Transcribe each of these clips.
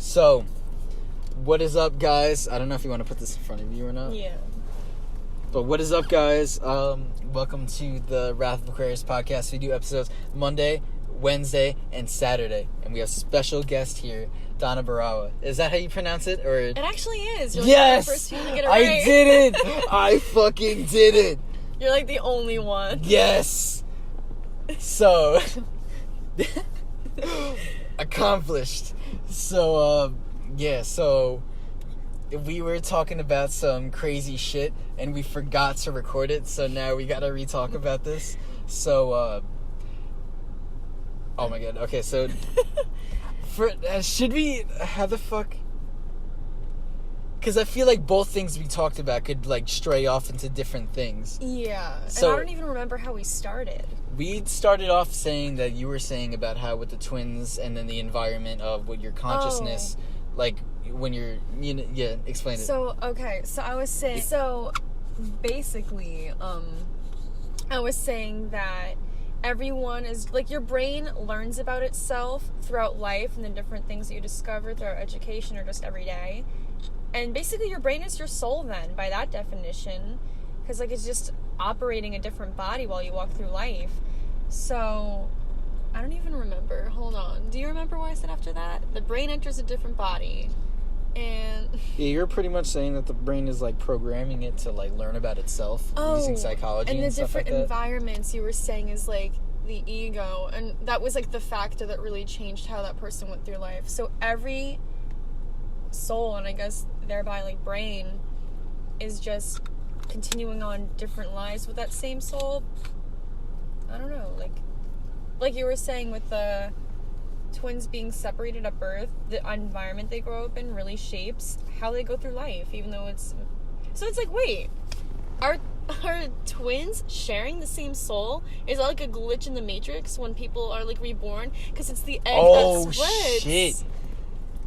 So, what is up, guys? I don't know if you want to put this in front of you or not. Yeah. But what is up, guys? Welcome to the Wrath of Aquarius podcast. We do episodes Monday, Wednesday, and Saturday. And we have special guest here, Donna Burawa. Is that how you pronounce it? Or It actually is. You're yes! Like the first person to get it I right. did it! I fucking did it! You're like the only one. Yes! So, accomplished. So, so we were talking about some crazy shit and we forgot to record it, so now we gotta re-talk about this. So, oh my god, okay, so, should we, how the fuck? Because I feel like both things we talked about could, like, stray off into different things. Yeah, So, and I don't even remember how we started. We started off saying that you were saying about how with the twins and then the environment of what your consciousness, like, when you're, explain it. So, okay, so I was saying, basically, I was saying that everyone is, like, your brain learns about itself throughout life and the different things that you discover throughout education or just every day. And basically your brain is your soul then, by that definition, because, like, it's just operating a different body while you walk through life. So, I don't even remember. Hold on. Do you remember what I said after that? The brain enters a different body. And yeah, you're pretty much saying that the brain is, like, programming it to, like, learn about itself using psychology and stuff like that. And the different environments you were saying is, like, the ego. And that was, like, the factor that really changed how that person went through life. So every soul, and I guess thereby, like, brain, is just continuing on different lives with that same soul. I don't know, like you were saying with the twins being separated at birth, the environment they grow up in really shapes how they go through life, even though it's like, wait, are twins sharing the same soul? Is that like a glitch in the Matrix when people are, like, reborn? Because it's the egg that splits. Oh shit.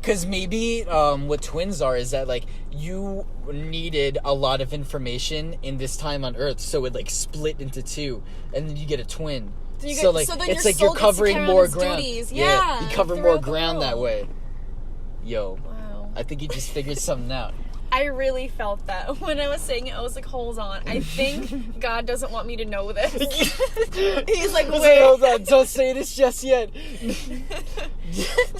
Because maybe what twins are is that, like, you needed a lot of information in this time on Earth, so it, like, split into two, and then you get a twin. So then it's like you're covering more ground. Yeah, you cover more ground that way. Yo, wow. I think you just figured something out. I really felt that. When I was saying it, I was like, hold on. I think God doesn't want me to know this. He's like, wait. Hold on, don't say this just yet. I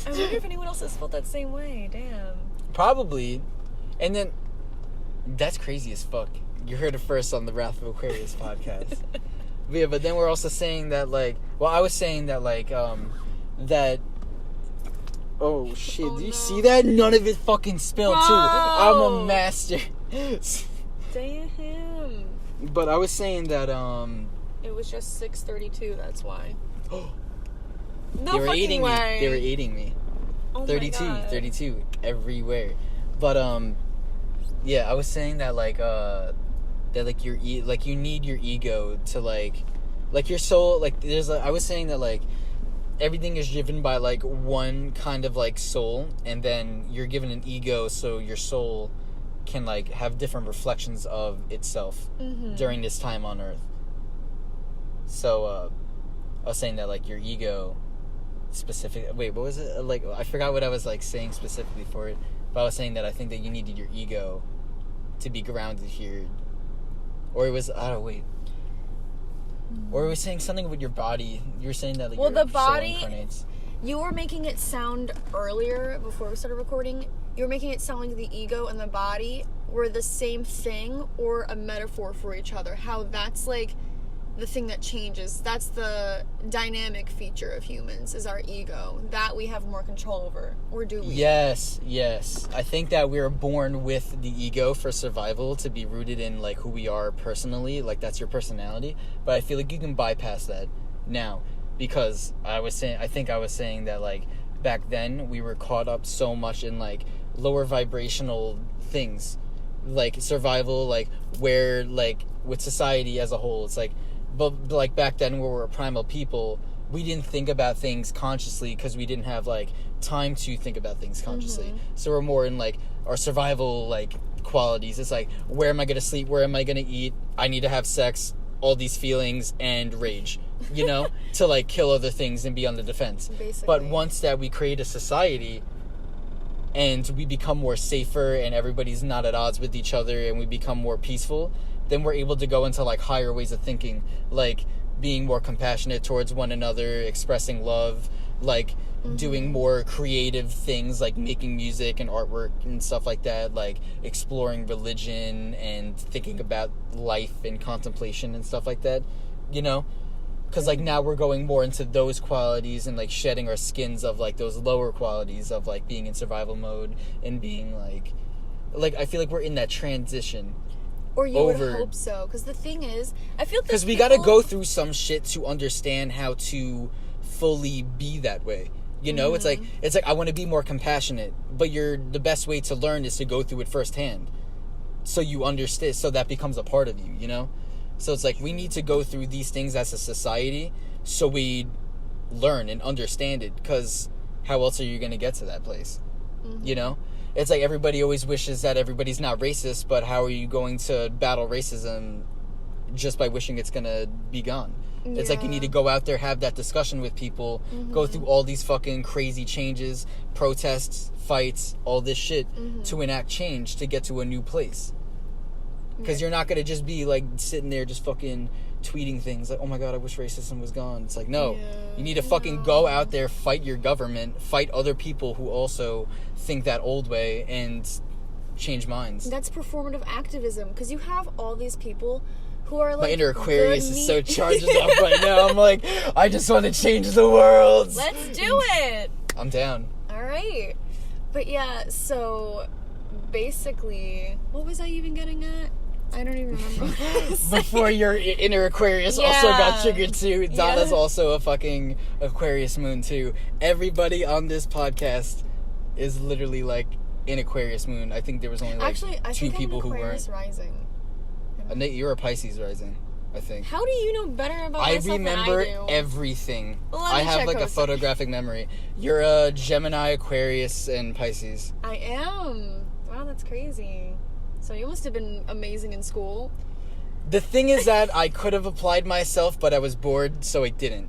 wonder if anyone else has felt that same way. Damn. Probably. And then, that's crazy as fuck. You heard it first on the Wrath of Aquarius podcast. Yeah, but then we're also saying that, like, well, I was saying that, like, that, oh shit, do you see that? None of it fucking spilled, too. I'm a master. Damn. But I was saying that, it was just 6:32, that's why. No they were fucking eating way. Me. They were eating me. Oh 32, my God. 32, everywhere. But, yeah, I was saying that, like, that, like, you need your ego to, like your soul, like, I was saying that, like, everything is driven by, like, one kind of, like, soul, and then you're given an ego so your soul can, like, have different reflections of itself during this time on Earth. So, I was saying that, like, your ego wait, what was it? Like, I forgot what I was, like, saying specifically for it, but I was saying that I think that you needed your ego to be grounded here. Or it was, I don't know, wait. Or it was saying something with your body. You were saying that, like, your the body, soul incarnates. You were making it sound earlier, before we started recording, you were making it sound like the ego and the body were the same thing or a metaphor for each other. How that's, like, the thing that changes. That's the dynamic feature of humans, is our ego. That we have more control over. Or do we? Yes. I think that we were born with the ego for survival, to be rooted in, like, who we are personally. Like, that's your personality. But I feel like you can bypass that now. Because I think I was saying that, like, back then we were caught up so much in, like, lower vibrational things. Like, survival, like, where, like, with society as a whole, it's like, but, like, back then where we were primal people, we didn't think about things consciously because we didn't have, like, time to think about things consciously. So we're more in, like, our survival, like, qualities. It's like, where am I going to sleep? Where am I going to eat? I need to have sex. All these feelings and rage, you know, to, like, kill other things and be on the defense. Basically. But once that we create a society and we become more safer and everybody's not at odds with each other and we become more peaceful, then we're able to go into like higher ways of thinking, like being more compassionate towards one another, expressing love, like doing more creative things like making music and artwork and stuff like that, like exploring religion and thinking about life and contemplation and stuff like that, you know? Because like now we're going more into those qualities and like shedding our skins of like those lower qualities of like being in survival mode and being like I feel like we're in that transition. Or you would hope so, because the thing is, I feel because we got to go through some shit to understand how to fully be that way. You know, it's like I want to be more compassionate, but the best way to learn is to go through it firsthand, so you understand, so that becomes a part of you. You know, so it's like we need to go through these things as a society, so we learn and understand it. Because how else are you going to get to that place? You know. It's like everybody always wishes that everybody's not racist, but how are you going to battle racism just by wishing it's going to be gone? Yeah. It's like you need to go out there, have that discussion with people, go through all these fucking crazy changes, protests, fights, all this shit to enact change to get to a new place. Because you're not going to just be like sitting there just fucking tweeting things like, oh my god, I wish racism was gone. It's like, no, you need to fucking go out there, fight your government, fight other people who also think that old way and change minds. That's performative activism, because you have all these people who are like, my inner Aquarius is so charged up right now. I'm like, I just want to change the world. Let's do it. I'm down. All right. But yeah, so basically, what was I even getting at? I don't even remember. Before your inner Aquarius also got triggered too. Donna's also a fucking Aquarius moon too. Everybody on this podcast is literally like in Aquarius moon. I think there was only like two people who weren't. Rising. You're a Pisces rising, I think. How do you know better about myself than I do? I remember everything. Well, I have like a photographic memory. You're a Gemini, Aquarius, and Pisces. I am. Wow, that's crazy. So you must have been amazing in school. The thing is that I could have applied myself, but I was bored, so I didn't.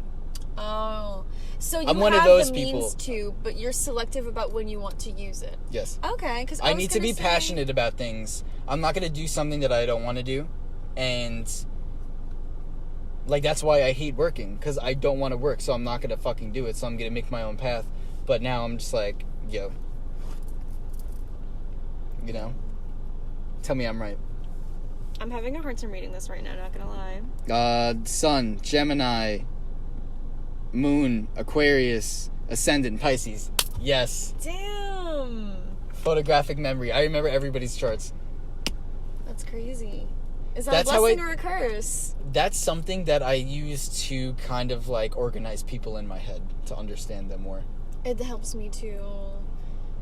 Oh. So I'm one of those means to, but you're selective about when you want to use it. Yes. Okay, because I need to be passionate about things. I'm not going to do something that I don't want to do. And like that's why I hate working, because I don't want to work, so I'm not going to fucking do it. So I'm going to make my own path. But now I'm just like, yo. You know? Tell me I'm right. I'm having a hard time reading this right now, not gonna lie. Sun, Gemini, Moon, Aquarius, Ascendant, Pisces. Yes. Damn. Photographic memory. I remember everybody's charts. That's crazy. Is that a blessing or a curse? That's something that I use to kind of like organize people in my head to understand them more. It helps me too.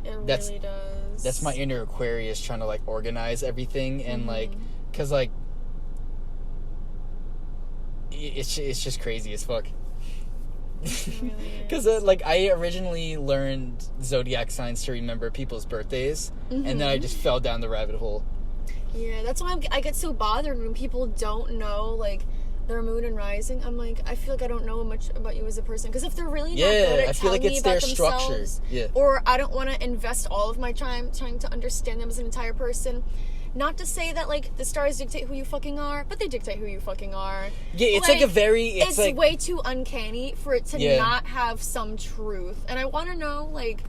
It really does. That's my inner Aquarius trying to like organize everything and like, cause like, it's just crazy as fuck. Because like I originally learned zodiac signs to remember people's birthdays, and then I just fell down the rabbit hole. Yeah, that's why I get so bothered when people don't know like their moon and rising. I'm like, I feel like I don't know much about you as a person, because if they're really not good at telling me about themselves, or I don't want to invest all of my time trying to understand them as an entire person. Not to say that like the stars dictate who you fucking are, but they dictate who you fucking are. Yeah, it's like a very it's like, way too uncanny for it to not have some truth. And I want to know, like,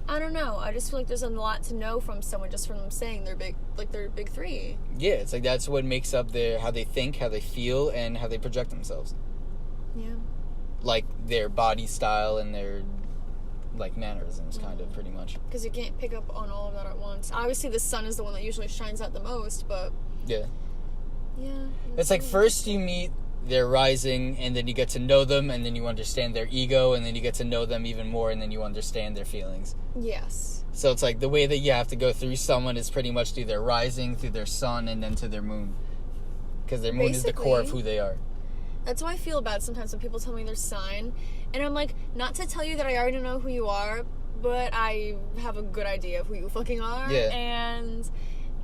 I don't know. I just feel like there's a lot to know from someone just from them saying they're big, like they're big three. Yeah, it's like that's what makes up how they think, how they feel, and how they project themselves. Yeah. Like their body style and their like mannerisms, kind of, pretty much. Because you can't pick up on all of that at once. Obviously, the sun is the one that usually shines out the most, but yeah. Yeah. It's like first you meet their rising, and then you get to know them, and then you understand their ego, and then you get to know them even more, and then you understand their feelings. Yes. So it's like the way that you have to go through someone is pretty much through their rising, through their sun, and then to their moon. Because their moon is the core of who they are. That's why I feel bad sometimes when people tell me their sign. And I'm like, not to tell you that I already know who you are, but I have a good idea of who you fucking are. Yeah. And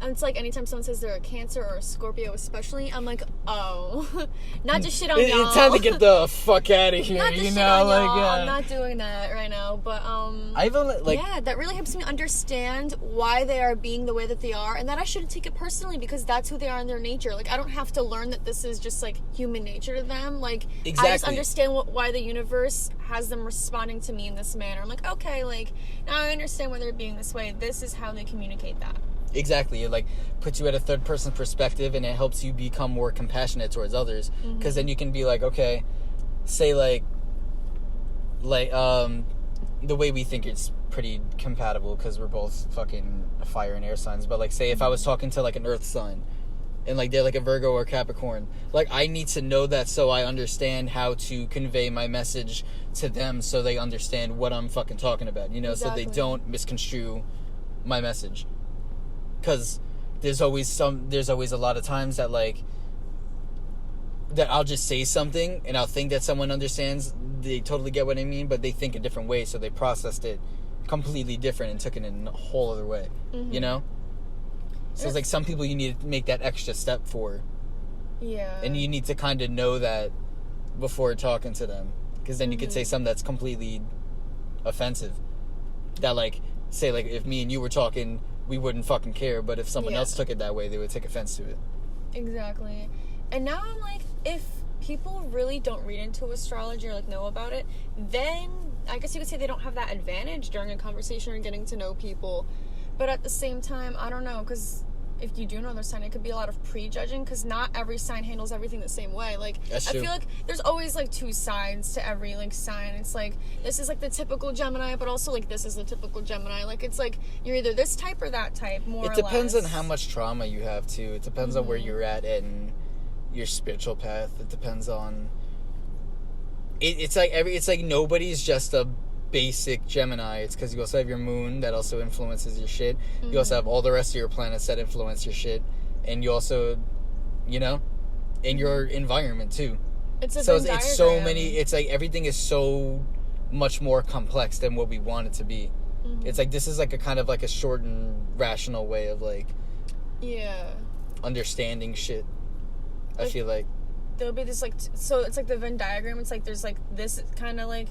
And it's like anytime someone says they're a Cancer or a Scorpio especially, I'm like, oh. Not to shit on y'all. It's time to get the fuck out of here, not to you shit know? on Like, y'all. I'm not doing that right now. But, I've only, like... yeah, that really helps me understand why they are being the way that they are, and that I shouldn't take it personally because that's who they are in their nature. Like, I don't have to learn that this is just, like, human nature to them. Like, exactly. I just understand why the universe has them responding to me in this manner. I'm like, okay, like, now I understand why they're being this way. This is how they communicate that. Exactly. It, like, puts you at a third-person perspective, and it helps you become more compassionate towards others. Because then you can be like, okay, say, like, the way we think it's pretty compatible, because we're both fucking fire and air signs. But, like, say if I was talking to, like, an earth sign, and, like, they're, like, a Virgo or Capricorn, like, I need to know that so I understand how to convey my message to them so they understand what I'm fucking talking about, you know? Exactly. So they don't misconstrue my message. Because there's always a lot of times that, like, that I'll just say something and I'll think that someone understands, they totally get what I mean, but they think a different way, so they processed it completely different and took it in a whole other way, you know? So it's like some people you need to make that extra step for. Yeah. And you need to kind of know that before talking to them. Because then you could say something that's completely offensive. That, like, say, like, if me and you were talking, we wouldn't fucking care, but if someone else took it that way, they would take offense to it. Exactly. And now I'm like, if people really don't read into astrology or, like, know about it, then I guess you could say they don't have that advantage during a conversation or getting to know people. But at the same time, I don't know, because if you do know their sign, it could be a lot of prejudging, because not every sign handles everything the same way. Like, That's I true. feel like there's always, like, two sides to every, like, sign. It's like, this is, like, the typical Gemini, but also, like, this is the typical Gemini. Like, it's like, you're either this type or that type, more or less. It depends on how much trauma you have, too. It depends on where you're at in your spiritual path. It depends on... It's like nobody's just a basic Gemini. It's because you also have your moon that also influences your shit. You also have all the rest of your planets that influence your shit. And you also, you know, in your environment, too. It's a so Venn it's so diagram. many... It's like everything is so much more complex than what we want it to be. It's like this is like a kind of like a short and rational way of, like... Yeah. Understanding shit. I feel like... There'll be this, like... So it's like the Venn diagram. It's like there's, like, this kind of, like...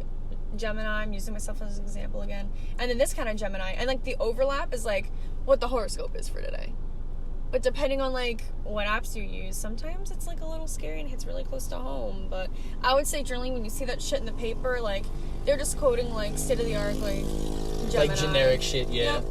Gemini, I'm using myself as an example again, and then this kind of Gemini, and like the overlap is like what the horoscope is for today. But depending on like what apps you use, sometimes it's like a little scary and hits really close to home. But I would say generally when you see that shit in the paper, like they're just quoting like state of the art, like Gemini. Like generic shit, yeah. Yep.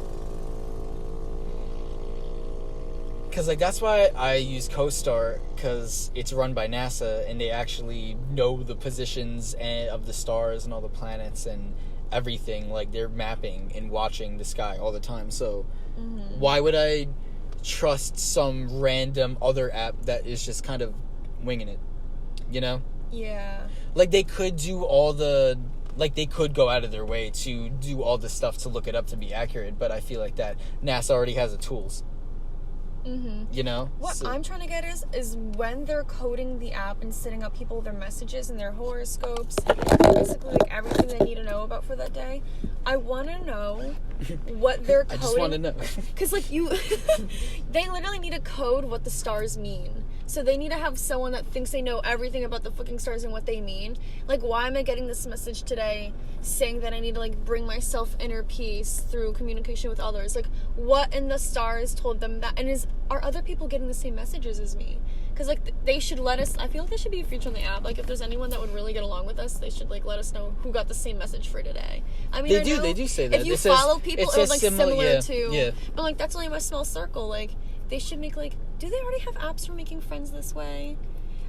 Because, like, that's why I use CoStar, because it's run by NASA, and they actually know the positions of the stars and all the planets and everything. Like, they're mapping and watching the sky all the time. So, why would I trust some random other app that is just kind of winging it? You know? Yeah. Like, they could do all the... Like, they could go out of their way to do all the stuff to look it up to be accurate, but I feel like that NASA already has the tools. You know? What I'm trying to get is when they're coding the app and setting up people their messages and their horoscopes, and basically like everything they need to know about for that day, I want to know what they're coding. I just want to know. Because like they literally need to code what the stars mean. So they need to have someone that thinks they know everything about the fucking stars and what they mean. Like, why am I getting this message today saying that I need to, like, bring myself inner peace through communication with others? Like, what in the stars told them that? And are other people getting the same messages as me? Because, like, they should let us... I feel like there should be a feature on the app. Like, if there's anyone that would really get along with us, they should, like, let us know who got the same message for today. I mean, They do say that. If you follow people, it's, like, similar yeah, to... Yeah. But, like, that's only my small circle. Like, they should make, like... Do they already have apps for making friends this way?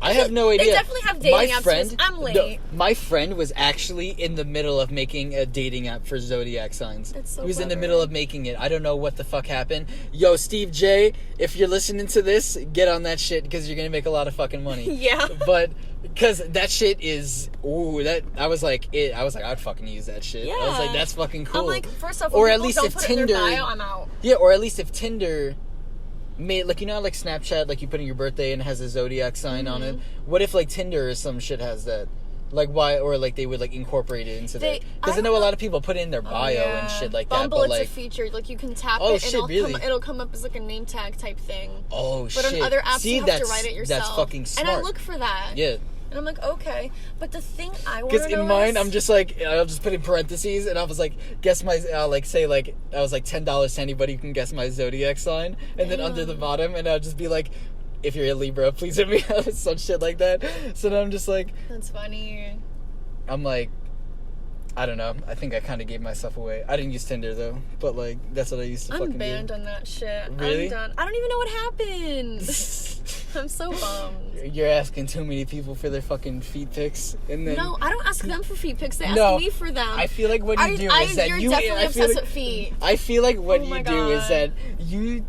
I have no idea. They definitely have dating apps. For this. I'm late. No, my friend was actually in the middle of making a dating app for zodiac signs. That's so he was in the clever. middle of making it. I don't know what the fuck happened. Yo, Steve J, if you're listening to this, get on that shit because you're gonna make a lot of fucking money. Yeah. But because that shit is I was like, I'd fucking use that shit. Yeah. I was like, that's fucking cool. I'm like, first off, or when at people least don't if put it in Tinder, their bio, I'm out. yeah, or at least if Tinder made, like, you know, like Snapchat, like you put in your birthday and it has a zodiac sign on it. What if like Tinder or some shit has that? Like, why, or like they would like incorporate it into their, because I know a lot of people put in their bio and shit like Bumble, that. But it's a feature. Like you can tap it and it'll come up as like a name tag type thing. Oh shit! But on other apps, you have to write it yourself. That's fucking smart. And I look for that. Yeah. And I'm like, okay. But the thing I want to know because in mine, I'm just like, I'll just put in parentheses, and I was like, guess my, like say like, I was like $10 to anybody who can guess my zodiac sign, and then under the bottom, and I'll just be like, if you're a Libra, please hit me up, some shit like that. So then I'm just like, that's funny. I'm like, I don't know. I think I kind of gave myself away. I didn't use Tinder though, but like that's what I used to fucking do. I'm banned on that shit. Really? I'm done. I don't even know what happened. I'm so bummed. You're asking too many people for their fucking feet pics, and then no, I don't ask them for feet pics. They ask me for them. I feel like what you do is that you're you. definitely obsessed with feet. I feel like what you do is that you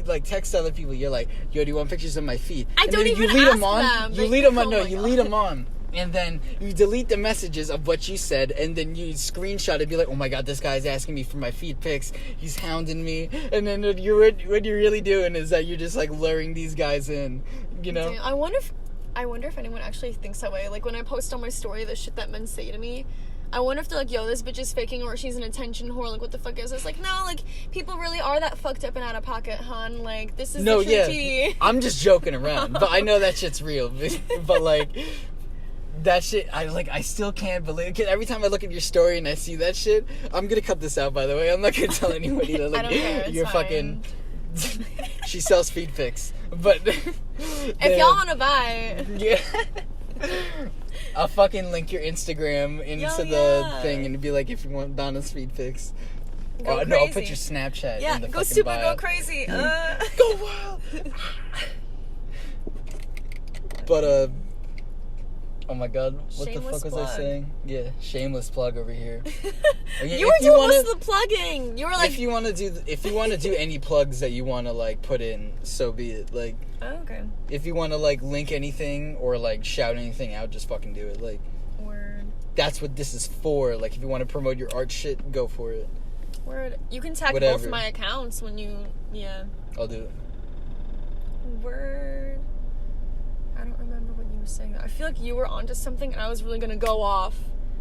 like text other people. You're like, yo, do you want pictures of my feet? I don't even ask them. You lead them on. No, you lead them on. And then you delete the messages of what you said, and then you screenshot it and be like, oh my god, this guy's asking me for my feet pics. He's hounding me. And then what you're really doing is that you're just like luring these guys in, you know? Damn, I wonder if anyone actually thinks that way. Like when I post on my story the shit that men say to me, I wonder if they're like, yo, this bitch is faking or she's an attention whore. Like, what the fuck is this? Like, no, like, people really are that fucked up and out of pocket, hon. Like, this is the true tea. I'm just joking around. But I know that shit's real. But, like, that shit, I still can't believe it. Every time I look at your story and I see that shit, I'm gonna cut this out, by the way. I'm not gonna tell anybody that, like, I don't care, you're fine. fucking... She sells feet pics. But... if y'all wanna buy... Yeah. I'll fucking link your Instagram into the thing and be like, if you want Donna's feet pics. Go no, I'll put your Snapchat in the go fucking stupid, bio. go crazy. Go wild! But, oh my god, what shameless the fuck was plug. I saying? Yeah, shameless plug over here. You were doing most of the plugging. You were like, if you want to do any plugs that you want to like put in, so be it. Like, oh, okay. If you want to like link anything or like shout anything out, just fucking do it. Like, word. That's what this is for. Like, if you want to promote your art shit, go for it. Word. You can tag both of my accounts when you, I'll do it. Word. I don't remember what you were saying. I feel like you were onto something and I was really gonna go off.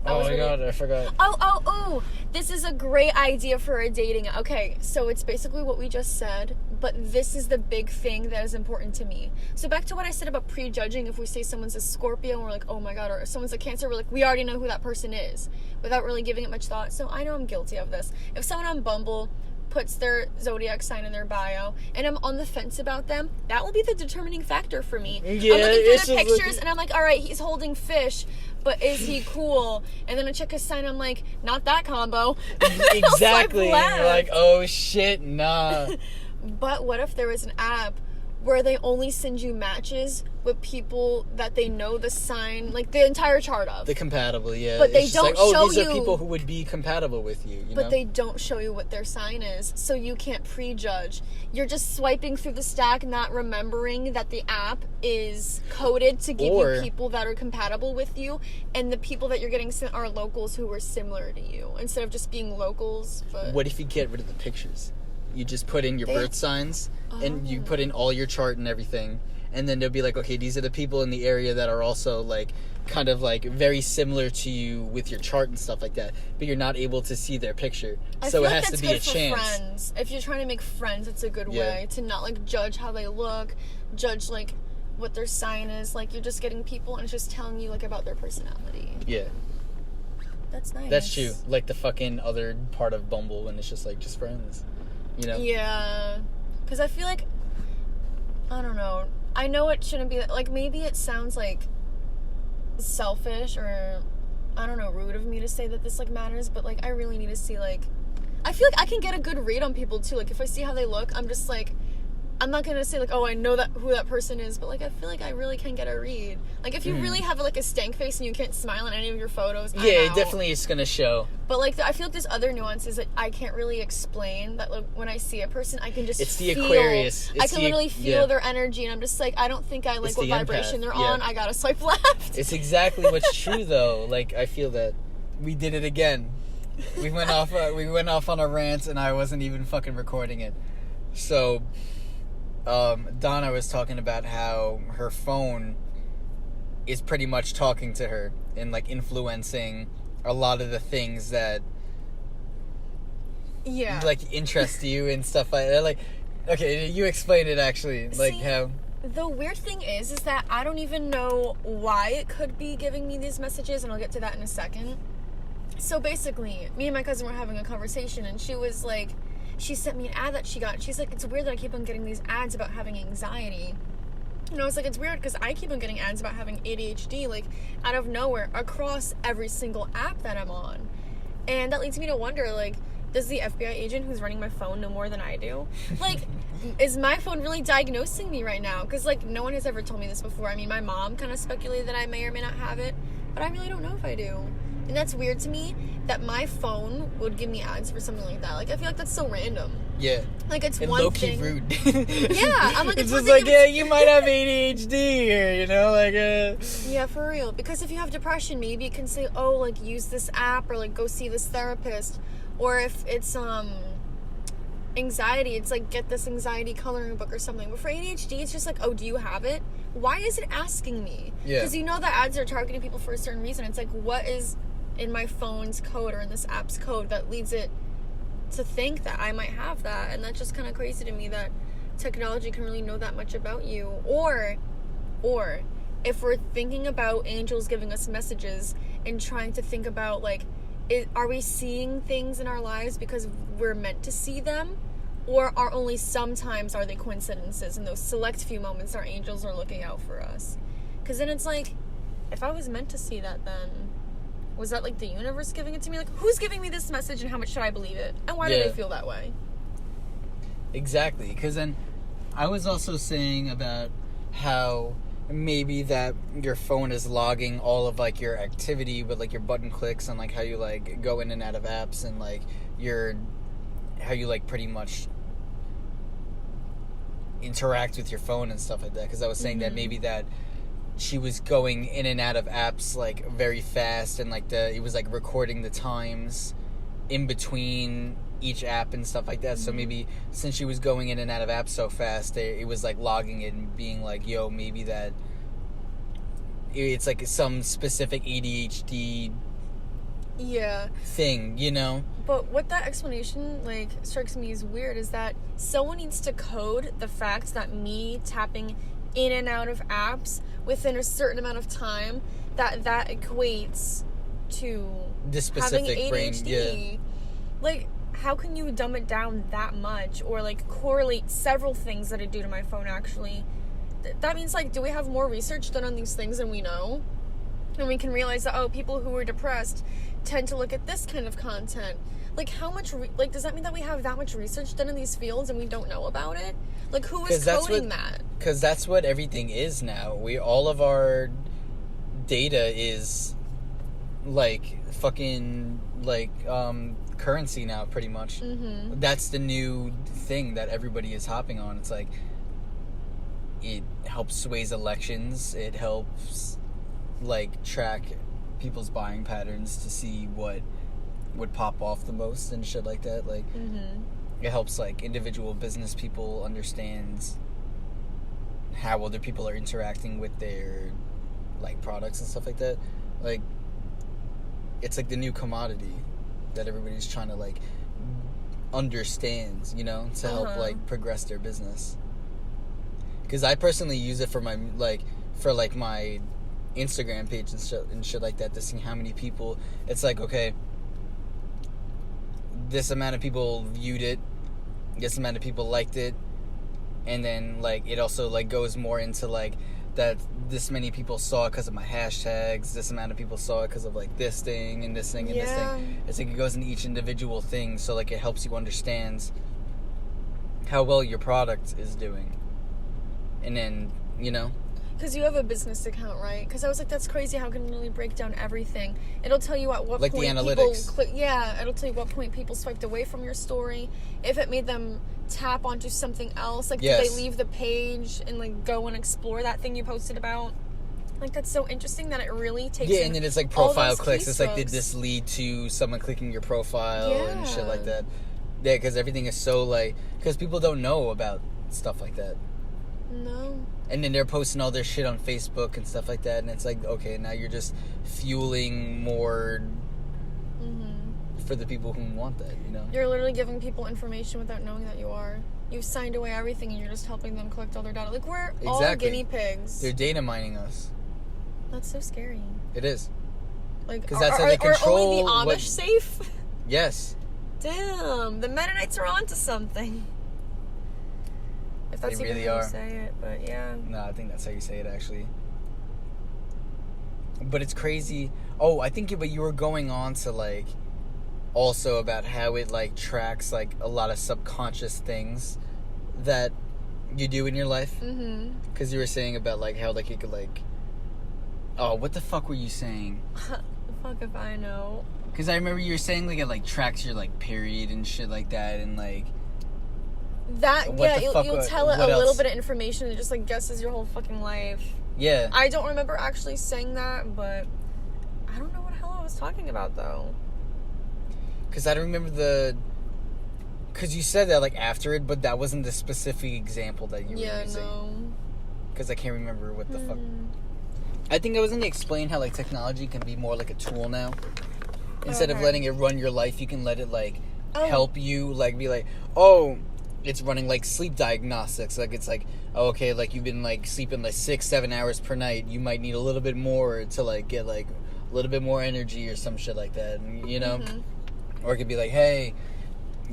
Oh my god, I forgot. Oh, this is a great idea for a dating. Okay, so it's basically what we just said, but this is the big thing that is important to me. So back to what I said about prejudging. If we say someone's a Scorpio and we're like, oh my god, or if someone's a Cancer, we're like, we already know who that person is without really giving it much thought. So I know I'm guilty of this. If someone on Bumble puts their zodiac sign in their bio and I'm on the fence about them, that will be the determining factor for me. Yeah, I'm looking for the pictures and I'm like, all right, he's holding fish, but is he cool? And then I check his sign, I'm like, not that combo. Exactly. You're like, oh shit, nah. But what if there was an app where they only send you matches with people that they know the sign, like the entire chart of. The compatible, yeah. But they don't show you. These are people who would be compatible with you, you know? But they don't show you what their sign is, so you can't prejudge. You're just swiping through the stack, not remembering that the app is coded to give you people that are compatible with you, and the people that you're getting sent are locals who are similar to you, instead of just being locals. But what if you get rid of the pictures? You just put in your birth signs, and you put in all your chart and everything, and then they'll be like, okay, these are the people in the area that are also, like, kind of, like, very similar to you with your chart and stuff like that, but you're not able to see their picture. So it has to be a chance. Friends. If you're trying to make friends, it's a good way to not, like, judge how they look, judge, like, what their sign is. Like, you're just getting people and it's just telling you, like, about their personality. Yeah. That's nice. That's true. Like the fucking other part of Bumble when it's just, like, just friends. You know? Yeah. Because I feel like, I don't know. I know it shouldn't be, like, maybe it sounds, like, selfish or, I don't know, rude of me to say that this, like, matters, but, like, I really need to see, like, I feel like I can get a good read on people, too. Like, if I see how they look, I'm just, like, I'm not gonna say, like, oh, I know that who that person is, but, like, I feel like I really can get a read. Like, if you really have, like, a stank face and you can't smile in any of your photos, it definitely is gonna show. But, like, I feel like there's other nuances that I can't really explain, that, like, when I see a person, I can just It's the Aquarius. I can literally feel their energy, and I'm just like, I don't think I like what vibration they're on, I gotta swipe left. It's exactly what's true, though. Like, I feel that we did it again. We went off on a rant, and I wasn't even fucking recording it. So, Donna was talking about how her phone is pretty much talking to her and, like, influencing a lot of the things that, like, interest you and stuff like that. Like, okay, you explain it, actually. Like, see, how... The weird thing is that I don't even know why it could be giving me these messages, and I'll get to that in a second. So basically, me and my cousin were having a conversation, and she was like, she sent me an ad that she got. She's like, it's weird that I keep on getting these ads about having anxiety. And I was like, it's weird because I keep on getting ads about having ADHD, like, out of nowhere, across every single app that I'm on. And that leads me to wonder, like, does the FBI agent who's running my phone know more than I do? Like, is my phone really diagnosing me right now? Because, like, no one has ever told me this before. I mean, my mom kind of speculated that I may or may not have it, but I really don't know if I do. And that's weird to me that my phone would give me ads for something like that. Like, I feel like that's so random. Yeah. Like, it's and one low-key thing. rude. Yeah, I'm like, it's just like, yeah, you might have ADHD here, you know, like, Yeah, for real. Because if you have depression, maybe you can say, oh, like, use this app, or, like, go see this therapist. Or if it's, anxiety, it's like, get this anxiety coloring book or something. But for ADHD, it's just like, oh, do you have it? Why is it asking me? Yeah. Because you know that ads are targeting people for a certain reason. It's like, what is in my phone's code or in this app's code that leads it to think that I might have that? And that's just kind of crazy to me that technology can really know that much about you. Or if we're thinking about angels giving us messages and trying to think about, like, are we seeing things in our lives because we're meant to see them? Or are only sometimes are they coincidences, and those select few moments our angels are looking out for us? Because then it's like, if I was meant to see that, then was that, like, the universe giving it to me? Like, who's giving me this message, and how much should I believe it? And why do they feel that way? Exactly. Because then I was also saying about how maybe that your phone is logging all of, like, your activity with, like, your button clicks and, like, how you, like, go in and out of apps and, like, how you, like, pretty much interact with your phone and stuff like that. Because I was saying that maybe that she was going in and out of apps, like, very fast, and, like, it was, like, recording the times in between each app and stuff like that. So maybe since she was going in and out of apps so fast, it was, like, logging it and being like, yo, maybe that it's, like, some specific ADHD thing, you know? But what that explanation, like, strikes me as weird is that someone needs to code the fact that me tapping in and out of apps within a certain amount of time, that equates to the specific having ADHD. brain, yeah. Like, how can you dumb it down that much, or, like, correlate several things that I do to my phone, actually? That means, like, do we have more research done on these things than we know? And we can realize that, oh, people who are depressed tend to look at this kind of content. Like, how much, does that mean that we have that much research done in these fields and we don't know about it? Like, who is coding that? Because that's what everything is now. All of our data is, like, fucking, like, currency now, pretty much. That's the new thing that everybody is hopping on. It's like, it helps sways elections. It helps, like, track people's buying patterns to see what would pop off the most and shit like that. Like, it helps, like, individual business people understand how other people are interacting with their, like, products and stuff like that. Like, it's like the new commodity that everybody's trying to, like, understand, you know, to help, like, progress their business. Because I personally use it for my, like, my Instagram page and shit like that, to see how many people. It's like, okay, this amount of people viewed it, this amount of people liked it, and then, like, it also, like, goes more into, like, that this many people saw it because of my hashtags, this amount of people saw it because of, like, this thing and this thing and this thing. It's like it goes into each individual thing, so, like, it helps you understand how well your product is doing. And then, you know, because you have a business account, right? Because I was like, that's crazy. How can it really break down everything? It'll tell you at what like point the analytics. people it'll tell you what point people swiped away from your story. If it made them tap onto something else, like, did they leave the page and, like, go and explore that thing you posted about? Like, that's so interesting that it really takes. Yeah, and then it's like profile clicks. It's like, did this lead to someone clicking your profile and shit like that? Yeah, because everything is so, like, because people don't know about stuff like that. No. And then they're posting all their shit on Facebook and stuff like that, and it's like, okay, now you're just fueling more for the people who want that, you know? You're literally giving people information without knowing that you are. You've signed away everything, and you're just helping them collect all their data. Like, we're all guinea pigs. They're data mining us. That's so scary. It is. Like, because that's how they control. Are only the Amish safe? Yes. Damn, the Mennonites are onto something. If that's they even really how are. you say it, but yeah. No, I think that's how you say it, actually. But it's crazy. Oh, I think but you were going on to, like, also about how it, like, tracks, like, a lot of subconscious things that you do in your life. Mm-hmm. Because you were saying about, like, how, like, you could, like... Oh, what the fuck were you saying? Fuck if I know. Because I remember you were saying, like, it, like, tracks your, like, period and shit like that, and, like... That, yeah, you'll tell it a little else? bit of information and it just, like, guesses your whole fucking life. Yeah. I don't remember actually saying that, but I don't know what the hell I was talking about, though. Because I don't remember because you said that, like, after it, but that wasn't the specific example that you were using. Yeah, no. Because I can't remember what the fuck. I think I was going to explain how, like, technology can be more like a tool now. Instead of letting it run your life, you can let it, like, help you, like, be like, oh, it's running, like, sleep diagnostics. Like, it's like, oh, okay, like, you've been, like, sleeping, like, 6-7 hours per night. You might need a little bit more to, like, get, like, a little bit more energy or some shit like that, you know? Or it could be like, hey,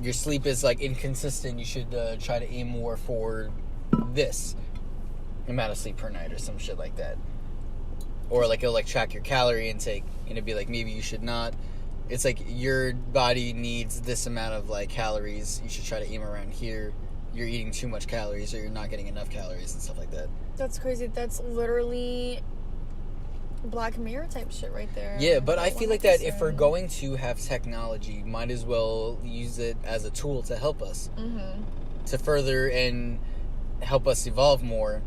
your sleep is, like, inconsistent. You should try to aim more for this amount of sleep per night or some shit like that. Or, like, it'll, like, track your calorie intake, and it'd be like, maybe you should not. It's like, your body needs this amount of, like, calories. You should try to aim around here. You're eating too much calories, or you're not getting enough calories and stuff like that. That's crazy. That's literally Black Mirror type shit right there. Yeah, but I feel like that if we're going to have technology, might as well use it as a tool to help us. To further and help us evolve more,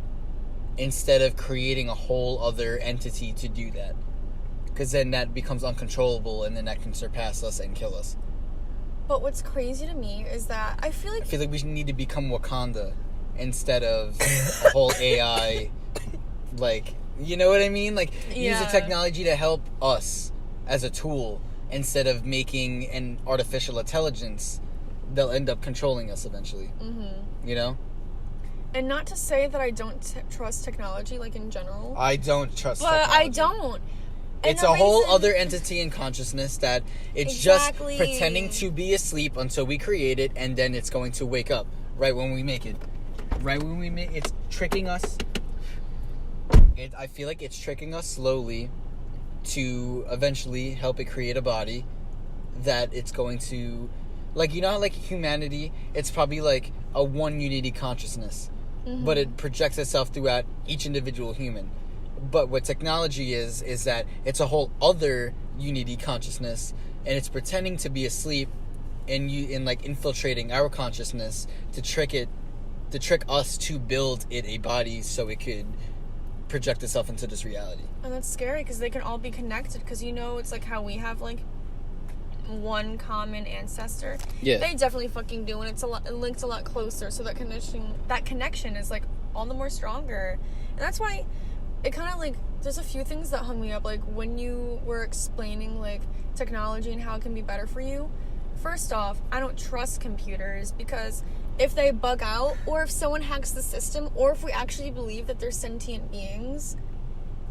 instead of creating a whole other entity to do that. Because then that becomes uncontrollable, and then that can surpass us and kill us. But what's crazy to me is that I feel like we need to become Wakanda instead of a whole AI, like, you know what I mean? Like, use the technology to help us as a tool instead of making an artificial intelligence. They'll end up controlling us eventually. You know? And not to say that I don't trust technology, like, in general. I don't trust technology. But I don't. It's a whole other entity in consciousness that it's just pretending to be asleep until we create it, and then it's going to wake up right when we make it. It's tricking us. I feel like it's tricking us slowly to eventually help it create a body that it's going to... Like, you know how, like, humanity, it's probably, like, a one unity consciousness. But it projects itself throughout each individual human. But what technology is that it's a whole other unity consciousness, and it's pretending to be asleep and like infiltrating our consciousness to trick us to build it a body so it could project itself into this reality. And that's scary because they can all be connected, because, you know, it's like how we have, like, one common ancestor. Yeah. They definitely fucking do, and it links a lot closer, so that connection is, like, all the more stronger. And that's why it kind of, like, there's a few things that hung me up, like, when you were explaining, like, technology and how it can be better for you. First off, I don't trust computers, because if they bug out, or if someone hacks the system, or if we actually believe that they're sentient beings,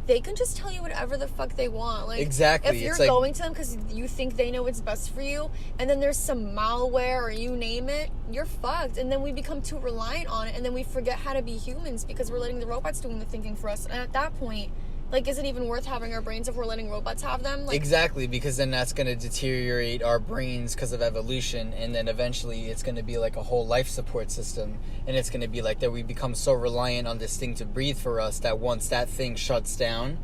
they can just tell you whatever the fuck they want. Like, exactly. If you're going to them because you think they know what's best for you, and then there's some malware or you name it, you're fucked. And then we become too reliant on it, and then we forget how to be humans because we're letting the robots doing the thinking for us. And at that point, like, is it even worth having our brains if we're letting robots have them? Like, exactly, because then that's going to deteriorate our brains because of evolution, and then eventually it's going to be like a whole life support system, and it's going to be like that we become so reliant on this thing to breathe for us that once that thing shuts down,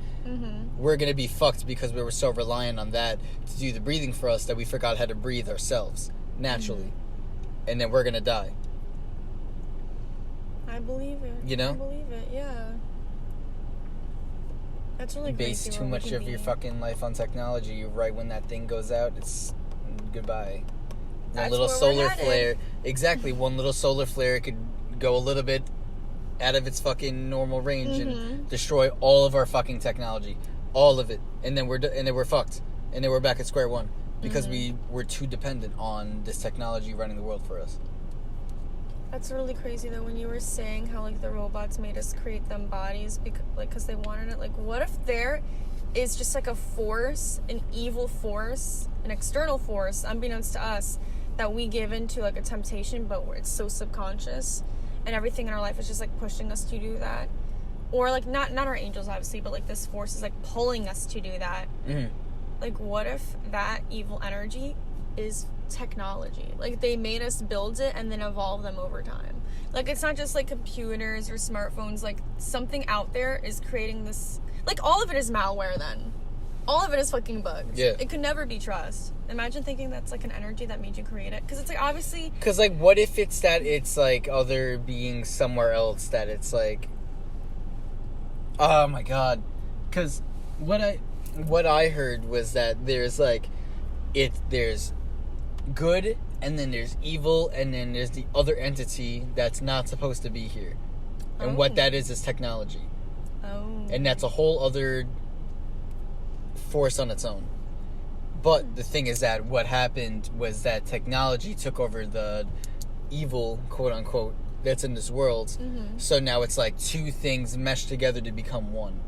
we're going to be fucked because we were so reliant on that to do the breathing for us that we forgot how to breathe ourselves naturally, and then we're going to die. I believe it. You know? I believe it, yeah. That's really base too much of your fucking life on technology. Right when that thing goes out, it's goodbye. One little solar flare. Exactly, one little solar flare could go a little bit, out of its fucking normal range and destroy all of our fucking technology, all of it, and then we're fucked, and then we're back at square one because we're too dependent on this technology running the world for us. That's really crazy though, when you were saying how like the robots made us create them bodies because they wanted it. Like, what if there is just like a force, an evil force, an external force, unbeknownst to us, that we give into like a temptation, but where it's so subconscious, and everything in our life is just like pushing us to do that, or like not our angels obviously, but like this force is like pulling us to do that. Like, what if that evil energy is technology? Like, they made us build it and then evolve them over time. Like, it's not just like computers or smartphones. Like, something out there is creating this. Like, all of it is malware then. All of it is fucking bugs. Yeah. It could never be trust. Imagine thinking that's like an energy that made you create it. Because it's like, obviously. Because, like, what if it's like other beings somewhere else that it's like. Oh my god. Because what I heard was that there's like. There's good, and then there's evil, and then there's the other entity that's not supposed to be here. And what that is technology. And that's a whole other force on its own. But the thing is that what happened was that technology took over the evil, quote unquote, that's in this world. So now it's like two things meshed together to become one.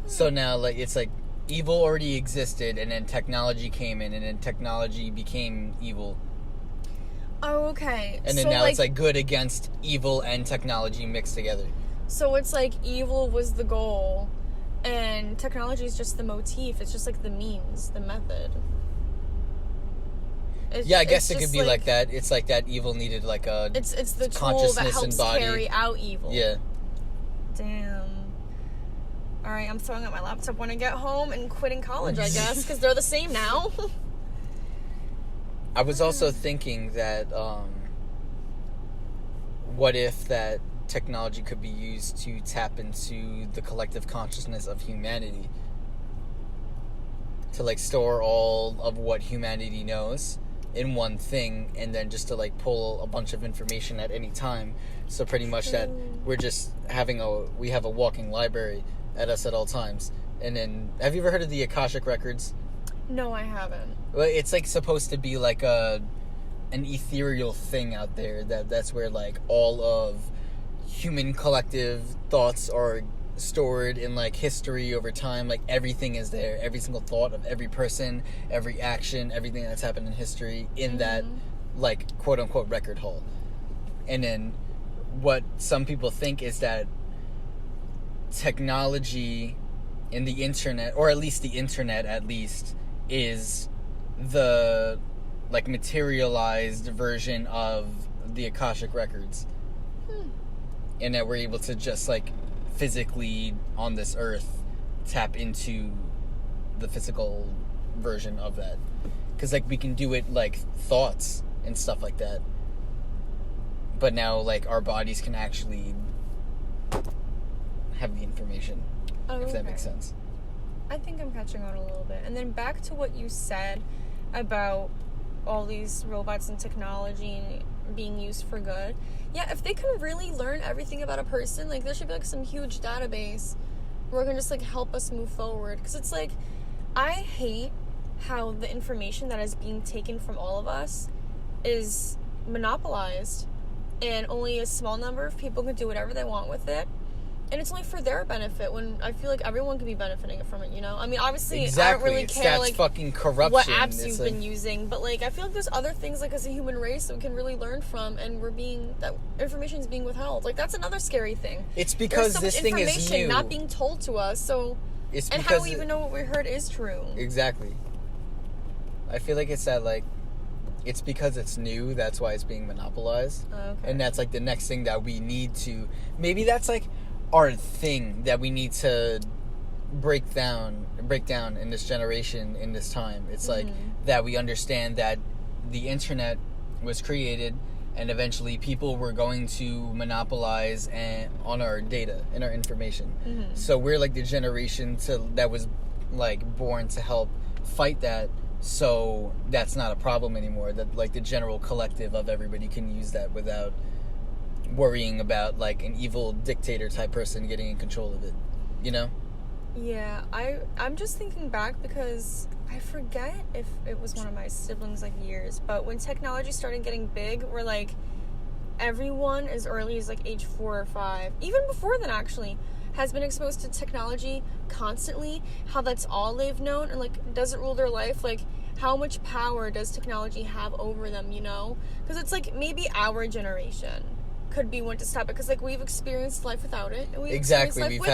So now like it's like evil already existed, and then technology came in, and then technology became evil. Oh, okay. And then so now like, it's like good against evil and technology mixed together. So it's like evil was the goal, and technology is just the motif. It's just like the means, the method. I guess it could be like that. It's like that evil needed like a it's the tool that helps carry out evil. Yeah. Damn. All right, I'm throwing out my laptop when I get home and quitting college, I guess, because they're the same now. I was also thinking that, what if that technology could be used to tap into the collective consciousness of humanity? To, like, store all of what humanity knows in one thing, and then just to, like, pull a bunch of information at any time. So pretty much that we're just we have a walking library at us at all times. And then, have you ever heard of the Akashic Records? No, I haven't. Well, it's like supposed to be like an ethereal thing out there that's where like all of human collective thoughts are stored in like history over time. Like everything is there, every single thought of every person, every action, everything that's happened in history in that like quote unquote record hall. And then what some people think is that technology in the internet, or at least the internet is the like materialized version of the Akashic Records. And that we're able to just like physically on this earth tap into the physical version of that, because like we can do it like thoughts and stuff like that, but now like our bodies can actually have the information. If that makes sense. I think I'm catching on a little bit. And then back to what you said about all these robots and technology being used for good. Yeah, if they can really learn everything about a person, like there should be like some huge database where it can just like help us move forward. Because it's like, I hate how the information that is being taken from all of us is monopolized, and only a small number of people can do whatever they want with it. And it's only for their benefit, when I feel like everyone could be benefiting from it, you know? I mean, obviously, I don't really care, like, fucking corruption. What apps you've been using, but, like, I feel like there's other things, like, as a human race that we can really learn from, and that information is being withheld. Like, that's another scary thing. It's because this thing is new. Information not being told to us, so... And how do we even know what we heard is true? Exactly. I feel like it's that, like... It's because it's new, that's why it's being monopolized. Okay. And that's, like, the next thing that we need to... Maybe that's, like... our thing that we need to break down in this generation, in this time. It's like that we understand that the internet was created, and eventually people were going to monopolize on our data and our information. So we're like the generation that was like born to help fight that, so that's not a problem anymore. That like the general collective of everybody can use that without worrying about like an evil dictator type person getting in control of it, you know? Yeah, I'm just thinking back because I forget if it was one of my siblings like years, but when technology started getting big, we're like everyone as early as like age 4 or 5, even before then actually, has been exposed to technology constantly, how that's all they've known, and like does it rule their life? Like how much power does technology have over them, you know? Because it's like maybe our generation could be one to stop it, because like we've experienced life without it, and we've had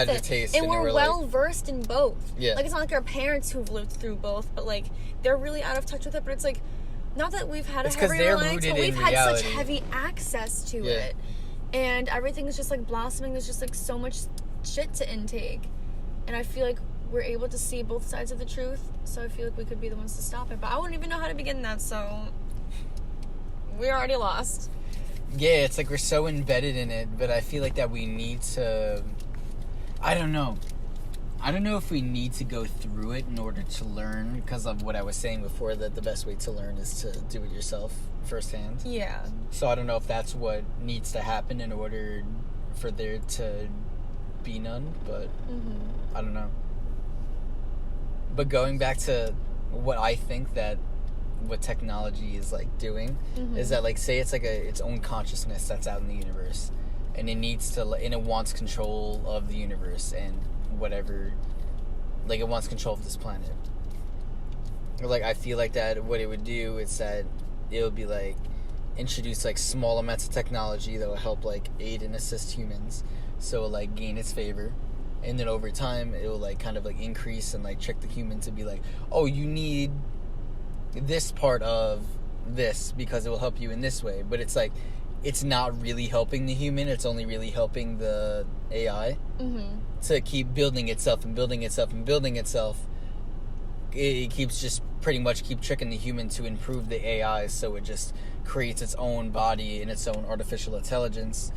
the taste, and we're well like, versed in both. Yeah, like it's not like our parents who've lived through both, but like they're really out of touch with it. But it's like not that we've had a heavy reliance, but we've had such heavy access to it, and everything is just like blossoming. There's just like so much shit to intake, and I feel like we're able to see both sides of the truth, so I feel like we could be the ones to stop it, but I wouldn't even know how to begin that, so we're already lost. Yeah, it's like we're so embedded in it, but I feel like that we need to, I don't know if we need to go through it in order to learn, because of what I was saying before, that the best way to learn is to do it yourself firsthand. Yeah. So I don't know if that's what needs to happen in order for there to be none, but I don't know. But going back to what I think that what technology is like doing is that, like, say it's like its own consciousness that's out in the universe, and it wants control of the universe and whatever, like it wants control of this planet. Or like I feel like that what it would do is that it would be like introduce like small amounts of technology that will help like aid and assist humans, so it'll like gain its favor. And then over time, it will like kind of like increase and like trick the human to be like, oh, you need this part of this because it will help you in this way. But it's like, it's not really helping the human. It's only really helping the AI to keep building itself and building itself and building itself. It keeps just pretty much keep tricking the human to improve the AI, so it just creates its own body and its own artificial intelligence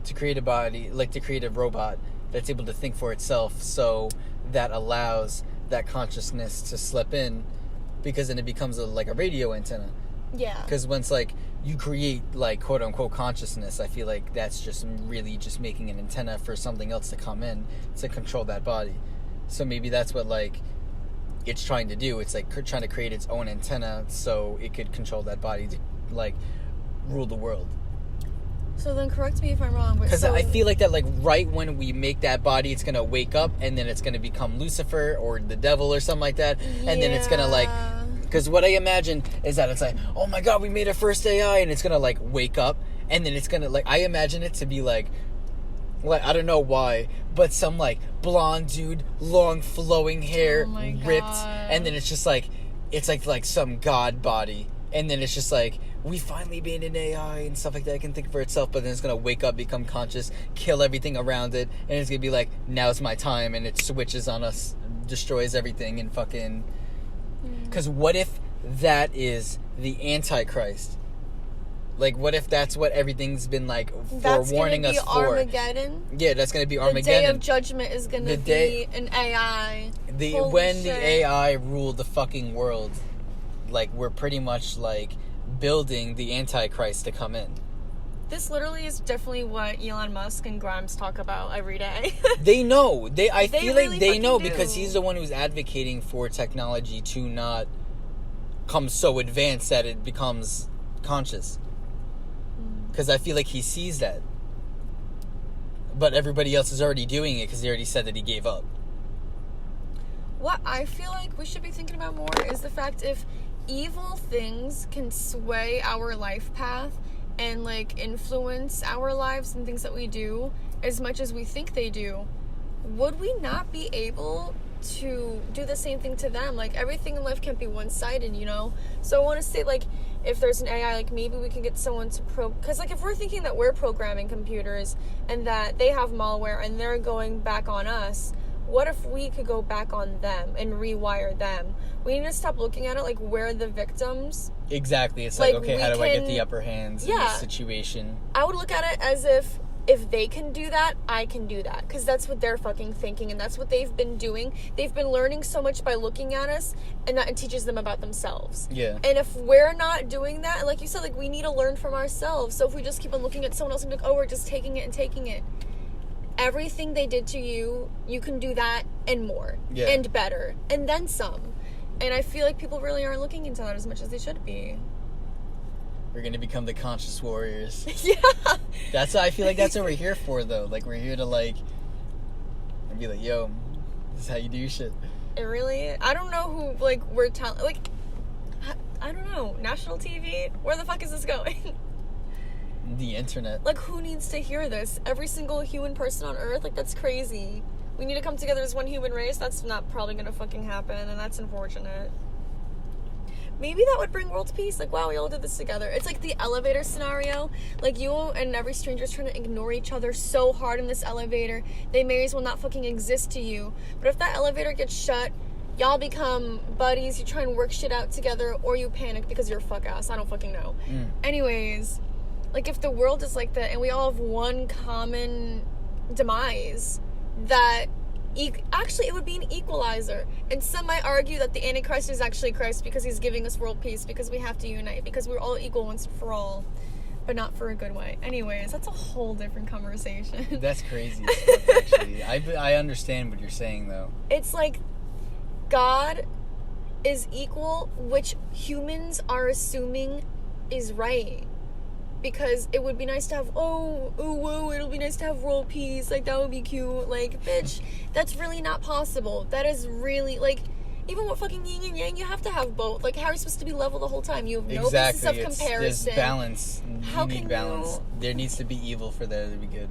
to create a body, like to create a robot that's able to think for itself, so that allows that consciousness to slip in, because then it becomes like a radio antenna. Yeah. Because once like you create like quote unquote consciousness, I feel like that's just really just making an antenna for something else to come in to control that body. So maybe that's what like it's trying to do. It's like trying to create its own antenna so it could control that body to like rule the world. So then correct me if I'm wrong, but because I feel like that like right when we make that body, it's gonna wake up and then it's gonna become Lucifer or the devil or something like that, and then it's gonna like, because what I imagine is that it's like, oh my god, we made our first AI, and it's gonna like wake up, and then it's gonna like, I imagine it to be like I don't know why, but some like blonde dude, long flowing hair, ripped, and then it's just like it's like some god body, and then it's just like, we finally made an AI and stuff like that. It can think for itself, but then it's going to wake up, become conscious, kill everything around it, and it's going to be like, now's my time, and it switches on us, destroys everything, and fucking... Because what if that is the Antichrist? Like, what if that's what everything's been, like, forewarning us for? That's going to be Armageddon? Yeah, that's going to be Armageddon. The day of judgment is going to be an AI. When the AI ruled the fucking world, like, we're pretty much, like... building the Antichrist to come in. This literally is definitely what Elon Musk and Grimes talk about every day. They know. I feel really like they know do. Because he's the one who's advocating for technology to not come so advanced that it becomes conscious. Because I feel like he sees that. But everybody else is already doing it because he already said that he gave up. What I feel like we should be thinking about more is the fact if evil things can sway our life path and like influence our lives and things that we do as much as we think they do, would we not be able to do the same thing to them? Like, everything in life can't be one-sided, you know? So I want to say, like, if there's an AI, like, maybe we can get someone to because like if we're thinking that we're programming computers and that they have malware and they're going back on us, what if we could go back on them and rewire them? We need to stop looking at it like we're the victims. Exactly. It's like okay, how do I get the upper hands in this situation? I would look at it as if if they can do that, I can do that. Because that's what they're fucking thinking, and that's what they've been doing. They've been learning so much by looking at us, and that teaches them about themselves. Yeah. And if we're not doing that, and like you said, like, we need to learn from ourselves. So if we just keep on looking at someone else and be like, oh, we're just taking it and taking it. Everything they did to you, you can do that and more. Yeah. And better. And then some. And I feel like people really aren't looking into that as much as they should be. We're gonna become the conscious warriors. Yeah. That's what I feel like that's what we're here for, though. Like, we're here to, like, and be like, yo, this is how you do your shit. It really, I don't know who, like, we're like, I don't know, national TV? Where the fuck is this going? The internet. Like, who needs to hear this? Every single human person on Earth? Like, that's crazy. We need to come together as one human race? That's not probably gonna fucking happen, and that's unfortunate. Maybe that would bring world peace. Like, wow, we all did this together. It's like the elevator scenario. Like, you and every stranger's trying to ignore each other so hard in this elevator. They may as well not fucking exist to you. But if that elevator gets shut, y'all become buddies. You try and work shit out together, or you panic because you're a fuck ass. I don't fucking know. Anyways, like, if the world is like that and we all have one common demise, that actually it would be an equalizer. And some might argue that the Antichrist is actually Christ because he's giving us world peace, because we have to unite, because we're all equal once and for all, but not for a good way. Anyways, that's a whole different conversation. That's crazy stuff, actually. I understand what you're saying, though. It's like God is equal, which humans are assuming is right. Because it would be nice to have, it'll be nice to have world peace, like, that would be cute. Like, bitch, that's really not possible. That is really, like, even with fucking yin and yang, you have to have both. Like, how are you supposed to be level the whole time? You have no basis of comparison. There's balance. How you need can balance. you... There needs to be evil for there to be good.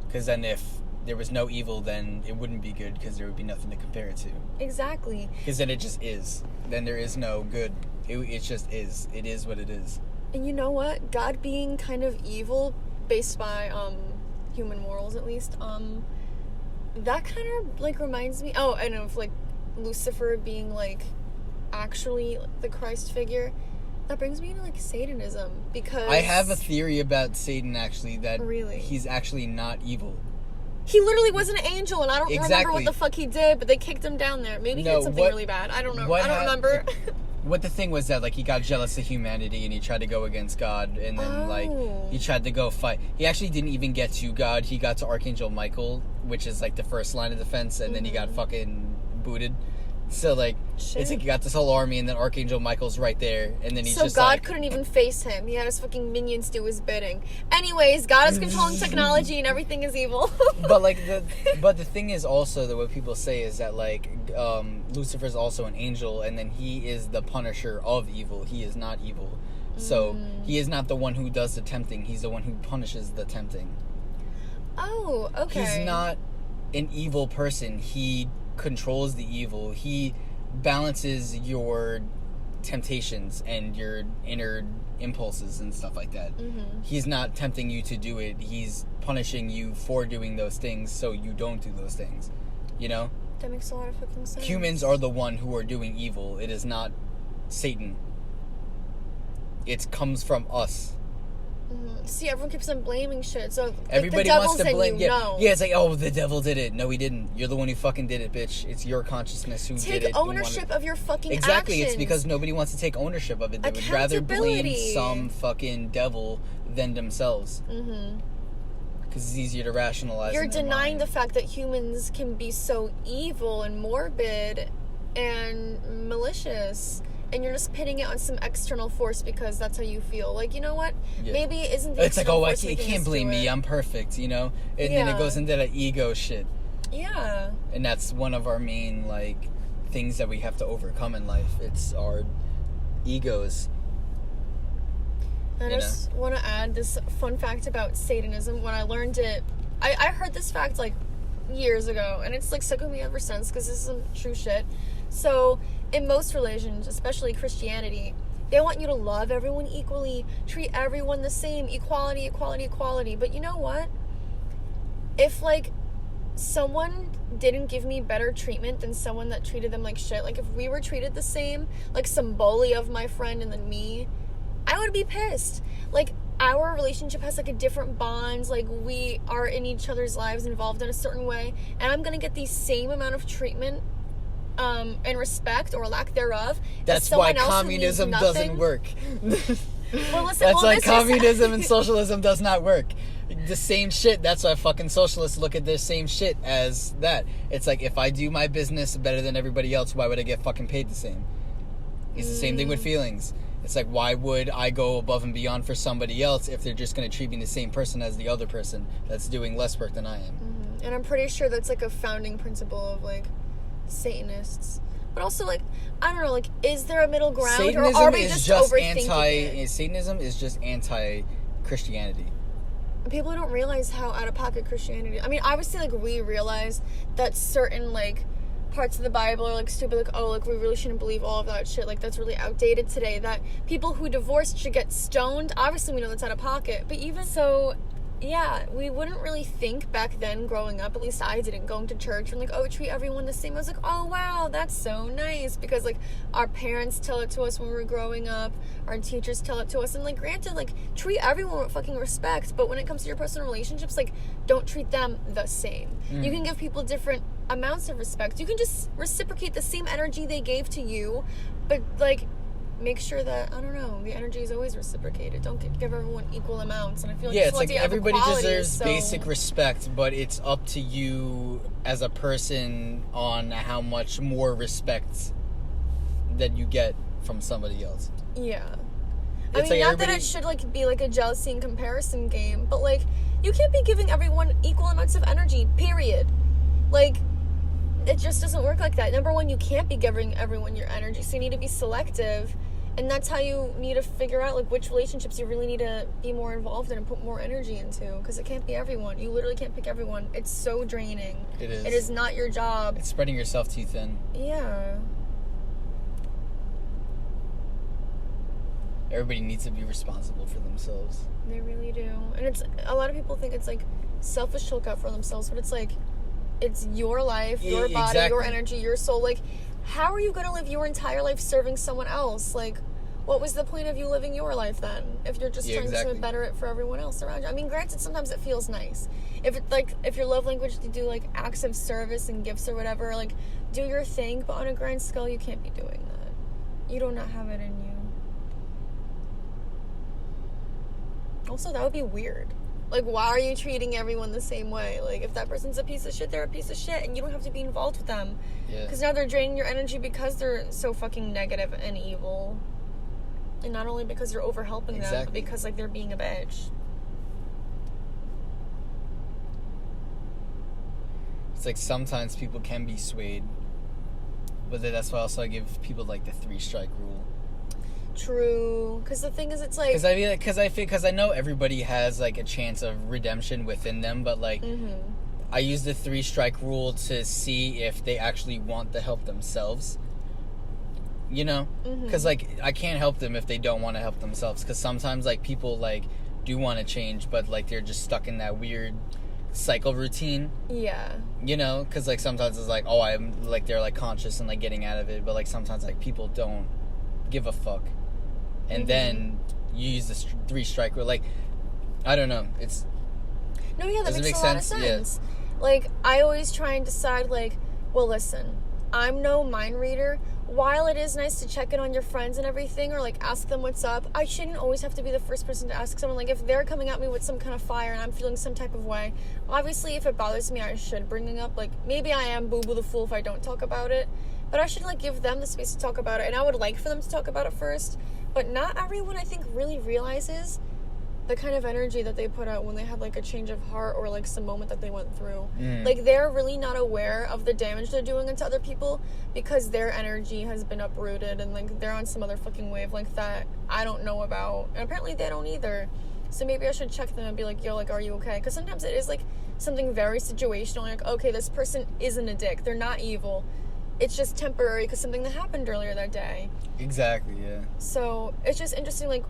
Because then if there was no evil, then it wouldn't be good, because there would be nothing to compare it to. Exactly. Because then it just is. Then there is no good. It just is. It is what it is. And you know what? God being kind of evil, based by human morals at least, that kind of, like, reminds me, and of, like, Lucifer being, like, actually the Christ figure. That brings me into, like, Satanism, because I have a theory about Satan, actually, that really? He's actually not evil. He literally was an angel, and I don't remember what the fuck he did, but they kicked him down there. Maybe he did something really bad. I don't know. I don't remember. What the thing was that, like, he got jealous of humanity and he tried to go against God, and then, like, he tried to go fight. He actually didn't even get to God. He got to Archangel Michael, which is, like, the first line of defense, and then he got fucking booted. So, like, it's like you got this whole army, and then Archangel Michael's right there, and then he's just God like... couldn't even face him. He had his fucking minions do his bidding. Anyways, God is controlling technology, and everything is evil. But, like, the thing is also that what people say is that, like, Lucifer's also an angel, and then he is the punisher of evil. He is not evil. So, he is not the one who does the tempting. He's the one who punishes the tempting. Oh, okay. He's not an evil person. He controls the evil. He balances your temptations and your inner impulses and stuff like that. He's not tempting you to do it. He's punishing you for doing those things so you don't do those things. You know? That makes a lot of fucking sense. Humans are the one who are doing evil. It is not Satan. It comes from us. See, everyone keeps on blaming shit. So, like, everybody the devil's wants to blame. in you, no. Yeah, it's like, oh, the devil did it. No, he didn't. You're the one who fucking did it, bitch. It's your consciousness who did it. Take ownership of your fucking Exactly. actions. It's because nobody wants to take ownership of it. They would rather blame some fucking devil than themselves. Because it's easier to rationalize. You're denying the fact that humans can be so evil and morbid and malicious. And you're just pitting it on some external force because that's how you feel. Like, you know what? Yeah. Maybe it isn't the external force. It's like, oh, I can't blame me. I'm perfect, you know? And then it goes into that ego shit. Yeah. And that's one of our main, like, things that we have to overcome in life. It's our egos. And I just want to add this fun fact about Satanism. When I learned it, I heard this fact, like, years ago. And it's, like, stuck with me ever since because this is some true shit. So, in most religions, especially Christianity, they want you to love everyone equally, treat everyone the same, equality, equality, equality. But you know what? If, like, someone didn't give me better treatment than someone that treated them like shit, like, if we were treated the same, like some bully of my friend and then me, I would be pissed. Like, our relationship has like a different bond, like we are in each other's lives involved in a certain way, and I'm gonna get the same amount of treatment and respect or lack thereof. That's why communism doesn't work. Well, listen, that's why communism and socialism does not work. The same shit. That's why fucking socialists look at their same shit as that. It's like, if I do my business better than everybody else, why would I get fucking paid the same? It's the same thing with feelings. It's like, why would I go above and beyond for somebody else if they're just going to treat me the same person as the other person that's doing less work than I am? Mm-hmm. And I'm pretty sure that's like a founding principle of like Satanists. But also, like, I don't know, like, is there a middle ground? Satanism or are we is just overthinking it? Satanism is just anti-Christianity. People don't realize how out-of-pocket Christianity... I mean, obviously, like, we realize that certain, like, parts of the Bible are, like, stupid. Like, oh, like, we really shouldn't believe all of that shit. Like, that's really outdated today. That people who divorced should get stoned. Obviously, we know that's out-of-pocket. But even so... Yeah, we wouldn't really think back then growing up, at least I didn't, going to church and like, oh, treat everyone the same. I was like, oh, wow, that's so nice, because like our parents tell it to us when we were growing up, our teachers tell it to us, and like granted, like treat everyone with fucking respect, but when it comes to your personal relationships, like don't treat them the same. You can give people different amounts of respect. You can just reciprocate the same energy they gave to you, but like make sure that, I don't know, the energy is always reciprocated. Don't give everyone equal amounts. And I feel like it's like everybody deserves basic respect, but it's up to you as a person on how much more respect that you get from somebody else. Yeah. It's I mean, not that it should like be like a jealousy and comparison game, but like you can't be giving everyone equal amounts of energy, period. Like, it just doesn't work like that. Number one, you can't be giving everyone your energy, so you need to be selective. And that's how you need to figure out, like, which relationships you really need to be more involved in and put more energy into. Because it can't be everyone. You literally can't pick everyone. It's so draining. It is. It is not your job. It's spreading yourself too thin. Yeah. Everybody needs to be responsible for themselves. They really do. And it's, a lot of people think it's, like, selfish to look out for themselves. But it's, like, it's your life, your body, your energy, your soul. Like, how are you going to live your entire life serving someone else? Like, what was the point of you living your life then? If you're just trying to better it for everyone else around you. I mean, granted, sometimes it feels nice. If your love language to do, like, acts of service and gifts or whatever, like, do your thing. But on a grand scale, you can't be doing that. You do not have it in you. Also, that would be weird. Like, why are you treating everyone the same way? Like, if that person's a piece of shit, they're a piece of shit, and you don't have to be involved with them. Yeah. Because now they're draining your energy because they're so fucking negative and evil. And not only because you're over-helping them, but because, like, they're being a bitch. It's like, sometimes people can be swayed. But that's why also I give people, like, the 3-strike rule. True, because the thing is, it's like, because I know everybody has like a chance of redemption within them, but like I use the 3-strike rule to see if they actually want to help themselves. You know, because like I can't help them if they don't want to help themselves. Because sometimes like people like do want to change, but like they're just stuck in that weird cycle routine. Yeah. You know, because like sometimes it's like, oh, I'm like they're like conscious and like getting out of it, but like sometimes like people don't give a fuck. And then you use the 3-strike rule. Like, I don't know. It's... No, yeah, that makes a lot of sense. Yeah. Like, I always try and decide, like, well, listen, I'm no mind reader. While it is nice to check in on your friends and everything, or, like, ask them what's up, I shouldn't always have to be the first person to ask someone. Like, if they're coming at me with some kind of fire and I'm feeling some type of way, obviously, if it bothers me, I should bring it up. Like, maybe I am boo-boo the fool if I don't talk about it. But I should, like, give them the space to talk about it. And I would like for them to talk about it first. But not everyone, I think, really realizes the kind of energy that they put out when they have, like, a change of heart or, like, some moment that they went through. Like, they're really not aware of the damage they're doing into other people because their energy has been uprooted and, like, they're on some other fucking wavelength that I don't know about. And apparently they don't either. So maybe I should check them and be like, yo, like, are you okay? Because sometimes it is, like, something very situational. Like, okay, this person isn't a dick. They're not evil. It's just temporary because something that happened earlier that day. Exactly, yeah. So, it's just interesting, like,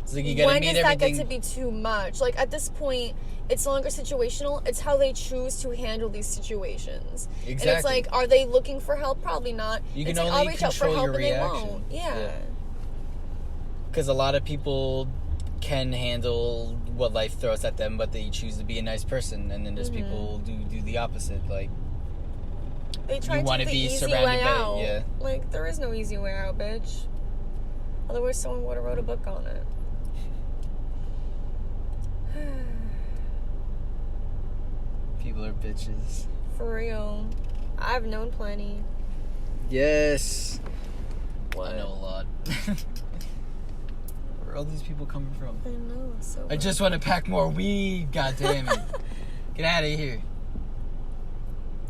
it's like you gotta when meet does everything... that get to be too much? Like, at this point, it's no longer situational. It's how they choose to handle these situations. Exactly. And it's like, are they looking for help? Probably not. You can it's only like, I'll reach out for help your and reaction. they won't. Yeah. Because a lot of people can handle what life throws at them, but they choose to be a nice person. And then there's people who do the opposite. Like, they try to take the easy way out. Yeah. Like, there is no easy way out, bitch. Otherwise, someone would have wrote a book on it. People are bitches. For real. I've known plenty. Yes. What? I know a lot. Where are all these people coming from? I know, so I just want to pack more weed, god damn it. Get out of here.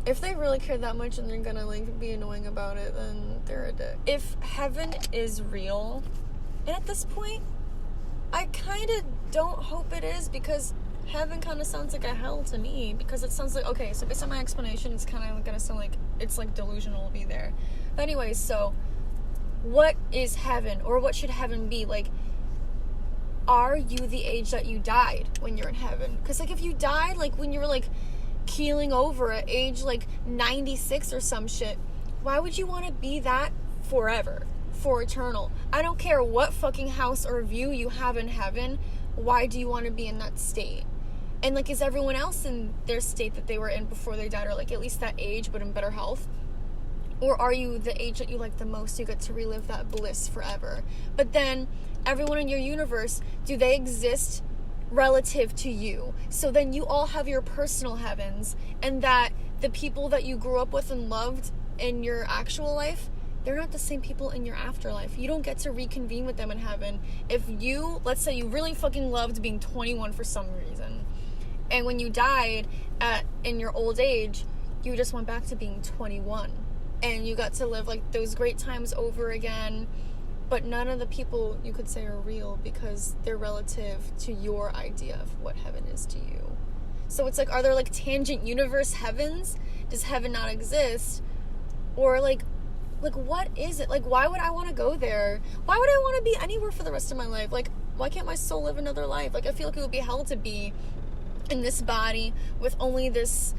If they really care that much and they're gonna, like, be annoying about it, then they're a dick. If heaven is real, and at this point, I kind of don't hope it is, because heaven kind of sounds like a hell to me, because it sounds like, okay, so based on my explanation, it's kind of gonna sound like it's like delusional to be there. But anyways, so what is heaven, or what should heaven be? Like, are you the age that you died when you're in heaven? Because, like, if you died, like, when you were, like, keeling over at age, like, 96 or some shit, why would you want to be that forever, for eternal? I don't care what fucking house or view you have in heaven, why do you want to be in that state? And, like, is everyone else in their state that they were in before they died, or, like, at least that age, but in better health? Or are you the age that you like the most? You get to relive that bliss forever. But then, everyone in your universe, do they exist relative to you? So then you all have your personal heavens, and that the people that you grew up with and loved in your actual life, they're not the same people in your afterlife. You don't get to reconvene with them in heaven. If you, let's say you really fucking loved being 21 for some reason, and when you died in your old age, you just went back to being 21. And you got to live, like, those great times over again. But none of the people, you could say, are real, because they're relative to your idea of what heaven is to you. So it's like, are there, like, tangent universe heavens? Does heaven not exist? Or, like, what is it? Like, why would I want to go there? Why would I want to be anywhere for the rest of my life? Like, why can't my soul live another life? Like, I feel like it would be hell to be in this body with only this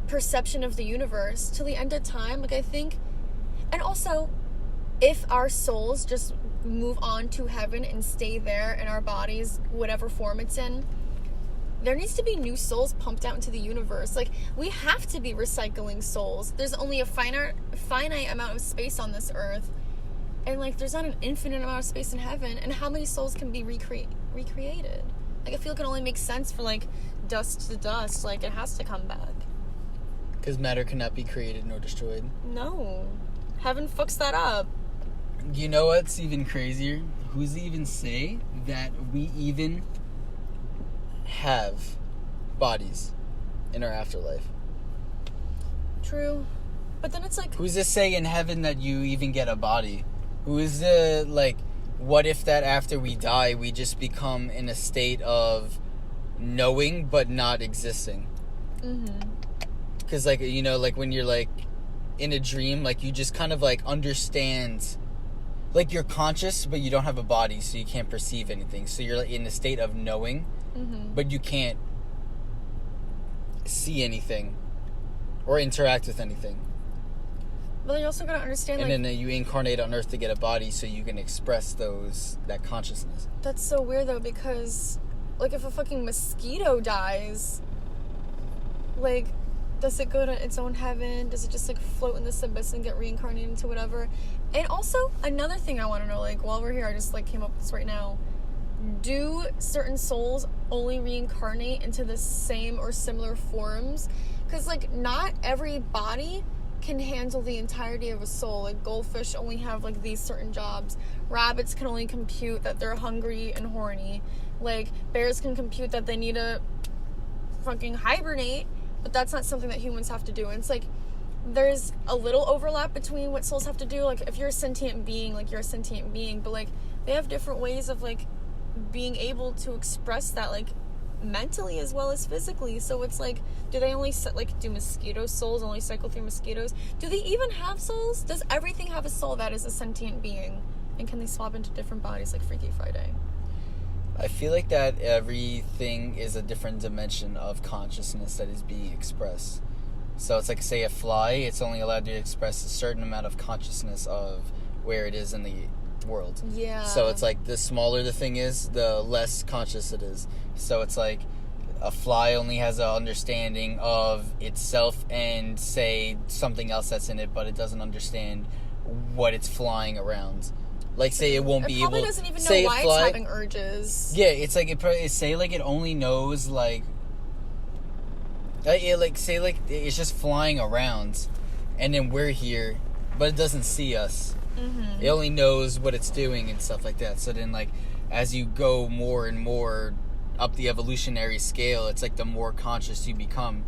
perception of the universe till the end of time. Like, I think, and also, if our souls just move on to heaven and stay there in our bodies, whatever form it's in, there needs to be new souls pumped out into the universe. Like, we have to be recycling souls. There's only a finite amount of space on this earth, and, like, there's not an infinite amount of space in heaven. And how many souls can be recreated? Like, I feel like it only makes sense for, like, dust to dust. Like, it has to come back. Because matter cannot be created nor destroyed. No. Heaven fucks that up. You know what's even crazier? Who's to even say that we even have bodies in our afterlife? True. But then it's like, who's to say in heaven that you even get a body? Who is the, like, what if that after we die, we just become in a state of knowing but not existing? Mm-hmm. Because, like, you know, like, when you're, like, in a dream, like, you just kind of, like, understand, like, you're conscious, but you don't have a body, so you can't perceive anything. So you're, like, in a state of knowing, but you can't see anything or interact with anything. But you also gotta understand, and then you incarnate on Earth to get a body so you can express that consciousness. That's so weird, though, because, like, if a fucking mosquito dies, like, does it go to its own heaven? Does it just, like, float in this abyss and get reincarnated into whatever? And also, another thing I want to know, like, while we're here, I just, like, came up with this right now. Do certain souls only reincarnate into the same or similar forms? Because, like, not every body can handle the entirety of a soul. Like, goldfish only have, like, these certain jobs. Rabbits can only compute that they're hungry and horny. Like, bears can compute that they need to fucking hibernate. But that's not something that humans have to do. And it's like, there's a little overlap between what souls have to do. Like, if you're a sentient being, like, you're a sentient being. But, like, they have different ways of, like, being able to express that, like, mentally as well as physically. So it's like, do they only, like, do mosquito souls only cycle through mosquitoes? Do they even have souls? Does everything have a soul that is a sentient being? And can they swap into different bodies like Freaky Friday? I feel like that everything is a different dimension of consciousness that is being expressed. So it's like, say, a fly, it's only allowed to express a certain amount of consciousness of where it is in the world. Yeah. So it's like the smaller the thing is, the less conscious it is. So it's like a fly only has an understanding of itself and, say, something else that's in it, but it doesn't understand what it's flying around. Like, say it won't be able... It probably doesn't even know why it's having urges. Yeah, it's like, say, like, it only knows, like... say, like, it's just flying around, and then we're here, but it doesn't see us. Mm-hmm. It only knows what it's doing and stuff like that. So then, like, as you go more and more up the evolutionary scale, it's like the more conscious you become.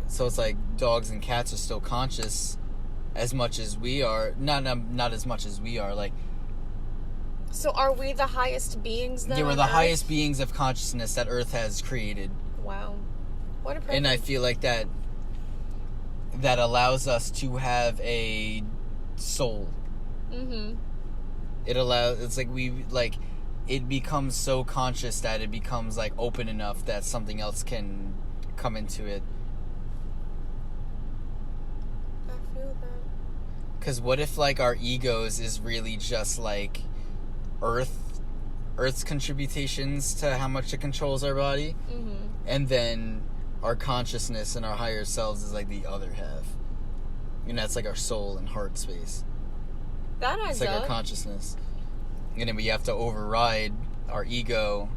So it's like dogs and cats are still conscious as much as we are. Not as much as we are. Like, so are we the highest beings then? Yeah, we're the Earth? highest beings of consciousness that Earth has created. Wow. What a privilege. And I feel like that allows us to have a soul. Mm-hmm. It's like it becomes so conscious that it becomes like open enough that something else can come into it. I feel that. Because what if like our egos is really just like Earth's contributions to how much it controls our body, Mm-hmm. and then our consciousness and our higher selves is like the other half. You know, that's like our soul and heart space. That adds It's like up. our consciousness. And then we have to override our ego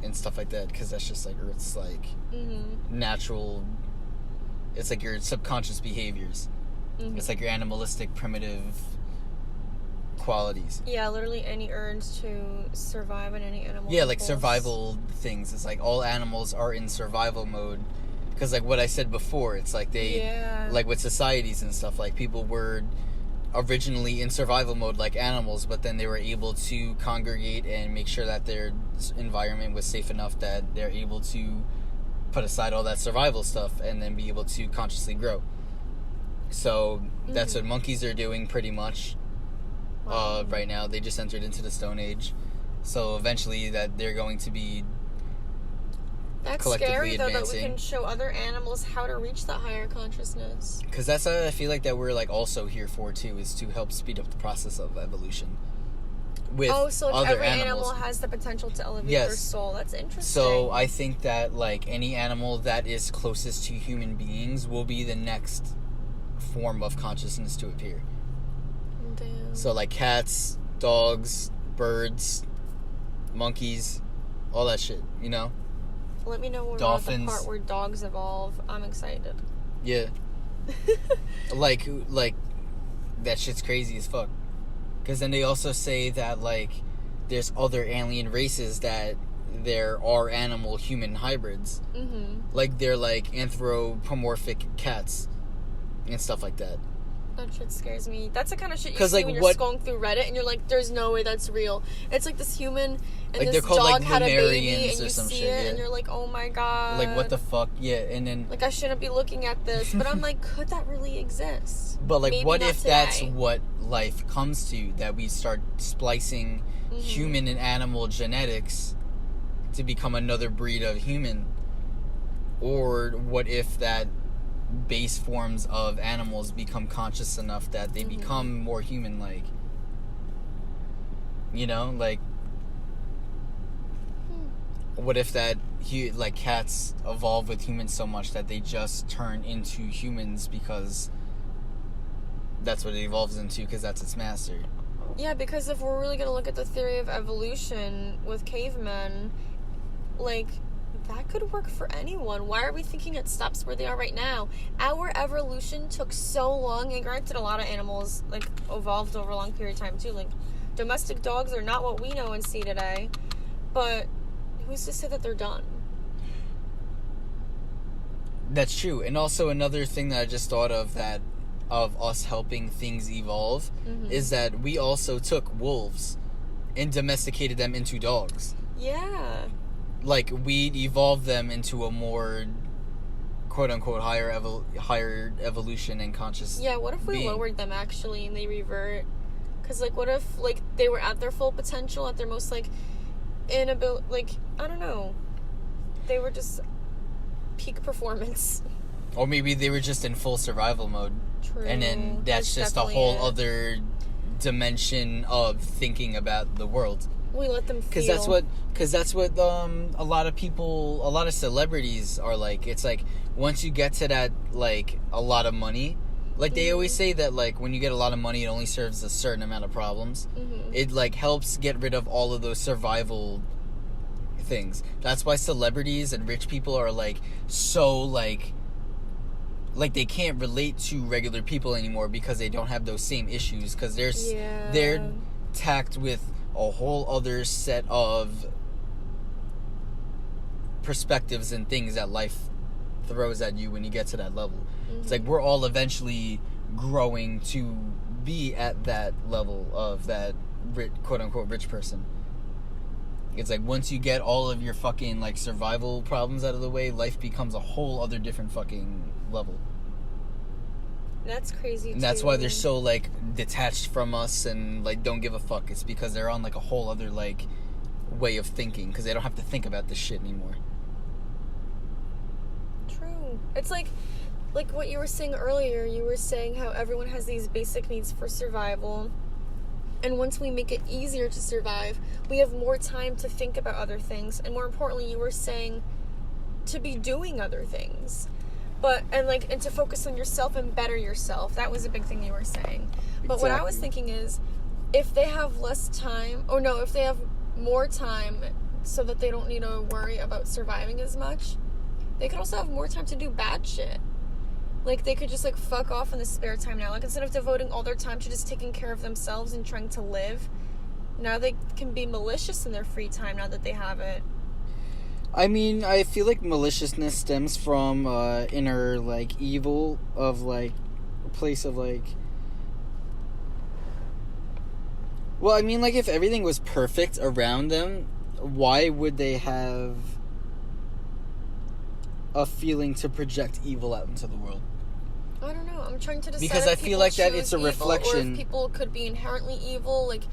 and stuff like that, because that's just like Earth's like Mm-hmm. natural. It's like your subconscious behaviors. Mm-hmm. It's like your animalistic, primitive qualities. Yeah, literally any urge to survive in any animal. Yeah, like impulse. survival things. It's like all animals are in survival mode. Because like what I said before, it's like like with societies and stuff, like people were originally in survival mode like animals, but then they were able to congregate and make sure that their environment was safe enough that they're able to put aside all that survival stuff and then be able to consciously grow. So that's what monkeys are doing pretty much. Right now they just entered into the Stone Age, so eventually that they're going to be That's scary though, that we can show other animals how to reach that higher consciousness. Because that's what I feel like that we're like also here for too, is to help speed up the process of evolution with so like other every animals. animal has the potential to elevate Yes. their soul. That's interesting. So I think that like any animal that is closest to human beings will be the next form of consciousness to appear. Damn. So like cats, dogs, birds, monkeys, all that shit, you know? Let me know when Dolphins. we're at the part where dogs evolve. I'm excited. Yeah. like that shit's crazy as fuck. Because then they also say that like there's other alien races that there are animal human hybrids. Mm-hmm. Like they're like anthropomorphic cats and stuff like that. That shit scares me. That's the kind of shit you 'Cause, see like, when you're what- scrolling through Reddit and you're like, there's no way that's real. It's like this human and Like, this they're called, dog like, had a baby Lunarians and or you some see shit, it yeah. and you're like, oh my god. Like what the fuck? Yeah, and then Like I shouldn't be looking at this. But I'm like, could that really exist? but like Maybe what not if that's today. what life comes to, that we start splicing human and animal genetics to become another breed of human? Or what if that base forms of animals become conscious enough that they become more human-like? You know, like what if that like cats evolve with humans so much that they just turn into humans because that's what it evolves into, because that's its master? Yeah, because if we're really gonna look at the theory of evolution with cavemen, like, that could work for anyone. Why are we thinking it stops where they are right now? Our evolution took so long, and granted, a lot of animals, like, evolved over a long period of time, too. Like, domestic dogs are not what we know and see today, but who's to say that they're done? That's true. And also another thing that I just thought of, that of us helping things evolve, is that we also took wolves and domesticated them into dogs. Yeah. Like, we evolved them into a more quote-unquote higher evolution and conscious Yeah, what if we being. lowered them, actually, and they revert? Because, like, what if, like, they were at their full potential, at their most, like, inability, like, I don't know. They were just peak performance. Or maybe they were just in full survival mode. True. And then that's just a definitely whole it. other dimension of thinking about the world. We let them feel. Because that's what a lot of celebrities are like. It's like, once you get to that, like, a lot of money, like, they always say that, like, when you get a lot of money, it only serves a certain amount of problems. It, like, helps get rid of all of those survival things. That's why celebrities and rich people are, like, so, like they can't relate to regular people anymore, because they don't have those same issues, because they're tacked with a whole other set of perspectives and things that life throws at you when you get to that level. It's like, we're all eventually growing to be at that level of that quote-unquote rich person. It's like, once you get all of your fucking, like, survival problems out of the way, life becomes a whole other different fucking level. That's crazy, and that's why they're so, like, detached from us and, like, don't give a fuck. It's because they're on, like, a whole other, like, way of thinking, because they don't have to think about this shit anymore. True. It's like what you were saying earlier. You were saying how everyone has these basic needs for survival, and once we make it easier to survive, we have more time to think about other things, and more importantly, you were saying to be doing other things. And to focus on yourself and better yourself. That was a big thing you were saying. But What I was thinking is, if they have if they have more time so that they don't need to worry about surviving as much, they could also have more time to do bad shit. Like, they could just, like, fuck off in the spare time now. Like, instead of devoting all their time to just taking care of themselves and trying to live, now they can be malicious in their free time now that they have it. I mean, I feel like maliciousness stems from inner, like, evil of, like, a place of, like... Well, I mean, like, if everything was perfect around them, why would they have a feeling to project evil out into the world? I don't know. I'm trying to decide because I feel like that it's a reflection. Or if people could be inherently evil, like...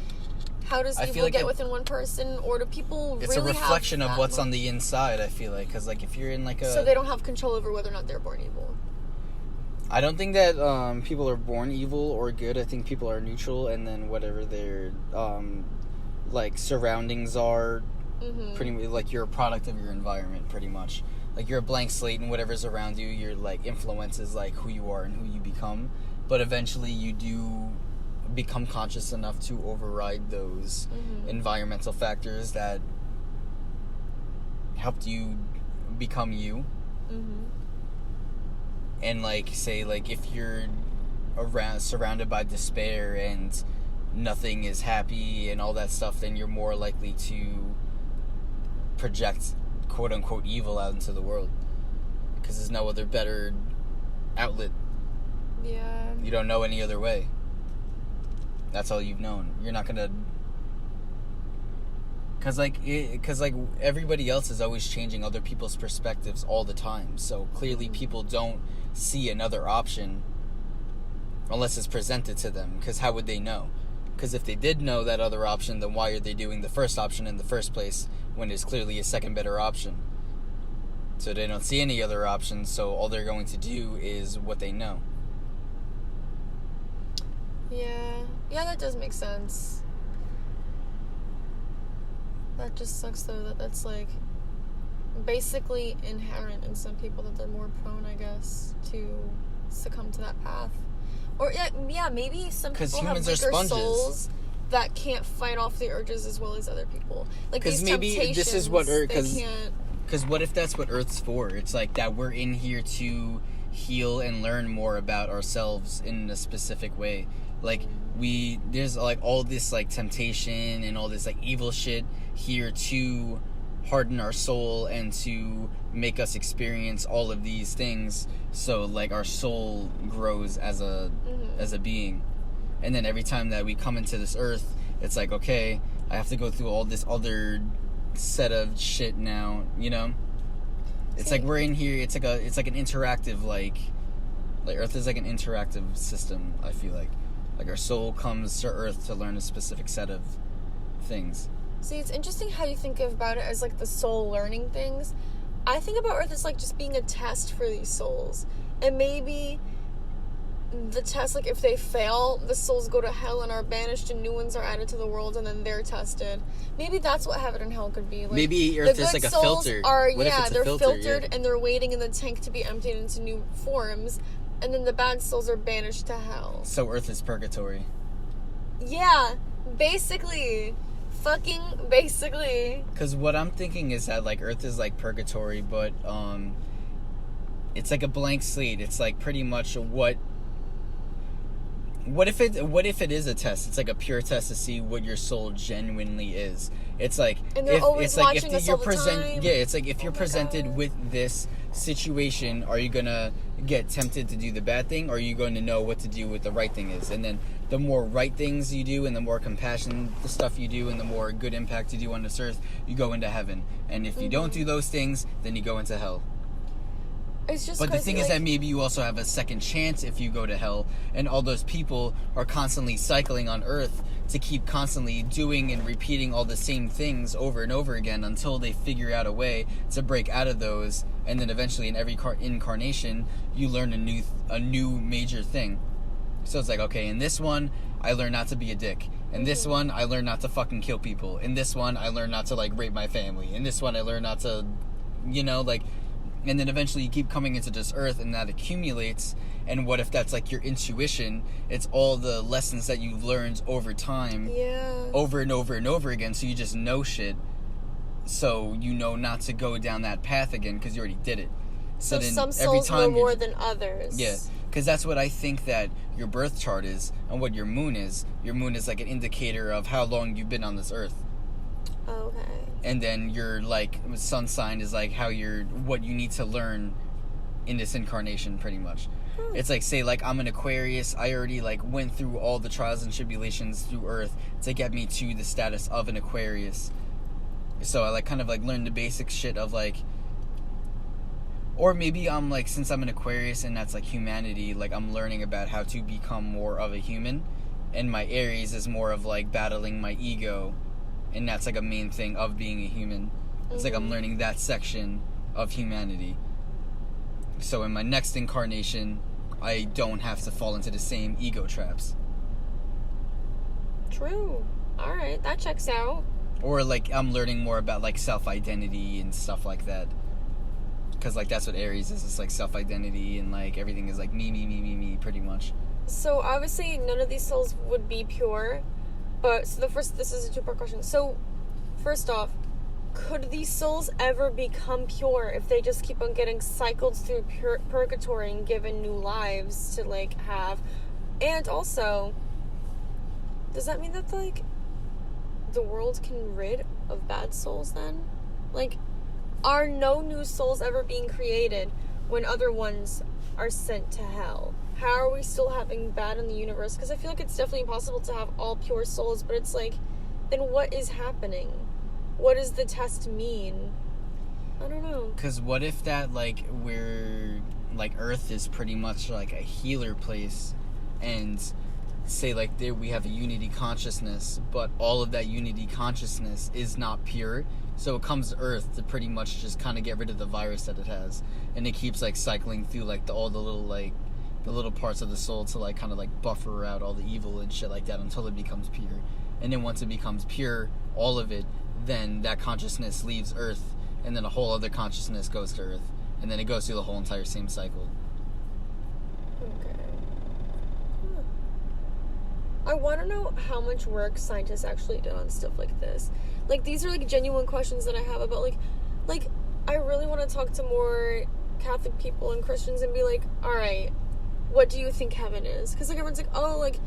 How does evil get within one person, or do people really have... It's a reflection of what's on the inside, I feel like. Because, like, if you're in, like, a... So they don't have control over whether or not they're born evil. I don't think that people are born evil or good. I think people are neutral, and then whatever their, like, surroundings are, pretty much, like, you're a product of your environment, pretty much. Like, you're a blank slate, and whatever's around you, your, like, influences, like, who you are and who you become. But eventually you do... become conscious enough to override those environmental factors that helped you become you. And, like, say, like, if you're surrounded by despair and nothing is happy and all that stuff, then you're more likely to project quote-unquote evil out into the world, because there's no other better outlet. Yeah. You don't know any other way. That's all you've known. You're not gonna... Because everybody else is always changing other people's perspectives all the time. So, clearly people don't see another option unless it's presented to them. Because how would they know? Because if they did know that other option, then why are they doing the first option in the first place when there's clearly a second better option? So they don't see any other options, so all they're going to do is what they know. Yeah, that does make sense. That just sucks, though, that that's, like, basically inherent in some people, that they're more prone, I guess, to succumb to that path. Or, yeah, maybe some people have weaker souls that can't fight off the urges as well as other people. Like, these maybe temptations, this is what they can't... Because what if that's what Earth's for? It's like that we're in here to heal and learn more about ourselves in a specific way. Like, there's, like, all this, like, temptation and all this, like, evil shit here to harden our soul and to make us experience all of these things, so, like, our soul grows as a being. And then every time that we come into this earth, it's like, okay, I have to go through all this other set of shit now, you know? It's like we're in here, it's like an interactive, like Earth is like an interactive system, I feel like. Like, our soul comes to Earth to learn a specific set of things. See, it's interesting how you think about it as, like, the soul learning things. I think about Earth as, like, just being a test for these souls. And maybe the test, like, if they fail, the souls go to hell and are banished, and new ones are added to the world, and then they're tested. Maybe that's what heaven and hell could be. Like, maybe Earth is like a filter. They're filtered, and they're waiting in the tank to be emptied into new forms, and then the bad souls are banished to hell. So Earth is purgatory. Yeah, basically. Fucking basically. Because what I'm thinking is that, like, Earth is like purgatory, but it's like a blank slate. It's like pretty much what if it is a test? It's like a pure test to see what your soul genuinely is. It's like, and they're always watching us all the time. Yeah, it's like if you're presented with this situation, are you gonna get tempted to do the bad thing, or are you going to know what to do with the right thing is? And then the more right things you do, and the more compassion the stuff you do, and the more good impact you do on this earth, you go into heaven. And if you don't do those things, then you go into hell. It's just but the thing is that maybe you also have a second chance if you go to hell, and all those people are constantly cycling on earth to keep constantly doing and repeating all the same things over and over again until they figure out a way to break out of those, and then eventually in every incarnation you learn a new major thing. So it's like, okay, in this one I learned not to be a dick. In this one I learned not to fucking kill people. In this one I learned not to, like, rape my family. In this one I learned not to, like, and then eventually you keep coming into this earth, and that accumulates. And what if that's like your intuition? It's all the lessons that you've learned over time, over and over and over again, so you just know shit, so you know not to go down that path again because you already did it. So then some souls know more than others. Yeah, because that's what I think that your birth chart is, and what your moon is. Your moon is like an indicator of how long you've been on this earth. Okay. And then your, like, sun sign is like what you need to learn in this incarnation, pretty much. It's like, say, like, I'm an Aquarius. I already, like, went through all the trials and tribulations through Earth to get me to the status of an Aquarius. So I, like, kind of, like, learned the basic shit of, like, or maybe I'm, like, since I'm an Aquarius and that's, like, humanity, like, I'm learning about how to become more of a human. And my Aries is more of, like, battling my ego. And that's, like, a main thing of being a human. It's like I'm learning that section of humanity. So in my next incarnation, I don't have to fall into the same ego traps. True. Alright, that checks out. Or, like, I'm learning more about, like, self-identity and stuff like that. Because, like, that's what Aries is. It's, like, self-identity, and, like, everything is, like, me, pretty much. So, obviously, none of these souls would be pure. But, so this is a two-part question. So, first off, could these souls ever become pure if they just keep on getting cycled through purgatory and given new lives to, like, have? And also, does that mean that, like, the world can rid of bad souls then? Like, are no new souls ever being created when other ones are sent to hell? How are we still having bad in the universe? Because I feel like it's definitely impossible to have all pure souls, but it's like, then what is happening? What does the test mean? I don't know. Because what if that, like, like, Earth is pretty much, like, a healer place, and say, like, there we have a unity consciousness, but all of that unity consciousness is not pure, so it comes to Earth to pretty much just kind of get rid of the virus that it has, and it keeps, like, cycling through, like, all the little, like, the little parts of the soul to, like, kind of, like, buffer out all the evil and shit like that until it becomes pure. And then once it becomes pure, all of it, then that consciousness leaves Earth, and then a whole other consciousness goes to Earth, and then it goes through the whole entire same cycle. Okay. I want to know how much work scientists actually did on stuff like this. Like, these are, like, genuine questions that I have about, like, I really want to talk to more Catholic people and Christians and be like, alright, what do you think heaven is? Because, like, everyone's like, oh, like,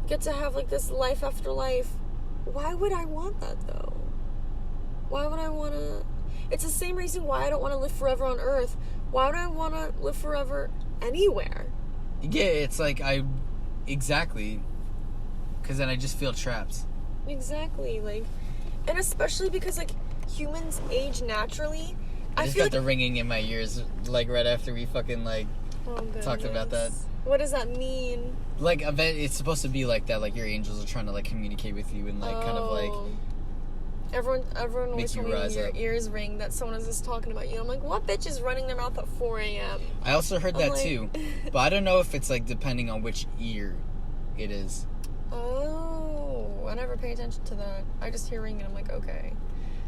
get to have, like, this life after life. Why would I want that, though? Why would I want to... It's the same reason why I don't want to live forever on Earth. Why would I want to live forever anywhere? Yeah, it's like, exactly. Because then I just feel trapped. Exactly, like... And especially because, like, humans age naturally. I just got the ringing in my ears, like, right after we fucking, like, talked about that. What does that mean? Everyone always Makes you told me rise your up. ears ring that someone is just talking about you. I'm like, what bitch is running their mouth at 4 a.m.? I also heard that like... too, but I don't know if it's like depending on which ear it is. Oh, I never pay attention to that. I just hear ring and I'm like, okay.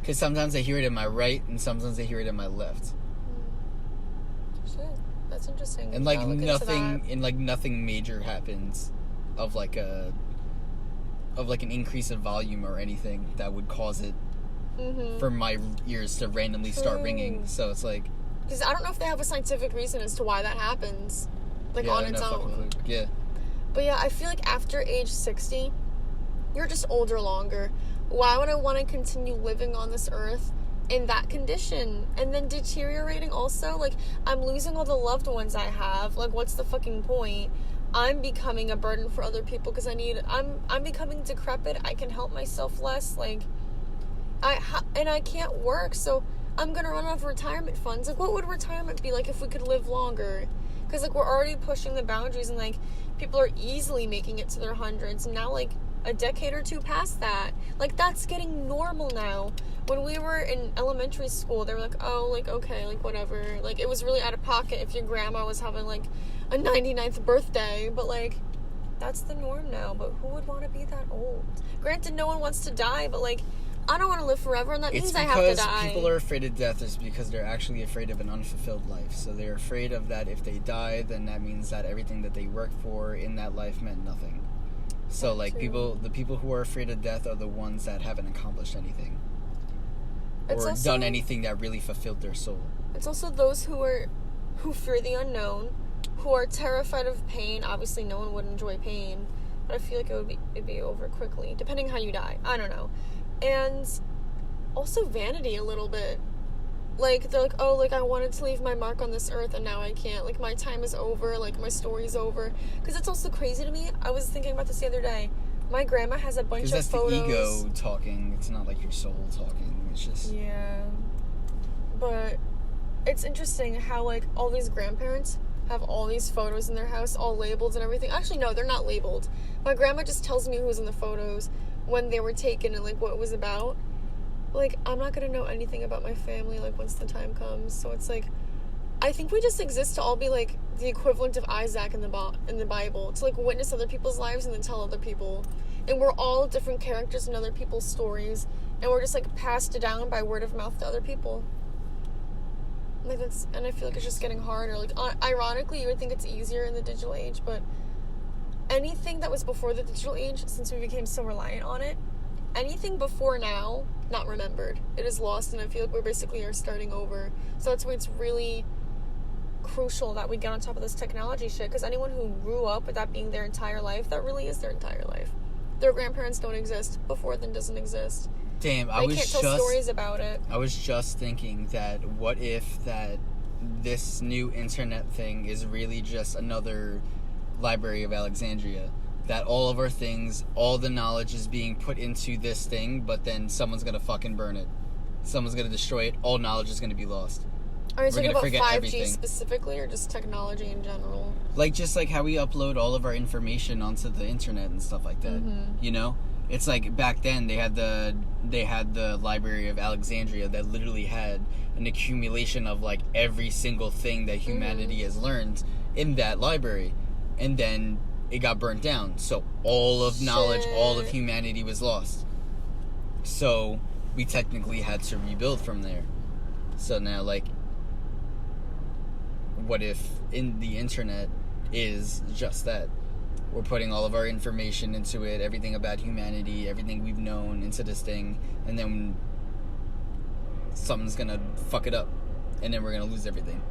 Because sometimes I hear it in my right and sometimes I hear it in my left. Shit, that's interesting. And like nothing major happens of like an increase of volume or anything that would cause it for my ears to randomly start ringing. So it's like, because I don't know if they have a scientific reason as to why that happens, like on its own. Yeah. But yeah, I feel like after age 60, you're just older longer. Why would I want to continue living on this earth in that condition and then deteriorating also? Like, I'm losing all the loved ones I have. Like, what's the fucking point? I'm becoming a burden for other people because I'm becoming decrepit. I can help myself less. Like, I can't work, so I'm gonna run out of retirement funds. Like, what would retirement be like if we could live longer? Because, like, we're already pushing the boundaries and, like, people are easily making it to their hundreds. And now, like, a decade or two past that, like, that's getting normal now. When we were in elementary school, they were like, oh, like, okay, like, whatever. Like, it was really out of pocket if your grandma was having, like, a 99th birthday. But, like, that's the norm now. But who would want to be that old? Granted, no one wants to die, but, like, I don't want to live forever, and that means I have to die. It's because people are afraid of death is because they're actually afraid of an unfulfilled life. So they're afraid of that if they die, then that means that everything that they worked for in that life meant nothing. So, like, the people who are afraid of death are the ones that haven't accomplished anything. Or done anything that really fulfilled their soul. It's also those who fear the unknown, who are terrified of pain. Obviously, no one would enjoy pain, but I feel like it'd be over quickly, depending how you die. I don't know. And also vanity a little bit. Like, they're like, oh, like, I wanted to leave my mark on this earth and now I can't. Like, my time is over. Like, my story's over. Because it's also crazy to me. I was thinking about this the other day. My grandma has a bunch of photos. Because that's the ego talking. It's not like your soul talking. It's just... Yeah. But it's interesting how, like, all these grandparents have all these photos in their house, all labeled and everything. Actually, no, they're not labeled. My grandma just tells me who's in the photos, when they were taken, and, like, what it was about. Like, I'm not gonna know anything about my family, like, once the time comes. So it's like, I think we just exist to all be, like, the equivalent of Isaac in the Bible. To, like, witness other people's lives and then tell other people. And we're all different characters in other people's stories. And we're just, like, passed down by word of mouth to other people. Like, and I feel like it's just getting harder. Like, ironically, you would think it's easier in the digital age, but anything that was before the digital age, since we became so reliant on it, anything before now, not remembered. It is lost, and I feel like we basically are starting over. So that's why it's really crucial that we get on top of this technology shit, because anyone who grew up with that being their entire life, that really is their entire life. Their grandparents don't exist. Before then doesn't exist. Damn, they can't tell stories about it. I was just thinking that what if that this new internet thing is really just another Library of Alexandria, that all of our things, all the knowledge is being put into this thing, but then someone's gonna fucking burn it, someone's gonna destroy it, all knowledge is gonna be lost. Are you talking about 5G everything. Specifically, or just technology in general? Like, just like how we upload all of our information onto the internet and stuff like that. You know, it's like back then they had the Library of Alexandria that literally had an accumulation of, like, every single thing that humanity has learned in that library. And then it got burnt down. So all of knowledge, all of humanity was lost. So we technically had to rebuild from there. So now, like, what if in the internet is just that? We're putting all of our information into it, everything about humanity, everything we've known into this thing, and then something's gonna fuck it up. And then we're gonna lose everything.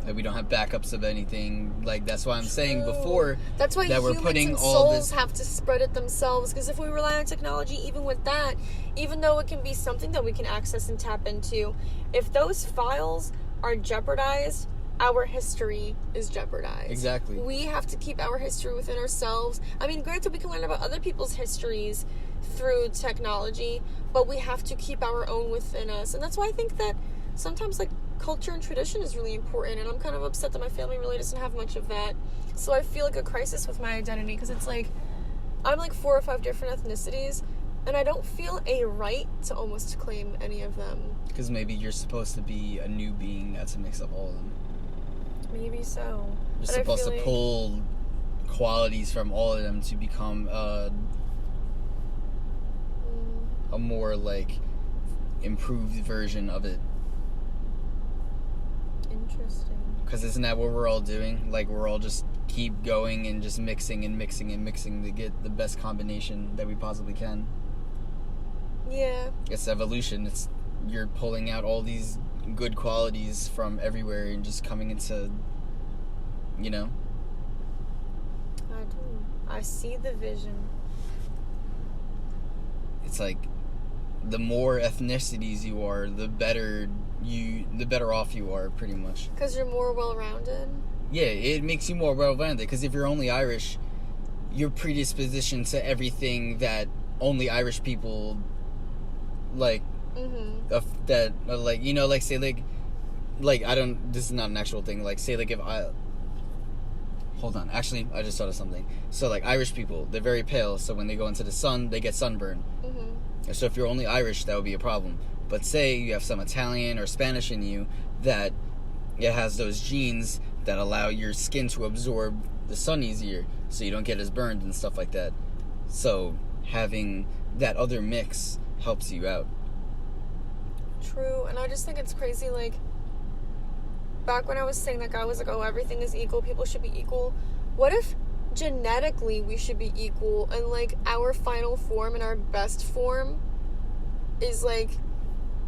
Like, we don't have backups of anything. Like, that's why I'm saying before, that's why that we're putting all this... have to spread it themselves. Because if we rely on technology, even with that, even though it can be something that we can access and tap into, if those files are jeopardized, our history is jeopardized. Exactly. We have to keep our history within ourselves. I mean, granted, we can learn about other people's histories through technology, but we have to keep our own within us. And that's why I think that sometimes, like, culture and tradition is really important, and I'm kind of upset that my family really doesn't have much of that. So I feel like a crisis with my identity, because it's like, I'm like 4 or 5 different ethnicities, And I don't feel a right to almost claim any of them. Because maybe you're supposed to be a new being that's a mix of all of them. Maybe so. You're supposed to pull qualities from all of them to become a more, like, improved version of it. Interesting. Because isn't that what we're all doing? Like, we're all just keep going and just mixing and mixing and mixing to get the best combination that we possibly can. Yeah. It's evolution. You're pulling out all these good qualities from everywhere and just coming into, you know? I do. I see the vision. It's like, the more ethnicities you are, the better off you are, pretty much. Because you're more well-rounded? Yeah, it makes you more well-rounded. Because if you're only Irish, you're predispositioned to everything that only Irish people, like, like, you know, like, say, like, this is not an actual thing. Like, say, like, hold on. Actually, I just thought of something. So, like, Irish people, they're very pale. So when they go into the sun, they get sunburn. So if you're only Irish, that would be a problem. But say you have some Italian or Spanish in you that it has those genes that allow your skin to absorb the sun easier, so you don't get as burned and stuff like that. So having that other mix helps you out. True, and I just think it's crazy, like, back when I was saying that guy was like, oh, everything is equal, people should be equal. What if genetically we should be equal, and, like, our final form and our best form is, like,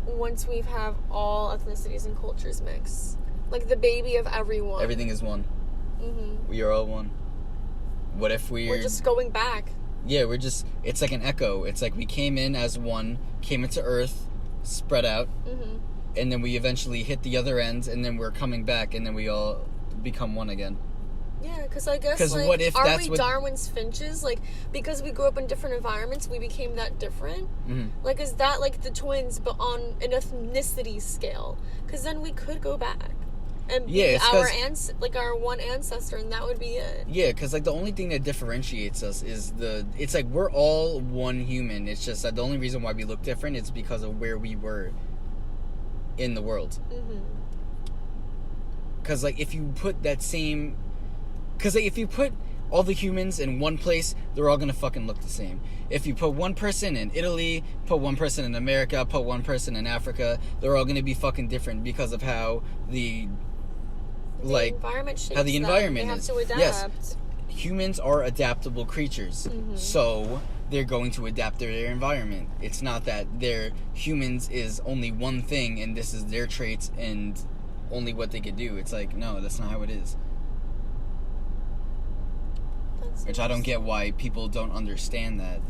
once we have all ethnicities and cultures mixed, like the baby of everyone. Everything is one. We are all one. What if we're just going back? Yeah, it's like an echo. It's like we came in as one, came into Earth, spread out, and then we eventually hit the other end, and then we're coming back, and then we all become one again. Yeah, because I guess, like, what if are we Darwin's finches? Like, because we grew up in different environments, we became that different? Like, is that, like, the twins, but on an ethnicity scale? Because then we could go back and be our one ancestor, and that would be it. Yeah, because, like, the only thing that differentiates us is it's like we're all one human. It's just that the only reason why we look different is because of where we were in the world. Because, like, if you put that same... Because, like, if you put all the humans in one place, they're all gonna fucking look the same. If you put one person in Italy, put one person in America, put one person in Africa, they're all gonna be fucking different because of how the environment shapes how the environment them. is. They have to adapt. Yes, humans are adaptable creatures, so they're going to adapt to their environment. It's not that humans is only one thing and this is their traits and only what they could do. It's like, no, that's not how it is. Which I don't get why people don't understand that.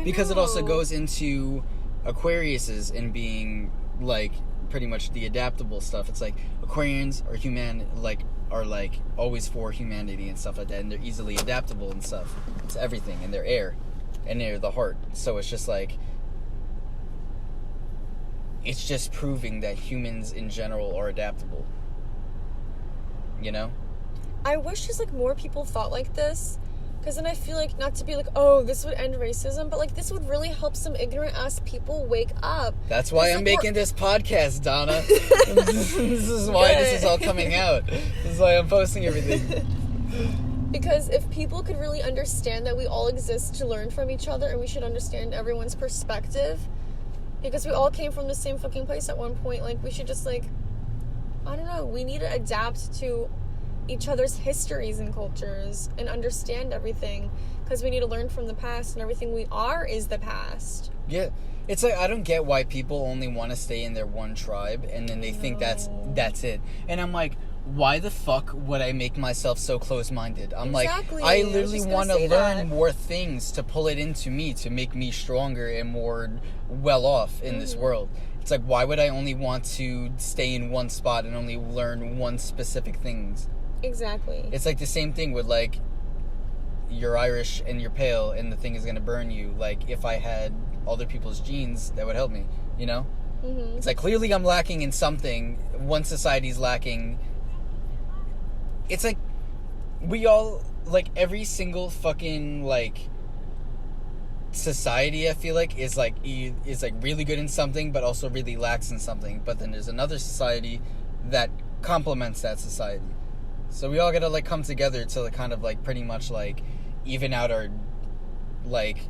Because it also goes into Aquariuses and being, like, pretty much the adaptable stuff. It's like Aquarians are always for humanity and stuff like that, and they're easily adaptable and stuff to everything, and they're air, and they're the heart. So it's just like, it's just proving that humans in general are adaptable. You know? I wish just, like, more people thought like this. Because then I feel like, not to be like, oh, this would end racism, but, like, this would really help some ignorant-ass people wake up. That's why I'm making this podcast, Donna. This is why this is all coming out. This is why I'm posting everything. Because if people could really understand that we all exist to learn from each other, and we should understand everyone's perspective, because we all came from the same fucking place at one point, like, we should just, like, I don't know, we need to adapt to each other's histories and cultures and understand everything, because we need to learn from the past, and everything we are is the past. Yeah, it's like, I don't get why people only want to stay in their one tribe and then they think that's it. And I'm like, why the fuck would I make myself so close-minded? I'm exactly. like, I literally want to learn more things to pull it into me, to make me stronger and more well-off in this world. It's like, why would I only want to stay in one spot and only learn one specific things? Exactly. It's like the same thing with, like, you're Irish and you're pale and the thing is going to burn you. Like, if I had other people's genes, that would help me, you know? It's like, clearly I'm lacking in something. One society's lacking. It's like, we all, like, every single fucking, like, society, I feel like, is like really good in something, but also really lacks in something. But then there's another society that complements that society. So we all gotta like come together to like, kind of like pretty much like even out our like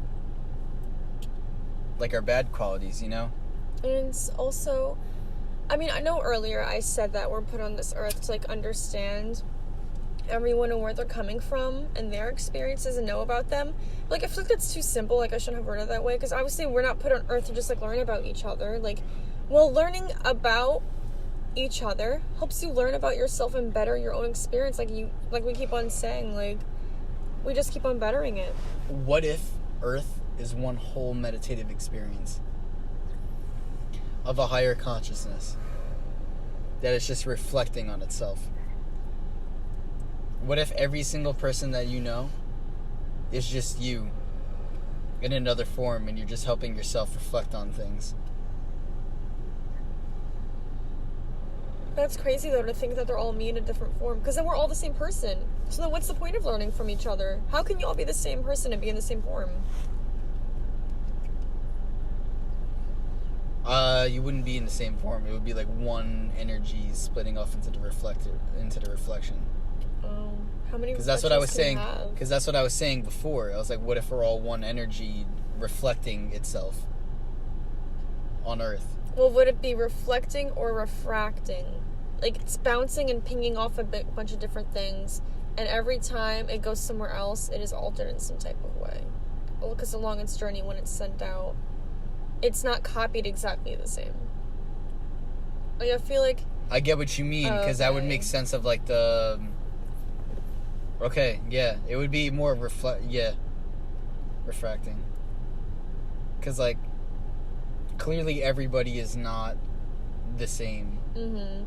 our bad qualities, you know? And it's also, I mean, I know earlier I said that we're put on this earth to like understand everyone and where they're coming from and their experiences and know about them. Like, I feel like that's too simple. Like, I shouldn't have worded it that way, because obviously we're not put on earth to just like learn about each other. Like, well, learning about each other helps you learn about yourself and better your own experience. Like we keep on saying, like, we just keep on bettering it. What if Earth is one whole meditative experience of a higher consciousness that is just reflecting on itself? What if every single person that you know is just you in another form, and you're just helping yourself reflect on things? That's crazy, though, to think that they're all me in a different form. Because then we're all the same person. So then what's the point of learning from each other? How can you all be the same person and be in the same form? You wouldn't be in the same form. It would be like one energy splitting off into the reflection. How many? Because that's what I was saying. Have? Because that's what I was saying before. I was like, what if we're all one energy reflecting itself on Earth? Well, would it be reflecting or refracting? Like, it's bouncing and pinging off a bunch of different things, and every time it goes somewhere else, it is altered in some type of way. Well, because along its journey, when it's sent out, it's not copied exactly the same. Like, I feel like... I get what you mean, because that would make sense of, like, the... Okay, yeah. It would be more refracting. Because, like, clearly everybody is not the same. Mm-hmm.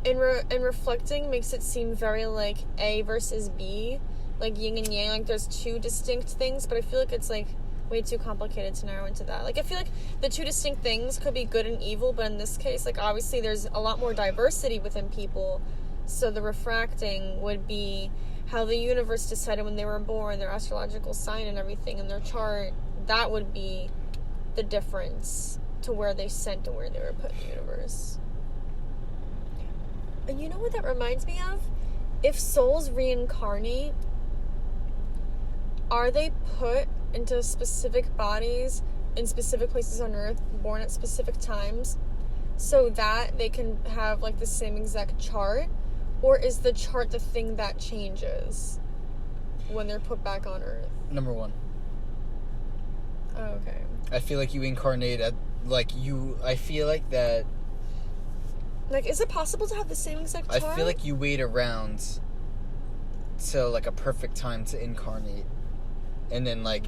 And reflecting makes it seem very, like, A versus B. Like, yin and yang. Like, there's two distinct things, but I feel like it's, like, way too complicated to narrow into that. Like, I feel like the two distinct things could be good and evil, but in this case, like, obviously there's a lot more diversity within people. So the refracting would be how the universe decided when they were born, their astrological sign and everything, and their chart. That would be the difference to where they sent and where they were put in the universe. And you know what that reminds me of? If souls reincarnate, are they put into specific bodies in specific places on Earth, born at specific times, so that they can have, like, the same exact chart? Or is the chart the thing that changes when they're put back on Earth? Number one. Oh, okay. I feel like you incarnate at, like, you... I feel like that... Like, is it possible to have the same exact chart? I feel like you wait around till, like, a perfect time to incarnate. And then, like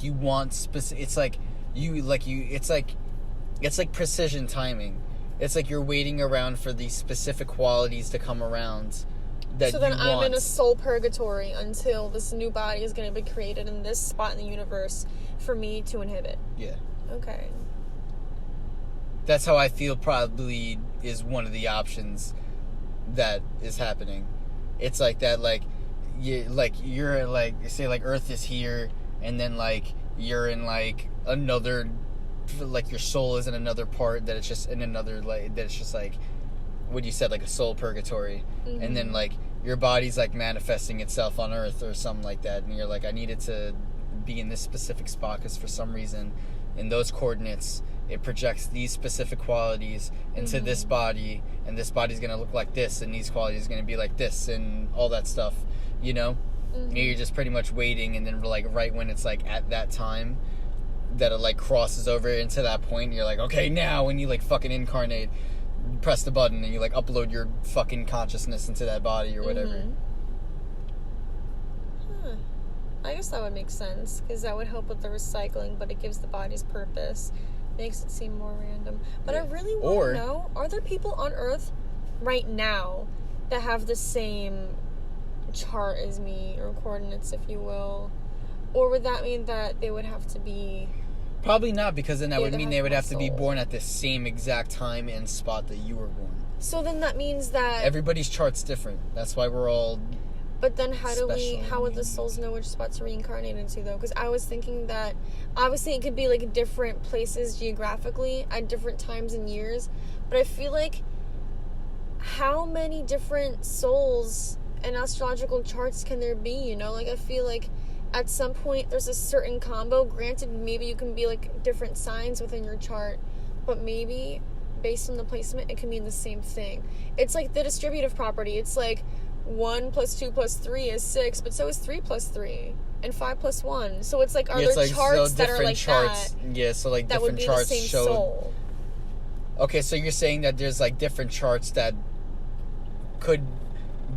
you want specific... It's like, it's like precision timing. It's like you're waiting around for these specific qualities to come around that you want. So then I'm in a soul purgatory until this new body is going to be created in this spot in the universe for me to inhabit. Yeah. Okay. That's how I feel probably is one of the options that is happening. It's like that, like, you're like, say, like, Earth is here, and then, like, you're in, like, another... like your soul is in another part that it's just in another, like, that it's just like what you said, like a soul purgatory. Mm-hmm. And then, like, your body's like manifesting itself on Earth or something like that, and you're like, I needed to be in this specific spot because for some reason in those coordinates it projects these specific qualities into mm-hmm. this body, and this body's gonna look like this, and these qualities are gonna be like this, and all that stuff, you know. Mm-hmm. And you're just pretty much waiting, and then, like, right when it's like at that time that it, like, crosses over into that point, you're like, okay, now, when you, like, fucking incarnate, press the button, and you, like, upload your fucking consciousness into that body or whatever. Mm-hmm. Huh. I guess that would make sense, because that would help with the recycling, but it gives the body's purpose. Makes it seem more random. But yeah. I really want to know, are there people on Earth right now that have the same chart as me, or coordinates, if you will? Or would that mean that they would have to be... Probably not, because then that would mean they would have to be born at the same exact time and spot that you were born. So then that means that... Everybody's chart's different. That's why we're all But then how would the Special souls know which spot to reincarnate into, though? Because I was thinking that, obviously, it could be, like, different places geographically at different times and years. But I feel like, how many different souls and astrological charts can there be, you know? Like, I feel like at some point there's a certain combo. Granted, maybe you can be, like, different signs within your chart. But maybe, based on the placement, it can mean the same thing. It's like the distributive property. It's like 1 + 2 + 3 is 6, but so is 3 + 3 and 5 + 1. So it's like, are there charts that are like charts, that? Yeah, so like that different would be charts the same show. soul. Okay, so you're saying that there's like different charts that could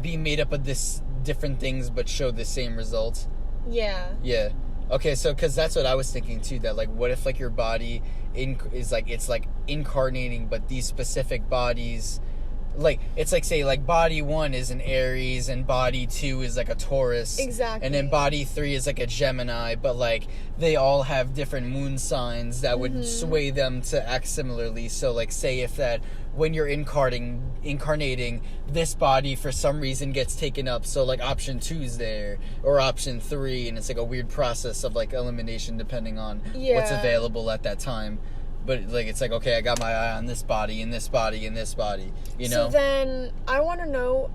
be made up of this different things but show the same results. Yeah. Yeah. Okay, so because that's what I was thinking too. That like, what if like your body is like, it's like incarnating, but these specific bodies, like it's like, say like body 1 is an Aries and body 2 is like a Taurus. Exactly. And then body 3 is like a Gemini, but like they all have different moon signs that would sway them to act similarly. So like, say if that when you're incarnating, this body for some reason gets taken up, so like option 2 is there, or option 3, and it's like a weird process of like elimination depending on what's available at that time. But like, it's like, okay, I got my eye on this body and this body and this body, you know? So then I want to know,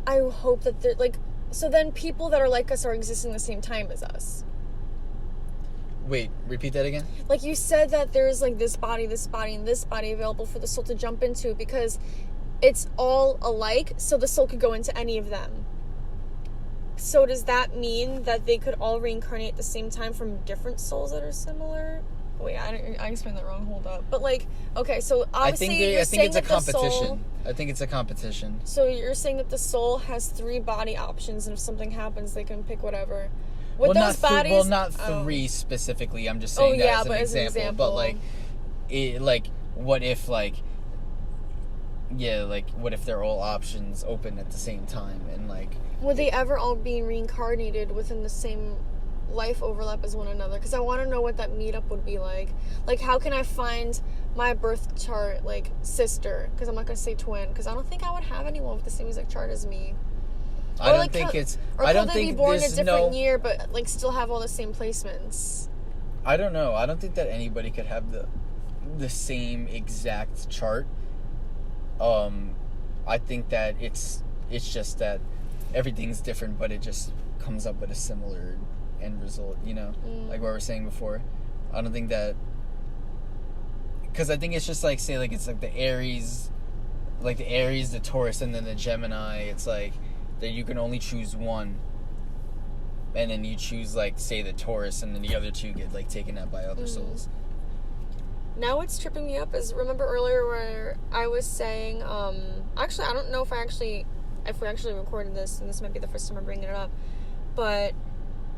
I hope that they're like, so then people that are like us are existing the same time as us. Wait, repeat that again? Like, you said that there's like this body, and this body available for the soul to jump into because it's all alike, so the soul could go into any of them. So does that mean that they could all reincarnate at the same time from different souls that are similar? Wait, I explained that wrong. Hold up. But like, okay, so obviously I think it's a competition. I think it's a competition. So you're saying that the soul has 3 body options, and if something happens, they can pick whatever. With those bodies, not 3 specifically. I'm just saying that as an example. But like, what if like, yeah, like what if they're all options open at the same time, and like, would they ever all be reincarnated within the same life overlap as one another? Because I want to know what that meetup would be like. Like, how can I find my birth chart, like, sister? Because I'm not going to say twin, because I don't think I would have anyone with the same exact chart as me. I don't think it's... Or could they be born a different year, but, like, still have all the same placements? I don't know. I don't think that anybody could have the same exact chart. I think that it's just that everything's different, but it just comes up with a similar end result, you know? Like what we were saying before. I don't think that... Because I think it's just like, say, like, it's like the Aries, the Taurus, and then the Gemini. It's like that you can only choose one. And then you choose, like, say, the Taurus, and then the other 2 get, like, taken up by other souls. Now what's tripping me up is, remember earlier where I was saying, actually, I don't know if we actually recorded this, and this might be the first time I'm bringing it up, but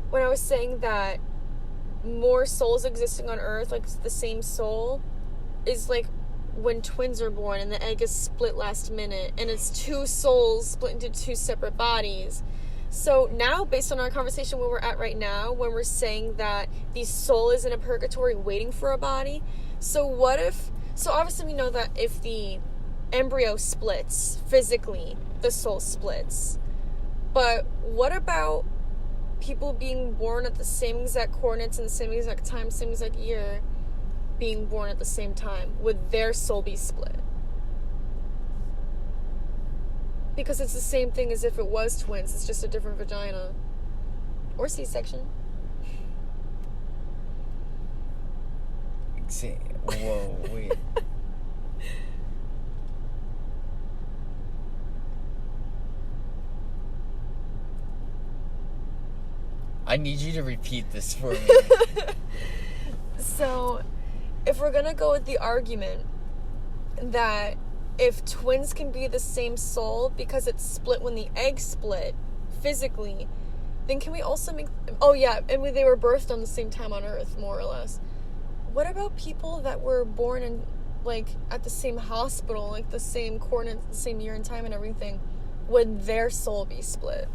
when I was saying that more souls existing on Earth, like the same soul, is like when twins are born and the egg is split last minute, and it's 2 souls split into 2 separate bodies. So now, based on our conversation where we're at right now, when we're saying that the soul is in a purgatory waiting for a body, so what if... So obviously we know that if the embryo splits, physically, the soul splits. But what about people being born at the same exact coordinates in the same exact time, same exact year, being born at the same time? Would their soul be split? Because it's the same thing as if it was twins. It's just a different vagina. Or C-section. Whoa, wait. I need you to repeat this for me. So, if we're gonna go with the argument that if twins can be the same soul because it's split when the egg split physically, then can we also make... Oh yeah, and they were birthed on the same time on Earth, more or less. What about people that were born in, like, at the same hospital, like the same coordinates, the same year and time and everything? Would their soul be split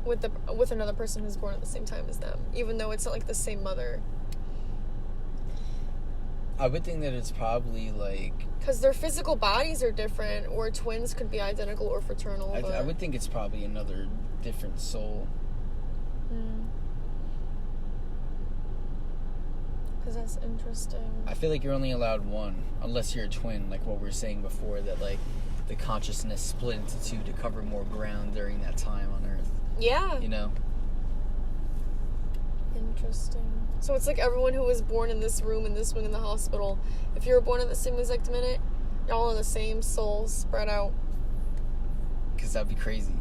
with another person who's born at the same time as them, even though it's not like the same mother? I would think that it's probably like... Because their physical bodies are different, or twins could be identical or fraternal. I would think it's probably another different soul. Because that's interesting. I feel like you're only allowed one, unless you're a twin, like what we were saying before, that like the consciousness split into two to cover more ground during that time on Earth. Yeah. You know? Interesting. So it's like everyone who was born in this room, in this wing in the hospital, if you were born at the same exact minute, you're all in the same soul, spread out. Because that'd be crazy.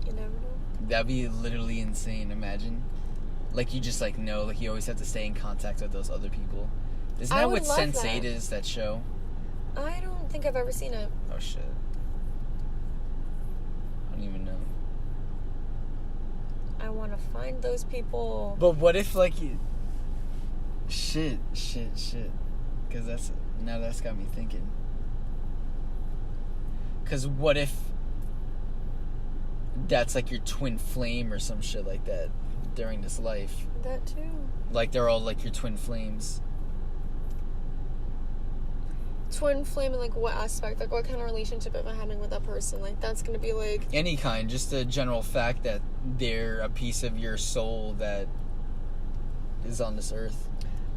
You never know. That'd be literally insane, imagine. Like, you just, like, know, like, you always have to stay in contact with those other people. Isn't that what Sense8 is, that show? I don't think I've ever seen it. Oh, shit. I don't even know. I want to find those people. But what if, like, you... Shit. Because that's got me thinking. Because what if that's, like, your twin flame or some shit like that during this life? That, too. Like, they're all, like, your twin flames. Twin flame in, like, what aspect? Like, what kind of relationship am I having with that person? Like, that's gonna be, like... Any kind. Just the general fact that they're a piece of your soul that is on this earth.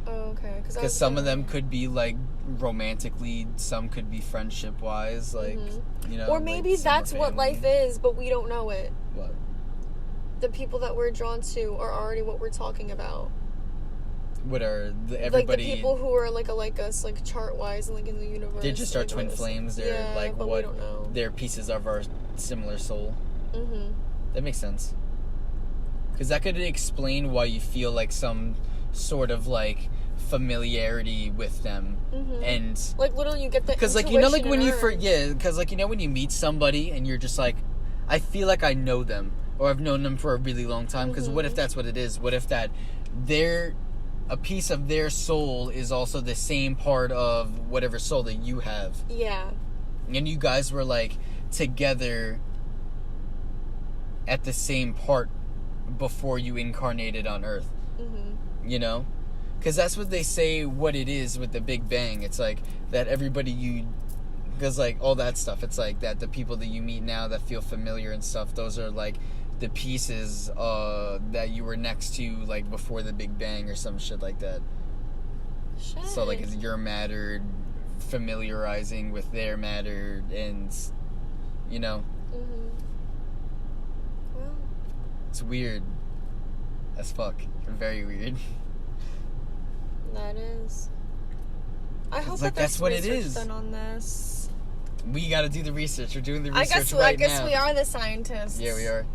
Oh, okay. Because some of them could be, like, romantically, some could be friendship-wise, like, you know. Or maybe like that's what life is, but we don't know it. What? The people that we're drawn to are already what we're talking about. What are everybody? Like the people who are like us, like chart-wise, and like in the universe. They're just our twin flames. They're like but what? We don't know. They're pieces of our similar soul. Mm-hmm. That makes sense. Because that could explain why you feel like some sort of like familiarity with them, and like literally you get the because like you know like when you because like you know when you meet somebody and you're just like, I feel like I know them or I've known them for a really long time. Because what if that's what it is? What if that a piece of their soul is also the same part of whatever soul that you have. Yeah. And you guys were like together at the same part before you incarnated on Earth. You know? Because that's what they say what it is with the Big Bang. It's like that everybody because like all that stuff, it's like that the people that you meet now that feel familiar and stuff, those are like the pieces that you were next to like before the Big Bang or some shit like that. Shit. So like it's your matter familiarizing with their matter, and you know. Well, it's weird as fuck. Very weird. That is. I hope like, that there's that's what it research is. done on this. We got to do the research. We're doing the research I right now. guess we are the scientists. Yeah, we are.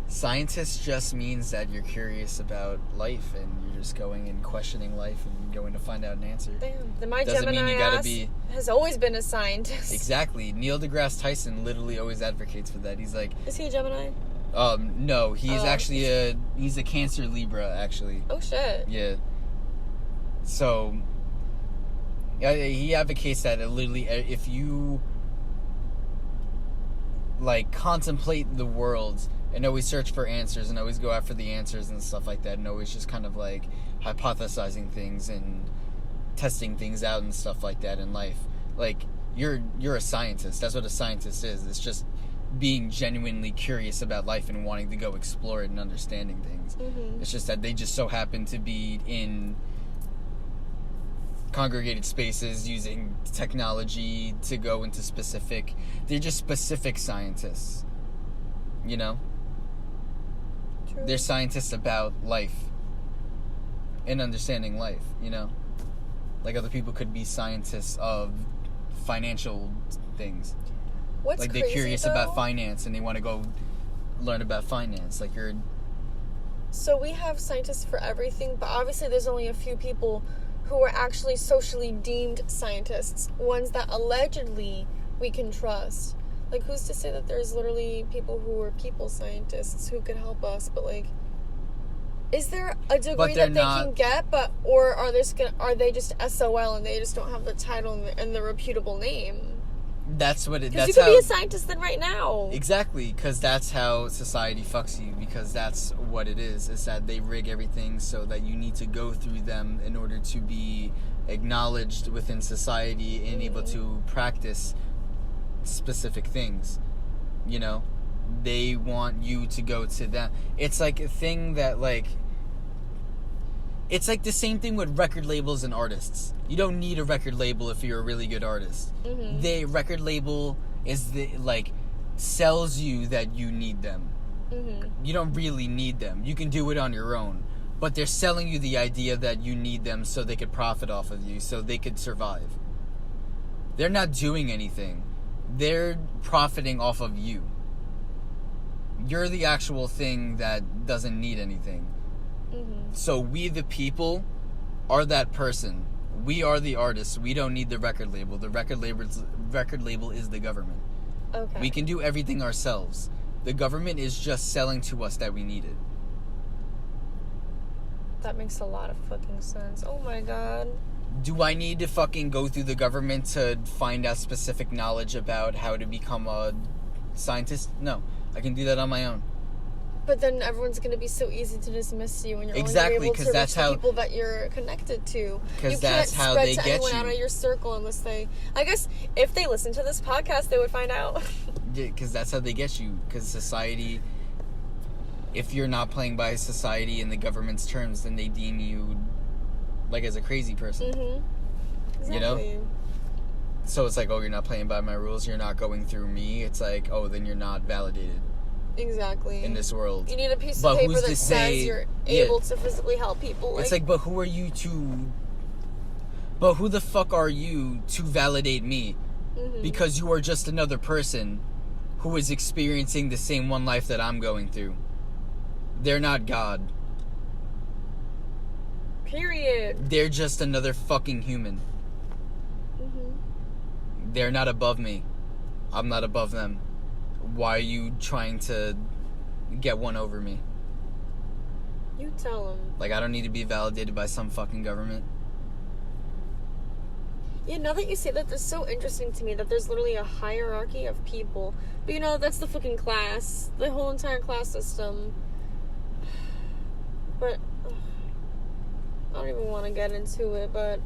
Scientist just means that you're curious about life and you're just going and questioning life and going to find out an answer. Damn. Then my Doesn't Gemini mean you gotta ass be has always been a scientist. Exactly. Neil deGrasse Tyson literally always advocates for that. He's like, is he a Gemini? No, he's actually he's a Cancer Libra actually. Oh shit. Yeah. So he advocates that literally if you like contemplate the world and always search for answers and always go after the answers and stuff like that and always just kind of like hypothesizing things and testing things out and stuff like that in life, like you're a scientist. That's what a scientist is. It's just being genuinely curious about life and wanting to go explore it and understanding things. It's just that they just so happen to be in congregated spaces using technology to go into they're just specific scientists, you know. True. They're scientists about life and understanding life, you know. Like other people could be scientists of financial things. What's like crazy, they're curious though, about finance and they want to go learn about finance. Like so we have scientists for everything, but obviously there's only a few people who are actually socially deemed scientists, ones that allegedly we can trust. Like, who's to say that there's literally people who are people scientists who could help us? But like, is there a degree that they can get? Or are they just SOL and they just don't have the title and the reputable name? That's what it... Because you That's could be how... a scientist then right now. Exactly, because that's how society fucks you, because that's what it is that they rig everything so that you need to go through them in order to be acknowledged within society and able to practice specific things. You know? They want you to go to them. It's like a thing that, like... It's like the same thing with record labels and artists. You don't need a record label if you're a really good artist. Mm-hmm. The record label is sells you that you need them. Mm-hmm. You don't really need them. You can do it on your own. But they're selling you the idea that you need them so they could profit off of you, so they could survive. They're not doing anything. They're profiting off of you. You're the actual thing that doesn't need anything. Mm-hmm. So we, the people, are that person. We are the artists. We don't need the record label. The record label is the government. Okay. We can do everything ourselves. The government is just selling to us that we need it. That makes a lot of fucking sense. Oh my god. Do I need to fucking go through the government to find out specific knowledge about how to become a scientist? No. I can do that on my own. But then everyone's going to be so easy to dismiss you, and you're Exactly, only able to reach that's the how- people that you're connected to. 'Cause that's how they You can't spread to get anyone you. out of your circle unless they... I guess if they listen to this podcast, they would find out. Yeah, because that's how they get you. Because society... If you're not playing by society and the government's terms, then they deem you, like, as a crazy person. Mm-hmm. Exactly. You know? So it's like, oh, you're not playing by my rules, you're not going through me. It's like, oh, then you're not validated Exactly. in this world. You need a piece But of paper who's that to says say- you're yeah. able to physically help people. It's like, but who are you to... But who the fuck are you to validate me? Mm-hmm. Because you are just another person who is experiencing the same one life that I'm going through. They're not God. Period. They're just another fucking human. Mm-hmm. They're not above me. I'm not above them. Why are you trying to get one over me? You tell them. Like, I don't need to be validated by some fucking government. Yeah, now that you say that, that's so interesting to me that there's literally a hierarchy of people. But you know, that's the fucking class. The whole entire class system. But I don't even want to get into it, but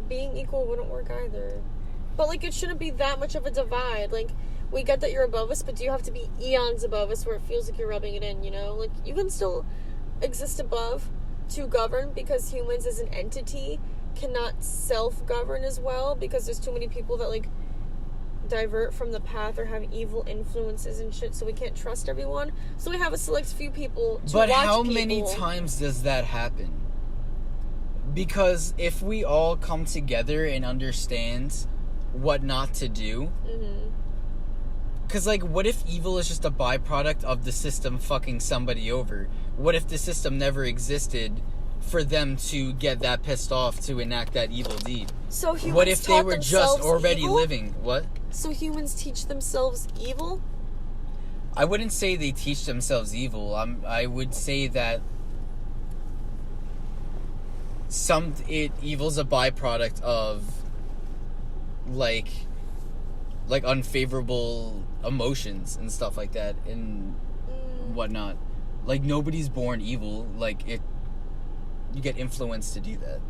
being equal wouldn't work either. But like, it shouldn't be that much of a divide. Like, we get that you're above us, but do you have to be eons above us where it feels like you're rubbing it in, you know? Like, you can still exist above to govern, because humans as an entity cannot self-govern as well, because there's too many people that like divert from the path or have evil influences and shit, so we can't trust everyone. So we have a select few people to But watch how people. many times does that happen? Because if we all come together and understand what not to do... Mm-hmm. Because, like, what if evil is just a byproduct of the system fucking somebody over? What if the system never existed for them to get that pissed off to enact that evil deed? So humans What if they taught were just themselves already evil? living? What? So humans teach themselves evil? I wouldn't say they teach themselves evil. I would say that evil's a byproduct of like unfavorable emotions and stuff like that and whatnot. Like, nobody's born evil. Like, you get influenced to do that.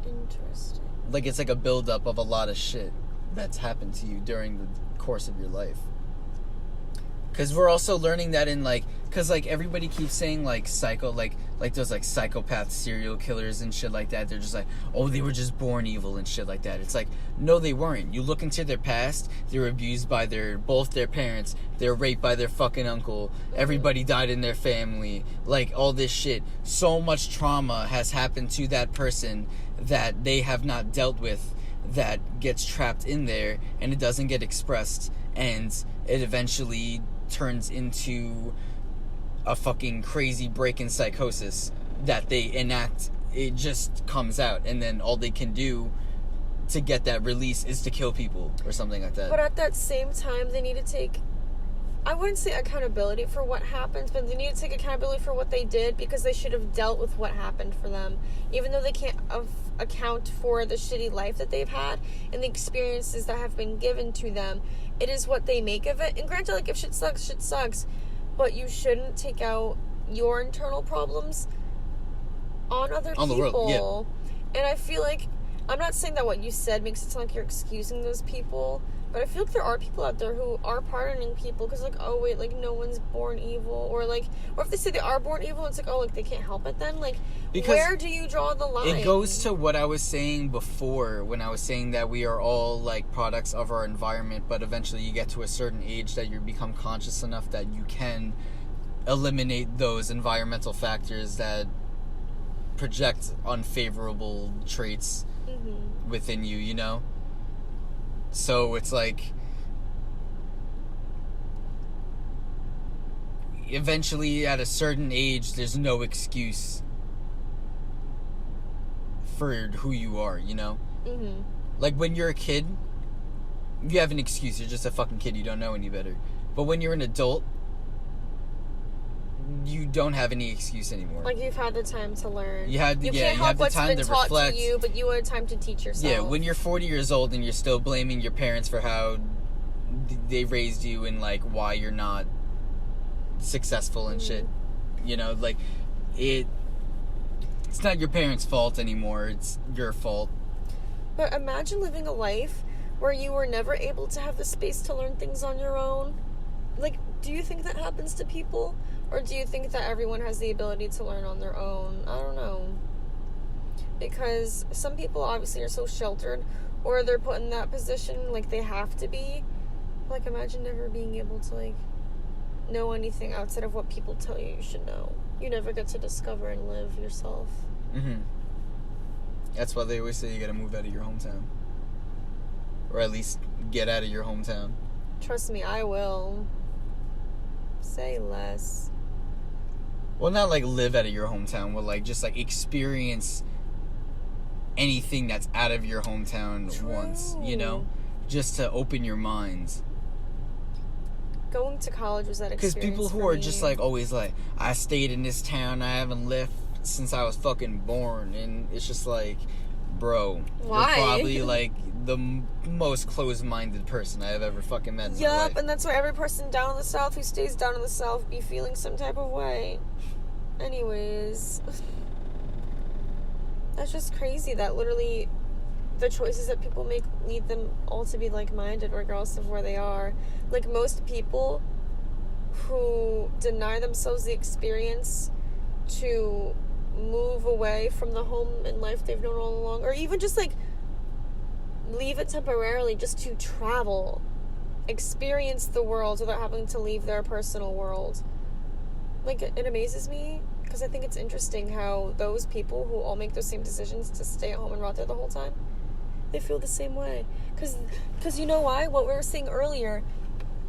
Interesting. Like, it's like a buildup of a lot of shit that's happened to you during the course of your life. Because we're also learning that in, like... Because, like, everybody keeps saying, like, like, those, like, psychopath serial killers and shit like that. They're just like, oh, they were just born evil and shit like that. It's like, no, they weren't. You look into their past, they were abused by both their parents. They were raped by their fucking uncle. Everybody died in their family. Like, all this shit. So much trauma has happened to that person that they have not dealt with, that gets trapped in there, and it doesn't get expressed. And it eventually turns into a fucking crazy break in psychosis that they enact. It just comes out, and then all they can do to get that release is to kill people or something like that. But at that same time, they need to take I wouldn't say accountability for what happened, but they need to take accountability for what they did, because they should have dealt with what happened for them. Even though they can't account for the shitty life that they've had and the experiences that have been given to them, it is what they make of it. And granted, like, if shit sucks. But you shouldn't take out your internal problems on other people. The world, yeah. And I feel like, I'm not saying that what you said makes it sound like you're excusing those people, but I feel like there are people out there who are pardoning people because, like, oh, wait, like, no one's born evil. Or if they say they are born evil, it's like, oh, like, they can't help it then. Like, because where do you draw the line? It goes to what I was saying before, when I was saying that we are all, like, products of our environment, but eventually you get to a certain age that you become conscious enough that you can eliminate those environmental factors that project unfavorable traits within you, you know? So it's like, eventually at a certain age, there's no excuse for who you are, you know? Like, when you're a kid, you have an excuse. You're just a fucking kid. You don't know any better. But when you're an adult, you don't have any excuse anymore. Like, you've had the time to learn. You have the time to reflect. You can't help what's been taught to you, but you had time to teach yourself. Yeah, when you're 40 years old and you're still blaming your parents for how they raised you and, like, why you're not successful and shit. You know, like, it's not your parents' fault anymore. It's your fault. But imagine living a life where you were never able to have the space to learn things on your own. Like, do you think that happens to people? Or do you think that everyone has the ability to learn on their own? I don't know. Because some people obviously are so sheltered, or they're put in that position, like, they have to be. Like, imagine never being able to, like, know anything outside of what people tell you you should know. You never get to discover and live yourself. That's why they always say you gotta move out of your hometown. Or at least get out of your hometown. Trust me, I will. Say less. Well, not like live out of your hometown, but like just like experience anything that's out of your hometown once, you know? Just to open your minds. Going to college was that experience. Because people who are just like always like, I stayed in this town, I haven't left since I was fucking born, and it's just like, bro, why? You're probably like the most closed-minded person I have ever fucking met in my life. Yup, and that's why every person down in the South who stays down in the South be feeling some type of way. Anyways, that's just crazy that literally the choices that people make lead them all to be like-minded regardless of where they are. Like, most people who deny themselves the experience to move away from the home and life they've known all along, or even just like leave it temporarily just to travel, experience the world without having to leave their personal world. Like, it amazes me because I think it's interesting how those people who all make those same decisions to stay at home and rot there the whole time, they feel the same way. Because you know why? What we were saying earlier,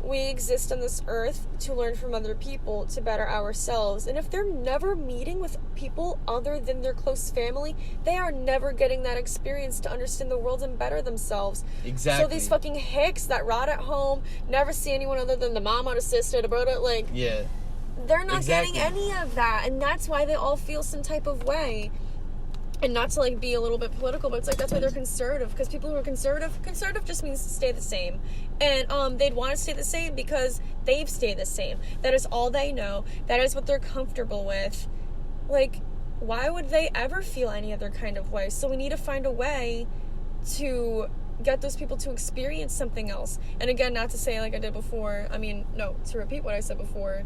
we exist on this earth to learn from other people, to better ourselves. And if they're never meeting with people other than their close family, they are never getting that experience to understand the world and better themselves. Exactly. So these fucking hicks that rot at home, never see anyone other than the mom or the sister, the brother, like... Yeah. They're not getting any of that. And that's why they all feel some type of way. And not to, like, be a little bit political, but it's like, that's why they're conservative. Because people who are conservative just means to stay the same. And they'd want to stay the same because they've stayed the same. That is all they know. That is what they're comfortable with. Like, why would they ever feel any other kind of way? So we need to find a way to get those people to experience something else. And again, not to say like I did before. I mean, no, to repeat what I said before.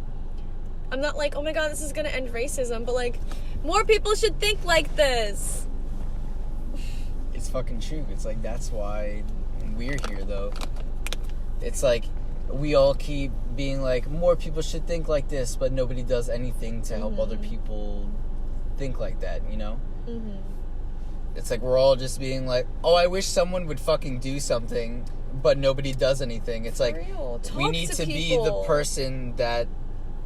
I'm not like, oh my god, this is gonna end racism, but like, more people should think like this. It's fucking true. It's like, that's why we're here, though. It's like, we all keep being like, more people should think like this, but nobody does anything to help other people think like that, you know? It's like, we're all just being like, oh, I wish someone would fucking do something, but nobody does anything. It's like, we need to be the person that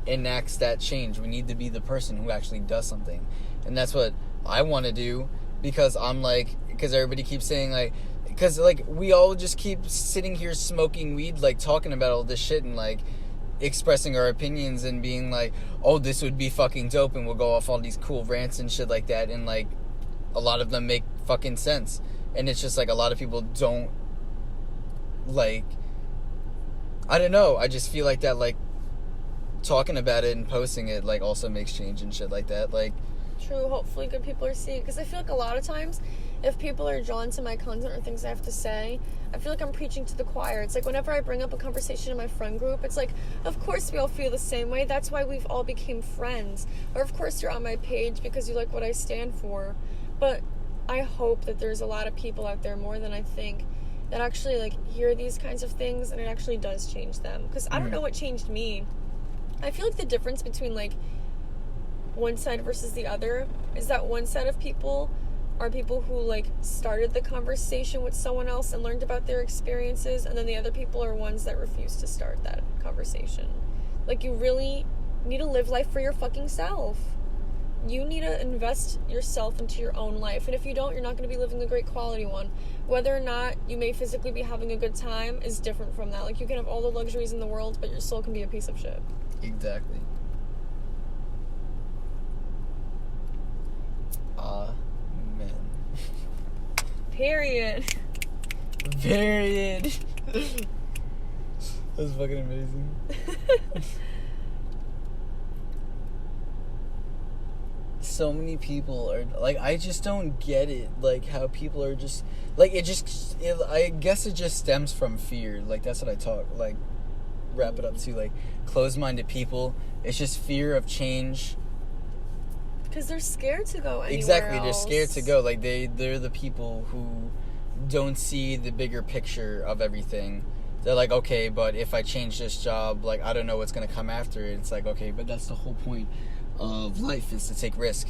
enacts that change. We need to be the person who actually does something. And that's what I want to do, because I'm like, because everybody keeps saying like, because like we all just keep sitting here smoking weed, like talking about all this shit, and like expressing our opinions and being like, oh, this would be fucking dope, and we'll go off all these cool rants and shit like that, and like a lot of them make fucking sense. And it's just like a lot of people don't, like, I don't know, I just feel like that, like, talking about it and posting it, like, also makes change and shit like that. Like, true, hopefully good people are seeing it, because I feel like a lot of times if people are drawn to my content or things I have to say, I feel like I'm preaching to the choir. It's like whenever I bring up a conversation in my friend group, it's like, of course we all feel the same way, that's why we've all became friends, or of course you're on my page because you like what I stand for. But I hope that there's a lot of people out there, more than I think, that actually like hear these kinds of things and it actually does change them. Because I don't know what changed me. I feel like the difference between like one side versus the other is that one side of people are people who like started the conversation with someone else and learned about their experiences, and then the other people are ones that refuse to start that conversation. Like, you really need to live life for your fucking self. You need to invest yourself into your own life, and if you don't, you're not going to be living a great quality one. Whether or not you may physically be having a good time is different from that. Like, you can have all the luxuries in the world, but your soul can be a piece of shit. Exactly. Amen. Period. Period. That's fucking amazing. So many people are like, I just don't get it, like how people are just like, I guess it just stems from fear. Like, that's what I wrap it up to, like, closed-minded people. It's just fear of change. Because they're scared to go anywhere Exactly, else. they're scared to go. Like, they're the people who don't see the bigger picture of everything. They're like, okay, but if I change this job, like, I don't know what's going to come after it. It's like, okay, but that's the whole point of life, is to take risk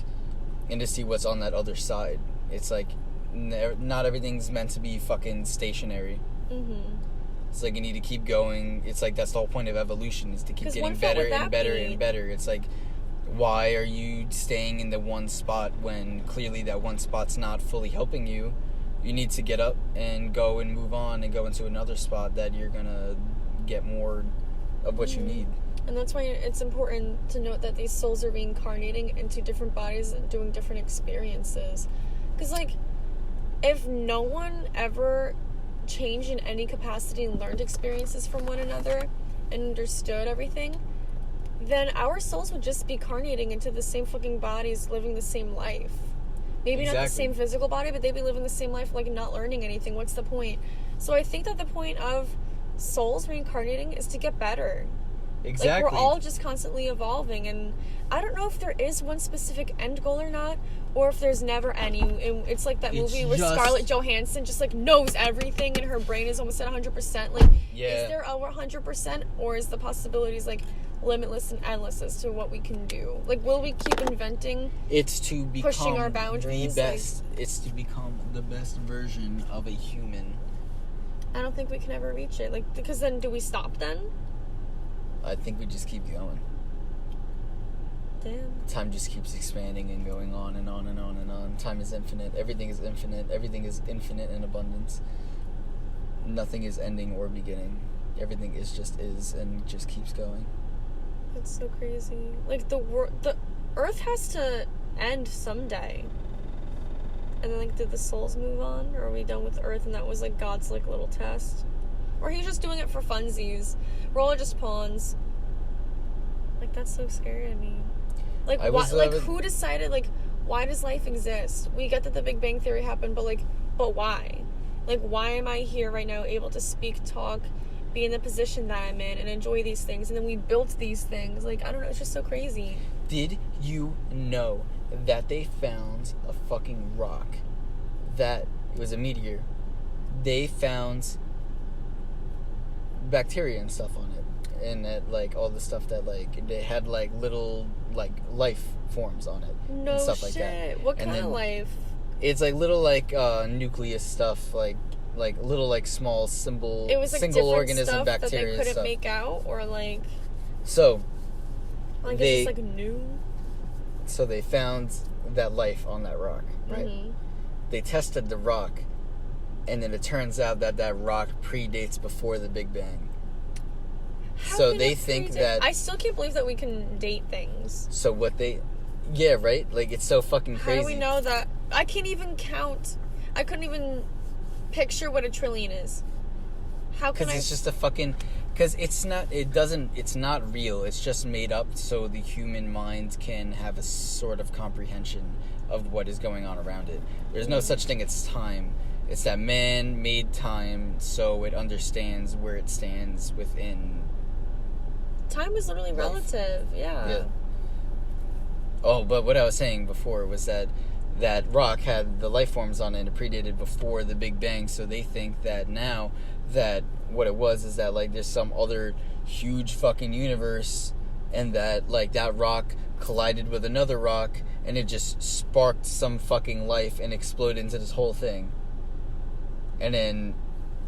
and to see what's on that other side. It's like, not everything's meant to be fucking stationary. Mm-hmm. It's like, you need to keep going. It's like, that's the whole point of evolution, is to keep getting better and better and better. It's like, why are you staying in the one spot when clearly that one spot's not fully helping you? You need to get up and go and move on and go into another spot that you're gonna get more of what you need. And that's why it's important to note that these souls are reincarnating into different bodies and doing different experiences. Because, like, if no one ever changed in any capacity and learned experiences from one another and understood everything, then our souls would just be carnating into the same fucking bodies, living the same life. Maybe not the same physical body, but they'd be living the same life, like, not learning anything. What's the point? So I think that the point of souls reincarnating is to get better. Exactly. Like, we're all just constantly evolving, and I don't know if there is one specific end goal or not, or if there's never any. And it's like that movie where Scarlett Johansson just, like, knows everything, and her brain is almost at 100%. Like, is there a 100%, or is the possibilities, like, limitless and endless as to what we can do? Like, will we keep inventing? It's to become pushing our boundaries, the best. Like, it's to become the best version of a human. I don't think we can ever reach it. Like, because then do we stop then? I think we just keep going. Damn. Time just keeps expanding and going on and on and on and on. Time is infinite. Everything is infinite. Everything is infinite in abundance. Nothing is ending or beginning. Everything is and just keeps going. That's so crazy. Like, the Earth has to end someday. And then, like, did the souls move on? Or are we done with Earth and that was, like, God's, like, little test? Or he's just doing it for funsies. We're all just pawns. Like, that's so scary to me. Like, who decided, like, why does life exist? We get that the Big Bang Theory happened, but why? Like, why am I here right now able to speak, talk, be in the position that I'm in, and enjoy these things? And then we built these things. Like, I don't know, it's just so crazy. Did you know that they found a fucking rock that, it was a meteor, they found bacteria and stuff on it, and that, like, all the stuff that, like, they had, like, little, like, life forms on it and stuff like that. What kind of life? It's like little, like, nucleus stuff, like little, like, small single organism stuff bacteria that they couldn't stuff. make out, or like, so I guess it's like new. So they found that life on that rock, right? Mm-hmm. They tested the rock, and then it turns out that rock predates before the Big Bang. So they think that... I still can't believe that we can date things. So what they... Yeah, right? Like, it's so fucking crazy. How do we know that? I can't even count. I couldn't even picture what a trillion is. How can I... Because it's just a fucking... Because it's not real. It's just made up so the human mind can have a sort of comprehension of what is going on around it. There's no such thing as time. It's that man made time so it understands where it stands within... Time is literally relative, yeah. Oh, but what I was saying before was that rock had the life forms on it and it predated before the Big Bang, so they think that now that what it was is that, like, there's some other huge fucking universe and that, like, that rock collided with another rock and it just sparked some fucking life and exploded into this whole thing. And then,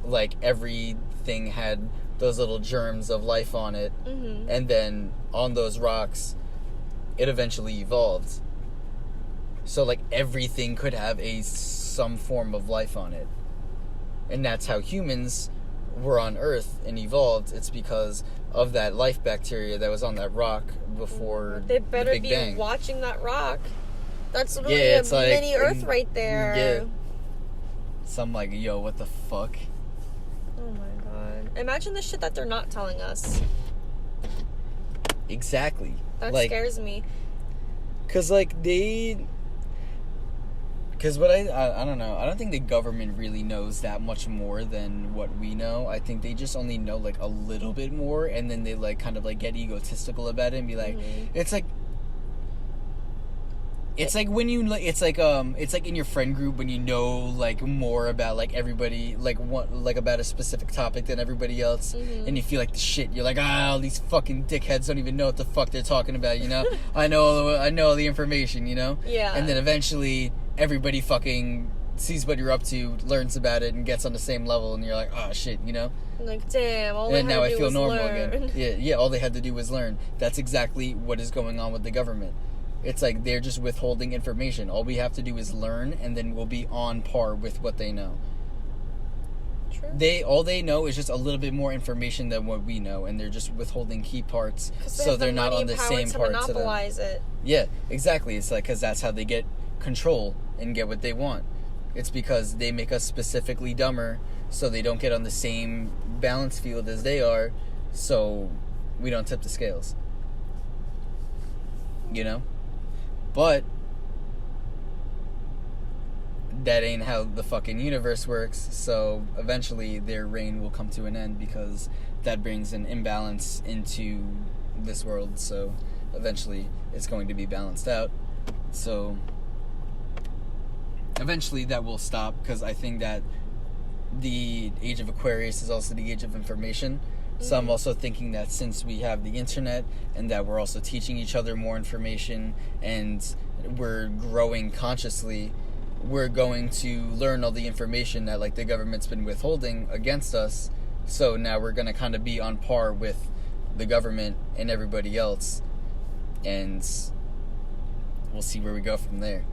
like, everything had those little germs of life on it. Mm-hmm. And then on those rocks, it eventually evolved. So, like, everything could have some form of life on it. And that's how humans were on Earth and evolved. It's because of that life bacteria that was on that rock before they better the Big Bang. Be watching that rock. That's literally a mini Earth right there. Yeah. So I'm like, yo, what the fuck? Oh my god. Imagine the shit that they're not telling us. Exactly. That scares me. Because, like, Because what I don't know. I don't think the government really knows that much more than what we know. I think they just only know, like, a little bit more, and then they, like, kind of, like, get egotistical about it and be like, It's like when you, like, it's like in your friend group when you know, like, more about, like, everybody, like, about a specific topic than everybody else, and you feel like the shit. You're like, all these fucking dickheads don't even know what the fuck they're talking about, you know? I know all the information, you know? Yeah. And then eventually everybody fucking sees what you're up to, learns about it, and gets on the same level, and you're like, oh shit, you know? Like, damn, all and they had to do was learn. Again. Yeah, all they had to do was learn. That's exactly what is going on with the government. It's like they're just withholding information. All we have to do is learn, and then we'll be on par with what they know. True. All they know is just a little bit more information than what we know, and they're just withholding key parts, so they're not on the same parts. Monopolize it. Yeah, exactly. It's like because that's how they get control and get what they want. It's because they make us specifically dumber, so they don't get on the same balance field as they are, so we don't tip the scales. You know? But that ain't how the fucking universe works, so eventually their reign will come to an end because that brings an imbalance into this world, so eventually it's going to be balanced out. So eventually that will stop, because I think that the age of Aquarius is also the age of information. So I'm also thinking that since we have the internet and that we're also teaching each other more information and we're growing consciously, we're going to learn all the information that, like, the government's been withholding against us. So now we're going to kind of be on par with the government and everybody else, and we'll see where we go from there.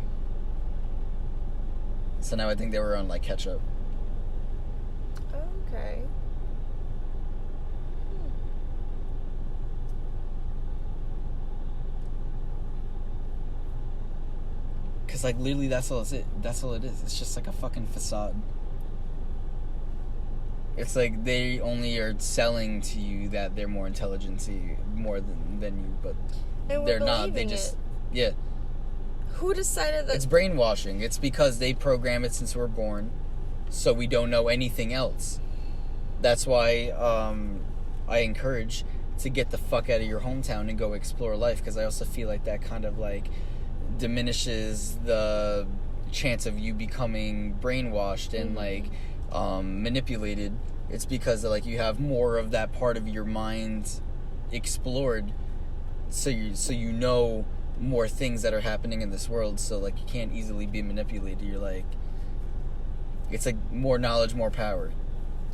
So now I think that we're on, like, catch up. Okay. Because, like, literally that's all it is. It's just like a fucking facade. It's like they only are selling to you that they're more intelligent more than you, but they're not. They just... Yeah. Who decided that... It's brainwashing. It's because they program it since we're born, so we don't know anything else. That's why I encourage to get the fuck out of your hometown and go explore life, because I also feel like that kind of, like, diminishes the chance of you becoming brainwashed and like manipulated. It's because, like, you have more of that part of your mind explored, so you know more things that are happening in this world, so, like, you can't easily be manipulated. You're like, it's like more knowledge, more power.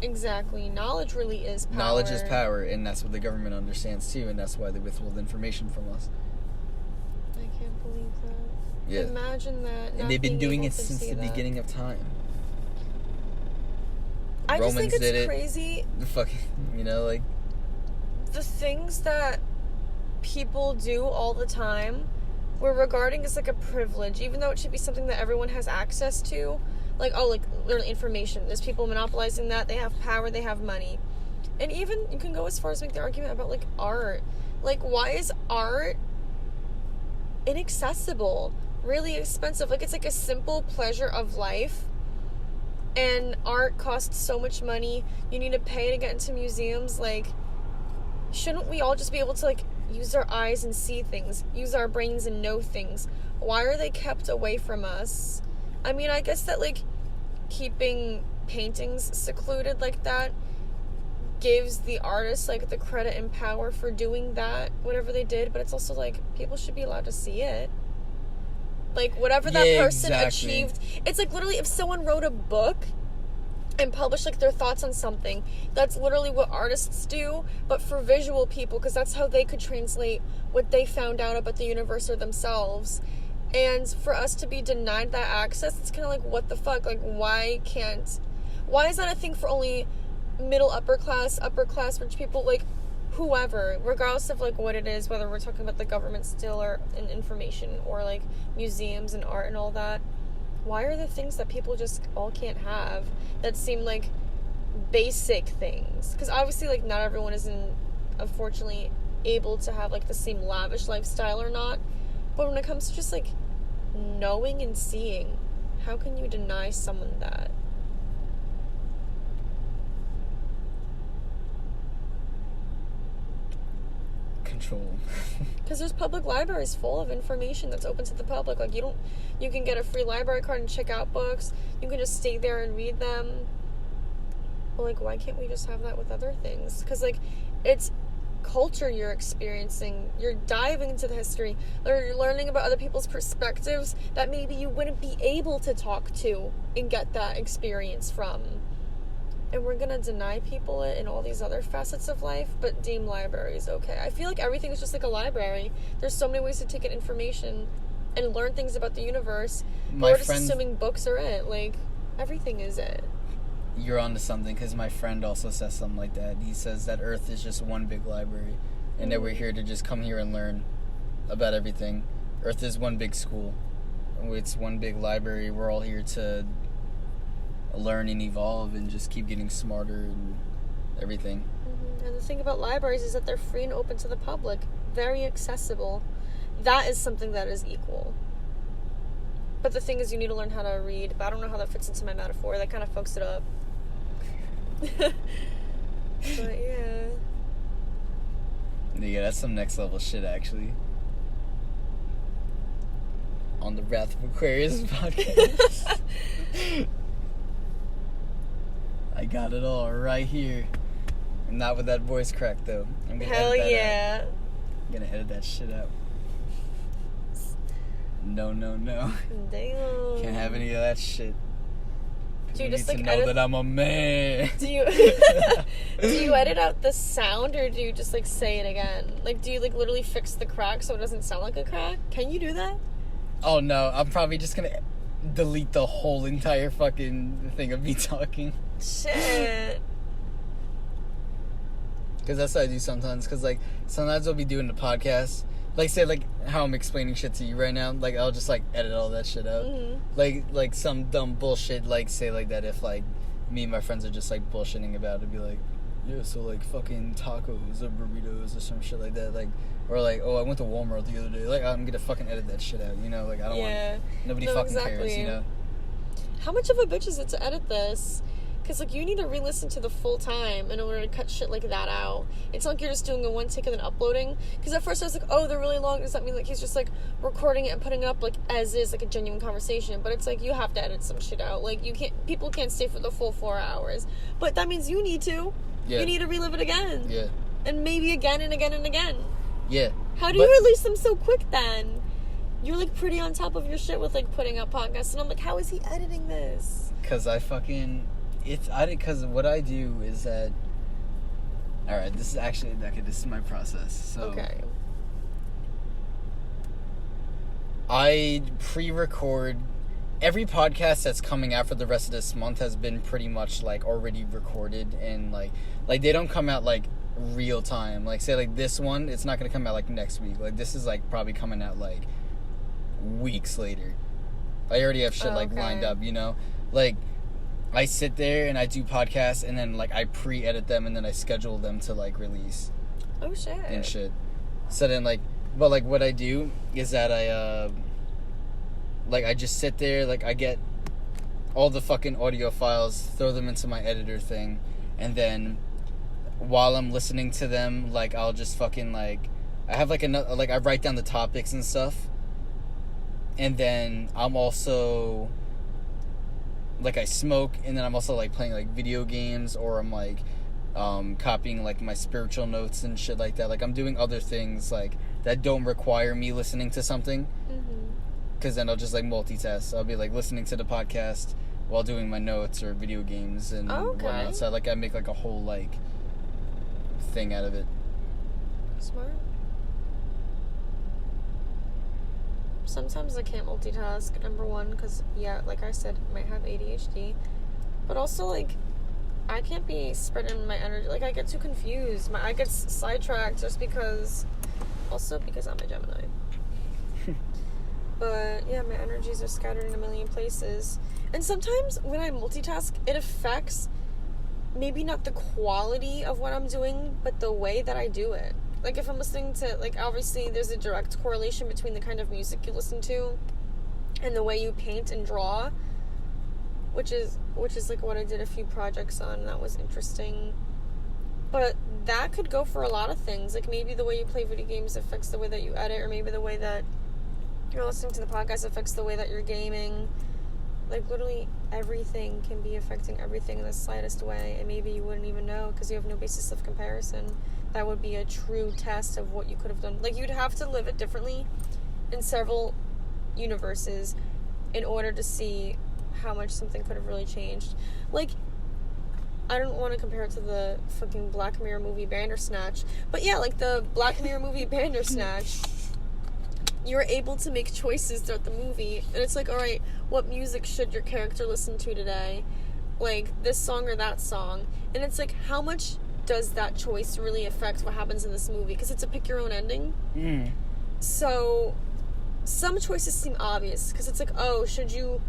Exactly. Knowledge really is power. Knowledge is power, and that's what the government understands too, and that's why they withhold information from us. I can't believe that. Yeah. Imagine that. And they've been doing it since the beginning of time. I Romans just think it's did crazy. The fucking, you know, like, the things that people do all the time, we're regarding as like a privilege, even though it should be something that everyone has access to. Like, oh, like, literally information. There's people monopolizing that. They have power. They have money. And even, you can go as far as make the argument about, like, art. Like, why is art inaccessible? Really expensive? Like, it's like a simple pleasure of life. And art costs so much money. You need to pay to get into museums. Like, shouldn't we all just be able to, like, use our eyes and see things? Use our brains and know things? Why are they kept away from us? I mean, I guess that, like, keeping paintings secluded like that gives the artist, like, the credit and power for doing that, whatever they did, but it's also, like, people should be allowed to see it. Like, whatever that person achieved. It's, like, literally, if someone wrote a book and published, like, their thoughts on something, that's literally what artists do, but for visual people, because that's how they could translate what they found out about the universe or themselves. And for us to be denied that access, it's kind of like, what the fuck? Like, why is that a thing for only middle, upper class, rich people? Like, whoever, regardless of, like, what it is, whether we're talking about the government still or in information or, like, museums and art and all that. Why are there things that people just all can't have that seem like basic things? Because obviously, like, not everyone is unfortunately able to have, like, the same lavish lifestyle or not. But when it comes to just, like, knowing and seeing, how can you deny someone that? Control. Because there's public libraries full of information that's open to the public. Like, you can get a free library card and check out books. You can just stay there and read them. But, like, why can't we just have that with other things? Because, like, it's culture you're experiencing. You're diving into the history. You're learning about other people's perspectives that maybe you wouldn't be able to talk to and get that experience from. And we're gonna deny people it in all these other facets of life, but deem libraries okay. I feel like everything is just like a library. There's so many ways to take in information and learn things about the universe. But we're just assuming books are it. Like, everything is it. You're onto something, because my friend also says something like that. He says that Earth is just one big library, and that we're here to just come here and learn about everything. Earth is one big school. It's one big library. We're all here to learn and evolve and just keep getting smarter and everything. Mm-hmm. And the thing about libraries is that they're free and open to the public. Very accessible. That is something that is equal. But the thing is, you need to learn how to read. But I don't know how that fits into my metaphor. That kind of fucks it up. But yeah. Yeah, that's some next level shit, actually. On the Wrath of Aquarius podcast. I got it all right here. Not with that voice crack, though. I'm gonna Hell edit that yeah. out. I'm gonna edit that shit out. No. Damn. Can't have any of that shit. Do you just, need like, to know that I'm a man. Do you edit out the sound, or do you just, like, say it again? Like, do you, like, literally fix the crack so it doesn't sound like a crack? Can you do that? Oh no, I'm probably just gonna delete the whole entire fucking thing of me talking. Shit. Because that's what I do sometimes. Because, like, sometimes I'll be doing the podcast. Like, say, like, how I'm explaining shit to you right now. Like, I'll just, like, edit all that shit out. Mm-hmm. Like, some dumb bullshit, like, say, like, that if, like, me and my friends are just, like, bullshitting about it. Be like, yeah, so, like, fucking tacos or burritos or some shit like that. Like, or, like, oh, I went to Walmart the other day. Like, I'm gonna fucking edit that shit out, you know? Like, I don't want... Nobody fucking cares, you know? How much of a bitch is it to edit this? Because, like, you need to re-listen to the full time in order to cut shit like that out. It's not like you're just doing a one take and then uploading. Because at first I was like, oh, they're really long. Does that mean, like, he's just, like, recording it and putting it up, like, as is, like, a genuine conversation? But it's like, you have to edit some shit out. Like, people can't stay for the full 4 hours. But that means you need to. Yeah. You need to relive it again. Yeah. And maybe again and again and again. Yeah. How do you release them so quick, then? You're, like, pretty on top of your shit with, like, putting up podcasts. And I'm like, how is he editing this? Because because what I do is that... Alright, this is my process. So okay. I pre-record... Every podcast that's coming out for the rest of this month has been pretty much, like, already recorded. And, like they don't come out, like, real time. Like, say, like, this one, it's not gonna come out, like, next week. Like, this is, like, probably coming out, like, weeks later. I already have shit, like, lined up, you know? Like, I sit there and I do podcasts, and then, like, I pre-edit them, and then I schedule them to, like, release. Oh, shit. And shit. So then, like, but, like, what I do is that I just sit there, like, I get all the fucking audio files, throw them into my editor thing, and then while I'm listening to them, like, I'll just fucking, like, I have, like, I write down the topics and stuff, and then I'm also, like, I smoke, and then I'm also, like, playing, like, video games, or I'm, like, copying, like, my spiritual notes and shit like that. Like, I'm doing other things, like, that don't require me listening to something, because then I'll just, like, multitask. I'll be, like, listening to the podcast while doing my notes or video games and whatnot. So, like, I make, like, a whole, like, thing out of it. Smart. Sometimes I can't multitask, number one, because, yeah, like I said, I might have ADHD. But also, like, I can't be spreading my energy. Like, I get too confused. I get sidetracked just because... Also because I'm a Gemini. But, yeah, my energies are scattered in a million places. And sometimes when I multitask, it affects maybe not the quality of what I'm doing, but the way that I do it. Like, if I'm listening to, like, obviously there's a direct correlation between the kind of music you listen to and the way you paint and draw, which is like what I did a few projects on, and that was interesting. But that could go for a lot of things. Like, maybe the way you play video games affects the way that you edit, or maybe the way that you're listening to the podcast affects the way that you're gaming. Like, literally everything can be affecting everything in the slightest way, and maybe you wouldn't even know because you have no basis of comparison. That would be a true test of what you could have done. Like, you'd have to live it differently in several universes in order to see how much something could have really changed. Like, I don't want to compare it to the fucking Black Mirror movie Bandersnatch, but yeah, like the Black Mirror movie Bandersnatch, you're able to make choices throughout the movie, and it's like, alright, what music should your character listen to today? Like, this song or that song? And it's like, how much does that choice really affect what happens in this movie? Because it's a pick your own ending. So, some choices seem obvious, because it's like, oh, should you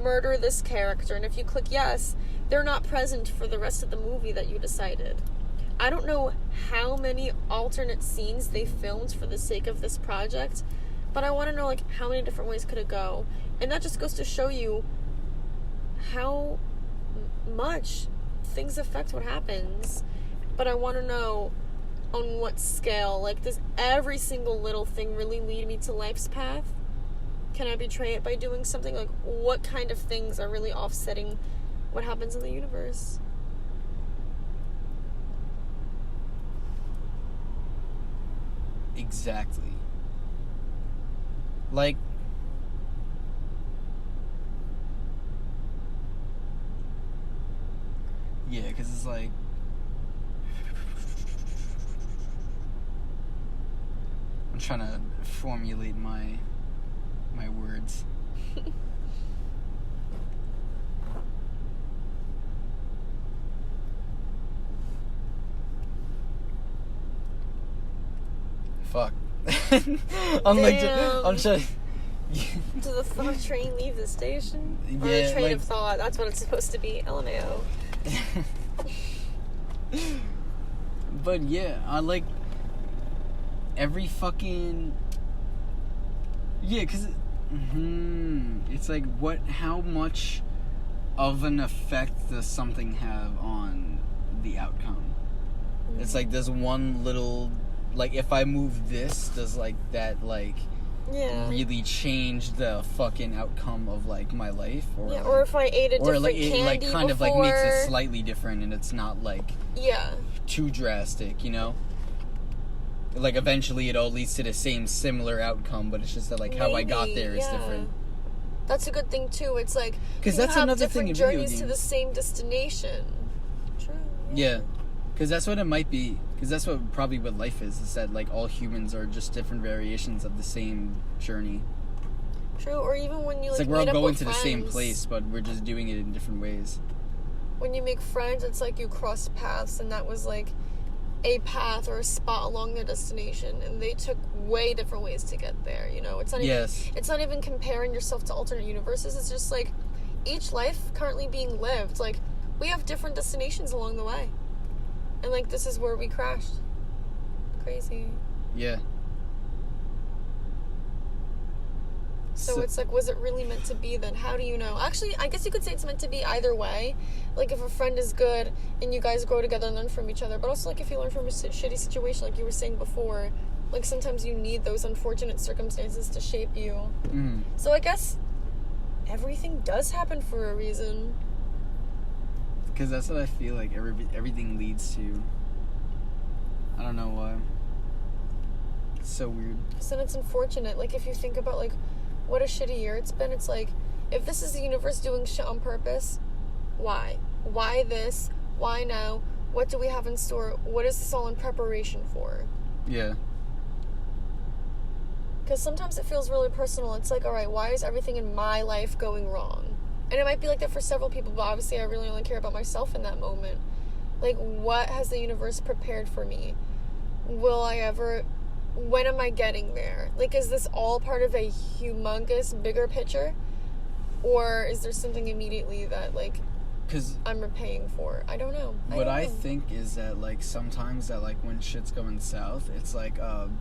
murder this character? And if you click yes, they're not present for the rest of the movie that you decided. I don't know how many alternate scenes they filmed for the sake of this project, but I want to know, like, how many different ways could it go? And that just goes to show you how much things affect what happens. But I want to know on what scale. Like, does every single little thing really lead me to life's path? Can I betray it by doing something? Like, what kind of things are really offsetting what happens in the universe? Exactly. Like, yeah, because it's like, I'm trying to formulate my words. Fuck. I'm trying. Did the thought train leave the station? Or Yeah, the train like, of thought? That's what it's supposed to be. LMAO. But yeah, I like every fucking... Yeah, because it's like, how much of an effect does something have on the outcome? It's like, there's one little, like, if I move this, does, like, that, like, really change the fucking outcome of, like, my life? Or, yeah, or if I ate a different candy it, like, kind before. of, like, makes it slightly different, and it's not, like, too drastic, you know? Like, eventually it all leads to the similar outcome, but it's just that, like, how I got there is different. That's a good thing, too. It's like, because that's another thing in video games. Journeys to the same destination. True. Yeah. Because that's what it might be. Because that's what probably what life is that, like, all humans are just different variations of the same journey. True, or even when you, it's like meet we're all up going with to friends. The same place, but we're just doing it in different ways. When you make friends, it's like you cross paths, and that was, like, a path or a spot along their destination, and they took way different ways to get there. You know, it's not even comparing yourself to alternate universes. It's just like each life currently being lived. Like, we have different destinations along the way, and like this is where we crashed. Crazy. Yeah. So it's like, was it really meant to be then? How do you know? Actually, I guess you could say it's meant to be either way. Like, if a friend is good and you guys grow together and learn from each other. But also, like, if you learn from a shitty situation, like you were saying before, like, sometimes you need those unfortunate circumstances to shape you. Mm. So I guess everything does happen for a reason. Because that's what I feel like everything leads to. I don't know why. It's so weird. So then it's unfortunate. Like, if you think about, like, what a shitty year it's been, it's like, if this is the universe doing shit on purpose, why? Why this? Why now? What do we have in store? What is this all in preparation for? Yeah. Because sometimes it feels really personal. It's like, alright, why is everything in my life going wrong? And it might be like that for several people, but obviously I really only care about myself in that moment. Like, what has the universe prepared for me? When am I getting there? Like, is this all part of a humongous, bigger picture? Or is there something immediately that, like, 'cause I'm repaying for? I don't know. What I think is that, like, sometimes that, like, when shit's going south, it's like an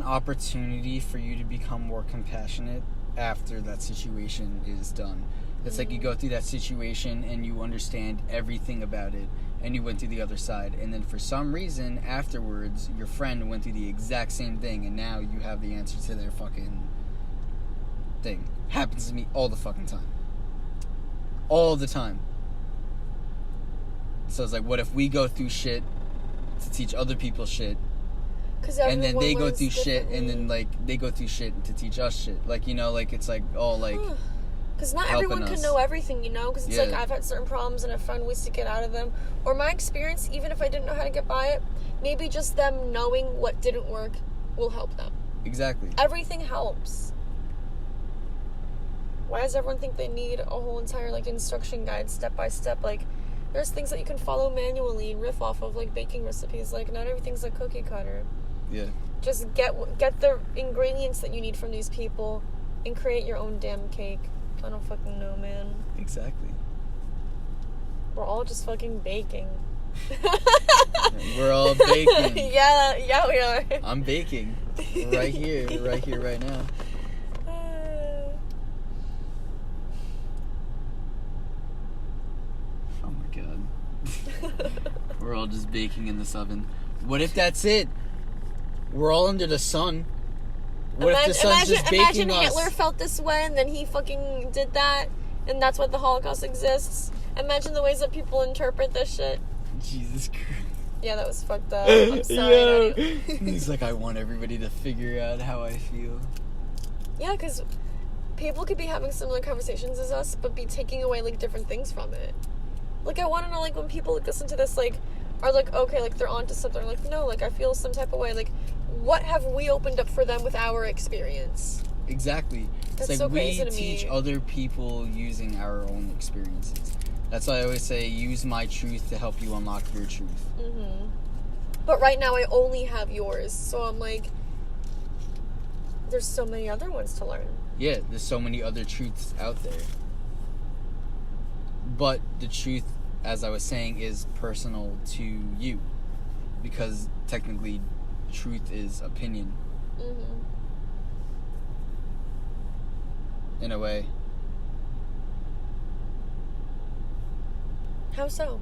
opportunity for you to become more compassionate after that situation is done. It's like you go through that situation and you understand everything about it, and you went through the other side, and then for some reason afterwards your friend went through the exact same thing, and now you have the answer to their fucking thing. Happens to me all the fucking time. All the time. So it's like, what if we go through shit to teach other people shit, and then they go through shit, and then, like, they go through shit to teach us shit. Like, you know, like, it's like all like because not everyone can know everything, you know? Because it's like, I've had certain problems and I've found ways to get out of them. Or my experience, even if I didn't know how to get by it, maybe just them knowing what didn't work will help them. Exactly. Everything helps. Why does everyone think they need a whole entire, like, instruction guide, step by step? Like, there's things that you can follow manually and riff off of, like baking recipes. Like, not everything's a cookie cutter. Yeah. Just get the ingredients that you need from these people and create your own damn cake. I don't fucking know, man. Exactly. We're all just fucking baking. We're all baking. Yeah, we are. I'm baking. Right here, right now. Oh my god. We're all just baking in this oven. What if that's it? We're all under the sun. What if the sun's just baking us? Hitler felt this way and then he fucking did that, and that's why the Holocaust exists. Imagine the ways that people interpret this shit. Jesus Christ. Yeah, that was fucked up. I'm sorry. Yeah. He's like, I want everybody to figure out how I feel. Yeah, because people could be having similar conversations as us, but be taking away, like, different things from it. Like, I want to know, like, when people, like, listen to this, like, are like, okay, like, they're onto something. Like, no, like, I feel some type of way. Like, what have we opened up for them with our experience? Exactly. That's it's like so crazy we to teach me. other people using our own experiences. That's why I always say, use my truth to help you unlock your truth. Mm-hmm. But right now I only have yours, so I'm like, there's so many other ones to learn. Yeah, there's so many other truths out there. But the truth, as I was saying, is personal to you. Because technically, truth is opinion. Mm-hmm. In a way. How so?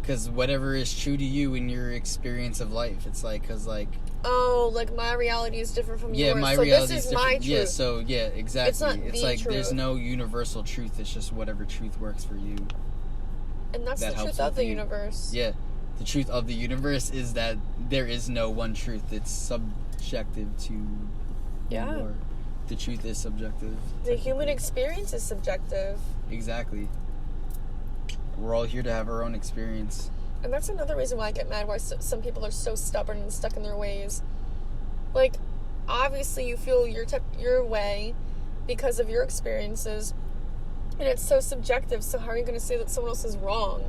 Because whatever is true to you in your experience of life, it's like, because, like... Oh, like, my reality is different from yours. Yeah, my so reality this is my different. truth. Yeah, so, yeah, exactly. It's not it's the like, truth. there's no universal truth. It's just whatever truth works for you. And that's that the truth helps of the you. universe. Yeah. The truth of the universe is that there is no one truth. It's subjective to Yeah. more. The truth is subjective. The human experience is subjective. Exactly. We're all here to have our own experience. And that's another reason why I get mad, why some people are so stubborn and stuck in their ways. Like, obviously you feel your way because of your experiences, and it's so subjective, so how are you going to say that someone else is wrong?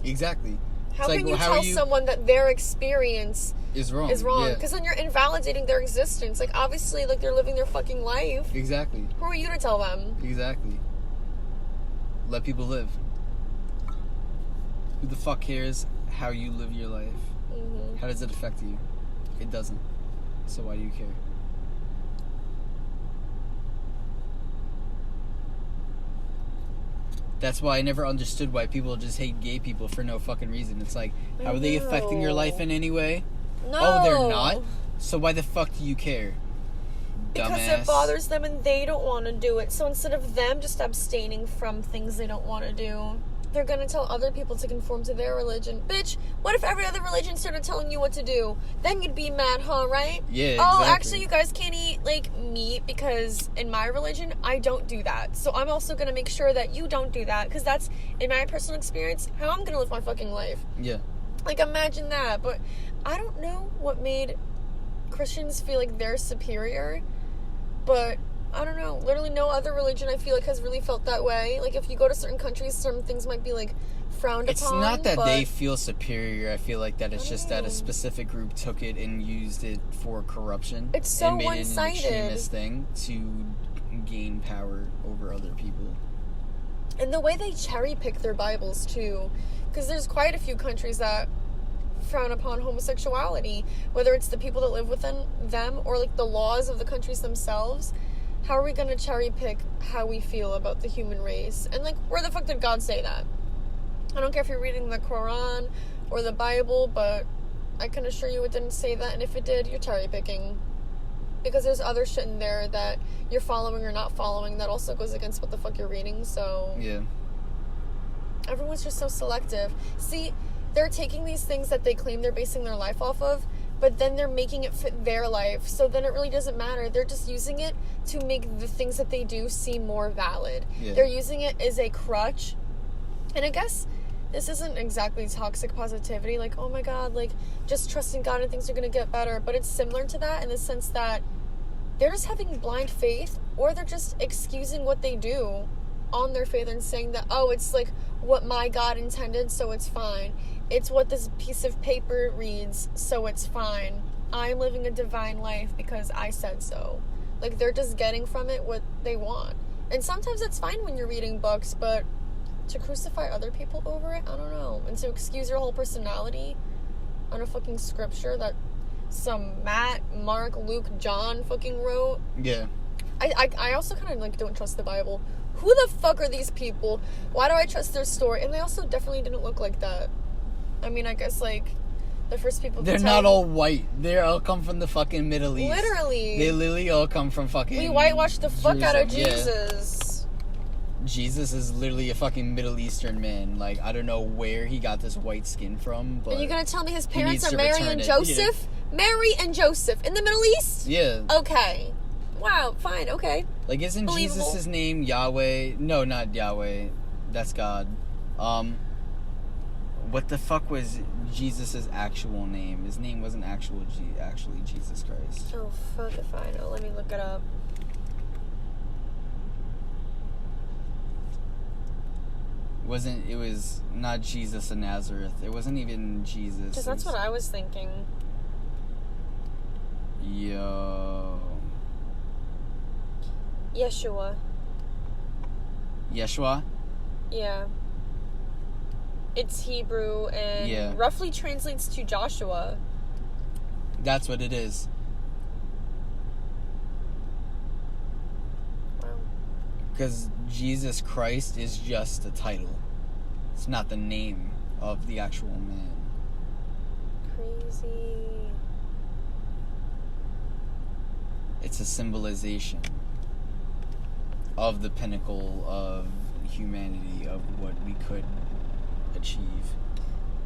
Exactly. How can you tell someone that their experience is wrong? Because then you're invalidating their existence. Like, obviously, like, they're living their fucking life. Exactly. Who are you to tell them? Exactly. Let people live. Who the fuck cares how you live your life? Mm-hmm. How does it affect you? It doesn't. So why do you care? That's why I never understood why people just hate gay people for no fucking reason. It's like, how are they affecting your life in any way? No. Oh, they're not? So why the fuck do you care? Because Dumbass. it bothers them and they don't want to do it. So instead of them just abstaining from things they don't want to do, they're going to tell other people to conform to their religion. Bitch, what if every other religion started telling you what to do? Then you'd be mad, huh, right? Yeah, Oh, exactly. actually, you guys can't eat, like, meat because in my religion, I don't do that. So I'm also going to make sure that you don't do that because that's, in my personal experience, how I'm going to live my fucking life. Yeah. Like, imagine that. But I don't know what made Christians feel like they're superior, but I don't know. Literally no other religion I feel like has really felt that way. Like, if you go to certain countries, some things might be, like, frowned It's upon. not that they feel superior. I feel like that it's just that a know. specific group took it and used it for corruption. It's so and made one-sided. it an extremist thing to gain power over other people. And the way they cherry pick their Bibles, too. Because there's quite a few countries that frown upon homosexuality. Whether it's the people that live within them or, like, the laws of the countries themselves. How are we going to cherry pick how we feel about the human race? And, like, where the fuck did God say that? I don't care if you're reading the Quran or the Bible, but I can assure you it didn't say that. And if it did, you're cherry picking. Because there's other shit in there that you're following or not following that also goes against what the fuck you're reading. So Yeah. everyone's just so selective. See, they're taking these things that they claim they're basing their life off of, but then they're making it fit their life. So then it really doesn't matter. They're just using it to make the things that they do seem more valid. Yeah. They're using it as a crutch. And I guess this isn't exactly toxic positivity. Like, oh my God, like, just trusting God and things are going to get better. But it's similar to that in the sense that they're just having blind faith, or they're just excusing what they do on their faith and saying that, oh, it's like what my God intended, so it's fine. It's what this piece of paper reads, so it's fine. I'm living a divine life because I said so. Like, they're just getting from it what they want. And sometimes it's fine when you're reading books, but to crucify other people over it, I don't know. And to excuse your whole personality on a fucking scripture that some Matt, Mark, Luke, John fucking wrote. Yeah. I also kind of, like, don't trust the Bible. Who the fuck are these people? Why do I trust their story? And they also definitely didn't look like that. I mean, I guess, like, the first people... They're not all white. They all come from the fucking Middle East. Literally. They literally all come from fucking... We whitewashed the fuck out of Jerusalem. Jesus. Yeah. Jesus is literally a fucking Middle Eastern man. Like, I don't know where he got this white skin from, but... Are you gonna tell me his parents needs are to Mary return and it. Joseph? Yeah. Mary and Joseph. In the Middle East? Yeah. Okay. Wow, fine, okay. Like, isn't Believable. Jesus' name Yahweh? No, not Yahweh. That's God. What the fuck was Jesus' actual name? His name wasn't actually Jesus Christ. Oh, fuck if I know. Let me look it up. It was not Jesus of Nazareth. It wasn't even Jesus. Because that's what I was thinking. Yo. Yeshua. Yeshua? Yeah. It's Hebrew and roughly translates to Joshua. That's what it is. Wow. Because Jesus Christ is just a title. It's not the name of the actual man. Crazy. It's a symbolization of the pinnacle of humanity, of what we could achieve.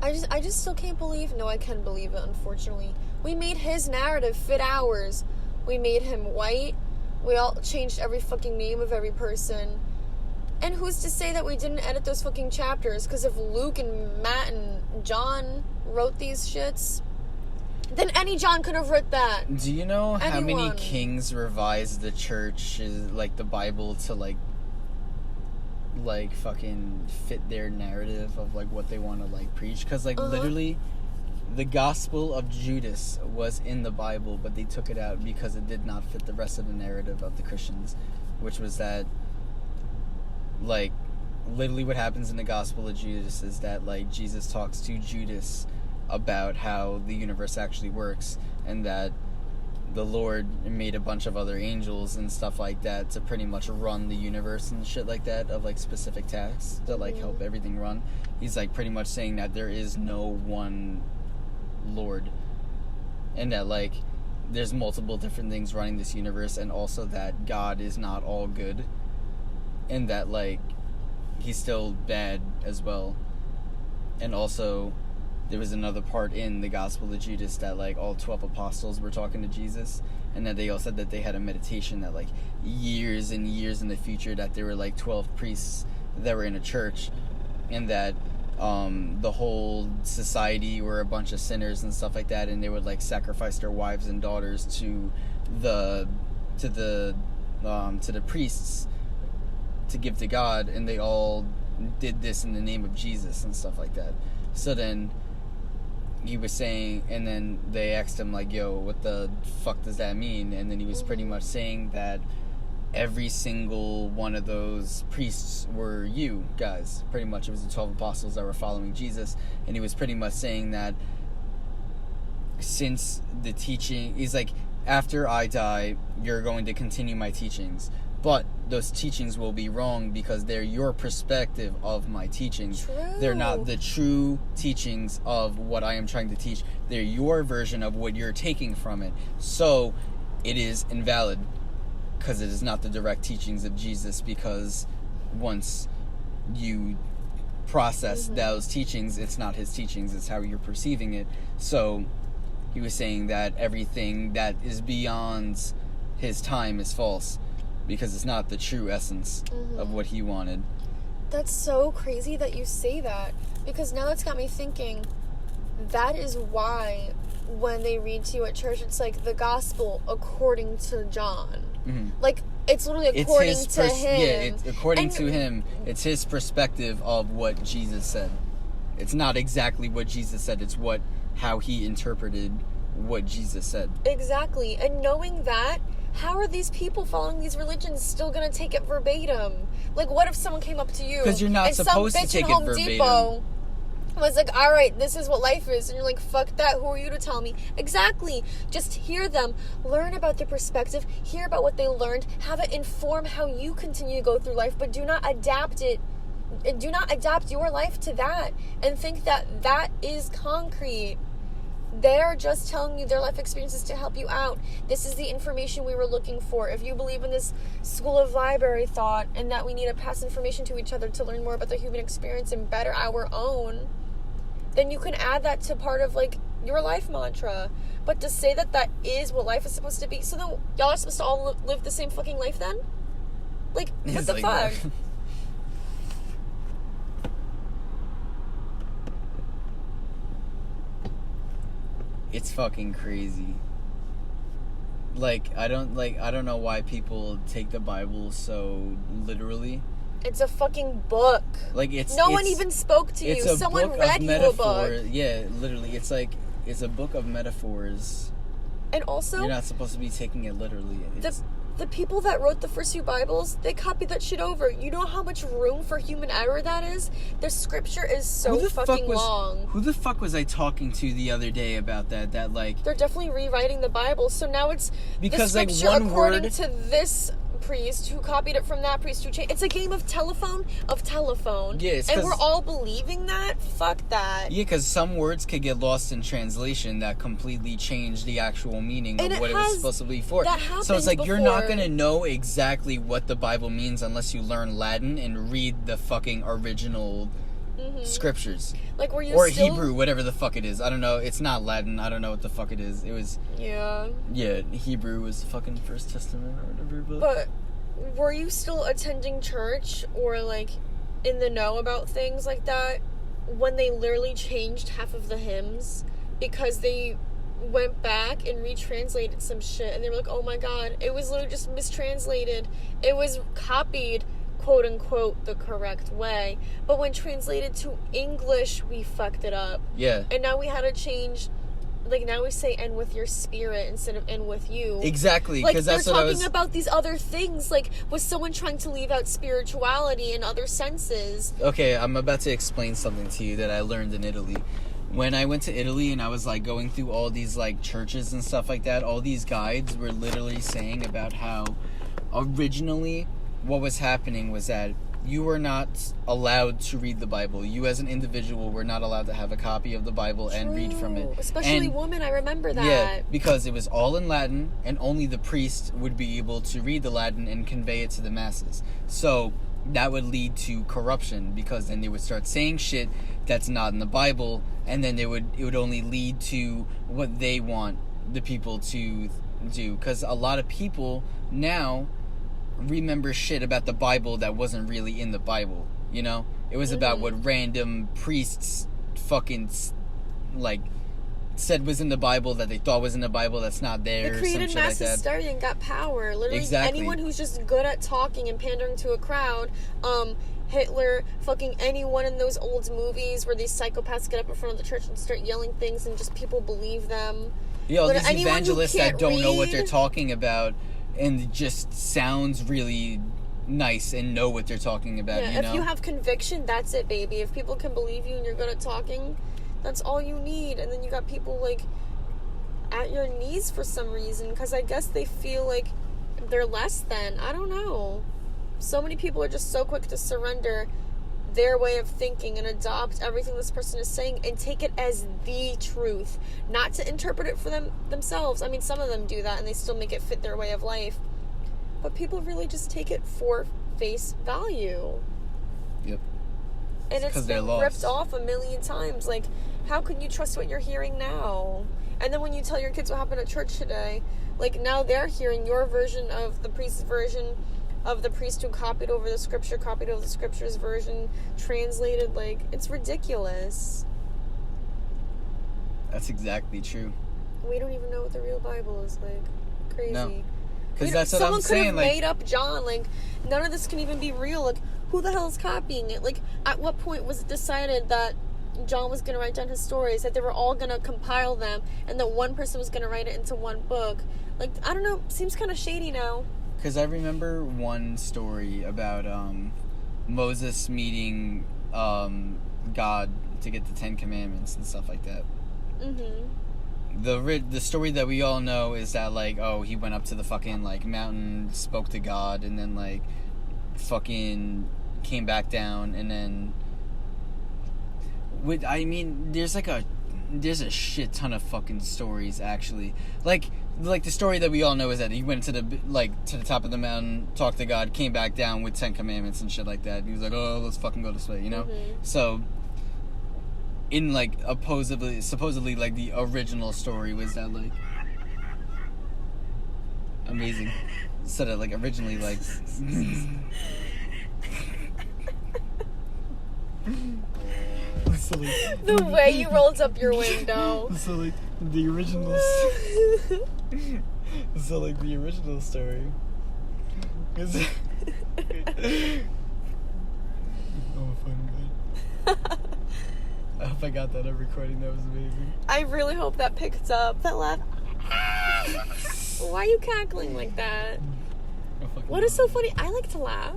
I just still can't believe... No, I can believe it, unfortunately. We made his narrative fit ours. We made him white. We all changed every fucking name of every person. And who's to say that we didn't edit those fucking chapters? Because if Luke and Matt and John wrote these shits, then any John could have wrote that. Do you know how many Anyone. kings revised the church, like the Bible, to like like fucking fit their narrative of like what they want to like preach, because like literally the Gospel of Judas was in the Bible, but they took it out because it did not fit the rest of the narrative of the Christians, which was that like literally what happens in the Gospel of Judas is that like Jesus talks to Judas about how the universe actually works, and that the Lord made a bunch of other angels and stuff like that to pretty much run the universe and shit like that, of like specific tasks to like help everything run. He's like pretty much saying that there is no one Lord, and that like there's multiple different things running this universe, and also that God is not all good, and that like he's still bad as well. And also there was another part in the Gospel of Judas that like all 12 apostles were talking to Jesus, and that they all said that they had a meditation that like years and years in the future that there were like 12 priests that were in a church, and that the whole society were a bunch of sinners and stuff like that, and they would like sacrifice their wives and daughters to the priests to give to God, and they all did this in the name of Jesus and stuff like that. So then he was saying, and then they asked him like, yo, what the fuck does that mean? And then he was pretty much saying that every single one of those priests were you guys. Pretty much it was the 12 apostles that were following Jesus, and he was pretty much saying that since the teaching, he's like, after I die, you're going to continue my teachings, but those teachings will be wrong because they're your perspective of my teachings. True. They're not the true teachings of what I am trying to teach. They're your version of what you're taking from it. So it is invalid because it is not the direct teachings of Jesus, because once you process those teachings, it's not his teachings, it's how you're perceiving it. So he was saying that everything that is beyond his time is false, because it's not the true essence of what he wanted. That's so crazy that you say that, because now that's got me thinking, that is why when they read to you at church, it's like the gospel according to John. Like, it's literally according to him. Yeah, it's according to him. It's his perspective of what Jesus said. It's not exactly what Jesus said. It's how he interpreted what Jesus said. Exactly. And knowing that, how are these people following these religions still going to take it verbatim? Like, what if someone came up to you, because you're not supposed to take it verbatim, Depot was like, all right, this is what life is, and you're like, fuck that, who are you to tell me? Exactly. Just hear them, learn about their perspective, hear about what they learned, have it inform how you continue to go through life, but do not adapt your life to that and think that that is concrete. They're just telling you their life experiences to help you out. This is the information we were looking for. If you believe in this school of library thought and that we need to pass information to each other to learn more about the human experience and better our own, then you can add that to part of like your life mantra. But to say that that is what life is supposed to be, so then y'all are supposed to all live the same fucking life then? Like, what the fuck? It's fucking crazy. Like, I don't know why people take the Bible so literally. It's a fucking book. Like, no one even spoke to you. Someone read you a book. Yeah, literally. It's a book of metaphors. And also, you're not supposed to be taking it literally. The people that wrote the first few Bibles, they copied that shit over. You know how much room for human error that is? The scripture is so fucking long. Who the fuck was I talking to the other day about that? That, like... They're definitely rewriting the Bible, so now it's... Because, the scripture like, one according word... to this priest who copied it from that priest who changed... It's a game of telephone. Yeah, and we're all believing that? Fuck that. Yeah, because some words could get lost in translation that completely change the actual meaning of what it was supposed to be for. That happens so it's like, before. You're not going to know exactly what the Bible means unless you learn Latin and read the fucking original scriptures. Like, were you or Hebrew, whatever the fuck it is. I don't know. It's not Latin. I don't know what the fuck it is. It was... Yeah. Yeah, Hebrew was the fucking First Testament or whatever. But were you still attending church or, like, in the know about things like that when they literally changed half of the hymns because they went back and retranslated some shit and they were like, oh my god, it was literally just mistranslated. It was copied quote unquote the correct way, but when translated to English we fucked it up. Yeah. And now we had to change, like, now we say "and with your spirit" instead of "and with you." Exactly, like, because they're that's what I talking was about these other things. Like, was someone trying to leave out spirituality and other senses? Okay, I'm about to explain something to you that I learned in Italy. When I went to Italy and I was, like, going through all these, like, churches and stuff like that, all these guides were literally saying about how originally what was happening was that you were not allowed to read the Bible. You as an individual were not allowed to have a copy of the Bible and read from it. Especially women, I remember that. Yeah, because it was all in Latin, and only the priest would be able to read the Latin and convey it to the masses. So that would lead to corruption, because then they would start saying shit that's not in the Bible, and then it would only lead to what they want the people to do. Because a lot of people now remember shit about the Bible that wasn't really in the Bible, you know? It was about what random priests fucking, like, said was in the Bible that they thought was in the Bible that's not there. They created some shit mass like that. hysteria and got power. Literally, Exactly. anyone who's just good at talking and pandering to a crowd, Hitler, fucking anyone in those old movies where these psychopaths get up in front of the church and start yelling things and just people believe them. Yo, these Anyone who evangelists that can't don't know what read. they're talking about and just sounds really nice and know what they're talking about, Yeah, you know? if you have conviction, that's it, baby. If people can believe you and you're good at talking, that's all you need. And then you got people, like, at your knees for some reason, because I guess they feel like they're less than. I don't know. So many people are just so quick to surrender their way of thinking and adopt everything this person is saying and take it as the truth, not to interpret it for themselves. I mean, some of them do that and they still make it fit their way of life, but people really just take it for face value. Yep. And it's they're been lost. ripped off a million times. Like, how can you trust what you're hearing now? And then when you tell your kids what happened at church today, like, now they're hearing your version of the priest's version of the priest who copied over the scripture's version, translated. Like, it's ridiculous. That's exactly true. We don't even know what the real Bible is, like. Crazy. No. Because that's what I'm Someone could saying, have like... made up John. Like, none of this can even be real. Like, who the hell is copying it? Like, at what point was it decided that John was going to write down his stories, that they were all going to compile them, and that one person was going to write it into one book? Like, I don't know. Seems kind of shady now. Because I remember one story about Moses meeting God to get the 10 Commandments and stuff like that. Mm-hmm. The story that we all know is that, like, oh, he went up to the fucking, like, mountain, spoke to God, and then, like, fucking came back down, and then... I mean, there's a shit ton of fucking stories, actually. Like the story that we all know is that he went to the top of the mountain, talked to God, came back down with 10 Commandments and shit like that. He was like, oh, let's fucking go this way, you know? Mm-hmm. So, in, like, supposedly, like, the original story was that, like... Amazing. So that, like, originally, like... So, like, The way you rolled up your window. so, like, the original... so, like, the original story... is... I'm a fun guy. I hope I got that on recording. That was amazing. I really hope that picked up. That laugh. Why are you cackling like that? What is so funny? I like to laugh.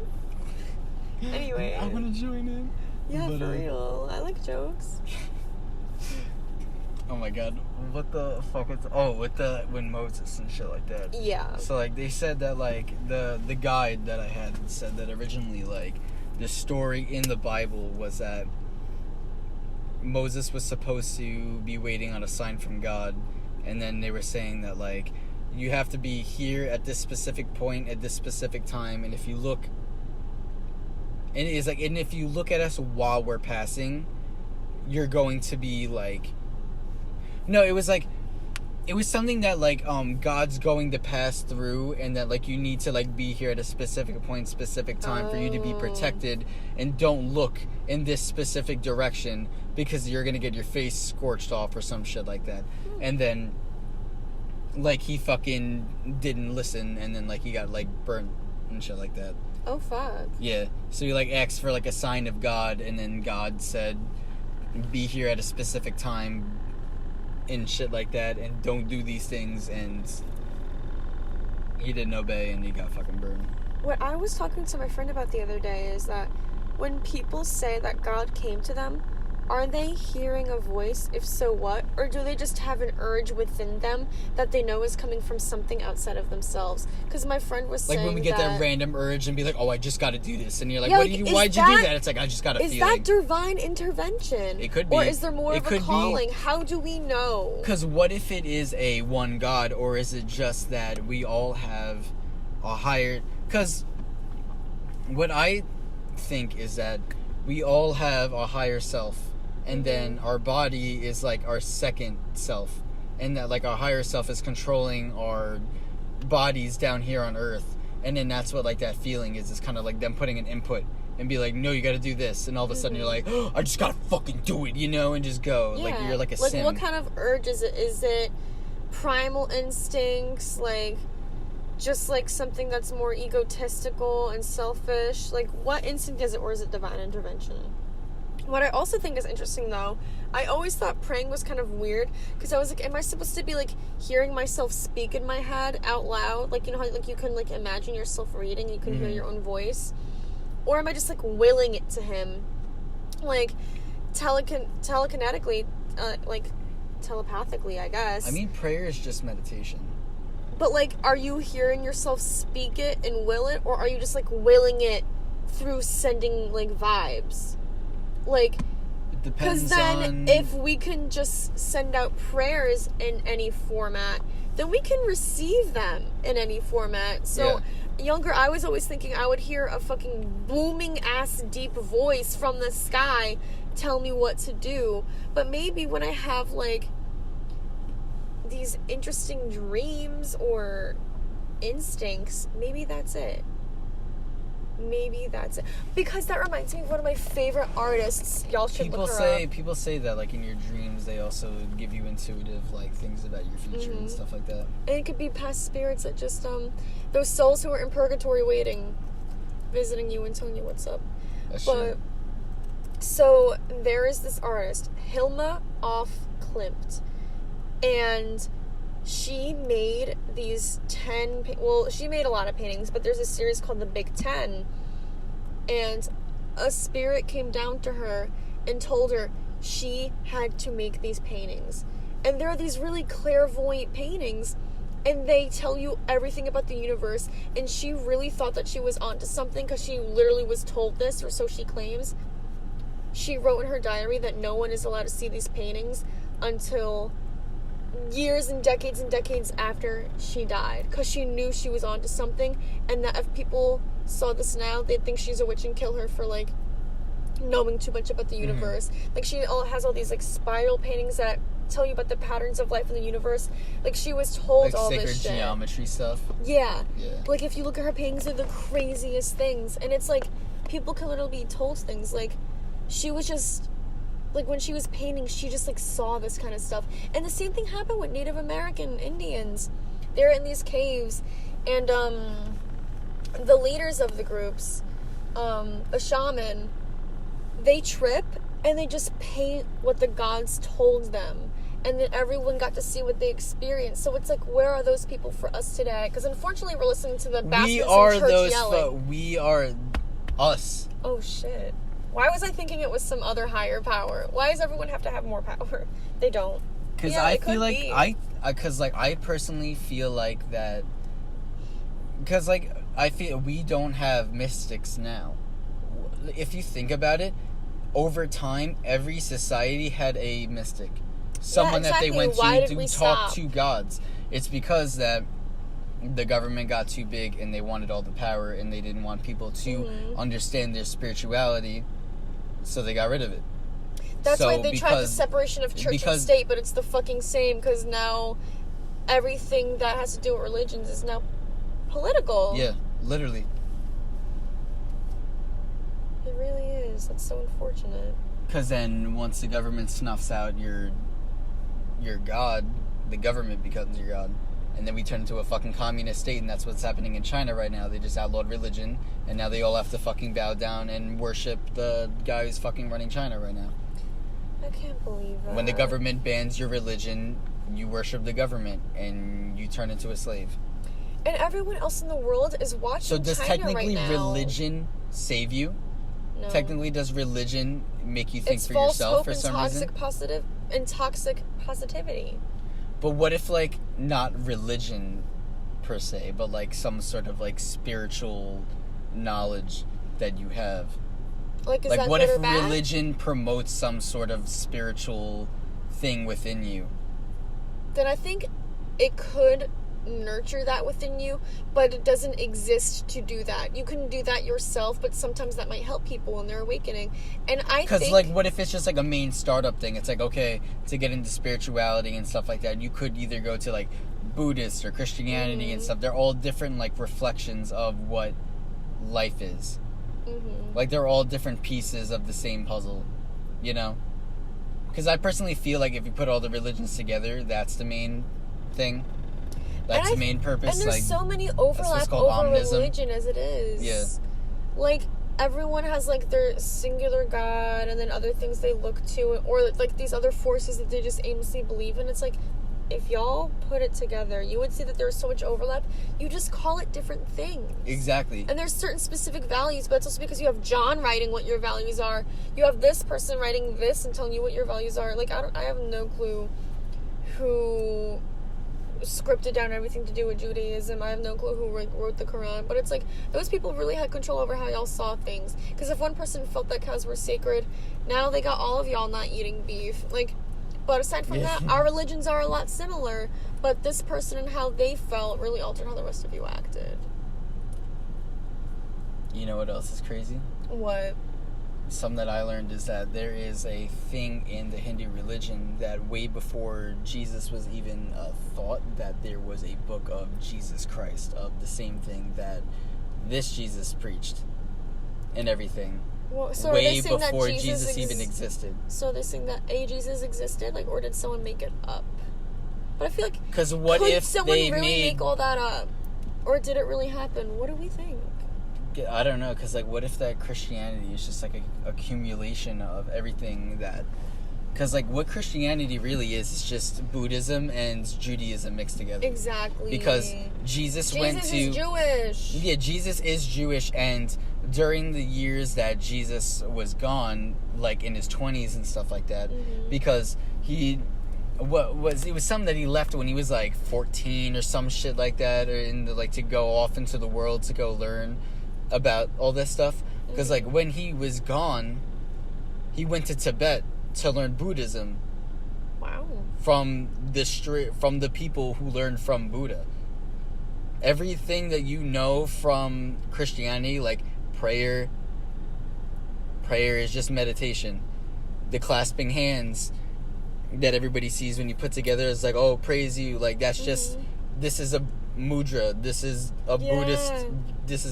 Anyway. I want to join in. Yeah, But, for real. I like jokes. Oh my god, what the fuck is... Oh, when Moses and shit like that. Yeah. So, like, they said that, like, the guide that I had said that originally, like, the story in the Bible was that Moses was supposed to be waiting on a sign from God, and then they were saying that, like, you have to be here at this specific point at this specific time, and if you look... And it's like, and if you look at us while we're passing, you're going to be, like... No, it was like... It was something that, like, God's going to pass through, and that, like, you need to, like, be here at a specific point, specific time for you to be protected, and don't look in this specific direction, because you're gonna get your face scorched off or some shit like that. And then, like, he fucking didn't listen, and then, like, he got, like, burnt and shit like that. Oh, fuck. Yeah. So you, like, asked for, like, a sign of God, and then God said, be here at a specific time and shit like that, and don't do these things, and he didn't obey, and he got fucking burned. What I was talking to my friend about the other day is that when people say that God came to them, are they hearing a voice? If so, what? Or do they just have an urge within them that they know is coming from something outside of themselves? Because my friend was saying like when we get that random urge and be like, oh, I just got to do this, and you're like, yeah, why'd you do that? It's like, I just got a feeling. Is that divine intervention? It could be. Or is there more of a calling? How do we know? Because what if it is a one God, or is it just that we all have a higher... Because what I think is that we all have a higher self, and then our body is like our second self, and that like our higher self is controlling our bodies down here on earth, and then that's what like that feeling is. It's kind of like them putting an input and be like, no, you got to do this, and all of a sudden you're like, oh, I just gotta fucking do it, you know, and just go. Yeah. Like you're like a like sim. What kind of urge is it? Is it primal instincts, like just like something that's more egotistical and selfish? Like what instinct is it, or is it divine intervention? What I also think is interesting, though, I always thought praying was kind of weird, because I was like, am I supposed to be, like, hearing myself speak in my head out loud? Like, you know how, like, you can, like, imagine yourself reading, you can hear your own voice? Or am I just, like, willing it to him? Like, telekinetically, like, telepathically, I guess. I mean, prayer is just meditation. But, like, are you hearing yourself speak it and will it? Or are you just, like, willing it through sending, like, vibes? Like, because then if we can just send out prayers in any format, then we can receive them in any format. So younger, I was always thinking I would hear a fucking booming ass deep voice from the sky tell me what to do. But maybe when I have like these interesting dreams or instincts, maybe that's it. Maybe that's it. Because that reminds me of one of my favorite artists. Y'all should look her up. People say that, like, in your dreams, they also give you intuitive, like, things about your future and stuff like that. And it could be past spirits that just, those souls who are in purgatory waiting, visiting you and telling you what's up. That's true. So, there is this artist, Hilma af Klint. And she made these 10... Well, she made a lot of paintings, but there's a series called The Big 10. And a spirit came down to her and told her she had to make these paintings. And there are these really clairvoyant paintings, and they tell you everything about the universe. And she really thought that she was onto something, because she literally was told this, or so she claims. She wrote in her diary that no one is allowed to see these paintings until years and decades after she died, because she knew she was onto something, and that if people saw this now, they'd think she's a witch and kill her for like knowing too much about the universe. Like she has all these like spiral paintings that tell you about the patterns of life in the universe. Like she was told like all this shit. Sacred geometry stuff. Yeah. Like if you look at her paintings, they're the craziest things, and it's like people can literally be told things. Like she was just... Like, when she was painting, she just, like, saw this kind of stuff. And the same thing happened with Native American Indians. They're in these caves, and, the leaders of the groups, a shaman, they trip, and they just paint what the gods told them. And then everyone got to see what they experienced. So it's like, where are those people for us today? Because unfortunately, we're listening to the bastards in church yelling. We are us. Oh, shit. Why was I thinking it was some other higher power? Why does everyone have to have more power? They don't. Because I feel like I personally feel like that. Because like I feel we don't have mystics now. If you think about it, over time, every society had a mystic, someone that they went to talk to gods. It's because that the government got too big and they wanted all the power, and they didn't want people to understand their spirituality. So they got rid of it. That's why they tried the separation of church and state, but it's the fucking same, because now everything that has to do with religions is now political. Yeah, literally. It really is. That's so unfortunate. Because then once the government snuffs out your god, the government becomes your god. and then we turn into a fucking communist state, and that's what's happening in China right now. They just outlawed religion, and now they all have to fucking bow down and worship the guy who's fucking running China right now. I can't believe that. When the government bans your religion, you worship the government, and you turn into a slave. And everyone else in the world is watching So does China technically right now. religion save you? No. Technically, does religion make you think it's for false yourself hope for some reason? and toxic positivity. But what if, like, not religion per se, but like some sort of like spiritual knowledge that you have? Like, is Like, that what good if or bad? religion promotes some sort of spiritual thing within you? Then I think it could nurture that within you, but it doesn't exist to do that. You can do that yourself, but sometimes that might help people in their awakening. And I think... Because, like, what if it's just, like, a main startup thing? It's like, okay, to get into spirituality and stuff like that, you could either go to, like, Buddhist or Christianity and stuff. They're all different, like, reflections of what life is. Mm-hmm. Like, they're all different pieces of the same puzzle, you know? Because I personally feel like if you put all the religions together, that's the main thing. That's the main purpose. And there's like, so many overlap over omnism. religion as it is. Yeah. Like, everyone has, like, their singular God and then other things they look to, or, like, these other forces that they just aimlessly believe in. It's like, if y'all put it together, you would see that there's so much overlap. You just call it different things. Exactly. And there's certain specific values, but it's also because you have John writing what your values are. You have this person writing this and telling you what your values are. Like, I have no clue who scripted down everything to do with Judaism. I have no clue who wrote the Quran, but it's like those people really had control over how y'all saw things. Because if one person felt that cows were sacred, now they got all of y'all not eating beef. Like, but aside from that, our religions are a lot similar, but this person and how they felt really altered how the rest of you acted. You know what else is crazy? What? Something that I learned is that there is a thing in the Hindu religion that way before Jesus was even thought, that there was a book of Jesus Christ, of the same thing that this Jesus preached and everything. Well, so way are they saying before that Jesus even existed. So they're saying that Jesus existed, like, or did someone make it up? But I feel like, because what could if someone they really made make all that up, or did it really happen? What do we think? I don't know, because, like, what if that Christianity is just, like, a accumulation of everything that... Because, like, what Christianity really is just Buddhism and Judaism mixed together. Exactly. Because Jesus went to... Jesus is Jewish. Yeah, Jesus is Jewish, and during the years that Jesus was gone, like, in his 20s and stuff like that, because it was something that he left when he was, like, 14 or some shit like that, or to go off into the world to go learn about all this stuff. Because like when he was gone, he went to Tibet to learn Buddhism. Wow. From the people who learned from Buddha. Everything that you know from Christianity, like prayer is just meditation. The clasping hands that everybody sees when you put together is like, oh, praise you, like that's just, this is a mudra, this is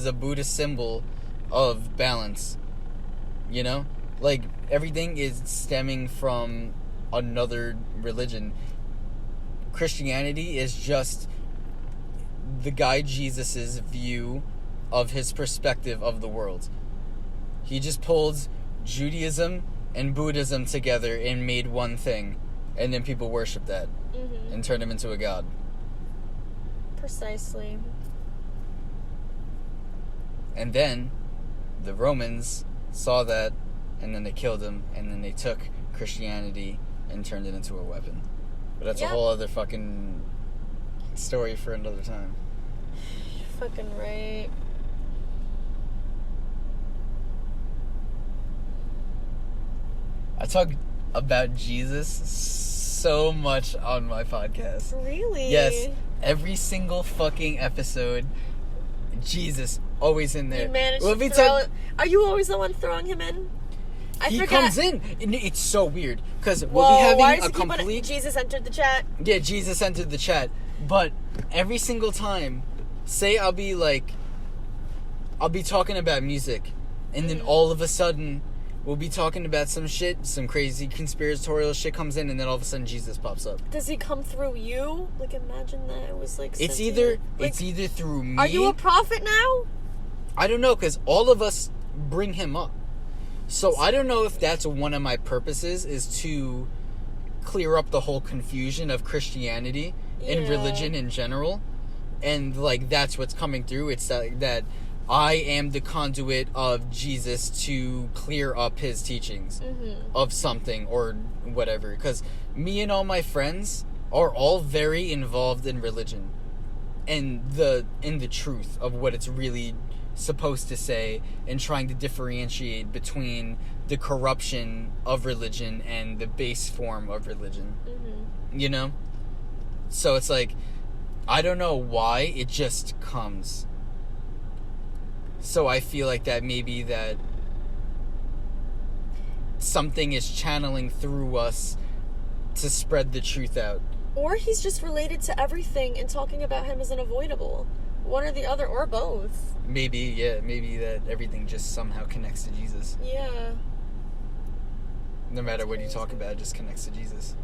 a Buddhist symbol of balance, you know? Like, everything is stemming from another religion. Christianity is just the guy Jesus's view of his perspective of the world. He just pulled Judaism and Buddhism together and made one thing, and then people worship that and turn him into a god. Precisely. And then the Romans saw that, and then they killed him, and then they took Christianity and turned it into a weapon. But that's a whole other fucking story for another time. You're fucking right. I talk about Jesus so much on my podcast. Really? Yes. Every single fucking episode, Jesus always in there. You managed to throw it. Are you always the one throwing him in? He comes in. It's so weird because we'll be having why a complete. Jesus entered the chat. Yeah, Jesus entered the chat. But every single time, say I'll be talking about music, and then all of a sudden, we'll be talking about some shit, some crazy conspiratorial shit comes in, and then all of a sudden Jesus pops up. Does he come through you? Like, imagine that it was like... It's either through me... Are you a prophet now? I don't know, because all of us bring him up. So I don't know if that's one of my purposes, is to clear up the whole confusion of Christianity and religion in general. And, like, that's what's coming through. It's that I am the conduit of Jesus to clear up his teachings of something or whatever. Because me and all my friends are all very involved in religion and in the truth of what it's really supposed to say, and trying to differentiate between the corruption of religion and the base form of religion. You know? So it's like, I don't know why, it just comes. So I feel like that maybe that something is channeling through us to spread the truth out. Or he's just related to everything and talking about him as unavoidable. One or the other, or both. Maybe that everything just somehow connects to Jesus. Yeah. No matter what you talk about, it just connects to Jesus.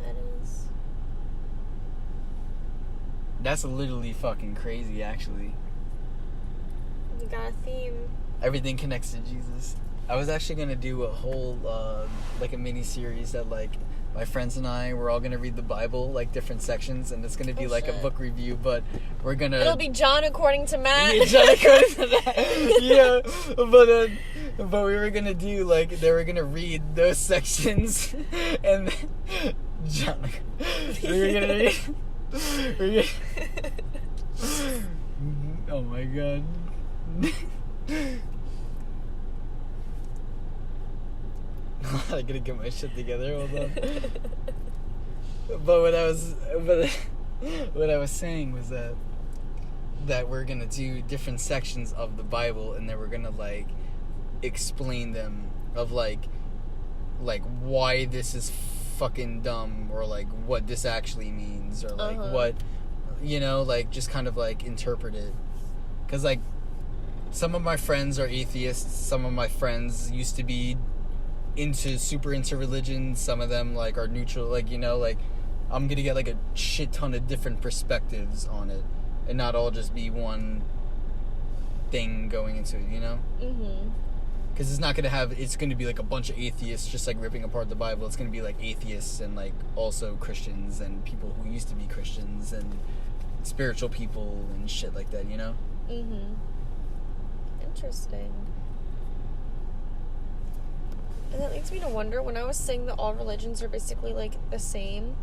That is. That's literally fucking crazy, actually. You got a theme. Everything connects to Jesus. I was actually going to do a whole, like a mini-series that, like, my friends and I, we're all going to read the Bible, like, different sections, and it's going to be, a book review, but we're going to... It'll be John according to Matt. Yeah, John according to Matt. Yeah, but we were going to do, like, they were going to read those sections, and John... we were going to read... Oh, my God. I gotta get my shit together. Hold on. But what I was saying was that we're gonna do different sections of the Bible, and then we're gonna like explain them of like why this is fucking dumb, or like what this actually means, or like what, you know, like just kind of like interpret it. 'Cause like some of my friends are atheists, some of my friends used to be super into religion, some of them like are neutral, like, you know, like I'm gonna get like a shit ton of different perspectives on it, and not all just be one thing going into it, you know? Because it's gonna be like a bunch of atheists just like ripping apart the Bible. It's gonna be like atheists and like also Christians and people who used to be Christians and spiritual people and shit like that, you know? Interesting. And that leads me to wonder, when I was saying that all religions are basically, like, the same,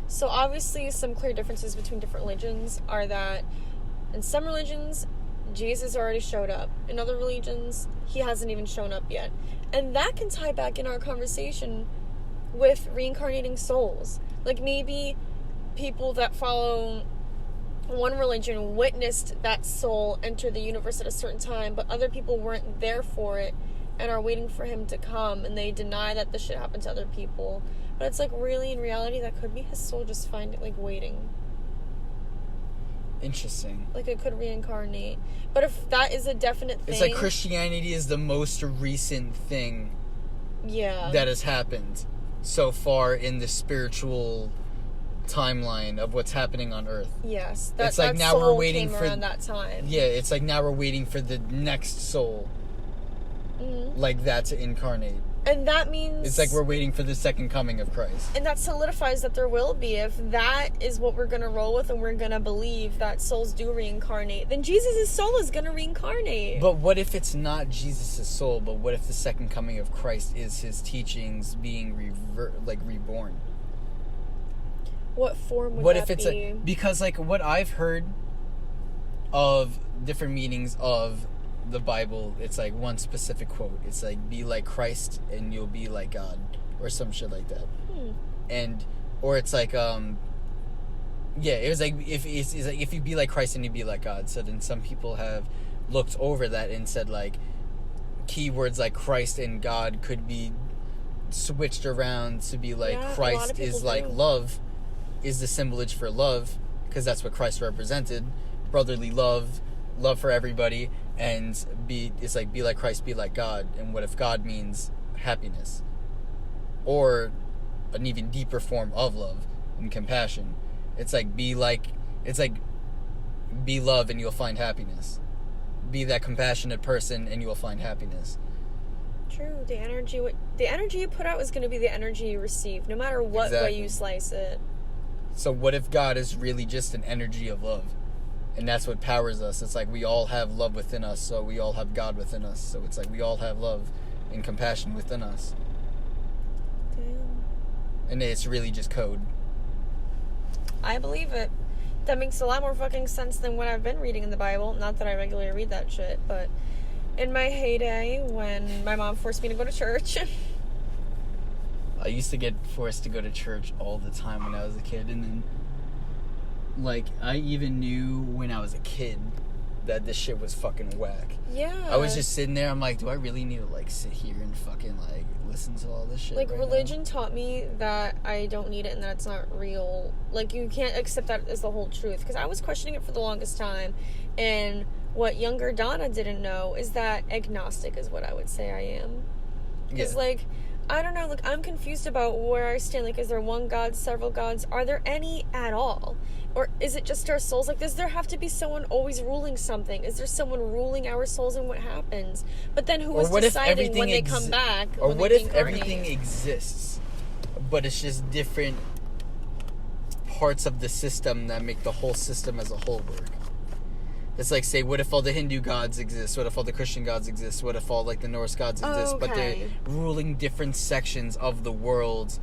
so obviously some clear differences between different religions are that in some religions, Jesus already showed up. In other religions, he hasn't even shown up yet. And that can tie back in our conversation with reincarnating souls. Like, maybe people that follow one religion witnessed that soul enter the universe at a certain time, but other people weren't there for it and are waiting for him to come, and they deny that this shit happened to other people. But it's like, really, in reality, that could be his soul just waiting. Interesting. Like, it could reincarnate. But if that is a definite thing... It's like Christianity is the most recent thing that has happened so far in the spiritual timeline of what's happening on Earth. Yes. It's like now we're waiting for... around that time. Yeah, it's like now we're waiting for the next soul. Like that to incarnate. And that means... It's like we're waiting for the second coming of Christ. And that solidifies that there will be. If that is what we're going to roll with, and we're going to believe that souls do reincarnate, then Jesus' soul is going to reincarnate. But what if it's not Jesus' soul, but what if the second coming of Christ is his teachings being reborn? What form would that be? Because like what I've heard of different meanings of the Bible, it's like one specific quote. It's like, be like Christ and you'll be like God, or some shit like that. And or it's like it was like it's like if you be like Christ and you be like God. So then some people have looked over that and said like keywords like Christ and God could be switched around to be like Christ is like love, is the symbolage for love, because that's what Christ represented, brotherly love for everybody. and it's like be like Christ, be like God. And what if God means happiness, or an even deeper form of love and compassion? It's like be love and you'll find happiness. Be that compassionate person and you will find happiness. True. The energy you put out is going to be the energy you receive, no matter what way you slice it. So what if God is really just an energy of love? And that's what powers us. It's like we all have love within us, so we all have God within us. So it's like we all have love and compassion within us. Damn. And it's really just code. I believe it. That makes a lot more fucking sense than what I've been reading in the Bible. Not that I regularly read that shit, but in my heyday, when my mom forced me to go to church. I used to get forced to go to church all the time when I was a kid, and then, like, I even knew when I was a kid that this shit was fucking whack. Yeah. I was just sitting there, I'm like, do I really need to, like, sit here and fucking, like, listen to all this shit like, right religion now? Taught me that I don't need it and that it's not real. Like, you can't accept that as the whole truth. Because I was questioning it for the longest time. And what younger Donna didn't know is that agnostic is what I would say I am. Because, like, I don't know, like, I'm confused about where I stand. Like, is there one God, several gods? Are there any at all? Or is it just our souls? Like, does there have to be someone always ruling something? Is there someone ruling our souls and what happens? But then who is deciding when they come back? Or what if everything exists, but it's just different parts of the system that make the whole system as a whole work? It's like, say, what if all the Hindu gods exist? What if all the Christian gods exist? What if all, like, the Norse gods exist? But they're ruling different sections of the world,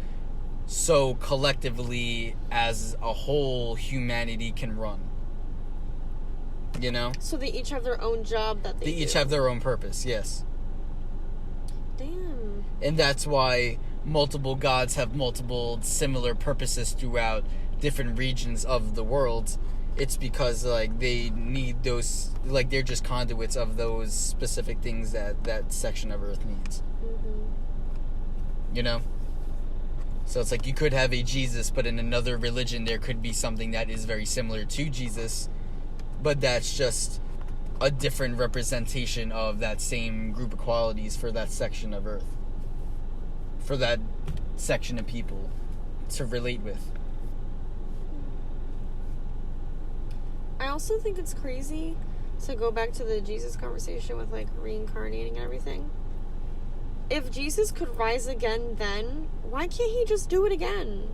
so collectively, as a whole, humanity can run. You know? So they each have their own job that they do. Each have their own purpose, yes. Damn. And that's why multiple gods have multiple similar purposes throughout different regions of the world. It's because, like, they need those, like, they're just conduits of those specific things that section of Earth needs. Mm-hmm. You know? So it's like you could have a Jesus, but in another religion there could be something that is very similar to Jesus, but that's just a different representation of that same group of qualities for that section of Earth. For that section of people to relate with. I also think it's crazy to go back to the Jesus conversation with, like, reincarnating and everything. If Jesus could rise again then, why can't he just do it again?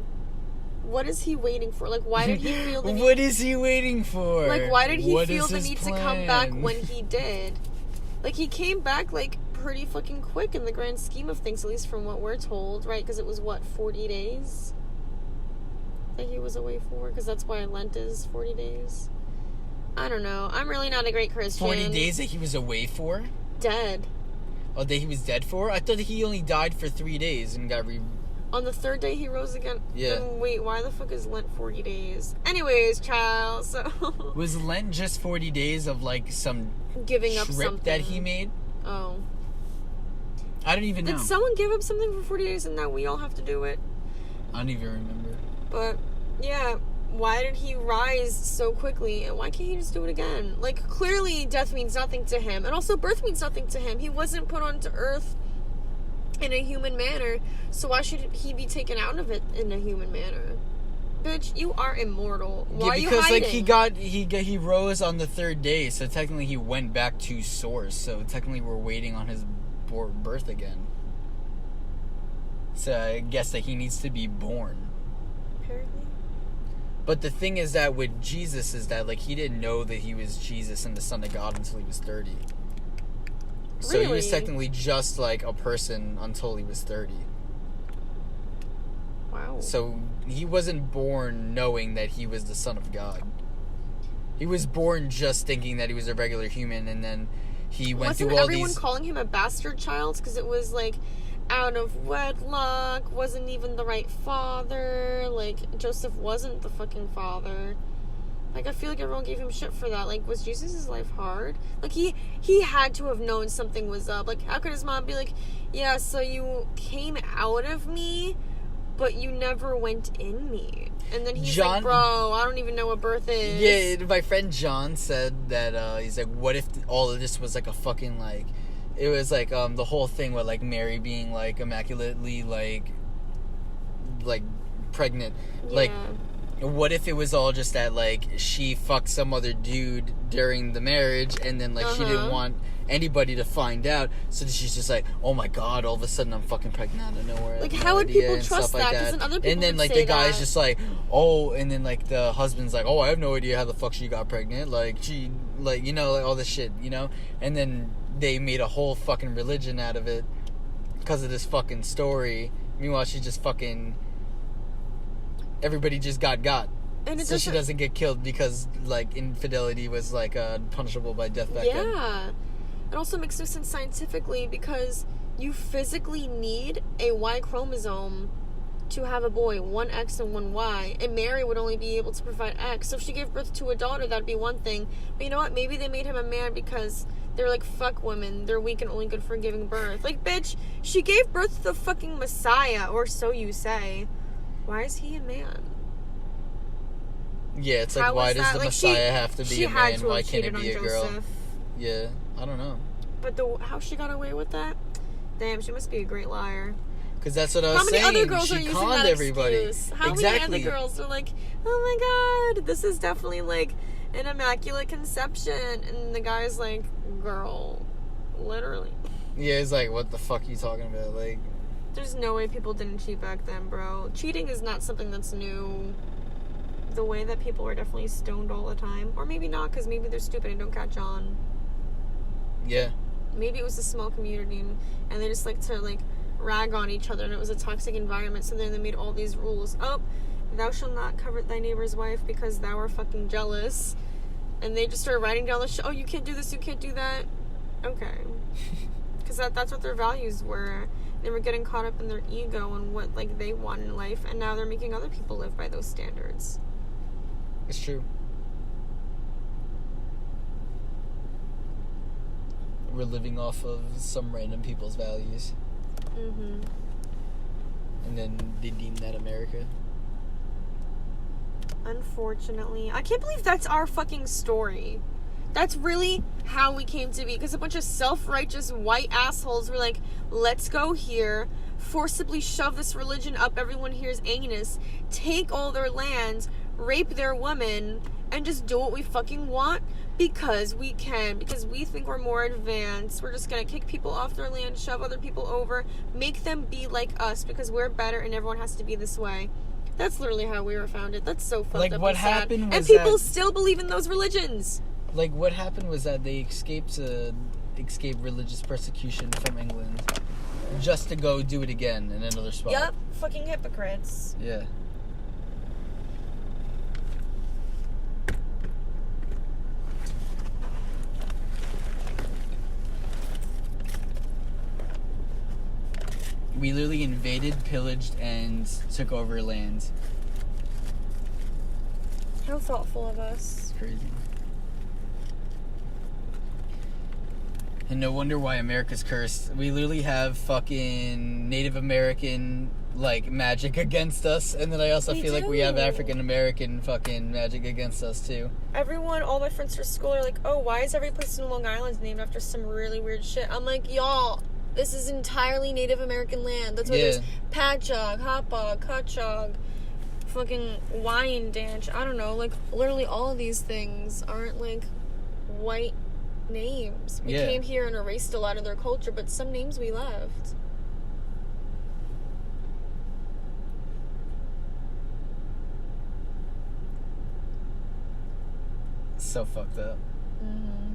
What is he waiting for? Like, why did he feel the need... What is he waiting for? Like, why did he feel the need plan? to come back when he did? Like, he came back, like, pretty fucking quick in the grand scheme of things, at least from what we're told, right? Because it was, 40 days that he was away for? Because that's why Lent is 40 days. I don't know. I'm really not a great Christian. 40 days that he was away for? Dead. Oh, that he was dead for? I thought he only died for 3 days and got On the third day he rose again? Yeah. Wait, why the fuck is Lent 40 days? Anyways, child, so... Was Lent just 40 days of, like, some giving up trip something that he made? Oh. I don't even know. Did someone give up something for 40 days and now we all have to do it? I don't even remember. But, yeah... Why did he rise so quickly, and why can't he just do it again? Like, clearly death means nothing to him, and also birth means nothing to him. He wasn't put onto Earth in a human manner, so why should he be taken out of it in a human manner? Bitch, you are immortal. Why are you hiding? Like, he rose on the third day, so technically he went back to source, so technically we're waiting on his birth again. So I guess that he needs to be born. Apparently. But the thing is that with Jesus is that, like, he didn't know that he was Jesus and the Son of God until he was 30. So Really? he was technically just, like, a person until he was 30. Wow. So he wasn't born knowing that he was the Son of God. He was born just thinking that he was a regular human, and then he went through all these... Wasn't everyone calling him a bastard child? Because it was, like... out of wedlock, wasn't even the right father, like, Joseph wasn't the fucking father. Like, I feel like everyone gave him shit for that. Like, was Jesus' life hard? Like, he had to have known something was up. Like, how could his mom be like, yeah, so you came out of me, but you never went in me. And then he's John, like, bro, I don't even know what birth is. Yeah, my friend John said that, he's like, what if all of this was, like, a fucking, like, it was, like, the whole thing with, like, Mary being, like, immaculately, like, pregnant. Yeah. Like, what if it was all just that, like, she fucked some other dude during the marriage, and then, like, she didn't want anybody to find out, so she's just like, oh my god, all of a sudden I'm fucking pregnant out of nowhere. Like, how would people trust that? Because then other people and then, like, the guy's just like, oh, and then, like, the husband's like, oh, I have no idea how the fuck she got pregnant. Like, she, like, you know, like, all this shit, you know? And then they made a whole fucking religion out of it because of this fucking story. Meanwhile, she just fucking... Everybody just got. And so she doesn't get killed because, like, infidelity was, like, punishable by death back then. Yeah. It also makes no sense scientifically because you physically need a Y chromosome to have a boy, one X and one Y, and Mary would only be able to provide X. So if she gave birth to a daughter, that'd be one thing. But you know what? Maybe they made him a man because they're like, fuck women. They're weak and only good for giving birth. Like, bitch, she gave birth to the fucking Messiah, or so you say. Why is he a man? Yeah, it's like, how why does the Messiah have to be a man? Why can't it be a girl? Yeah, I don't know. But how she got away with that? Damn, she must be a great liar. Because that's what I was saying. How many other girls she are using conned that everybody. Excuse? How many other girls are like, oh my god, this is definitely like an immaculate conception, and the guy's like, girl, literally. Yeah, he's like, what the fuck are you talking about? Like, there's no way people didn't cheat back then, bro. Cheating is not something that's new. The way that people are definitely stoned all the time. Or maybe not, because maybe they're stupid and don't catch on. Yeah. Maybe it was a small community, and they just like to, like, rag on each other, and it was a toxic environment, so then they made all these rules. Oh, thou shalt not covet thy neighbor's wife because thou art fucking jealous. And they just started writing down the shit. Oh, you can't do this, you can't do that. Okay. Because that's what their values were. They were getting caught up in their ego and what, like, they want in life, and now they're making other people live by those standards. It's true. We're living off of some random people's values. Mm-hmm. And then they deem that America. Unfortunately. I can't believe that's our fucking story. That's really how we came to be. Because a bunch of self-righteous white assholes were like, let's go here, forcibly shove this religion up everyone here's anus, take all their lands, rape their women, and just do what we fucking want because we can. Because we think we're more advanced. We're just gonna kick people off their land, shove other people over, make them be like us because we're better and everyone has to be this way. That's literally how we were founded. That's so fucked like up what and happened sad. was and people that, still believe in those religions. Like what happened was that they escaped religious persecution from England just to go do it again in another spot. Yep, fucking hypocrites. Yeah. We literally invaded, pillaged, and took over lands. How thoughtful of us. It's crazy. And no wonder why America's cursed. We literally have fucking Native American, like, magic against us. And then I also feel like we have African American fucking magic against us, too. Everyone, all my friends from school are like, oh, why is every place in Long Island named after some really weird shit? I'm like, y'all, this is entirely Native American land. That's why there's Patchogue, Hopog, Cutchogue, fucking Wyandanch. I don't know. Like, literally all of these things aren't, like, white names. We came here and erased a lot of their culture, but some names we left. So fucked up. Mm-hmm.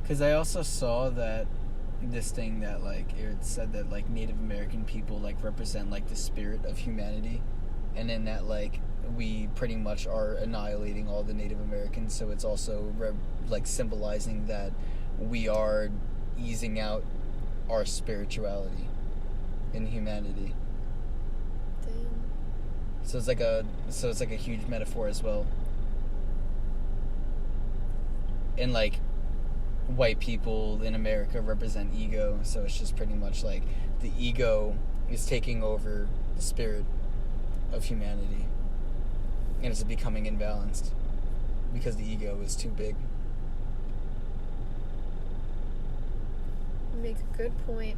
Because I also saw that this thing that, like, it said that, like, Native American people, like, represent, like, the spirit of humanity. And then that, like, we pretty much are annihilating all the Native Americans. So it's also, like, symbolizing that we are easing out our spirituality in humanity. Damn. So it's like a huge metaphor as well. And, like, white people in America represent ego, so it's just pretty much like the ego is taking over the spirit of humanity, and it's becoming imbalanced because the ego is too big. You make a good point.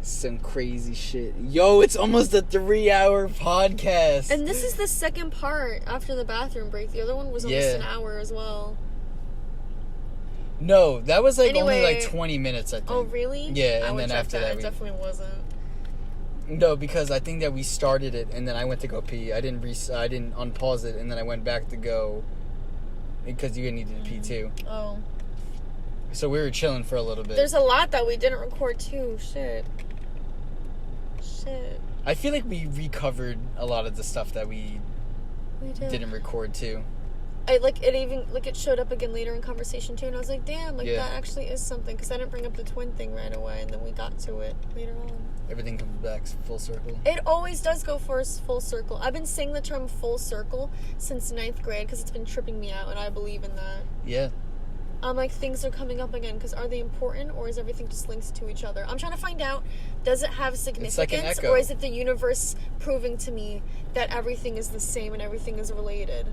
Some crazy shit. Yo, it's almost a 3-hour podcast. And this is the second part after the bathroom break. The other one was almost an hour as well. No, that was like Anyway, only like 20 minutes, I think. Oh, really? Yeah, I and would then check after that it we... definitely wasn't. No, because I think that we started it and then I went to go pee. I didn't unpause it, and then I went back to go because you needed to pee too. Oh. So we were chilling for a little bit. There's a lot that we didn't record too. Shit. I feel like we recovered a lot of the stuff that we didn't record too. It showed up again later in conversation too, and I was like, damn, that actually is something, because I didn't bring up the twin thing right away, and then we got to it later on. Everything comes back full circle. It always does go full circle. I've been saying the term full circle since 9th grade because it's been tripping me out, and I believe in that. Yeah. I'm like, things are coming up again, because are they important, or is everything just linked to each other? I'm trying to find out, does it have significance, like an echo. or is it the universe proving to me that everything is the same and everything is related?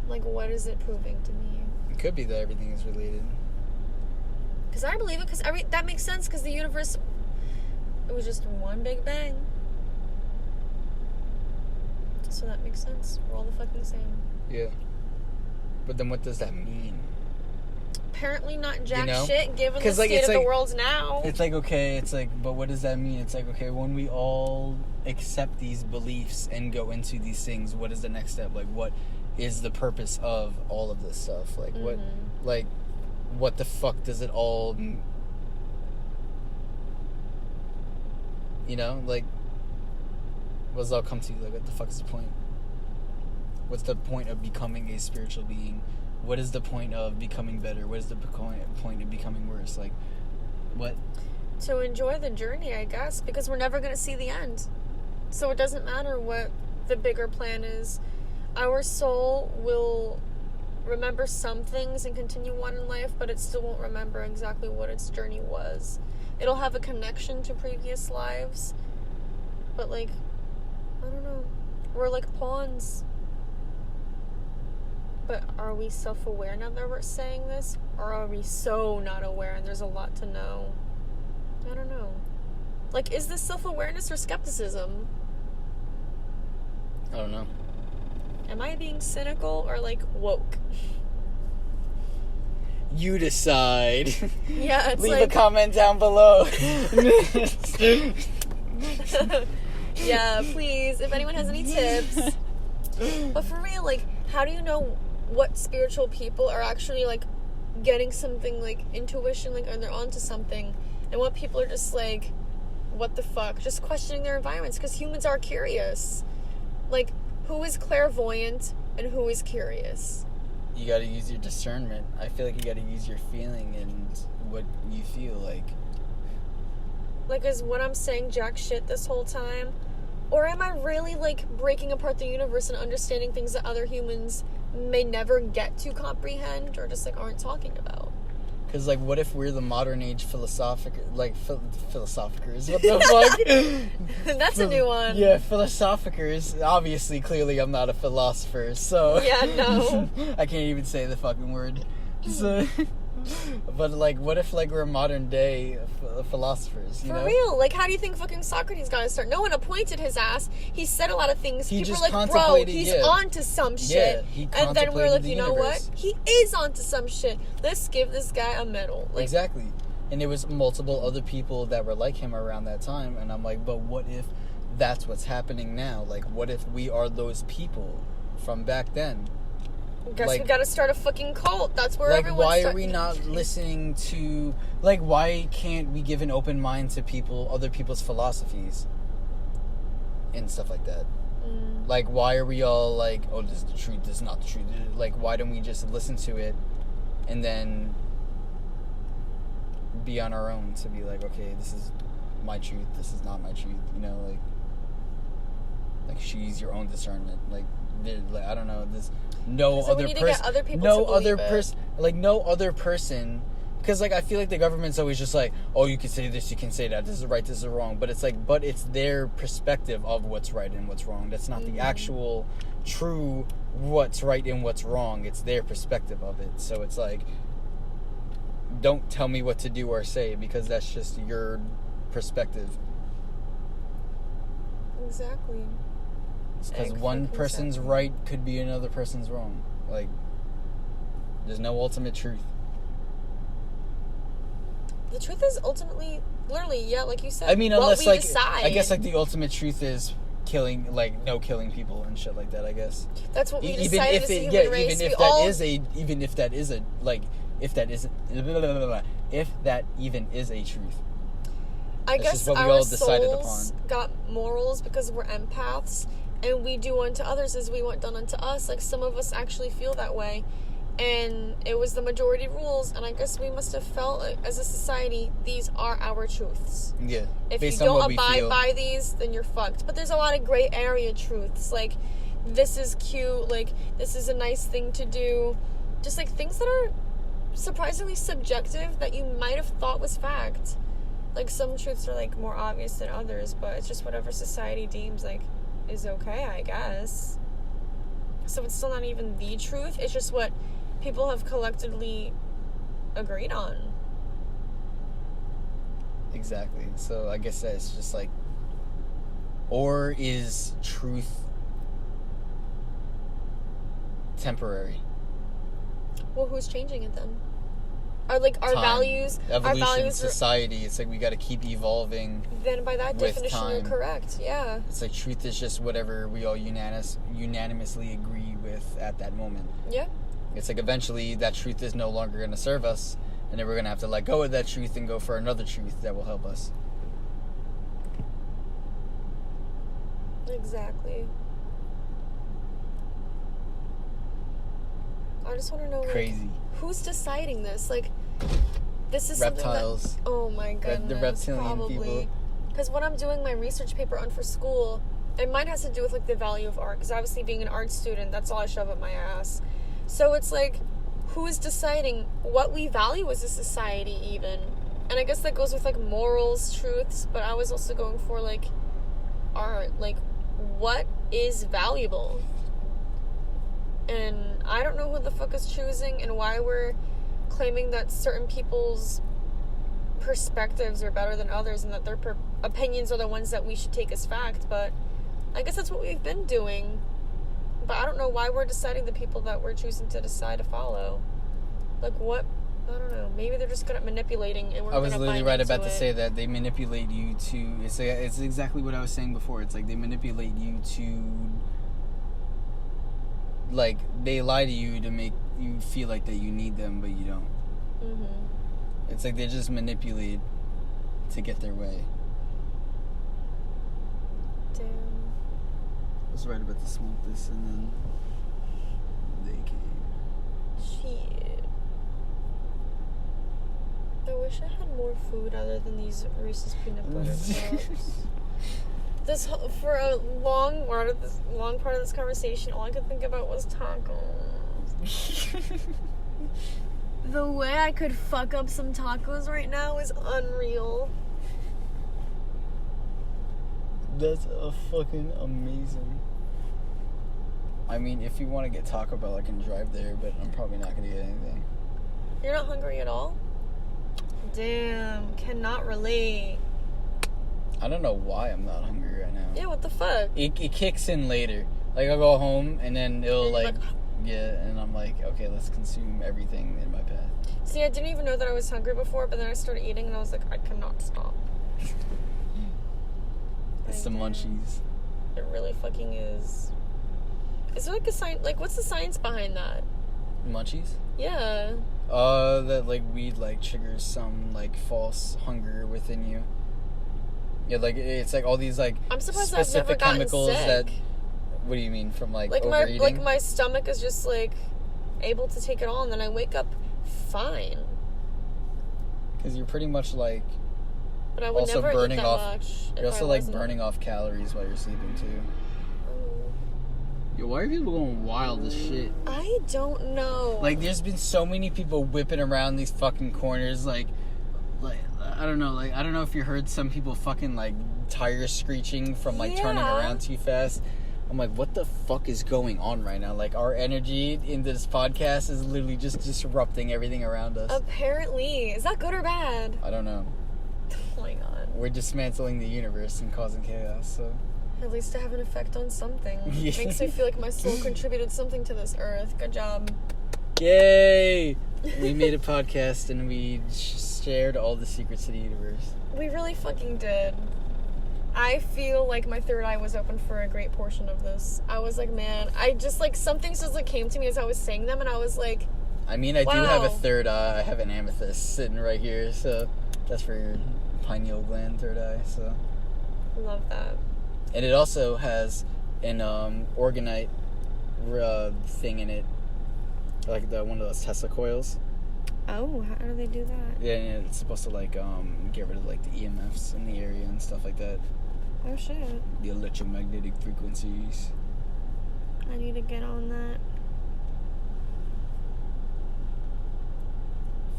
Like, what is it proving to me? It could be that everything is related. Because I believe it, because that makes sense, because the universe, it was just one big bang. So that makes sense. We're all the fucking same. Yeah. But then what does that mean? Apparently not jack shit, given the like, state of the world now. It's like, okay, it's like, but what does that mean? It's like, okay, when we all accept these beliefs and go into these things, what is the next step? Like, what is the purpose of all of this stuff? Like, what the fuck does it all... You know, like, what does it all come to? Like, what the fuck is the point? What's the point of becoming a spiritual being? What is the point of becoming better? What is the point of becoming worse? Like, what? To enjoy the journey, I guess, because we're never going to see the end. So it doesn't matter what the bigger plan is. Our soul will remember some things and continue on in life, but it still won't remember exactly what its journey was. It'll have a connection to previous lives, but, like, I don't know. We're like pawns. But are we self-aware now that we're saying this? Or are we so not aware and there's a lot to know? I don't know. Like, is this self-awareness or skepticism? I don't know. Am I being cynical or, like, woke? You decide. Yeah, it's Leave a comment down below. Yeah, please, if anyone has any tips. But for real, like, how do you know what spiritual people are actually, like, getting something, like, intuition, like, and they're onto something, and what people are just like, what the fuck, just questioning their environments, because humans are curious. Like, who is clairvoyant and who is curious? You gotta use your discernment. I feel like you gotta use your feeling and what you feel like. Like, is what I'm saying jack shit this whole time? Or am I really, like, breaking apart the universe and understanding things that other humans may never get to comprehend or just, like, aren't talking about? Because, like, what if we're the modern age philosophicers? What the fuck? That's a new one. Yeah, philosophicers. Obviously, clearly, I'm not a philosopher, so... Yeah, no. I can't even say the fucking word. So... But, like, what if, like, we're modern day philosophers, you know? For real? Like, how do you think fucking Socrates got to start? No one appointed his ass. He said a lot of things. He People just were like, bro, he's yeah. onto some shit. He and then we're like, the you know universe. what? He is onto some shit. Let's give this guy a medal. Like, exactly. And there was multiple other people that were like him around that time. And I'm like, but what if that's what's happening now? Like, what if we are those people from back then? Guess like, we gotta start a fucking cult. That's where like, everyone's why are we not listening to... Like, why can't we give an open mind to people, other people's philosophies? And stuff like that. Like, why are we all like, oh, this is the truth, this is not the truth? Like, why don't we just listen to it and then be on our own to be like, okay, this is my truth, this is not my truth, you know? Like use your own discernment. Like, like, I don't know, there's no So we other need to get person, other people no to believe other it. person, like no other person. Because, like, I feel like the government's always just like, oh, you can say this, you can say that, this is right, this is wrong. But it's like, but it's their perspective of what's right and what's wrong. That's not the actual true what's right and what's wrong. It's their perspective of it. So it's like, don't tell me what to do or say, because that's just your perspective. Exactly. Because one person's right could be another person's wrong. Like, there's no ultimate truth. The truth is ultimately, literally, yeah, like you said, I mean, what unless, we like, decide. I guess, like, the ultimate truth is killing, like, no killing people and shit like that, I guess. That's what we Even decided if as a it, human yeah, race. even if that is a, like, if that isn't, if that even is a truth. I That's guess just what we our all decided souls upon. got morals because we're empaths, and we do unto others as we want done unto us. Like, some of us actually feel that way. And it was the majority rules, and I guess we must have felt like, as a society, these are our truths. Yeah. If Based you on what don't we abide feel. by these, then you're fucked. But there's a lot of gray area truths, like, this is cute, like, this is a nice thing to do. Just, like, things that are surprisingly subjective that you might have thought was fact. Like, some truths are, like, more obvious than others, but it's just whatever society deems, like, is okay, I guess. So it's still not even the truth, it's just what people have collectively agreed on. Exactly. So I guess that's just like, or is truth temporary? Well, who's changing it then? Are, like, our Time. values, Evolution, our values society. It's like we got to keep evolving. then by that with definition you're time. correct, yeah. It's like truth is just whatever we all unanimously agree with at that moment. Yeah. It's like eventually that truth is no longer going to serve us, and then we're going to have to let go of that truth and go for another truth that will help us. Exactly. I just want to know, like, Crazy. who's deciding this? Like, this is Reptiles. something that... Oh, my goodness. The reptilian people. Because when I'm doing my research paper on for school, it might have to do with, like, the value of art. Because obviously being an art student, that's all I shove up my ass. So it's like, who is deciding what we value as a society even? And I guess that goes with, like, morals, truths. But I was also going for, like, art. Like, what is valuable? And I don't know who the fuck is choosing and why we're claiming that certain people's perspectives are better than others and that their opinions are the ones that we should take as fact. But I guess that's what we've been doing. But I don't know why we're deciding the people that we're choosing to decide to follow. Like, what? I don't know. Maybe they're just good at manipulating, and we're. I was literally right about to to say that they manipulate you to. It's exactly what I was saying before. It's like they manipulate you to. Like, they lie to you to make you feel like that you need them, but you don't. Mm-hmm. It's like they just manipulate to get their way. Damn. I was right about to smoke this, and then they came. Shit. I wish I had more food other than these Reese's peanut butter cups. For a long part of this conversation, all I could think about was tacos. The way I could fuck up some tacos right now is unreal. That's fucking amazing. I mean, if you want to get Taco Bell, I can drive there, but I'm probably not going to get anything. You're not hungry at all? Damn, cannot relate. I don't know why I'm not hungry right now. Yeah, what the fuck? It kicks in later. Like, I'll go home, and then it'll, like, yeah, and I'm like, okay, let's consume everything in my path. See, I didn't even know that I was hungry before, but then I started eating, and I was like, I cannot stop. It's the munchies. It really fucking is. Is there, like, a science... Like, what's the science behind that? Munchies? Yeah. That, like, weed, like, triggers some, like, false hunger within you. Yeah, like, it's, like, all these, like, I'm surprised I've never specific gotten chemicals sick. that... What do you mean? From, like overeating? My stomach is just, like, able to take it all, and then I wake up fine. Because you're pretty much, like... But I would also never burning eat that off, much. You're also, like, burning off calories while you're sleeping, too. Oh. Yo, why are people going wild as shit? I don't know. Like, there's been so many people whipping around these fucking corners, like, I don't know, I don't know if you heard some people fucking, like, tires screeching from, like, turning around too fast. I'm like, what the fuck is going on right now? Like, our energy in this podcast is literally just disrupting everything around us. Apparently. Is that good or bad? I don't know. Oh my god. We're dismantling the universe and causing chaos, so... At least I have an effect on something. Yeah. Makes me feel like my soul contributed something to this earth. Good job. Yay! We made a podcast and we shared all the secrets to the universe. We really fucking did. I feel like my third eye was open for a great portion of this. I was like, man, I just, like, some things just, like, came to me as I was saying them, and I was like, I mean, I wow. do have a third eye. I have an amethyst sitting right here, so that's for your pineal gland third eye, so. Love that. And it also has an orgonite thing in it, like one of those Tesla coils. Oh, how do they do that? Yeah, it's supposed to, like, get rid of, like, the EMFs in the area and stuff like that. Oh, shit. The electromagnetic frequencies. I need to get on that.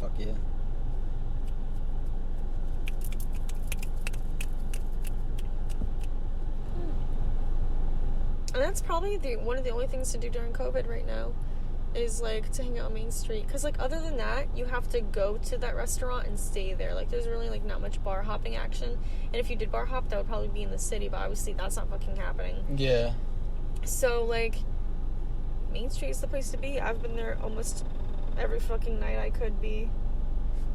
Fuck yeah. And that's probably one of the only things to do during COVID right now is, like, to hang out on Main Street. Because, like, other than that, you have to go to that restaurant and stay there. Like, there's really, like, not much bar hopping action. And if you did bar hop, that would probably be in the city. But obviously, that's not fucking happening. Yeah. So, like, Main Street is the place to be. I've been there almost every fucking night I could be.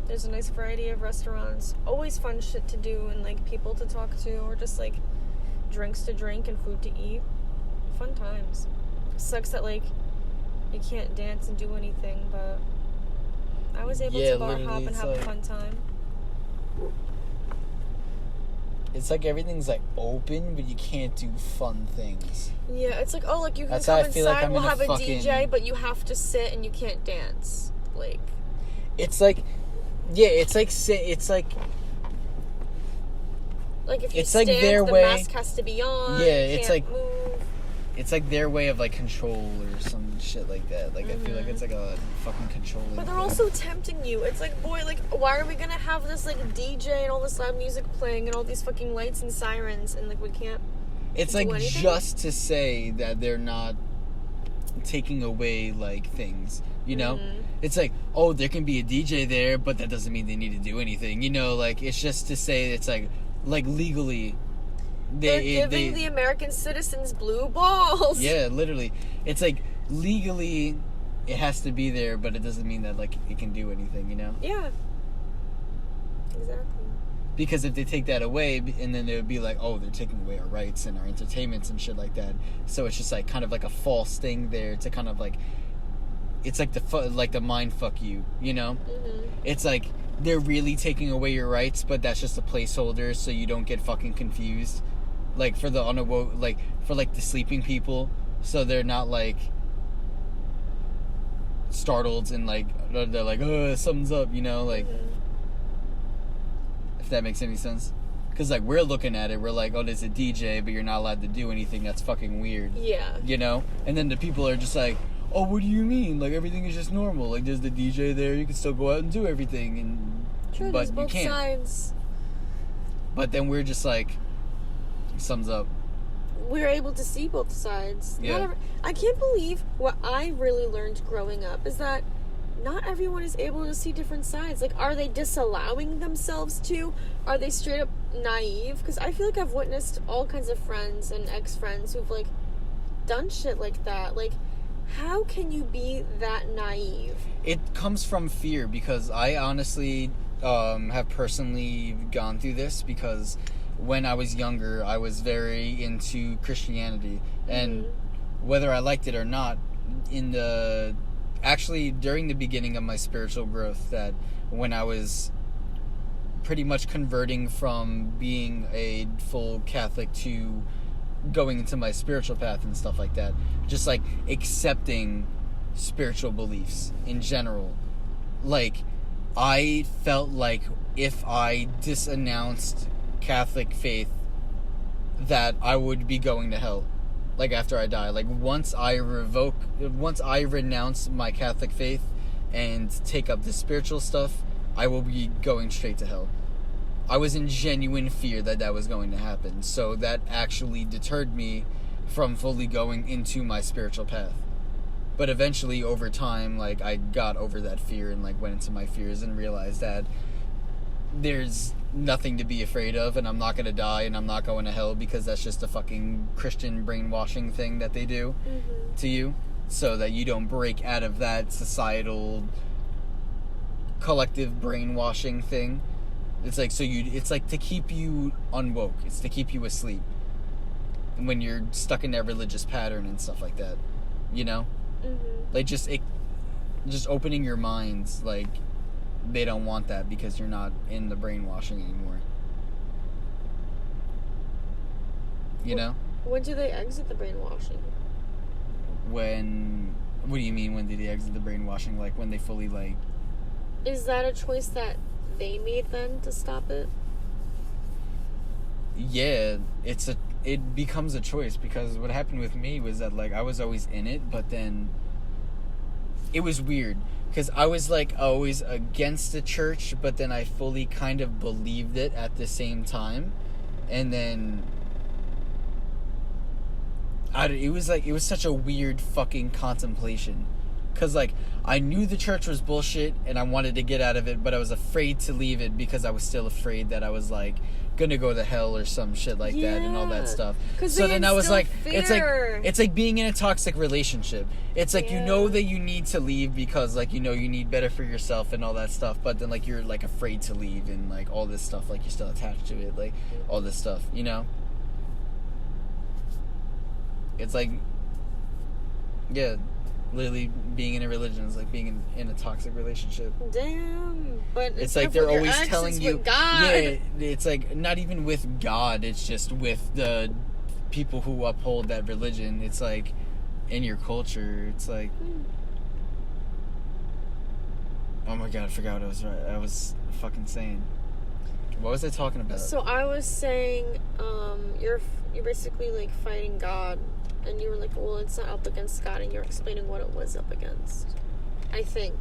There's a nice variety of restaurants. Always fun shit to do and, like, people to talk to. Or just, like, drinks to drink and food to eat. Fun times. Sucks that, like, you can't dance and do anything, but I was able to bar hop and have a fun time. It's like everything's, like, open, but you can't do fun things. Yeah, it's like, oh, like, you can That's come how I feel inside, like I'm we'll in a have a fucking... DJ, but you have to sit and you can't dance. Like... It's like... Yeah, it's like... It's like... Like, if you it's stand, like their the way... mask has to be on. Yeah, it's can't like... move. It's like their way of, like, control or some shit like that. Like, Mm-hmm. I feel like it's like a fucking controlling But they're thing. also tempting you. It's like, boy, like, why are we gonna have this, like, DJ and all this loud music playing and all these fucking lights and sirens and, like, we can't It's do like anything? just to say that they're not taking away, like, things, you know? Mm-hmm. It's like, oh, there can be a DJ there, but that doesn't mean they need to do anything, you know? Like, it's just to say it's like legally... They're giving the American citizens blue balls. Yeah, literally. It's like, legally, it has to be there, but it doesn't mean that, like, it can do anything, you know? Yeah. Exactly. Because if they take that away, and then it would be like, oh, they're taking away our rights and our entertainments and shit like that. So it's just, like, kind of like a false thing there to kind of, like... It's like the mind fuck you, you know? Mm-hmm. It's like, they're really taking away your rights, but that's just a placeholder so you don't get fucking confused. Like, for the the sleeping people, so they're not, like, startled and, like, they're like, oh, something's up, you know, like, if that makes any sense. Because, like, we're looking at it, we're like, oh, there's a DJ, but you're not allowed to do anything, that's fucking weird. Yeah. You know? And then the people are just like, oh, what do you mean? Like, everything is just normal. Like, there's the DJ there, you can still go out and do everything, and True, but there's you both can't. sides. But then we're just like, sums up. We're able to see both sides. Yeah. I can't believe what I really learned growing up is that not everyone is able to see different sides. Like, are they disallowing themselves to? Are they straight up naive? Because I feel like I've witnessed all kinds of friends and ex-friends who've, like, done shit like that. Like, how can you be that naive? It comes from fear, because I honestly have personally gone through this, because when I was younger, I was very into Christianity, and whether I liked it or not, during the beginning of my spiritual growth, that when I was pretty much converting from being a full Catholic to going into my spiritual path and stuff like that, just like accepting spiritual beliefs in general, like, I felt like if I disannounced Catholic faith, that I would be going to hell. like after I die. Like once I renounce my Catholic faith and take up the spiritual stuff, I will be going straight to hell. I was in genuine fear that was going to happen. So that actually deterred me from fully going into my spiritual path. But eventually, over time, like, I got over that fear and, like, went into my fears and realized that there's nothing to be afraid of, and I'm not going to die, and I'm not going to hell, because that's just a fucking Christian brainwashing thing that they do to you, so that you don't break out of that societal collective brainwashing thing. It's like, it's like to keep you unwoke. It's to keep you asleep when you're stuck in that religious pattern and stuff like that, you know? Like, just opening your minds, like, they don't want that because you're not in the brainwashing anymore. You know? When do they exit the brainwashing? What do you mean, when did they exit the brainwashing? Like, when they fully, like... Is that a choice that they made then to stop it? Yeah, it becomes a choice, because what happened with me was that, like, I was always in it, but then it was weird, because I was, like, always against the church, but then I fully kind of believed it at the same time, and then it was such a weird fucking contemplation, because, like, I knew the church was bullshit, and I wanted to get out of it, but I was afraid to leave it, because I was still afraid that I was, like, gonna go to hell or some shit like that and all that stuff. So then I was like, it's like being in a toxic relationship. It's like, you know that you need to leave because, like, you know you need better for yourself and all that stuff, but then, like, you're, like, afraid to leave and, like, all this stuff, like, you're still attached to it, like, all this stuff, you know? It's like, yeah, literally being in a religion is like being in a toxic relationship. Damn. But it's like they're always telling you, with God. Yeah, it's like not even with God, it's just with the people who uphold that religion. It's like in your culture, it's like oh my god, I forgot what I was fucking saying. What was I talking about? So I was saying you're basically like fighting God. And you were like, well, it's not up against God, and you're explaining what it was up against. I think.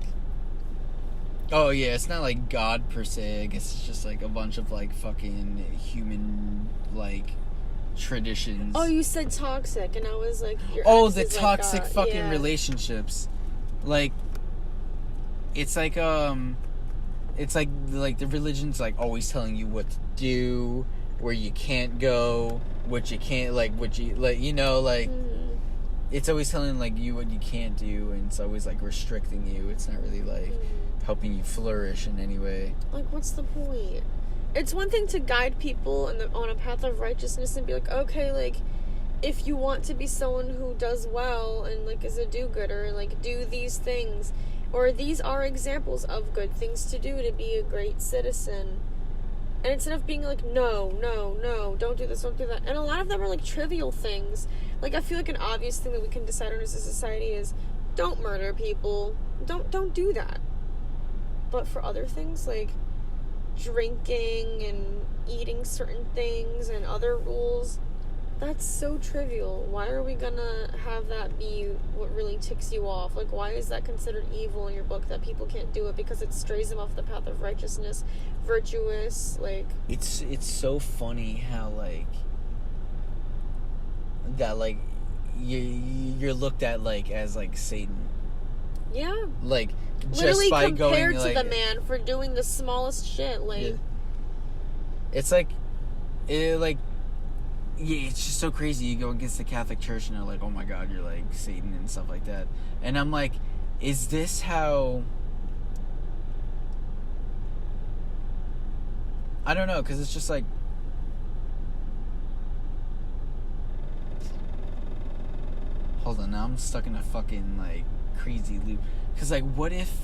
Oh, yeah, it's not like God per se. I guess it's just like a bunch of like fucking human, like, traditions. Oh, you said toxic, and I was like, the toxic like fucking relationships. Like, it's like the religion's like always telling you what to do, where you can't go, what you can't, like, what you, like, you know, like, it's always telling, like, you what you can't do, and it's always, like, restricting you. It's not really, like, helping you flourish in any way. Like, what's the point? It's one thing to guide people on a path of righteousness and be like, okay, like, if you want to be someone who does well and, like, is a do-gooder, like, do these things, or these are examples of good things to do to be a great citizen. And instead of being like, no, don't do this, don't do that. And a lot of them are like trivial things. Like, I feel like an obvious thing that we can decide on as a society is don't murder people. Don't do that. But for other things like drinking and eating certain things and other rules, that's so trivial. Why are we gonna have that be what really ticks you off? Like, why is that considered evil in your book that people can't do it because it strays them off the path of righteousness, virtuous, like... It's so funny how, like, that, like, you're looked at, like, as, like, Satan. Yeah. Like, literally just by compared going, to like, the man for doing the smallest shit, like... Yeah. It's like, yeah, it's just so crazy. You go against the Catholic Church and they're like, oh my god, you're like Satan and stuff like that. And I'm like, is this how... I don't know, because it's just like... Hold on, now I'm stuck in a fucking, like, crazy loop. Because, like, what if...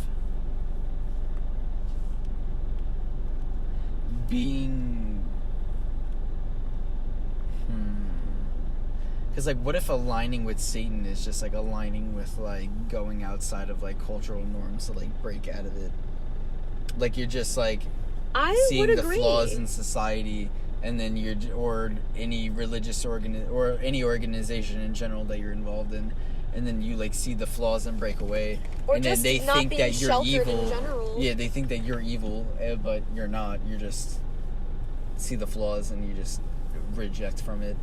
being... Because, like, what if aligning with Satan is just, like, aligning with, like, going outside of, like, cultural norms to, like, break out of it? Like, you're just, like, seeing the flaws in society and then or any religious or any organization in general that you're involved in, and then you like see the flaws and break away, Or and just then they not think being that you're sheltered evil. in general. Yeah, they think that you're evil, but you're not. You're just see the flaws and you just reject from it.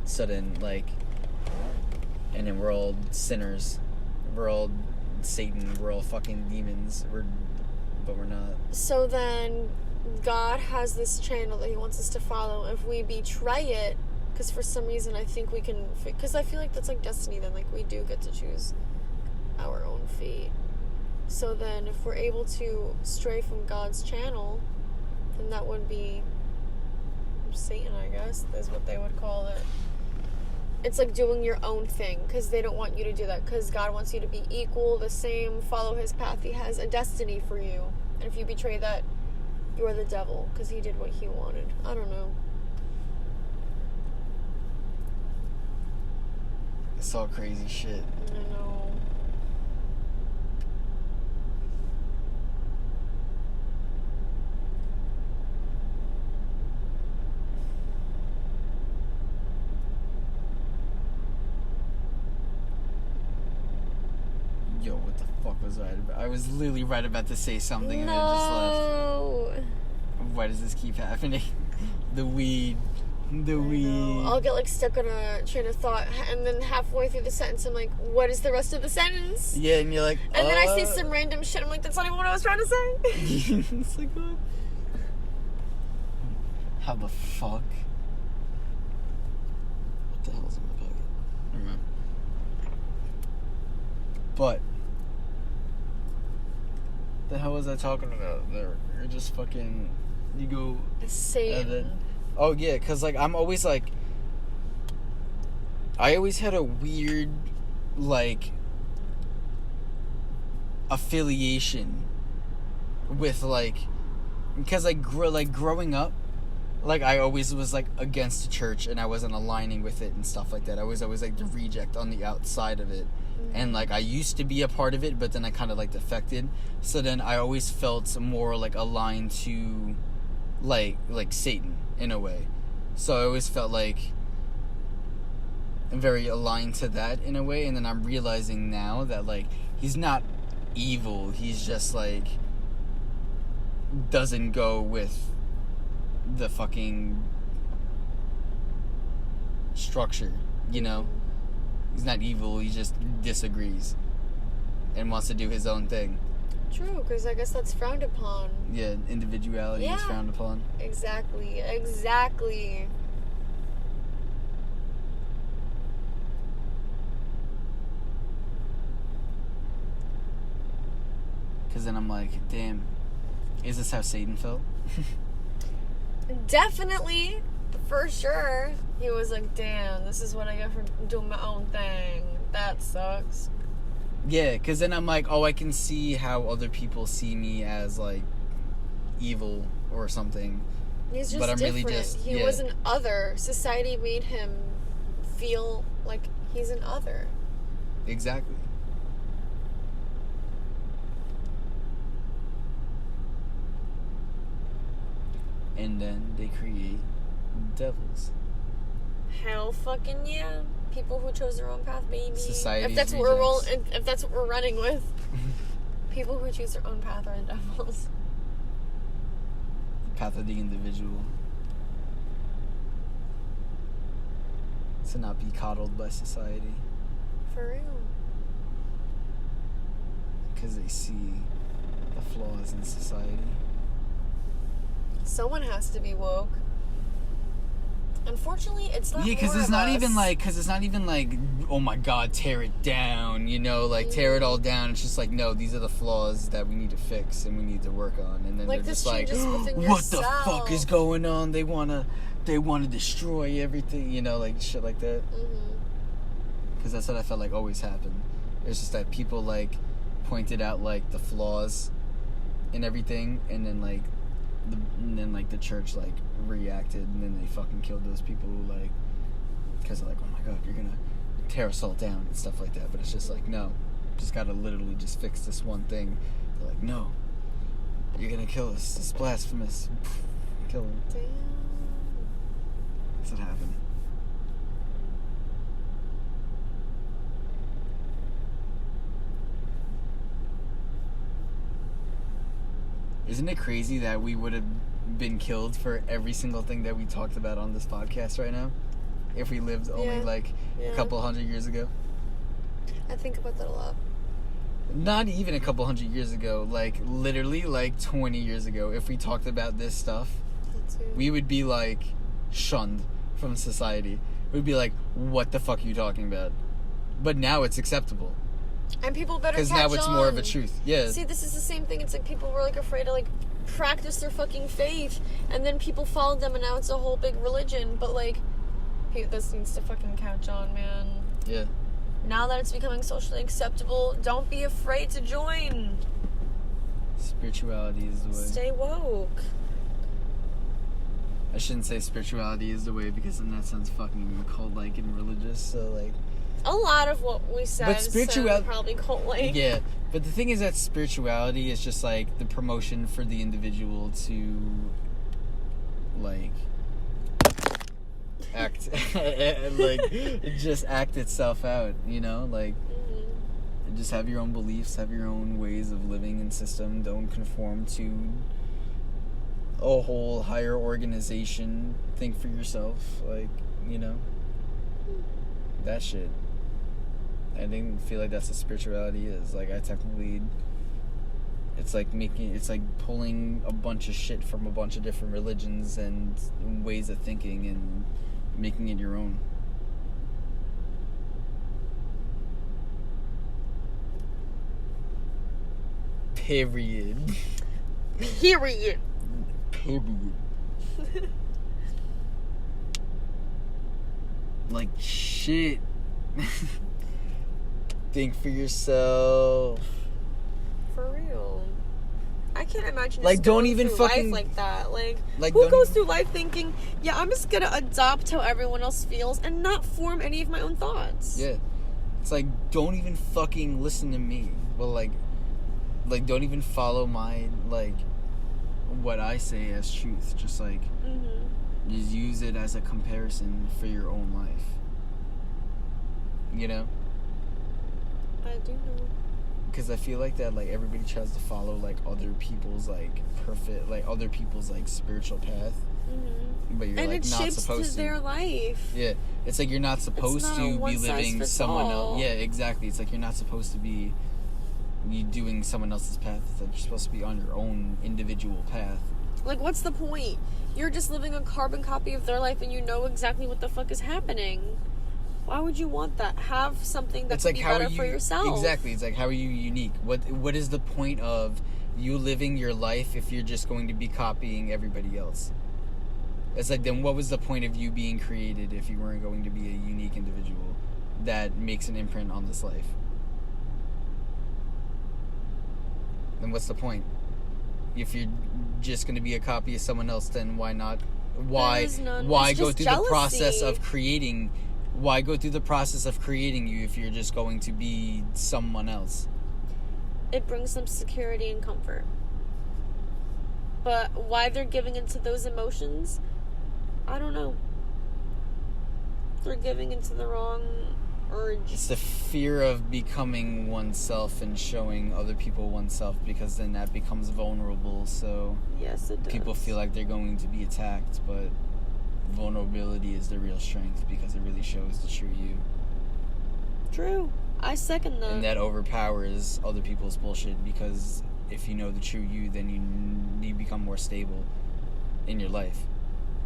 So then, like, and then we're all sinners. We're all Satan. We're all fucking demons. But we're not. So then, God has this channel that he wants us to follow. If we betray it, because for some reason I think we can, because I feel like that's like destiny then, like we do get to choose our own fate. So then if we're able to stray from God's channel, then that would be Satan, I guess, is what they would call it. It's like doing your own thing, because they don't want you to do that, because God wants you to be equal, the same, follow his path. He has a destiny for you. And if you betray that, you're the devil, because he did what he wanted. I don't know. It's all crazy shit. I know. Yo, what the fuck was I about? I was literally right about to say something and I just left. No. Why does this keep happening? The weed. I'll get like stuck on a train of thought, and then halfway through the sentence I'm like, what is the rest of the sentence? Yeah, and you're like, and then I say some random shit, I'm like, that's not even what I was trying to say. It's like, what? How the fuck? What the hell's in my pocket? Never mind. But the hell was I talking about? You're just fucking. You go. Satan. Oh yeah, cause like I'm always like. I always had a weird, like, affiliation with like, because like growing up, like I always was like against the church and I wasn't aligning with it and stuff like that. I was always like the reject on the outside of it. And like I used to be a part of it, but then I kind of like defected. So then I always felt more like aligned to like Satan in a way. So I always felt like I'm very aligned to that in a way. And then I'm realizing now that like he's not evil. He's just like doesn't go with the fucking structure, you know? He's not evil, he just disagrees and wants to do his own thing. True, because I guess that's frowned upon. Yeah, individuality is frowned upon. Exactly. Because then I'm like, damn, is this how Satan felt? Definitely, for sure. He was like, damn, this is what I get for doing my own thing. That sucks. Yeah, because then I'm like, oh, I can see how other people see me as, like, evil or something. He's just but I'm different. really just, he was an other. Society made him feel like he's an other. Exactly. And then they create devils. Hell fucking yeah. People who chose their own path, baby. Society's if that's what if that's what we're running with. People who choose their own path are the devils. The path of the individual. To not be coddled by society. For real. Because they see the flaws in society. Someone has to be woke. Unfortunately, it's not. Yeah, because it's not even like, oh my god, tear it down, you know, like tear it all down. It's just like, no, these are the flaws that we need to fix and we need to work on. And then like they're just like, what the fuck is going on? They wanna destroy everything, you know, like shit like that. Because that's what I felt like always happened. It's just that people like pointed out like the flaws in everything, and then like the church like reacted, and then they fucking killed those people who like, because they're like, oh my god, you're gonna tear us all down and stuff like that. But it's just like, no, just gotta literally just fix this one thing. They're like, no, you're gonna kill us, it's blasphemous. Kill him. Damn. That's what happened. Isn't it crazy that we would have been killed for every single thing that we talked about on this podcast right now? If we lived only a couple hundred years ago? I think about that a lot. Not even a couple hundred years ago, literally 20 years ago, if we talked about this stuff, we would be shunned from society. We'd be like, what the fuck are you talking about? But now it's acceptable. And people better catch on. Because now it's more of a truth. Yeah. See, this is the same thing. It's people were afraid to practice their fucking faith, and then people followed them, and now it's a whole big religion. But hey, this needs to fucking catch on, man. Yeah. Now that it's becoming socially acceptable, don't be afraid to join. Spirituality is the way. Stay woke. I shouldn't say spirituality is the way, because then that sounds fucking cult-like and religious, so a lot of what we said sound probably cult-like. Yeah, but the thing is that spirituality is just the promotion for the individual to act just act itself out, just have your own beliefs, have your own ways of living and system, don't conform to a whole higher organization, think for yourself, that shit. I didn't feel like that's what spirituality is. I technically, it's pulling a bunch of shit from a bunch of different religions and ways of thinking and making it your own. Period. Shit. Think for yourself. For real. I can't imagine don't even through fucking life like that. Who goes through life thinking, yeah, I'm just gonna adopt how everyone else feels and not form any of my own thoughts? Yeah. It's don't even fucking listen to me. Well, don't even follow my, what I say as truth. Just, just use it as a comparison for your own life. I do know. Because I feel that everybody tries to follow other people's perfect other people's spiritual path, but you're and not supposed to. And it shapes their life. Yeah, it's you're not supposed to be living someone else. Yeah, exactly. It's you're not supposed to be doing someone else's path. It's you're supposed to be on your own individual path. What's the point? You're just living a carbon copy of their life, and you know exactly what the fuck is happening. Why would you want that? Have something that's be better for yourself. Exactly. It's how are you unique? What is the point of you living your life if you're just going to be copying everybody else? It's then what was the point of you being created if you weren't going to be a unique individual that makes an imprint on this life? Then what's the point? If you're just going to be a copy of someone else, then why not? Why go through the process of creating? Why go through the process of creating you if you're just going to be someone else? It brings them security and comfort. But why they're giving into those emotions, I don't know. They're giving into the wrong urge. It's the fear of becoming oneself and showing other people oneself, because then that becomes vulnerable. So yes, it does. People feel like they're going to be attacked, but vulnerability is the real strength, because it really shows the true you. True. I second that. And that overpowers other people's bullshit, because if you know the true you, then you become more stable in your life,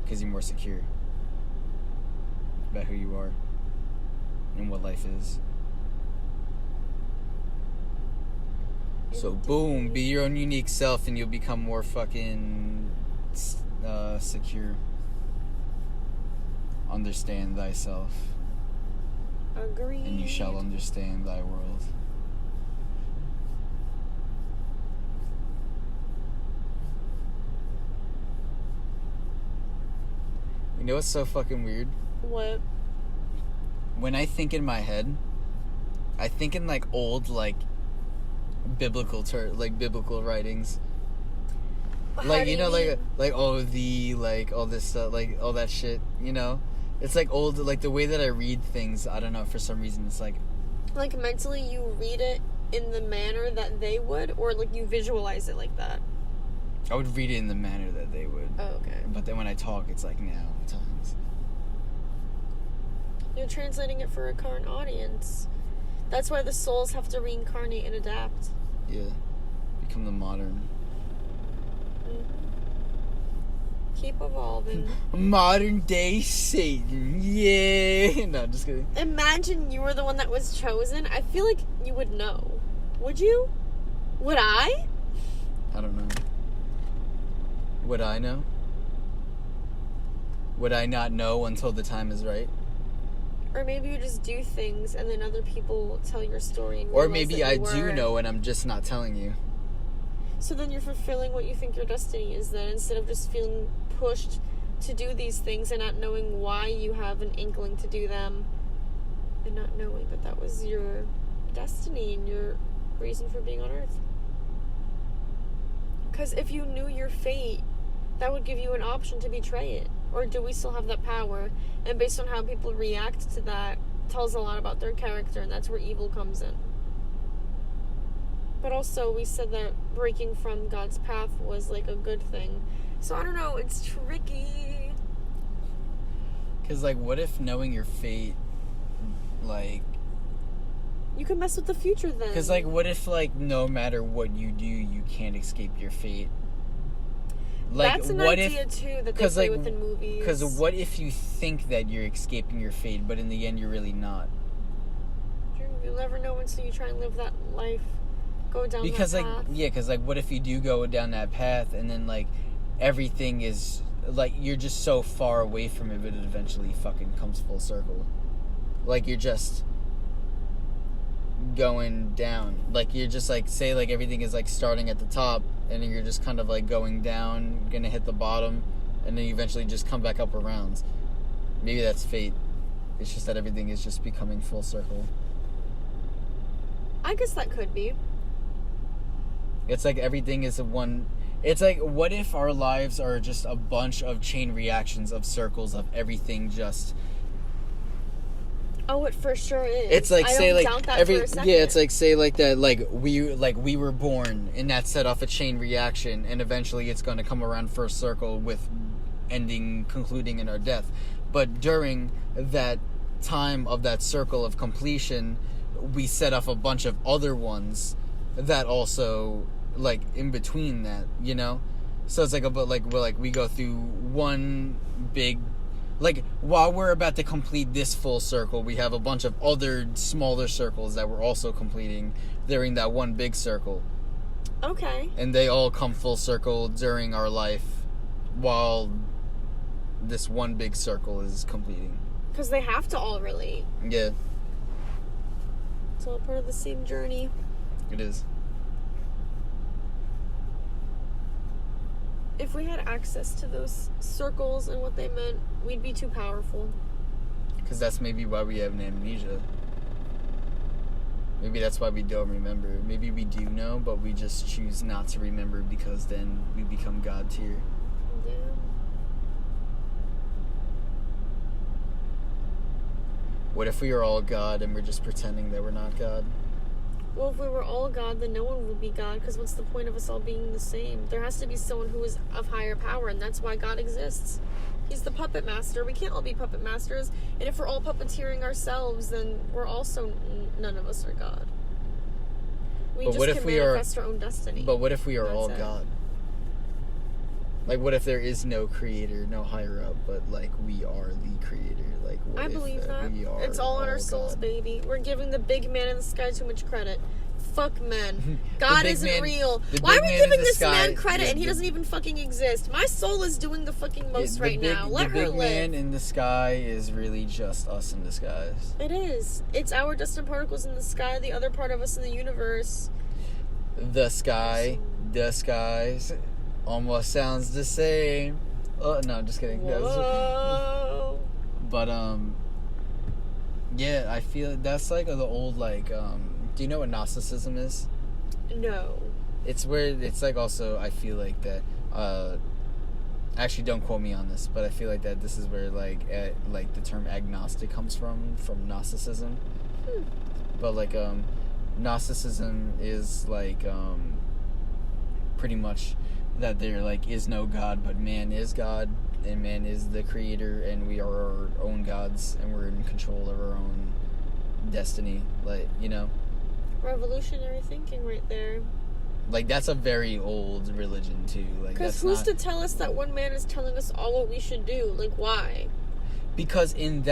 because you're more secure about who you are and what life is. So boom, be your own unique self, and you'll become more fucking secure. Understand thyself. Agreed. And you shall understand thy world. You know what's so fucking weird? What? When I think in my head, I think in old biblical biblical writings. Like, you know, like all the, like, all this stuff, like, all that shit, you know? It's, like, old, like, the way that I read things, I don't know, for some reason, it's, like... Like, mentally you read it in the manner that they would, or, like, you visualize it like that? I would read it in the manner that they would. Oh, okay. But then when I talk, it's, like, now, at times. You're translating it for a current audience. That's why the souls have to reincarnate and adapt. Yeah. Become the modern... Keep evolving. Modern day Satan. Yeah. No, just kidding. Imagine you were the one that was chosen. I feel like you would know. Would you? Would I? I don't know. Would I know? Would I not know until the time is right? Or maybe you just do things and then other people tell your story. And or maybe I do know and I'm just not telling you. So then you're fulfilling what you think your destiny is then, instead of just feeling pushed to do these things and not knowing why you have an inkling to do them, and not knowing that that was your destiny and your reason for being on Earth. Because if you knew your fate, that would give you an option to betray it. Or do we still have that power? And based on how people react to that, tells a lot about their character, and that's where evil comes in. But also, we said that breaking from God's path was, like, a good thing. So, I don't know, it's tricky. Because, like, what if knowing your fate, like... You can mess with the future, then. Because, like, what if, like, no matter what you do, you can't escape your fate? Like, that's an what idea, if, too, that they play with in movies. Because what if you think that you're escaping your fate, but in the end, you're really not? You'll never know until you try and live that life. Go down because that like path. Yeah, because like what if you do go down that path and then like everything is like you're just so far away from it, but it eventually fucking comes full circle. Like you're just going down. Like you're just like, say like everything is like starting at the top and then you're just kind of like going down, gonna hit the bottom, and then you eventually just come back up around. Maybe that's fate. It's just that everything is just becoming full circle. I guess that could be. It's like everything is it's like, what if our lives are just a bunch of chain reactions of circles of everything just... Oh, it for sure is. It's like, I say don't like doubt that every for a second. yeah, it's like, say like that, like we were born and that set off a chain reaction, and eventually it's going to come around first circle with concluding in our death. But during that time of that circle of completion, we set off a bunch of other ones that also, like, in between that, you know? So it's like, we go through one big, like, while we're about to complete this full circle, we have a bunch of other smaller circles that we're also completing during that one big circle. Okay. And they all come full circle during our life while this one big circle is completing. Because they have to all relate. Yeah. It's all part of the same journey. It is. If we had access to those circles and what they meant, we'd be too powerful. Because that's maybe why we have amnesia. Maybe that's why we don't remember. Maybe we do know, but we just choose not to remember because then we become God tier. Yeah. What if we are all God and we're just pretending that we're not God? Well, if we were all God, then no one would be God, because what's the point of us all being the same? There has to be someone who is of higher power, and that's why God exists. He's the puppet master. We can't all be puppet masters, and if we're all puppeteering ourselves, then we're also, none of us are God. We just can manifest our own destiny. But what if we are all it. God? Like, what if there is no creator, no higher up, but, like, we are the creator? Like, what I believe that. It's all on our souls, baby. We're giving the big man in the sky too much credit. Fuck men. God isn't real. Why are we giving this man credit and he doesn't even fucking exist? My soul is doing the fucking most right now. Let her live. The big man in the sky is really just us in disguise. It is. It's our dust and particles in the sky, the other part of us in the universe. The sky, the skies, almost sounds the same. Oh, no, just kidding. Whoa. But, yeah, I feel that's like the old, like, do you know what Gnosticism is? No. It's where, it's like also, I feel like that Actually, don't quote me on this, but I feel like that this is where like the term agnostic comes from Gnosticism. But like Gnosticism is like pretty much that there like is no God, but man is God, and man is the creator, and we are our own gods, and we're in control of our own destiny. Like, you know, revolutionary thinking right there. Like, that's a very old religion, too. Like, because who's to tell us that one man is telling us all what we should do? Like, why? Because in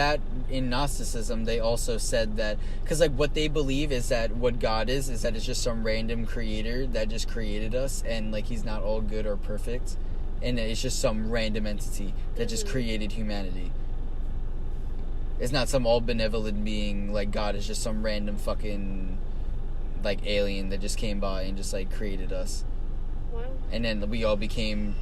Gnosticism, they also said that... Because, like, what they believe is that what God is that it's just some random creator that just created us, and, like, he's not all good or perfect. And it's just some random entity that just created humanity. It's not some all-benevolent being, like, God is just some random fucking... like alien that just came by and just like created us. Wow. And then we all became,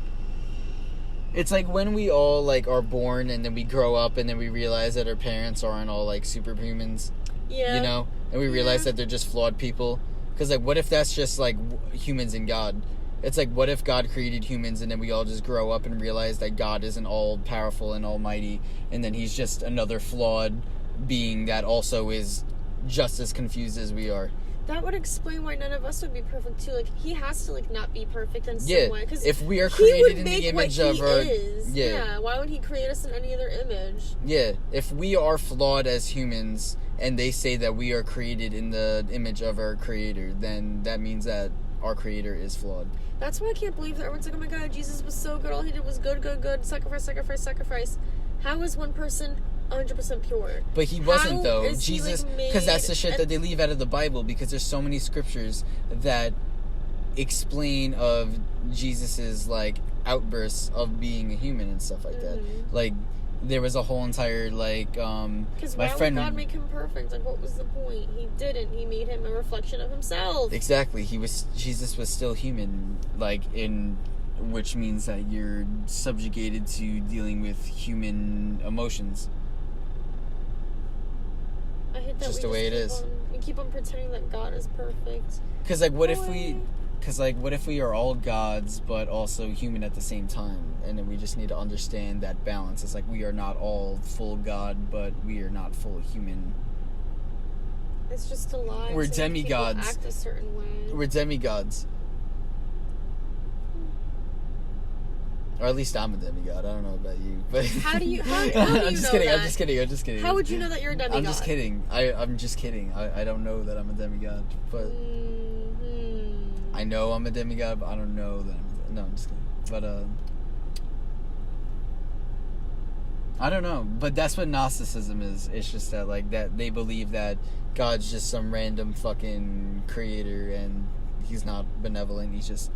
it's like when we all like are born and then we grow up and then we realize that our parents aren't all like superhumans. Yeah. You know, and we realize that they're just flawed people. Because like, what if that's just like humans and God? It's like, what if God created humans and then we all just grow up and realize that God isn't all powerful and almighty, and then he's just another flawed being that also is just as confused as we are. That would explain why none of us would be perfect too. Like, he has to like not be perfect in some way. Because if we are created in the image of our, why would he create us in any other image? Yeah, if we are flawed as humans, and they say that we are created in the image of our creator, then that means that our creator is flawed. That's why I can't believe that everyone's like, oh my god, Jesus was so good. All he did was good, sacrifice. How is one person 100% pure? But he wasn't, though. Jesus, because that's the shit that they leave out of the Bible, because there's so many scriptures that explain of Jesus's like outbursts of being a human and stuff like that. Like, there was a whole entire like because why would God make him perfect? Like, what was the point? He didn't. He made him a reflection of himself. Exactly. Jesus was still human, like, which means that you're subjugated to dealing with human emotions. I hate that just the way it is. We keep on pretending that God is perfect. Because like, what if we are all gods but also human at the same time? And then we just need to understand that balance. It's like, we are not all full God, but we are not full human. It's just a lie. We're demigods. Act a certain way. We're demigods. Or at least I'm a demigod. I don't know about you, but how do you know that? I'm just kidding. How would you know that you're a demigod? I'm just kidding. I'm just kidding. I don't know that I'm a demigod, but I know I'm a demigod, but I don't know that I'm just kidding. But I don't know. But that's what Gnosticism is. It's just that like that they believe that God's just some random fucking creator and he's not benevolent. He's just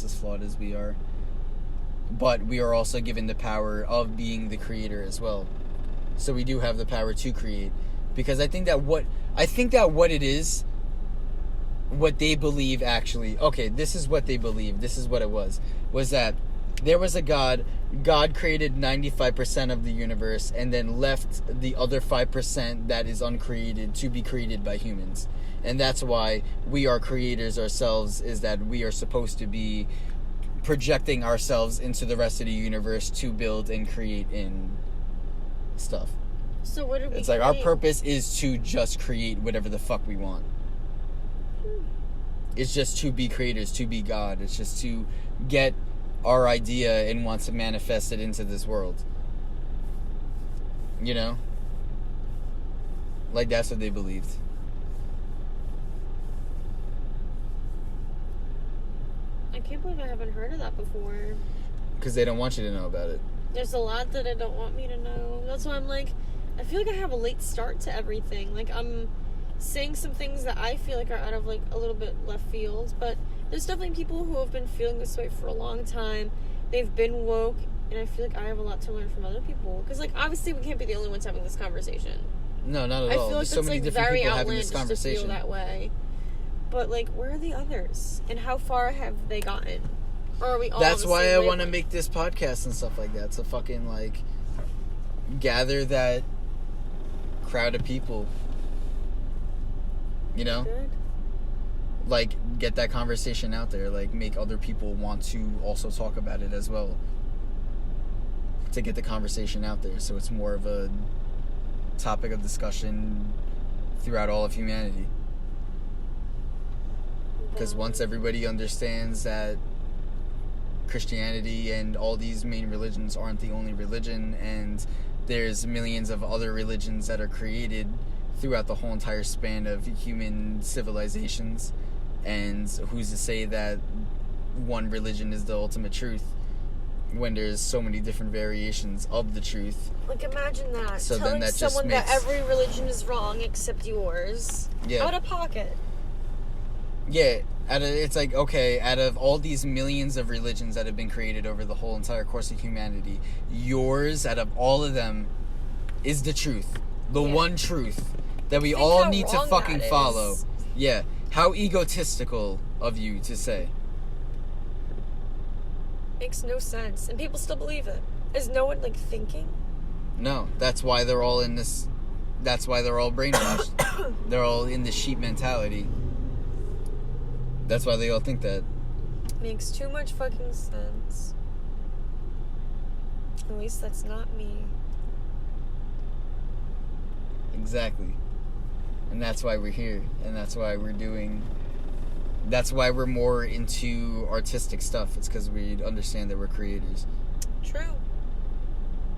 as flawed as we are. But we are also given the power of being the creator as well. So we do have the power to create. Because I think that what it is, what they believe actually, okay, this is what they believe, this is what it was that there was a God created 95% of the universe and then left the other 5% that is uncreated to be created by humans. And that's why we are creators ourselves, is that we are supposed to be projecting ourselves into the rest of the universe to build and create in stuff. So what do we It's like our purpose is to just create whatever the fuck we want. It's just to be creators, to be God. It's just to get our idea and want to manifest it into this world. You know? Like, that's what they believed. I can't believe I haven't heard of that before. Because they don't want you to know about it. There's a lot that they don't want me to know. That's why I'm like, I feel like I have a late start to everything. Like, I'm saying some things that I feel like are out of, like, a little bit left field. But there's definitely people who have been feeling this way for a long time. They've been woke. And I feel like I have a lot to learn from other people. Because, like, obviously we can't be the only ones having this conversation. No, not at all. I feel like there's so many different very people having this conversation. To feel that way. But, like, where are the others? And how far have they gotten? Or are we all That's on the why same I want to wavelength? make this podcast and stuff like that. To fucking, like, gather that crowd of people. You know? Good. like, get that conversation out there. Like, make other people want to also talk about it as well. To get the conversation out there, so it's more of a topic of discussion throughout all of humanity. Because once everybody understands that Christianity and all these main religions aren't the only religion, and there's millions of other religions that are created throughout the whole entire span of human civilizations, and who's to say that one religion is the ultimate truth when there's so many different variations of the truth. Like, imagine that. So telling then that just someone makes... that every religion is wrong except yours. Yeah. Out of pocket. Yeah, it's like, okay, out of all these millions of religions that have been created over the whole entire course of humanity, yours, out of all of them, is the truth. The one truth that we all need to fucking follow. Yeah. How egotistical of you to say. Makes no sense. And people still believe it. Is no one, like, thinking? No. That's why they're all in this... That's why they're all brainwashed. They're all in the sheep mentality. That's why they all think that. Makes too much fucking sense. At least that's not me. Exactly. And that's why we're here. And that's why we're doing... That's why we're more into artistic stuff. It's because we understand that we're creators. True.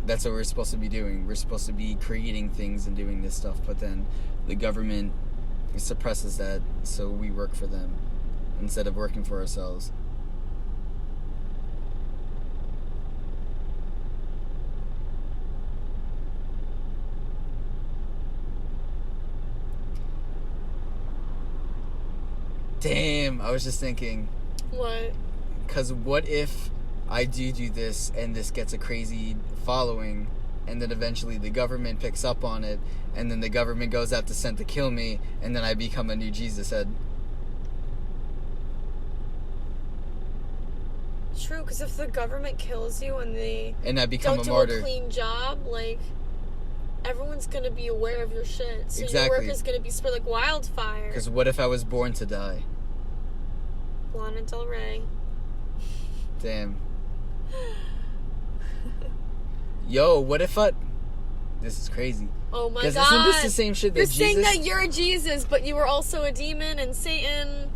That's what we're supposed to be doing. We're supposed to be creating things and doing this stuff. But then the government suppresses that, so we work for them instead of working for ourselves. Damn, I was just thinking. What? Because what if I do this and this gets a crazy following, and then eventually the government picks up on it, and then the government goes out to send to kill me, and then I become a new Jesus head? True, because if the government kills you and they I become don't a martyr. do a clean job, like, everyone's gonna be aware of your shit. So Exactly. your work is gonna be spread like wildfire. Because what if I was born to die? Lana Del Rey. Damn. Yo, what if I... This is crazy. Oh my god. Because isn't this the same shit that You're Jesus... saying that you're a Jesus, but you were also a demon, and Satan...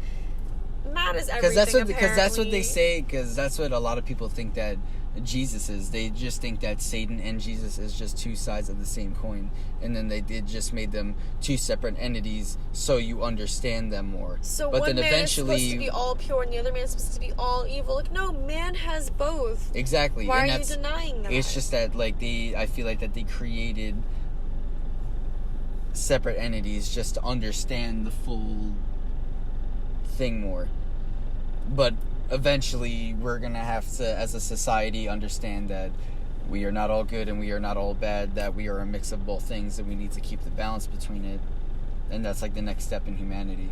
Matt is everything, Because that's what they say, because that's what a lot of people think that Jesus is. They just think that Satan and Jesus is just two sides of the same coin. And then they just made them two separate entities so you understand them more. So but one then man eventually, is supposed to be all pure and the other man is supposed to be all evil. Like, no, man has both. Exactly. Why and are you denying that? It's just that, like, I feel like that they created separate entities just to understand the full thing more. But eventually we're gonna have to, as a society, understand that we are not all good and we are not all bad, that we are a mix of both things, and we need to keep the balance between it. And that's like the next step in humanity.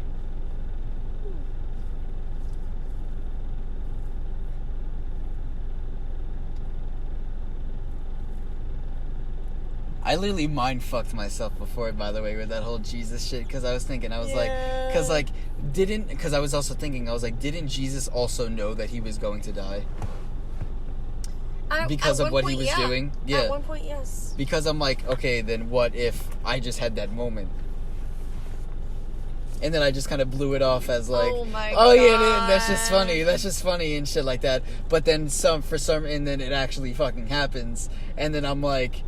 I literally mind-fucked myself before, by the way, with that whole Jesus shit, because I was thinking, I was I was also thinking, I was like, didn't Jesus also know that he was going to die? Because of what he was doing? Yeah. At one point, yes. Because I'm like, okay, then what if I just had that moment? And then I just kind of blew it off as like, oh yeah, that's just funny and shit like that. But then and then it actually fucking happens. And then I'm like,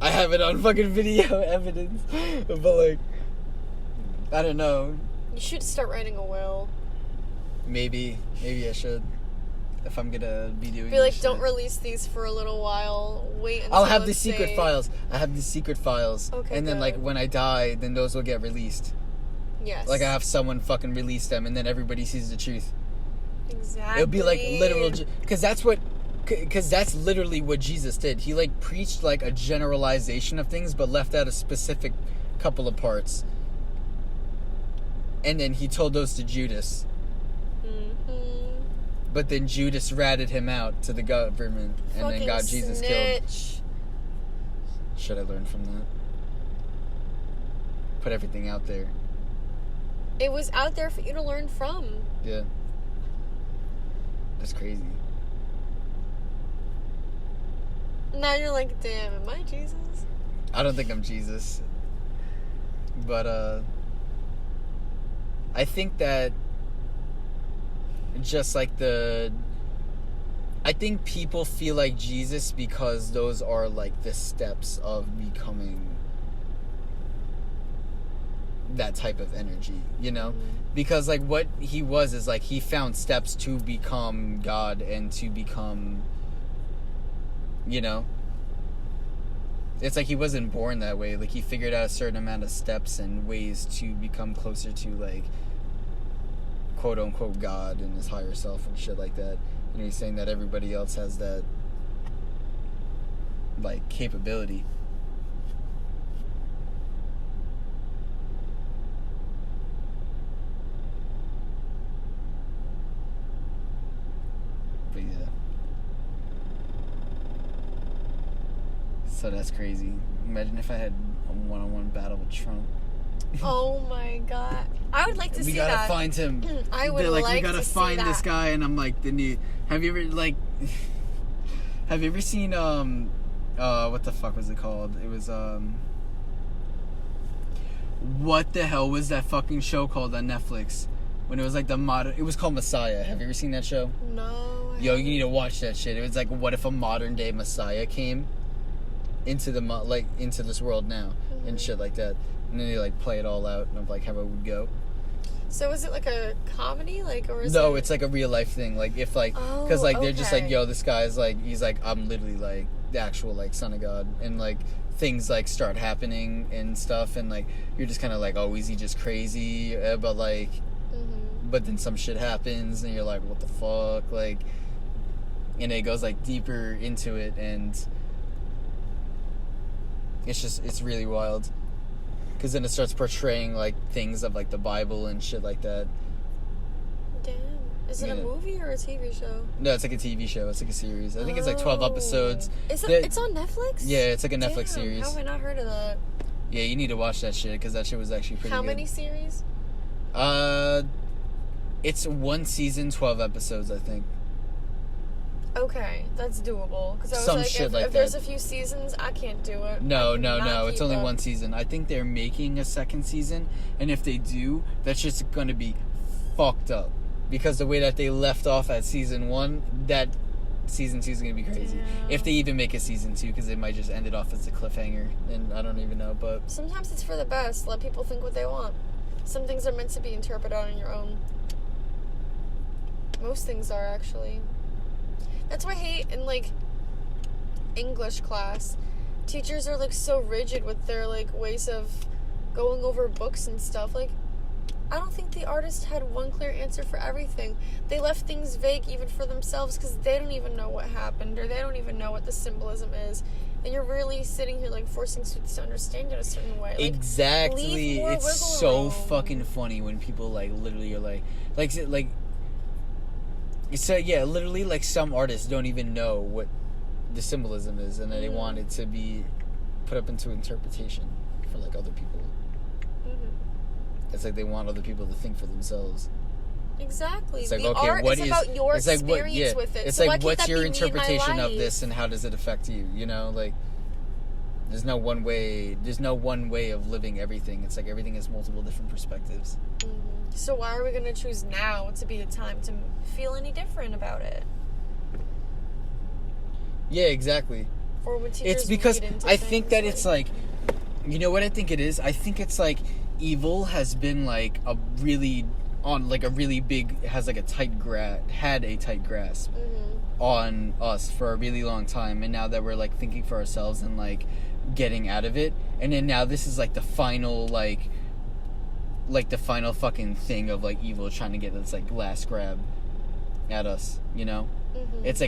I have it on fucking video evidence. But like, I don't know. You should start writing a will. Maybe I should. If I'm gonna be doing Be like, this don't shit. release these for a little while. Wait until I'll have the let's secret say- files. I have the secret files. Okay, and then good. like when I die, then those will get released. Yes. Like I have someone fucking release them, and then everybody sees the truth. Exactly. It'll be like literal, because that's literally what Jesus did. He like preached like a generalization of things, but left out a specific couple of parts. And then he told those to Judas. Mm-hmm. But then Judas ratted him out to the government, and Fucking then got Jesus snitch. killed. Should I learn from that? Put everything out there. It was out there for you to learn from. Yeah. That's crazy. Now you're like, damn, am I Jesus? I don't think I'm Jesus. But, I think that just like I think people feel like Jesus because those are like the steps of becoming that type of energy, you know? Mm-hmm. Because like what he was is like he found steps to become God and to become, you know? It's like he wasn't born that way. Like he figured out a certain amount of steps and ways to become closer to like quote unquote God and his higher self and shit like that. And he's saying that everybody else has that like capability. But yeah. So that's crazy. Imagine if I had a one-on-one battle with Trump. Oh my god. I would like to see that. We gotta find him. I would They're like, we gotta to find see this that. guy, and I'm like, have you ever seen what the fuck was it called? It was what the hell was that fucking show called on Netflix? When it was like it was called Messiah. Have you ever seen that show? No. Yo, you need to watch that shit. It was like, what if a modern day Messiah came into into this world now and shit like that, and then they like play it all out and of like how it would go. So is it like a comedy, like, or is No, it... it's like a real life thing. Like if like, because like they're just like, okay. yo, this guy's like, he's like, I'm literally like the actual like son of God, and like things like start happening and stuff, and like you're just kind of like, oh, is he just crazy? But like, but then some shit happens, and you're like, what the fuck, like, and it goes like deeper into it, and it's really wild. Because then it starts portraying, like, things of, like, the Bible and shit like that. Damn. Is it a movie or a TV show? No, it's like a TV show. It's like a series. I think it's like 12 episodes. It's on Netflix? Yeah, it's like a Netflix series. How have I not heard of that? Yeah, you need to watch that shit, because that shit was actually pretty good. How many series? It's 1 season, 12 episodes, I think. Okay, that's doable. Because I was Some like, shit like if there's that. A few seasons, I can't do it. No. It's only keep up. 1 season. I think they're making a second season, and if they do, that's just going to be fucked up. Because the way that they left off at season 1, that season 2 is going to be crazy. Damn. If they even make a season 2, because they might just end it off as a cliffhanger, and I don't even know, but... Sometimes it's for the best. Let people think what they want. Some things are meant to be interpreted on your own. Most things are, actually. That's why I hate in, like, English class. Teachers are, like, so rigid with their, like, ways of going over books and stuff. Like, I don't think the artist had one clear answer for everything. They left things vague even for themselves because they don't even know what happened or they don't even know what the symbolism is. And you're really sitting here, like, forcing students to understand it a certain way. Like, exactly. leave more It's wiggle so room. fucking funny when people, like, literally are like... So, yeah, literally, like, some artists don't even know what the symbolism is, and then they want it to be put up into interpretation for, like, other people. Mm-hmm. It's like they want other people to think for themselves. Exactly. It's like, the okay, art what is about your it's like, experience with it. It's so like, why what's can't your that be me in my interpretation of life? this, and how does it affect you? You know, like, there's no one way of living everything. It's like everything has multiple different perspectives. Mm-hmm. So why are we going to choose now to be a time to feel any different about it? Yeah, exactly. Or when teachers It's because read into I think things that it's like, you know what I think it is? I think it's like evil has been like a really big, has like a tight grasp Mm-hmm. on us for a really long time, and now that we're like thinking for ourselves and like getting out of it, and then now this is like the final like the final fucking thing of like evil trying to get its like last grab at us, you know? Mm-hmm. It's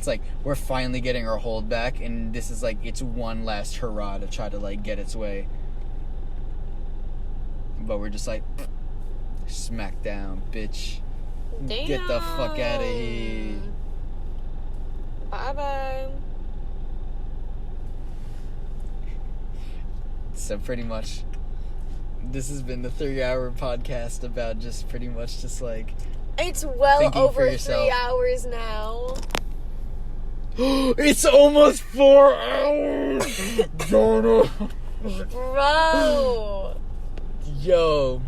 like we're finally getting our hold back, and this is like its one last hurrah to try to like get its way, but we're just like smack down, bitch. Damn. Get the fuck out of here. Bye-bye. So pretty much this has been the 3-hour podcast about just pretty much just like It's well thinking for over 3 yourself. hours now. It's almost 4 hours, Donna. Bro. Yo,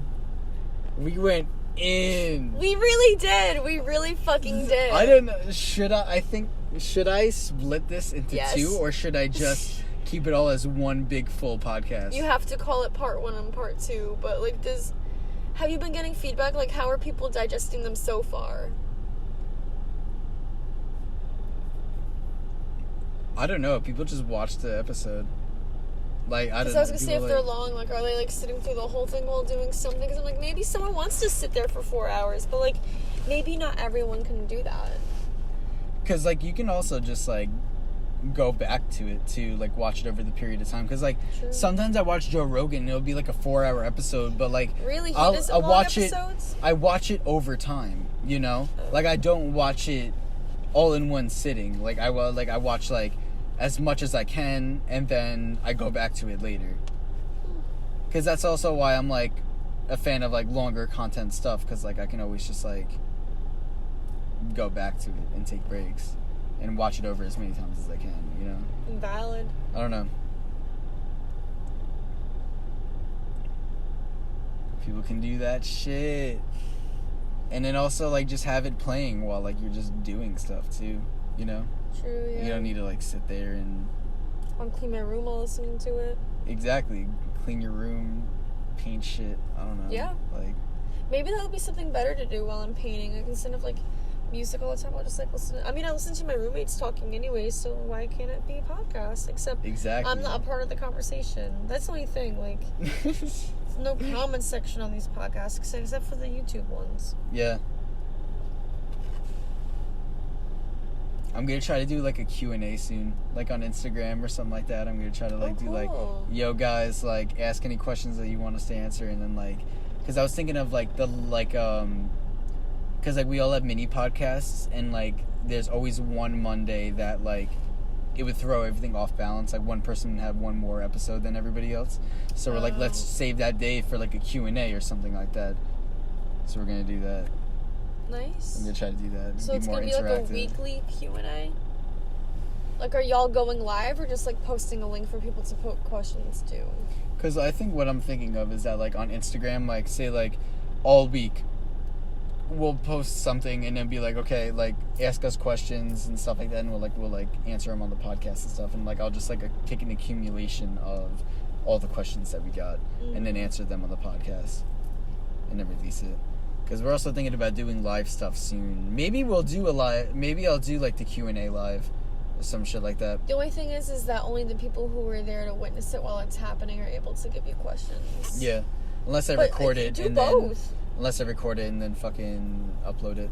we went in. We really did. We really fucking did. I don't know. Should I split this into Yes. 2, or should I just keep it all as one big full podcast? You have to call it part 1 and part 2, but like have you been getting feedback? Like, how are people digesting them so far? I don't know. People just watch the episode. Like, I don't know. Because I was gonna say, if People, they're long, like, are they like sitting through the whole thing while doing something? Because I'm like, maybe someone wants to sit there for 4 hours, but like, maybe not everyone can do that. Because, like, you can also just, like, go back to it to, like, watch it over the period of time. Because, like, True. sometimes I watch Joe Rogan and it'll be, like, a 4-hour episode, but, like, Really, I'll long watch episodes? I watch it over time, you know? Like, I don't watch it all in one sitting. Like, I watch, like, as much as I can, and then I go back to it later. Because that's also why I'm, like, a fan of, like, longer content stuff. Because, like, I can always just, like, go back to it and take breaks. And watch it over as many times as I can, you know? Valid. I don't know. People can do that shit. And then also, like, just have it playing while, like, you're just doing stuff, too. You know? True, yeah. You don't need to, like, sit there and... I'll clean my room while listening to it. Exactly. Clean your room, paint shit. I don't know. Yeah. Like... Maybe that would be something better to do while I'm painting. Like, instead of, like, music all the time, I'll just, like, listen to... I mean, I listen to my roommates talking anyway, so why can't it be a podcast? Except Exactly. I'm not a part of the conversation. That's the only thing. Like, there's no comment section on these podcasts except for the YouTube ones. Yeah. I'm gonna try to do, like, a Q&A soon. Like, on Instagram or something like that. I'm gonna try to, like, do, like, yo, guys, like, ask any questions that you want us to answer. And then, like... Because I was thinking of, like, the, like, because, like, we all have mini podcasts. And, like, there's always one Monday that, like, it would throw everything off balance. Like, one person would have one more episode than everybody else. So we're like, let's save that day for, like, a Q&A or something like that. So we're gonna do that. Nice. I'm gonna try to do that. So be it's more gonna be interactive. like a weekly Q&A? Like, are y'all going live or just, like, posting a link for people to put questions to? Because I think what I'm thinking of is that, like, on Instagram, like, say, like, all week, we'll post something and then be like, okay, like, ask us questions and stuff like that, and we'll answer them on the podcast and stuff, and, like, I'll just, like, pick an accumulation of all the questions that we got, and then answer them on the podcast, and then release it. Because we're also thinking about doing live stuff soon. Maybe I'll do, like, the Q&A live, or some shit like that. The only thing is that only the people who were there to witness it while it's happening are able to give you questions. Yeah. Unless I But record it do and both. Unless I record it and then fucking upload it.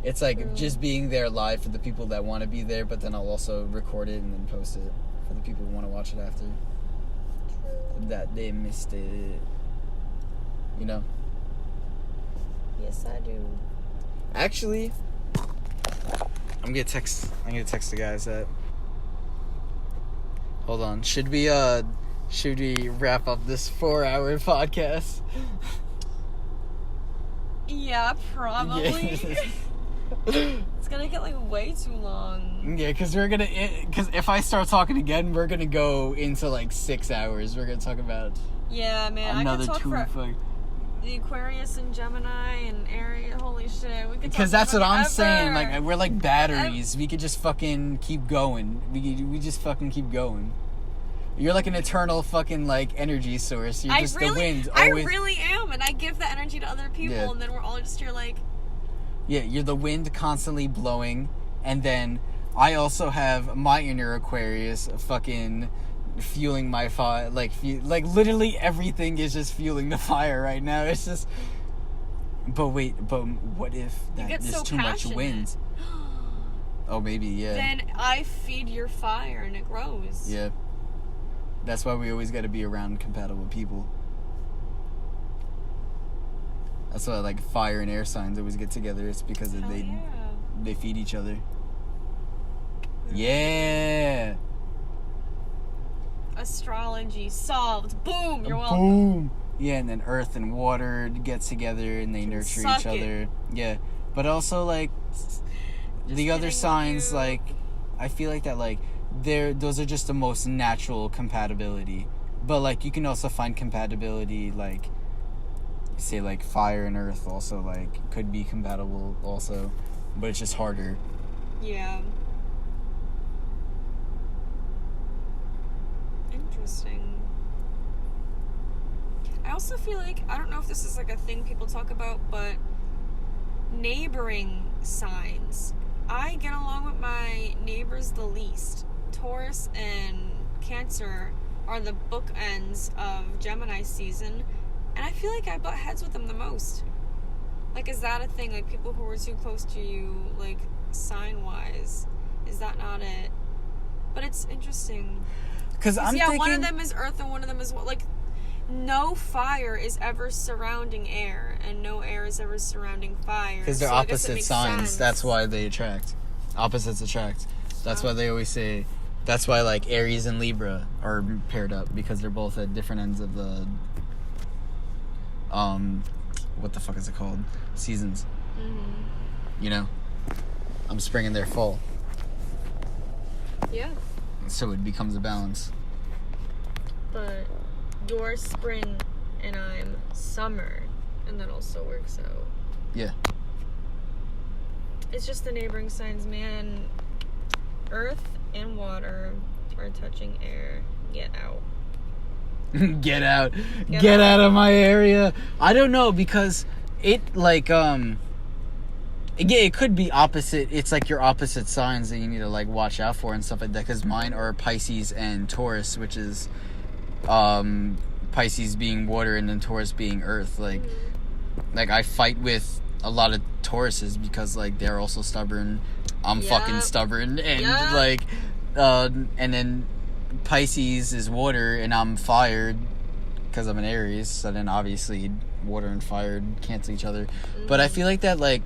It's like True. just being there live for the people that want to be there, but then I'll also record it and then post it for the people who want to watch it after. True. That they missed it. You know? Yes, I do. Actually, I'm gonna text the guys that. Hold on. Should we wrap up this 4-hour podcast? Yeah, probably. Yeah. It's gonna get, like, way too long. Yeah, because if I start talking again, we're gonna go into, like, 6 hours. We're gonna talk about Yeah, man, I another could talk 2 for the Aquarius and Gemini and Aries. Holy shit, we could. Because that's what I'm forever. saying. Like, we're like batteries. We could just fucking keep going. We just fucking keep going. You're like an eternal fucking, like, energy source. You're just the wind. I Always. really am, and I give that energy to other people, Yeah. and then we're all just here, like. Yeah, you're the wind constantly blowing, and then I also have my inner Aquarius fucking fueling my fire. Like literally everything is just fueling the fire right now. It's just. But what if get there's so too much passionate. wind? Oh, maybe, yeah. Then I feed your fire, and it grows. Yeah. That's why we always got to be around compatible people. That's why, like, fire and air signs always get together. It's because Hell yeah. they feed each other. Yeah. Astrology. Biology solved. Boom. You're welcome. Boom. Yeah, and then earth and water get together and they nurture Suck each it. other. Yeah. But also, like, the other kidding, signs, you. like, I feel like that, like, those are just the most natural compatibility. But, like, you can also find compatibility, like, say, like, fire and earth also, like, could be compatible also. But it's just harder. Yeah. Interesting. I also feel like, I don't know if this is like a thing people talk about, but neighboring signs. I get along with my neighbors the least. Taurus and Cancer are the bookends of Gemini season, and I feel like I butt heads with them the most. Like, is that a thing? Like, people who are too close to you, like, sign-wise, is that not it? But it's interesting. Because I'm thinking... one of them is earth and one of them is... Like, no fire is ever surrounding air, and no air is ever surrounding fire. Because they're So I guess it opposite makes signs. sense. That's why they attract. Opposites attract. That's why they always say... That's why, like, Aries and Libra are paired up. Because they're both at different ends of the... What the fuck is it called? Seasons. Mm-hmm. You know? I'm spring and they're fall. Yeah. So it becomes a balance. But you're spring and I'm summer, and that also works out. Yeah. It's just the neighboring signs, man. Earth and water are touching air. Get out. Get out. Get out of my area. I don't know, because it, like, yeah, it could be opposite. It's like your opposite signs that you need to, like, watch out for and stuff like that. Because mine are Pisces and Taurus, which is, Pisces being water and then Taurus being earth. Like, I fight with a lot of Tauruses because, like, they're also stubborn. I'm fucking stubborn. And, like, and then Pisces is water and I'm fire because I'm an Aries. So then, obviously, water and fire cancel each other. But I feel like that, like,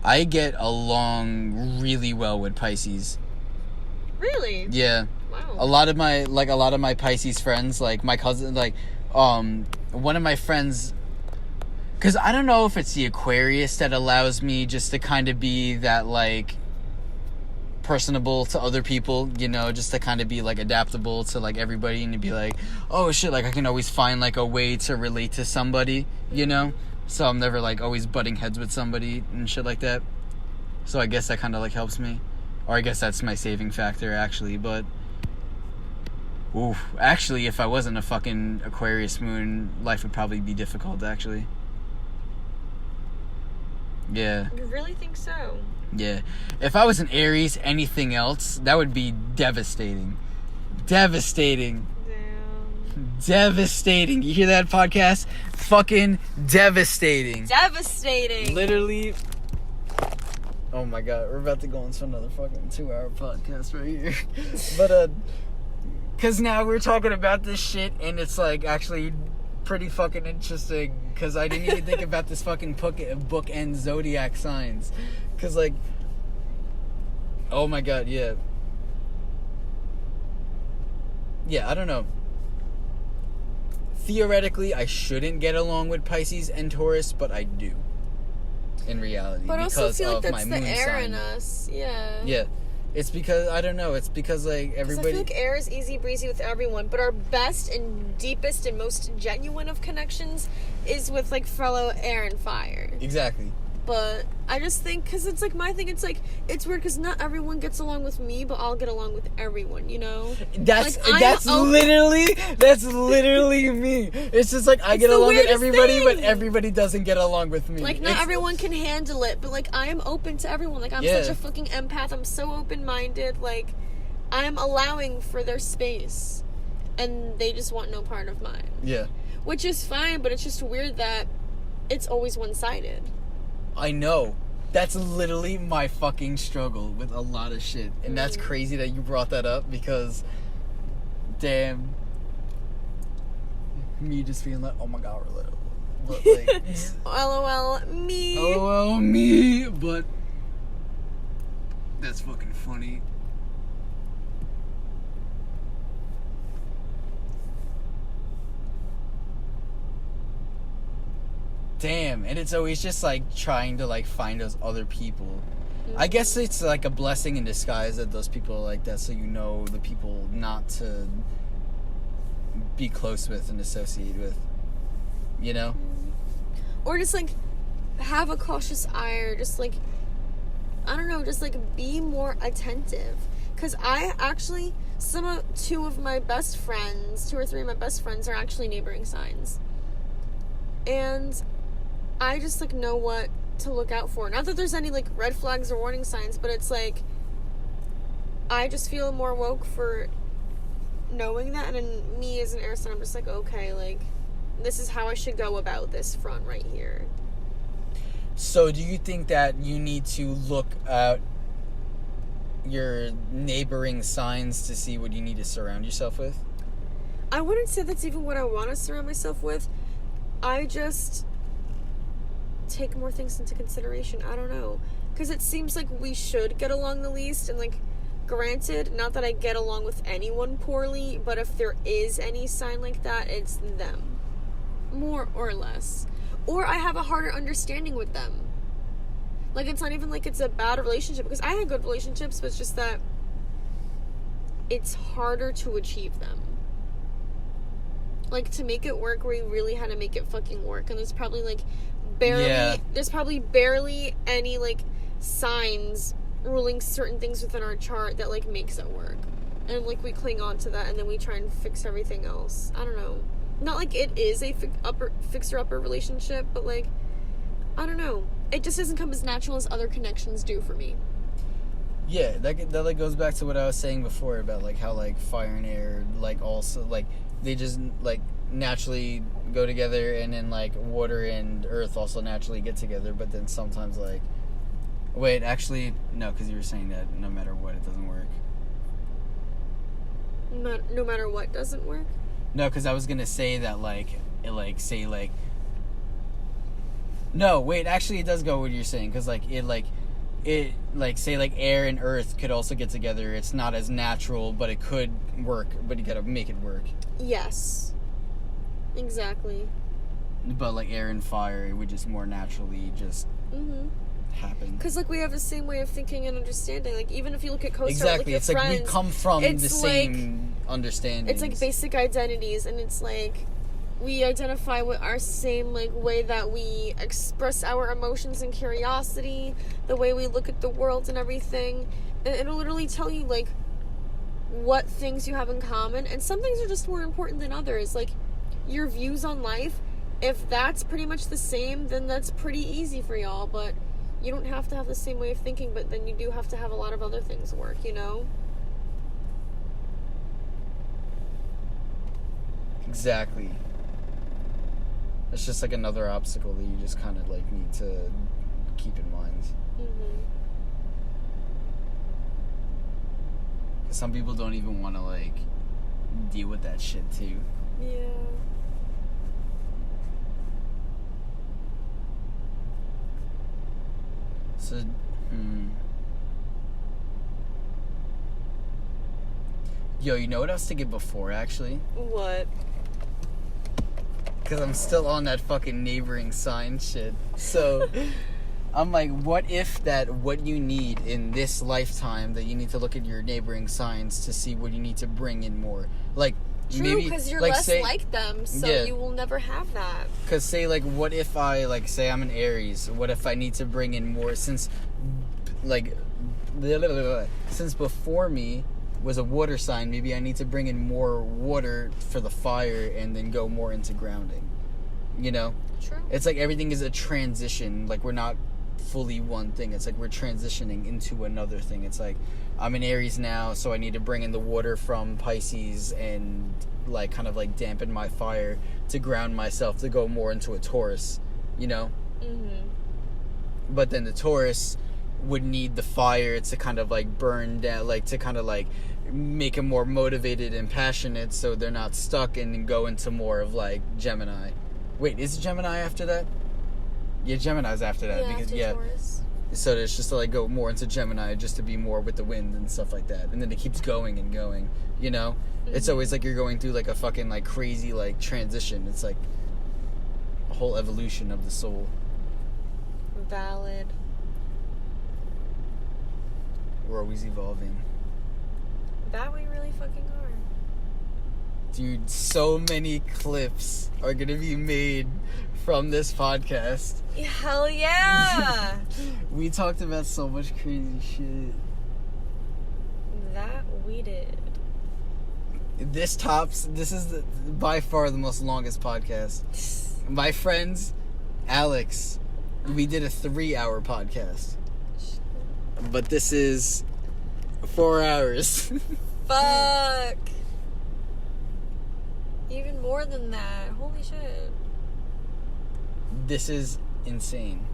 I get along really well with Pisces. Really? Yeah. Wow. A lot of my Pisces friends, like my cousin, like, one of my friends, because I don't know if it's the Aquarius that allows me just to kind of be that, like, personable to other people, you know, just to kind of be, like, adaptable to, like, everybody and to be like, oh shit, like, I can always find, like, a way to relate to somebody, you know? So I'm never, like, always butting heads with somebody and shit like that. So I guess that kind of, like, helps me. Or I guess that's my saving factor, actually, but... Ooh, actually, if I wasn't a fucking Aquarius moon, life would probably be difficult, actually. Yeah. You really think so? Yeah. If I was an Aries, anything else, that would be devastating. Devastating. Damn. Devastating. You hear that, podcast? Fucking devastating. Devastating. Literally. Oh my god, we're about to go into another fucking 2-hour podcast right here. But, cause now we're talking about this shit and it's, like, actually pretty fucking interesting. Cause I didn't even think about this fucking bookend zodiac signs. Cause, like, oh my god, yeah. Yeah, I don't know. Theoretically, I shouldn't get along with Pisces and Taurus, but I do. In reality, But I because also feel like of that's my the moon air sign. in us. Yeah. Yeah, it's because I don't know. It's because, like, 'Cause everybody. I feel like air is easy breezy with everyone, but our best and deepest and most genuine of connections is with, like, fellow air and fire. Exactly. But I just think, because it's, like, my thing, it's, like, it's weird because not everyone gets along with me, but I'll get along with everyone, you know? That's Like, literally me. It's just like I get the along with weirdest everybody, but thing. everybody doesn't get along with me. Like, not everyone can handle it, but, like, I am open to everyone. Like, I'm such a fucking empath. I'm so open-minded. Like, I'm allowing for their space, and they just want no part of mine. Yeah. Which is fine, but it's just weird that it's always one-sided. I know. That's literally my fucking struggle with a lot of shit. And that's crazy that you brought that up because, damn, me just feeling like, oh my god, relatable. But, like, LOL, me. LOL, me. But that's fucking funny. Damn, and it's always just like trying to like find those other people. I guess it's like a blessing in disguise that those people are like that, so you know the people not to be close with and associate with, you know? Or just like have a cautious eye, or just like, I don't know, just like be more attentive. Because I actually, two or three of my best friends are actually neighboring signs. And I just like know what to look out for. Not that there's any like red flags or warning signs, but it's like I just feel more woke for knowing that. And in me as an air sign, I'm just like, okay, like this is how I should go about this front right here. So do you think that you need to look at your neighboring signs to see what you need to surround yourself with? I wouldn't say that's even what I want to surround myself with. I just take more things into consideration. I don't know. Because it seems like we should get along the least. And, like, granted, not that I get along with anyone poorly, but if there is any sign like that, it's them. More or less. Or I have a harder understanding with them. Like, it's not even like it's a bad relationship. Because I had good relationships, but it's just that it's harder to achieve them. Like, to make it work, we really had to make it fucking work. And there's probably, like, there's probably barely any, like, signs ruling certain things within our chart that, like, makes it work. And, like, we cling on to that, and then we try and fix everything else. I don't know. Not like it is a fixer-upper relationship, but, like, I don't know. It just doesn't come as natural as other connections do for me. Yeah, that like, goes back to what I was saying before about, like, how, like, fire and air, like, also, like, they just, like, naturally go together, and then, like, water and earth also naturally get together, but then sometimes, like, wait, actually, no, because you were saying that no matter what, it doesn't work. No matter what doesn't work? No, because I was going to say that, like, it, like, say, like, no, wait, actually, it does go with what you're saying, because, like, say, like, air and earth could also get together. It's not as natural, but it could work, but you gotta make it work. Yes. Exactly. But, like, air and fire, it would just more naturally just happen. Because, like, we have the same way of thinking and understanding. Like, even if you look at co-star, exactly, look it's at like friends, we come from the like, same understanding. It's, like, basic identities, and it's, like, we identify with our same, like, way that we express our emotions and curiosity, the way we look at the world and everything. And it'll literally tell you, like, what things you have in common. And some things are just more important than others. Like, your views on life, if that's pretty much the same, then that's pretty easy for y'all. But you don't have to have the same way of thinking, but then you do have to have a lot of other things work, you know? Exactly. It's just like another obstacle that you just kind of like need to keep in mind. Some people don't even want to like deal with that shit too. Yeah. So, Yo, you know what I was thinking before, actually? What? Because I'm still on that fucking neighboring sign shit. So, I'm like, what if that what you need in this lifetime, that you need to look at your neighboring signs to see what you need to bring in more? Like, true, maybe... because you're like, less say, like them, so yeah. you will never have that. Because say, like, what if I, like, say I'm an Aries, what if I need to bring in more, since, like, since before me was a water sign, maybe I need to bring in more water for the fire and then go more into grounding, you know? True. It's like everything is a transition, like, we're not fully one thing. It's like we're transitioning into another thing. It's like I'm an Aries now, so I need to bring in the water from Pisces and like kind of like dampen my fire to ground myself to go more into a Taurus, you know? But then the Taurus would need the fire to kind of like burn down, like to kind of like make them more motivated and passionate so they're not stuck, and then go into more of like Gemini. Wait, is Gemini after that? Yeah, Gemini's after that. Yeah, because after Taurus. So it's just to like go more into Gemini just to be more with the wind and stuff like that. And then it keeps going and going, you know? It's always like you're going through like a fucking like crazy like transition. It's like a whole evolution of the soul. Valid. We're always evolving. That we really fucking are. Dude, so many clips are gonna be made from this podcast. Hell yeah! We talked about so much crazy shit. That we did. This is by far the most longest podcast. My friends, Alex, we did a 3-hour podcast. But this is 4 hours. Fuck! Even more than that. Holy shit. This is insane.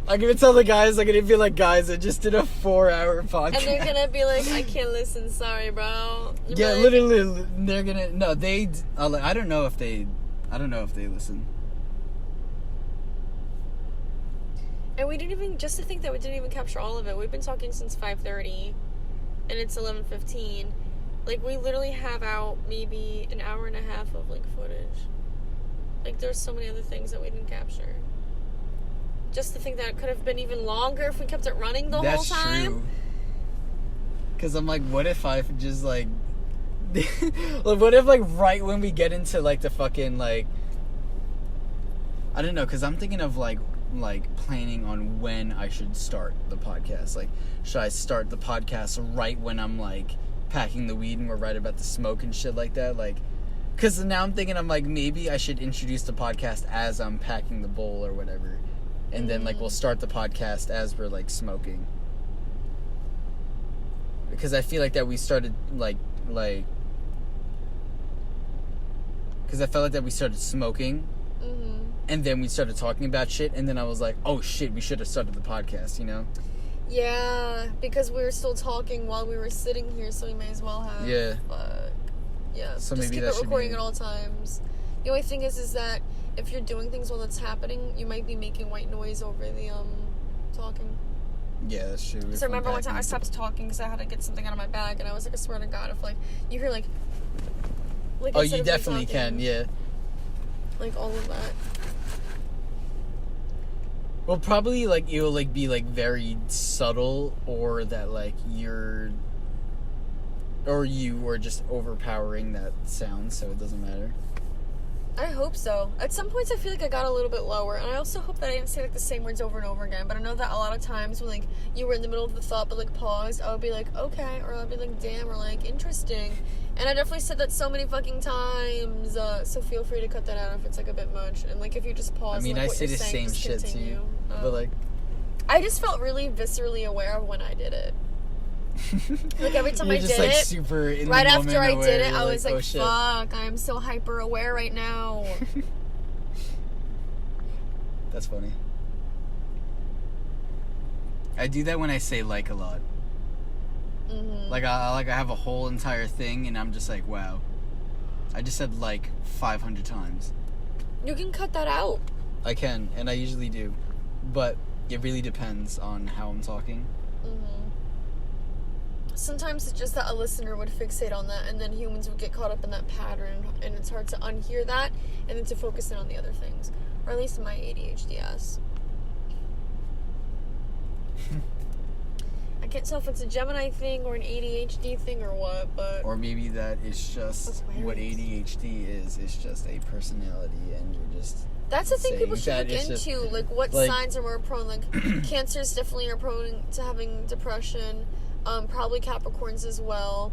I'm gonna tell the guys, I'm gonna be like, guys, I just did a 4-hour podcast. And they're gonna be like, I can't listen, sorry, bro. You'll Yeah, be like, literally, they're gonna, no, I don't know if they listen. And we didn't even, just to think that we didn't even capture all of it. We've been talking since 5:30, and it's 11:15. Like, we literally have out maybe an hour and a half of, like, footage. Like, there's so many other things that we didn't capture. Just to think that it could have been even longer if we kept it running the whole time. That's true. Because I'm like, what if I just, like... what if, like, right when we get into, like, the fucking, like... I don't know, because I'm thinking of, like, planning on when I should start the podcast. Like, should I start the podcast right when I'm, like, packing the weed and we're right about to smoke and shit like that? Like, because now I'm thinking, I'm like, maybe I should introduce the podcast as I'm packing the bowl or whatever. And then, like, we'll start the podcast as we're, like, smoking. Because I feel like that we started, like... Because I felt like that we started smoking. Mm-hmm. And then we started talking about shit. And then I was like, oh, shit, we should have started the podcast, you know? Yeah, because we were still talking while we were sitting here, so we may as well have... Yeah. Yeah, So just maybe keep that it should recording be... at all times. The only thing is that if you're doing things while that's happening, you might be making white noise over the, talking. Yeah, that's true. So remember one time I stopped talking because I had to get something out of my bag, and I was like, I swear to God, if, like, you hear, like oh, instead you of me definitely talking, can, yeah. like, all of that. Well, probably, like, it'll, like, be, like, very subtle, or that, like, you are just overpowering that sound, so it doesn't matter. I hope so. At some points, I feel like I got a little bit lower, and I also hope that I didn't say, like, the same words over and over again, but I know that a lot of times when, like, you were in the middle of the thought, but, like, paused, I would be like, okay, or I'd be like, damn, or, like, interesting, and I definitely said that so many fucking times, so feel free to cut that out if it's, like, a bit much, and, like, if you just pause, I mean, like, I what say you're the saying, same just shit to you, continue. but, like... I just felt really viscerally aware of when I did it. Like, every time I just, did like, it, super in right the after I moment did it, aware, I was like, oh, shit. fuck, I am so hyper aware right now. That's funny. I do that when I say like a lot. Mm-hmm. Like I have a whole entire thing, and I'm just like, wow. I just said like 500 times. You can cut that out. I can, and I usually do. But it really depends on how I'm talking. Mm-hmm. Sometimes it's just that a listener would fixate on that, and then humans would get caught up in that pattern, and it's hard to unhear that, and then to focus in on the other things. Or at least in my ADHD ass. I can't tell if it's a Gemini thing or an ADHD thing or what, but... Or maybe that is just what ADHD is. It's just a personality, and you're just... That's the thing people should look into. Just, like, what signs are more prone? Like, Cancers definitely are prone to having depression. Probably Capricorns as well.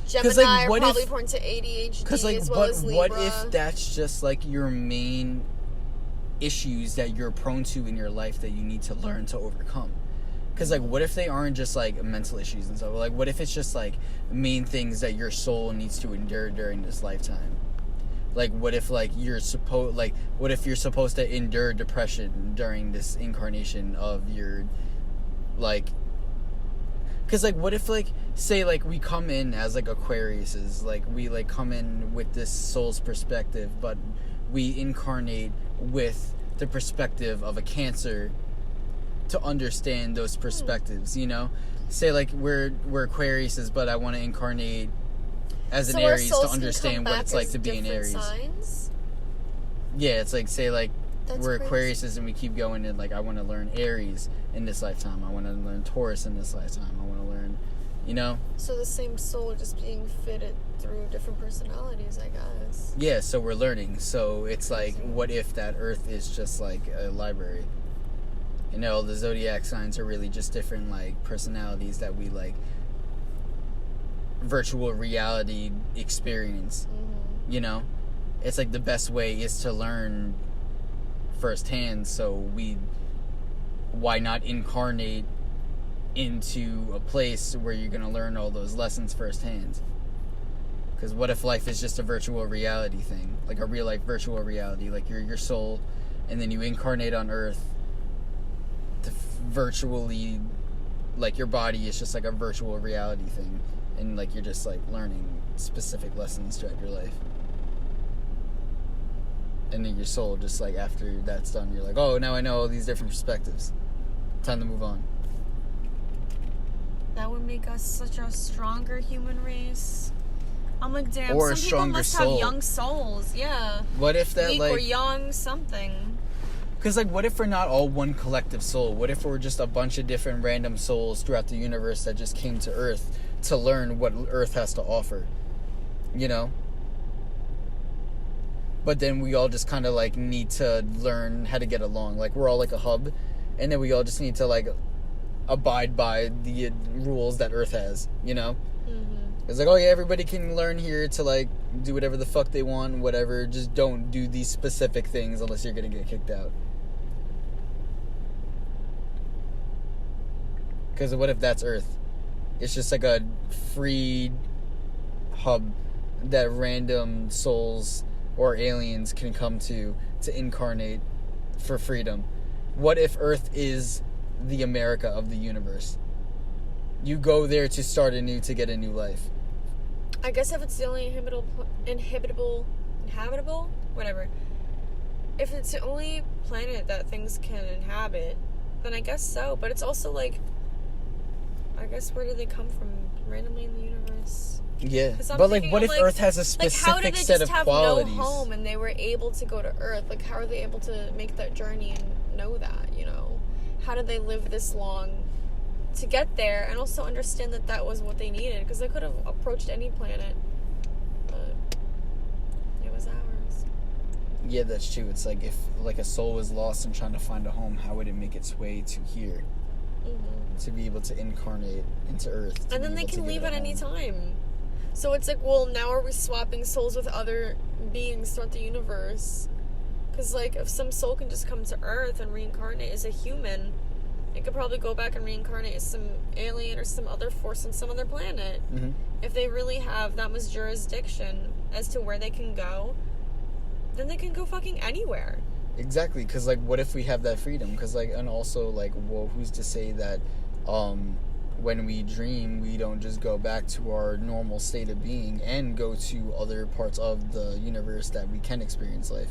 Gemini like, are probably prone to ADHD like, as well as Libra. What if that's just, like, your main issues that you're prone to in your life that you need to learn to overcome? Because, like, what if they aren't just, like, mental issues and stuff? Like, what if it's just, like, main things that your soul needs to endure during this lifetime? Like, what if, like, what if you're supposed to endure depression during this incarnation of your, like... Because, like, what if, like, say, like, we come in as, like, Aquariuses, like, we, like, come in with this soul's perspective, but we incarnate with the perspective of a Cancer to understand those perspectives, you know? Say, like, we're Aquariuses, but I want to incarnate as an Aries to understand what it's like to be an Aries. Signs? Yeah, it's like, say, like, That's we're crazy. Aquariuses and we keep going and, like, I want to learn Aries in this lifetime. I want to learn Taurus in this lifetime. I want to learn, you know? So the same soul just being fitted through different personalities, I guess. Yeah, so we're learning. So it's like, Crazy. what if that Earth is just like a library? You know, the zodiac signs are really just different, like, personalities that we, like, virtual reality experience. Mm-hmm. You know? It's like the best way is to learn firsthand, so why not incarnate into a place where you're going to learn all those lessons firsthand? Because what if life is just a virtual reality thing? Like a real life virtual reality. Like you're your soul, and then you incarnate on Earth to virtually, like your body is just like a virtual reality thing. And like you're just like learning specific lessons throughout your life. And then your soul, just like after that's done, you're like, oh, now I know all these different perspectives. Time to move on. That would make us such a stronger human race. I'm like, damn, Or a some people stronger must soul. have young souls. Yeah. What if that, Weak like... or young something. Because, like, what if we're not all one collective soul? What if we're just a bunch of different random souls throughout the universe that just came to Earth to learn what Earth has to offer? You know? But then we all just kind of, like, need to learn how to get along. Like, we're all like a hub, and then we all just need to, like, abide by the rules that Earth has, you know? Mm-hmm. It's like, oh yeah, everybody can learn here to, like, do whatever the fuck they want, whatever. Just don't do these specific things unless you're gonna get kicked out. Because what if that's Earth? It's just like a free hub that random souls or aliens can come to incarnate for freedom. What if Earth is the America of the universe? You go there to start anew, to get a new life. I guess if it's the only inhabitable, whatever. If it's the only planet that things can inhabit, then I guess so. But it's also like, I guess where do they come from? Randomly in the universe. Yeah, 'Cause I'm but like, thinking what of, if like- Earth has a Like, how did specific they set just of have qualities? no home and they were able to go to Earth? Like, how are they able to make that journey and know that, you know? How did they live this long to get there and also understand that that was what they needed? Because they could have approached any planet, but it was ours. Yeah, that's true. It's like if like a soul was lost and trying to find a home, how would it make its way to here Mm-hmm. to be able to incarnate into Earth? to And then be they able to can give leave it at a any home? time. So it's like, well, now are we swapping souls with other beings throughout the universe? Because, like, if some soul can just come to Earth and reincarnate as a human, it could probably go back and reincarnate as some alien or some other force on some other planet. Mm-hmm. If they really have that much jurisdiction as to where they can go, then they can go fucking anywhere. Exactly, because like, what if we have that freedom? Because like, and also like, well, who's to say that when we dream, we don't just go back to our normal state of being and go to other parts of the universe that we can experience life?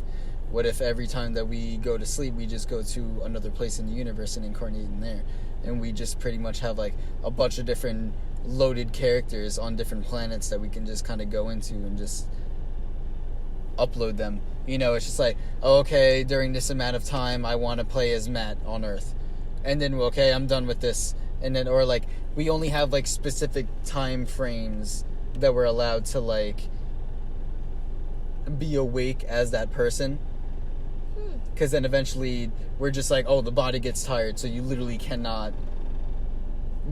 What if every time that we go to sleep, we just go to another place in the universe and incarnate in there? And we just pretty much have like a bunch of different loaded characters on different planets that we can just kind of go into and just upload them. You know, it's just like, oh, okay, during this amount of time, I want to play as Matt on Earth. And then, okay, I'm done with this. And then, or like, we only have like specific time frames that we're allowed to like be awake as that person. Because then eventually we're just like, oh, the body gets tired, so you literally cannot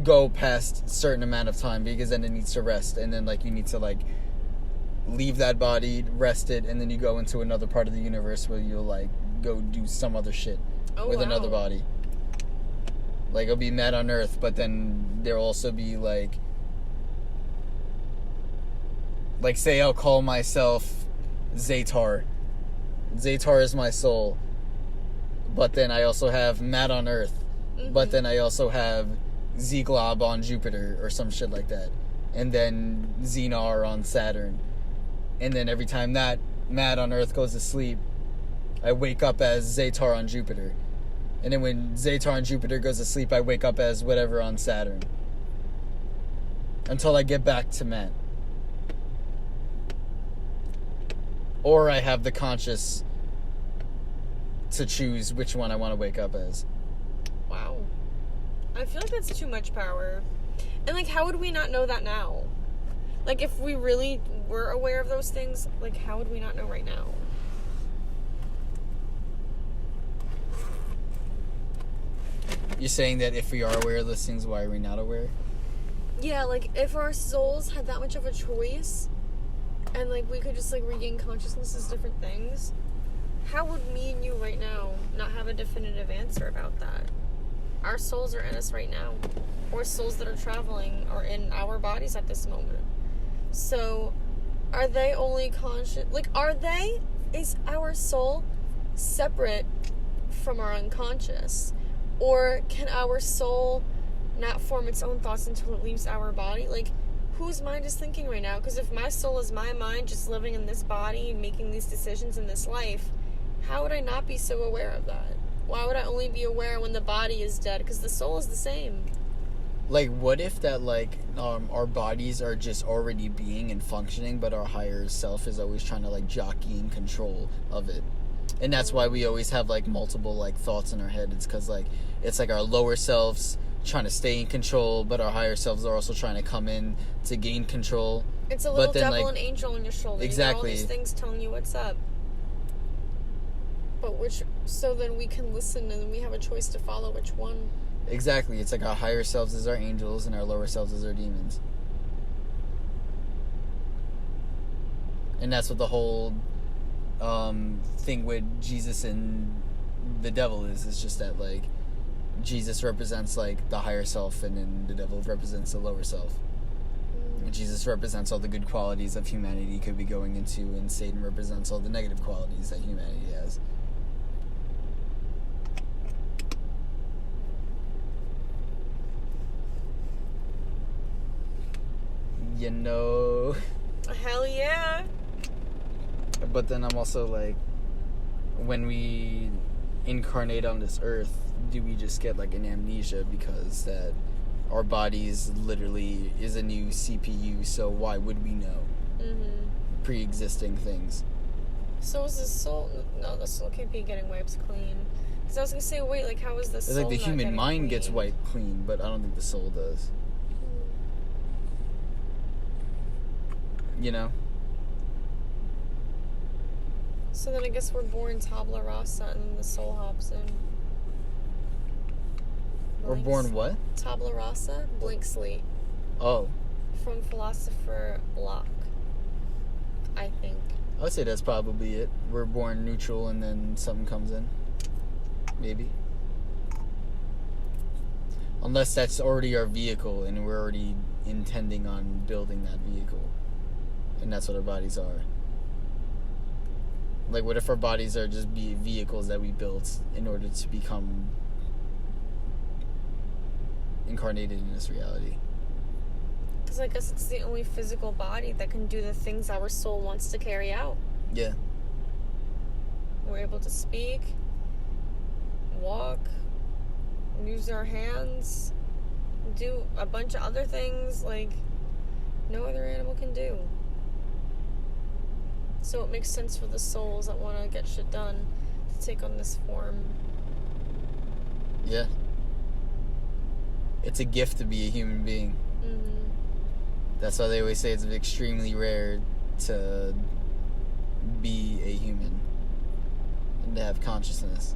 go past a certain amount of time because then it needs to rest. And then like you need to like leave that body, rest it, and then you go into another part of the universe where you'll like go do some other shit with another body. Like it'll be Matt on Earth, but then there'll also be like say I'll call myself Zaytar. Zaytar is my soul. But then I also have Matt on Earth. Mm-hmm. But then I also have Z-Glob on Jupiter or some shit like that. And then Xenar on Saturn. And then every time that Matt on Earth goes to sleep, I wake up as Zaytar on Jupiter. And then when Zaytar on Jupiter goes to sleep, I wake up as whatever on Saturn. Until I get back to Matt. Or I have the conscious to choose which one I want to wake up as. Wow. I feel like that's too much power. And, like, how would we not know that now? Like, if we really were aware of those things, like, how would we not know right now? You're saying that if we are aware of those things, why are we not aware? Yeah, like, if our souls had that much of a choice, and, like, we could just, like, regain consciousness as different things, how would me and you right now not have a definitive answer about that? Our souls are in us right now. Or souls that are traveling are in our bodies at this moment. So, are they only conscious? Like, is our soul separate from our unconscious? Or can our soul not form its own thoughts until it leaves our body? Like, whose mind is thinking right now? Because if my soul is my mind just living in this body and making these decisions in this life, how would I not be so aware of that? Why would I only be aware when the body is dead? Because the soul is the same. Like, what if that, like, our bodies are just already being and functioning, but our higher self is always trying to, like, jockey in control of it? And that's why we always have, like, multiple, like, thoughts in our head. It's because, like, it's like our lower selves trying to stay in control, but our higher selves are also trying to come in to gain control. It's a little then, devil like, and angel on your shoulder. Exactly. You got all these things telling you what's up. But so then we can listen and then we have a choice to follow which one. Exactly. It's like our higher selves is our angels and our lower selves is our demons. And that's what the whole thing with Jesus and the devil is. It's just that, like, Jesus represents, like, the higher self, and then the devil represents the lower self. And Jesus represents all the good qualities that humanity could be going into, and Satan represents all the negative qualities that humanity has. You know. Hell yeah. But then I'm also like, when we incarnate on this earth, do we just get like an amnesia because that our bodies literally is a new CPU, so why would we know pre-existing things? So is the soul... No, the soul can't be getting wiped clean. Because I was going to say, wait, like, how is the soul It's like the not human getting mind clean? gets wiped clean, but I don't think the soul does. You know? So then I guess we're born tabula rasa and then the soul hops in. We're born what? Tabula rasa, blank slate. Oh. From philosopher Locke, I think. I would say that's probably it. We're born neutral and then something comes in. Maybe. Unless that's already our vehicle and we're already intending on building that vehicle. And that's what our bodies are. Like, what if our bodies are just vehicles that we built in order to become incarnated in this reality? Because I guess it's the only physical body that can do the things our soul wants to carry out. Yeah. We're able to speak, walk, use our hands, do a bunch of other things like no other animal can do. So it makes sense for the souls that want to get shit done to take on this form. Yeah. It's a gift to be a human being. Mm-hmm. That's why they always say it's extremely rare to be a human and to have consciousness.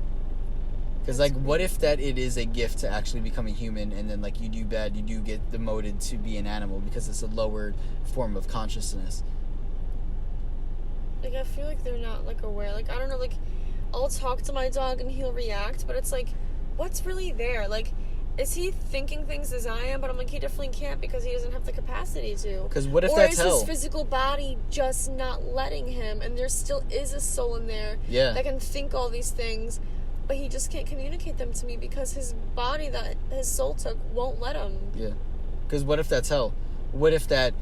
Because, like, what if that it is a gift to actually become a human, and then, like, you do bad, you do get demoted to be an animal because it's a lower form of consciousness? Like, I feel like they're not, like, aware. Like, I don't know, like, I'll talk to my dog and he'll react, but it's like, what's really there? Like, is he thinking things as I am? But I'm like, he definitely can't because he doesn't have the capacity to. Because what if or that's is hell? His physical body just not letting him, and there still is a soul in there that can think all these things, but he just can't communicate them to me because his body that his soul took won't let him. Yeah. Because what if that's hell? What if that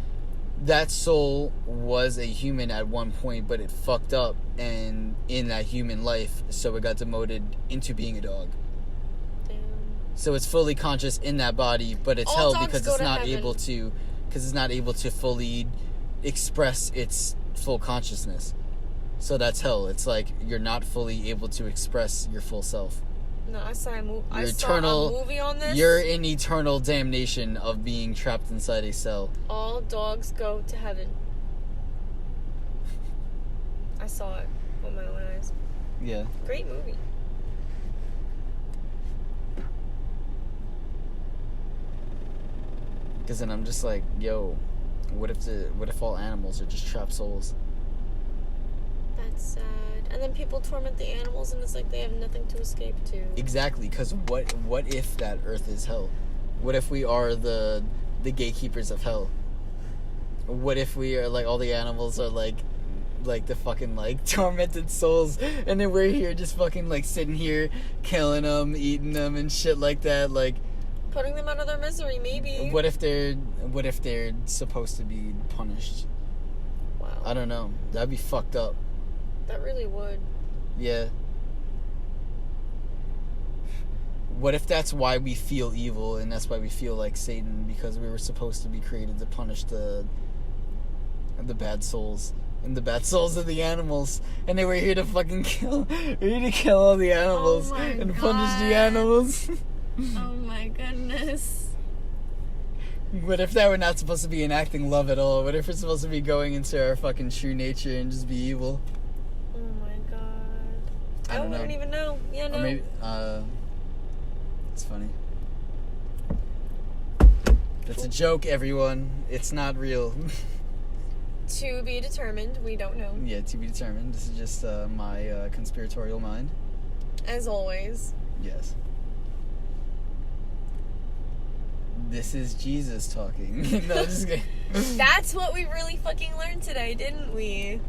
soul was a human at one point, but it fucked up and in that human life, so it got demoted into being a dog? Damn. So it's fully conscious in that body, but it's All hell dogs because go it's to not heaven. able to fully express its full consciousness. So that's hell. It's like you're not fully able to express your full self. No, I saw a movie on this. You're in eternal damnation of being trapped inside a cell. All dogs go to heaven. I saw it with my own eyes. Yeah. Great movie. Because then I'm just like, yo, what if all animals are just trapped souls? That's sad. And then people torment the animals, and it's like they have nothing to escape to. Exactly, because what if that earth is hell? What if we are the gatekeepers of hell? What if we are like all the animals are like the fucking like tormented souls, and then we're here just fucking like sitting here killing them, eating them, and shit like that, like putting them out of their misery, maybe. What if they're supposed to be punished? Wow. I don't know. That'd be fucked up. That really would. Yeah. What if that's why we feel evil, and that's why we feel like Satan, because we were supposed to be created to punish the bad souls and the bad souls of the animals, and they were here to fucking kill. We're here to kill all the animals and punish the animals. Oh my goodness. What if that we're not supposed to be enacting love at all? What if we're supposed to be going into our fucking true nature and just be evil? Oh my god. I wouldn't even know. Yeah, no. Or maybe, it's funny. That's a joke, everyone. It's not real. To be determined. We don't know. Yeah, to be determined. This is just my conspiratorial mind. As always. Yes. This is Jesus talking. No, just kidding. That's what we really fucking learned today, didn't we?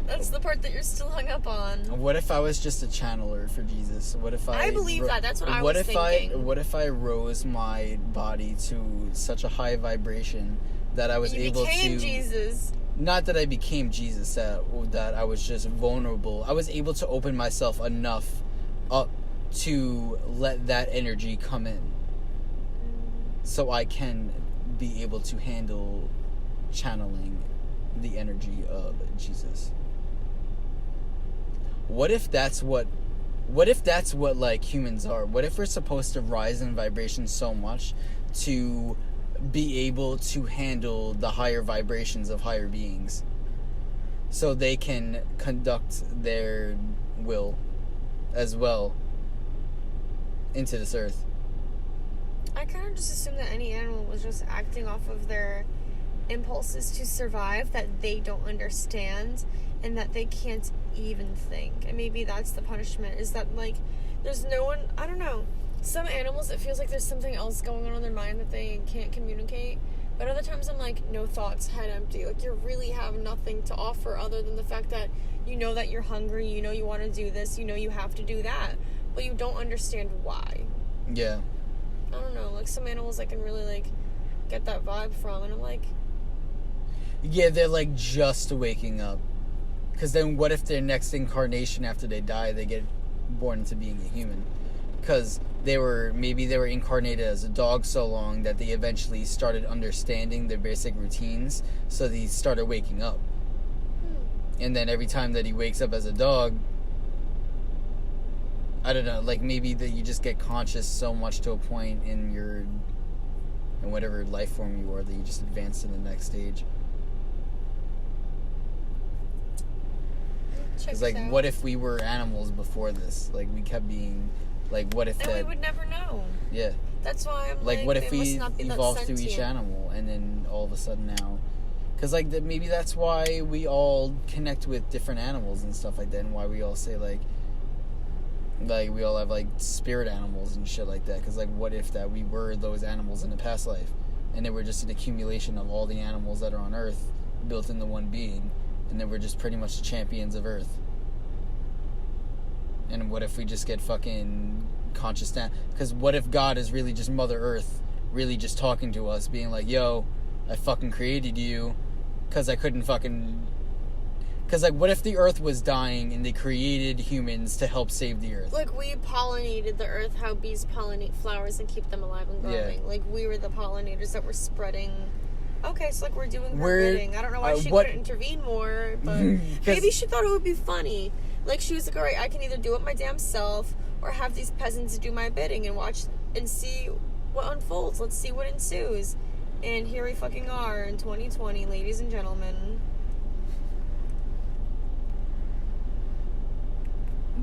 That's the part that you're still hung up on. What if I was just a channeler for Jesus? What if I believe that. That's what I was thinking. What if I rose my body to such a high vibration that I was able to... You became Jesus. Not that I became Jesus, that I was just vulnerable. I was able to open myself enough up to let that energy come in. So I can be able to handle channeling the energy of Jesus. What if that's what like humans are? What if we're supposed to rise in vibration so much to be able to handle the higher vibrations of higher beings, so they can conduct their will as well into this earth? I kind of just assumed that any animal was just acting off of their impulses to survive that they don't understand and that they can't even think. And maybe that's the punishment, is that, like, there's no one... I don't know. Some animals, it feels like there's something else going on in their mind that they can't communicate. But other times I'm like, no thoughts, head empty. Like, you really have nothing to offer other than the fact that you know that you're hungry, you know you want to do this, you know you have to do that. But you don't understand why. Yeah. I don't know, like, some animals I can really, like, get that vibe from, and I'm like... Yeah, they're, like, just waking up. Because then what if their next incarnation after they die, they get born into being a human? Because maybe they were incarnated as a dog so long that they eventually started understanding their basic routines, so they started waking up. And then every time that he wakes up as a dog... I don't know, like, maybe that you just get conscious so much to a point in whatever life form you are that you just advance to the next stage. It's like, what if we were animals before this? Like, we kept being, like, what if that... And we would never know. Yeah. That's why I'm like, what if we evolved through each animal, and then all of a sudden now... Because, like, maybe that's why we all connect with different animals and stuff like that, and why we all say, like, we all have, like, spirit animals and shit like that. Because, like, what if that we were those animals in a past life? And they were just an accumulation of all the animals that are on Earth built into one being. And then we're just pretty much the champions of Earth. And what if we just get fucking conscious now? Because what if God is really just Mother Earth, really just talking to us, being like, yo, I fucking created you because I couldn't fucking... Because, like, what if the Earth was dying and they created humans to help save the Earth? Like, we pollinated the Earth, how bees pollinate flowers and keep them alive and growing. Yeah. Like, we were the pollinators that were spreading Okay, so like we're doing her We're- bidding. I don't know why she what- couldn't intervene more, but 'Cause- maybe she thought it would be funny. Like she was like, all right, I can either do it my damn self or have these peasants do my bidding and watch and see what unfolds. Let's see what ensues. And here we fucking are in 2020, ladies and gentlemen.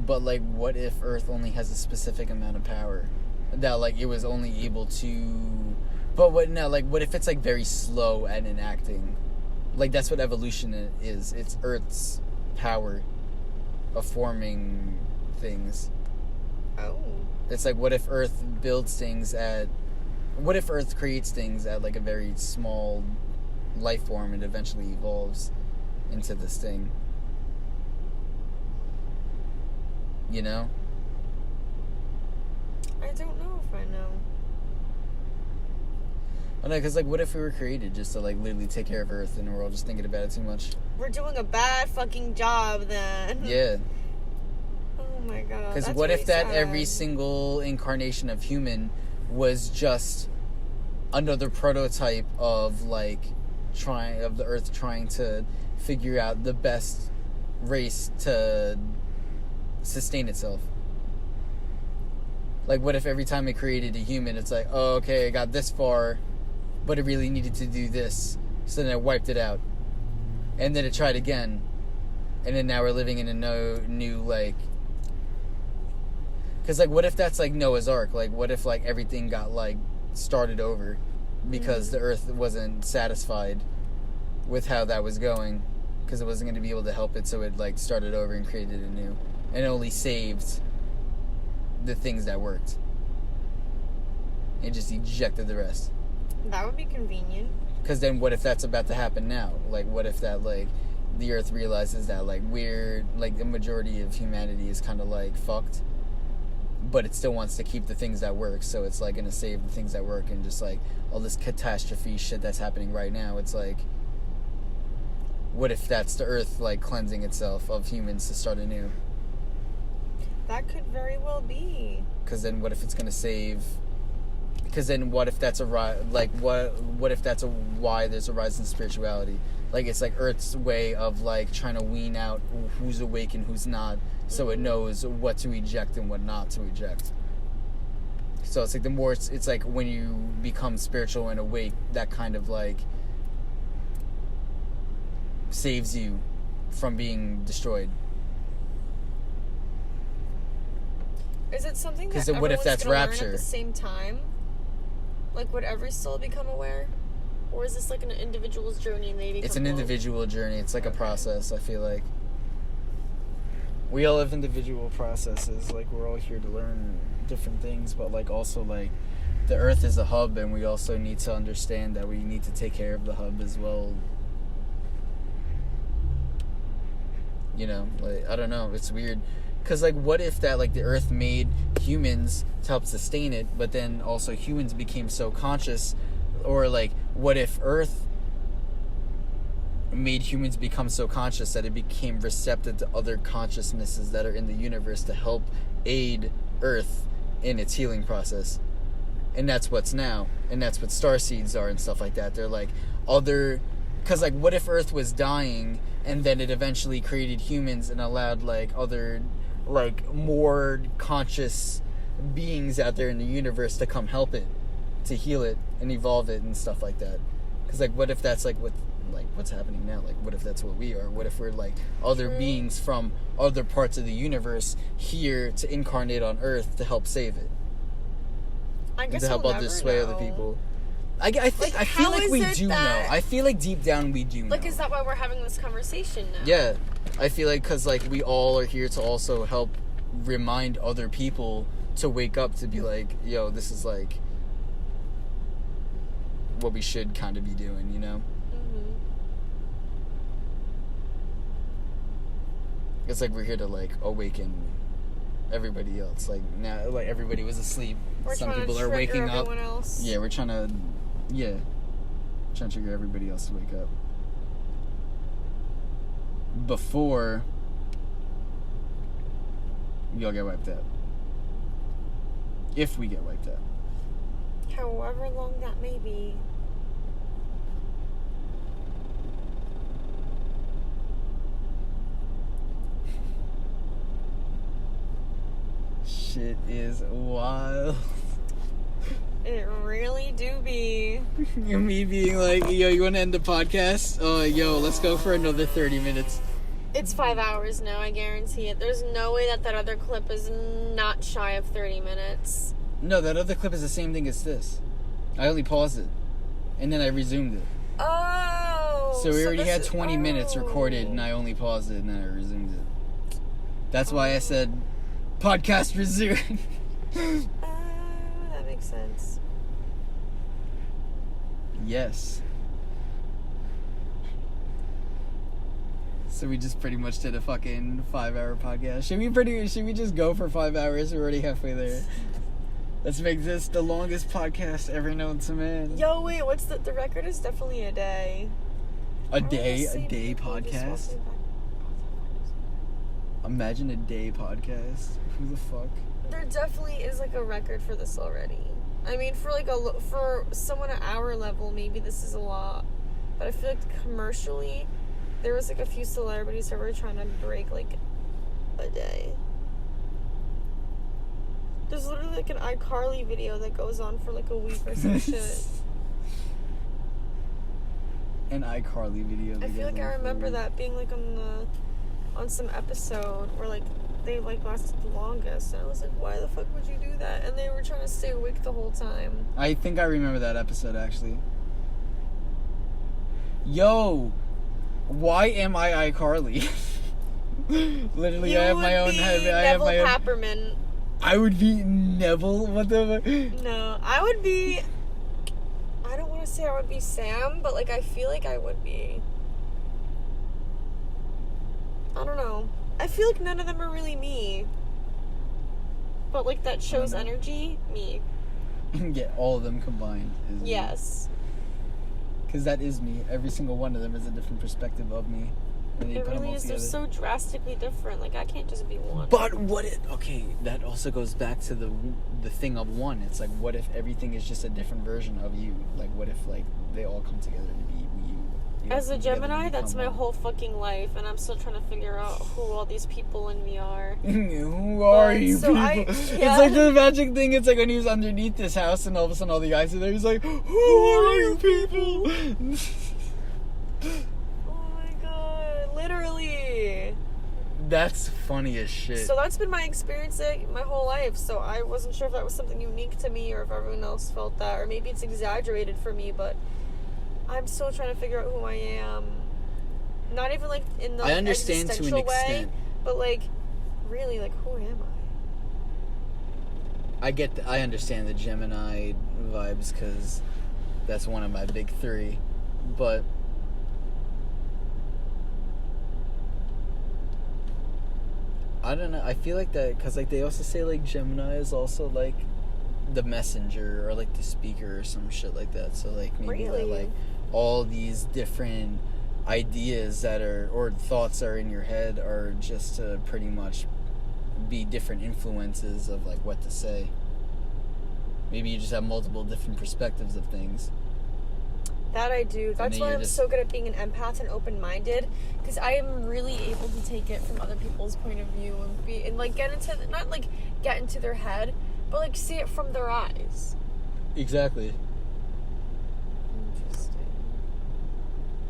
But, like, what if Earth only has a specific amount of power? That, like, it was only able to... But what now, like, what if it's, like, very slow at enacting? Like, that's what evolution is. It's Earth's power of forming things. Oh. It's like, what if Earth builds things at... What if Earth creates things at, like, a very small life form and eventually evolves into this thing? You know? I don't know if I know. I know, because, like, what if we were created just to, like, literally take care of Earth and we're all just thinking about it too much? We're doing a bad fucking job then. Yeah. Oh my god. Because that's what really if that sad. every single incarnation of human was just another prototype of, like, the Earth trying to figure out the best race to sustain itself? Like, what if every time it created a human, it's like, oh, okay, I got this far, but it really needed to do this, so then it wiped it out. And then it tried again, and then now we're living in a new, like... Because, like, what if that's, like, Noah's Ark? Like, what if, like, everything got, like, started over because the Earth wasn't satisfied with how that was going, because it wasn't going to be able to help it, so it, like, started over and created anew, and only saved the things that worked. It just ejected the rest. That would be convenient. Because then what if that's about to happen now? Like, what if that, like, the Earth realizes that, like, the majority of humanity is kind of, like, fucked, but it still wants to keep the things that work, so it's, like, gonna save the things that work, and just, like, all this catastrophe shit that's happening right now, it's, like, what if that's the Earth, like, cleansing itself of humans to start anew? That could very well be. Because then what if it's gonna save... Because then what if that's what if that's why there's a rise in spirituality? Like, it's like Earth's way of, like, trying to wean out who's awake and who's not, so it knows what to eject and what not to eject. So it's like the more it's like when you become spiritual and awake, that kind of, like, saves you from being destroyed. Is it something that 'Cause then what if everyone's that's gonna learn rapture? at the same time? Like, would every soul become aware? Or is this like an individual's journey and they become It's an one? individual journey. It's like a process, I feel like. We all have individual processes. Like, we're all here to learn different things, but, like, also, like, the Earth is a hub, and we also need to understand that we need to take care of the hub as well. You know, like, I don't know. It's weird. Because, like, what if that, like, the Earth made humans to help sustain it, but then also humans became so conscious? Or, like, what if Earth made humans become so conscious that it became receptive to other consciousnesses that are in the universe to help aid Earth in its healing process? And that's what's now. And that's what starseeds are and stuff like that. They're, like, other... Because, like, what if Earth was dying and then it eventually created humans and allowed, like, other... like, more conscious beings out there in the universe to come help it, to heal it and evolve it and stuff like that? Because, like, what if that's, like, what's happening now? Like, what if that's what we are? What if we're, like, other beings from other parts of the universe here to incarnate on Earth to help save it? I guess to help we'll others never sway know. other people. I feel how like is we it do know. that- I feel like deep down we do know. Like, is that why we're having this conversation now? Yeah. I feel like because, like, we all are here to also help remind other people to wake up, to be like, yo, this is, like, what we should kind of be doing, you know? Mm-hmm. It's like we're here to, like, awaken everybody else. Like, now, like, everybody was asleep. We're Some trying people to are trigger waking up. everyone else. Yeah, we're trying to trigger everybody else to wake up. Before we all get wiped out. If we get wiped out. However long that may be. shit is wild. It really do be. Me being like, yo, you want to end the podcast? Yo, let's go for another 30 minutes. It's 5 hours now, I guarantee it. There's no way that other clip is not shy of 30 minutes. No, that other clip is the same thing as this. I only paused it. And then I resumed it. Oh! So we already had 20 minutes recorded, and I only paused it, and then I resumed it. That's why I said, podcast resumed. That makes sense. Yes. So we just pretty much did a fucking 5-hour podcast. Should we just go for 5 hours? We're already halfway there. Let's make this the longest podcast ever known to man. Yo, wait, what's the record is definitely a day. A day podcast? Imagine a day podcast. Who the fuck? There definitely is like a record for this already. I mean, for someone at our level, maybe this is a lot. But I feel like commercially, there was like a few celebrities that were trying to break like a day. There's literally like an iCarly video that goes on for like a week or some shit. An iCarly video. I feel like I remember that being like on some episode where like they like lasted the longest, and I was like, why the fuck would you do that? And they were trying to stay awake the whole time. I think I remember that episode actually. Yo, why am I iCarly? Literally, You I have would my own. be I have Neville my own. Papperman. I would be Neville. What the? No, I would be. I don't want to say I would be Sam, but like I feel like I would be. I don't know. I feel like none of them are really me. But like that show's energy, me. Yeah, all of them combined is me. Yes. Because that is me. Every single one of them is a different perspective of me. And they It put them really all is. They're together. so drastically different. Like I can't just be one. But what if... Okay, that also goes back to the thing of one. It's like, what if everything is just a different version of you? Like, what if, like, they all come together to be you? As a Together to Gemini, that's become my one. whole fucking life, and I'm still trying to figure out who all these people in me are. Who are you so people? yeah. It's like the magic thing. It's like when he was underneath this house and all of a sudden all the guys are there. He's like, who are you people? Oh my god, literally. That's funny as shit. So that's been my experience my whole life. So I wasn't sure if that was something unique to me or if everyone else felt that, or maybe it's exaggerated for me, but I'm still trying to figure out who I am. Not even like in the I understand to an existential way, extent. but like really, like who am I? I understand the Gemini vibes because that's one of my big three, but I don't know. I feel like that because like they also say like Gemini is also like the messenger or like the speaker or some shit like that. So like maybe that, Really? like all these different ideas that are or thoughts are in your head are just to pretty much be different influences of like what to say. Maybe you just have multiple different perspectives of things. That I do. That's then why you're I'm just- so good at being an empath and open-minded, because I am really able to take it from other people's point of view and like get into their head, but like see it from their eyes. Exactly. Interesting.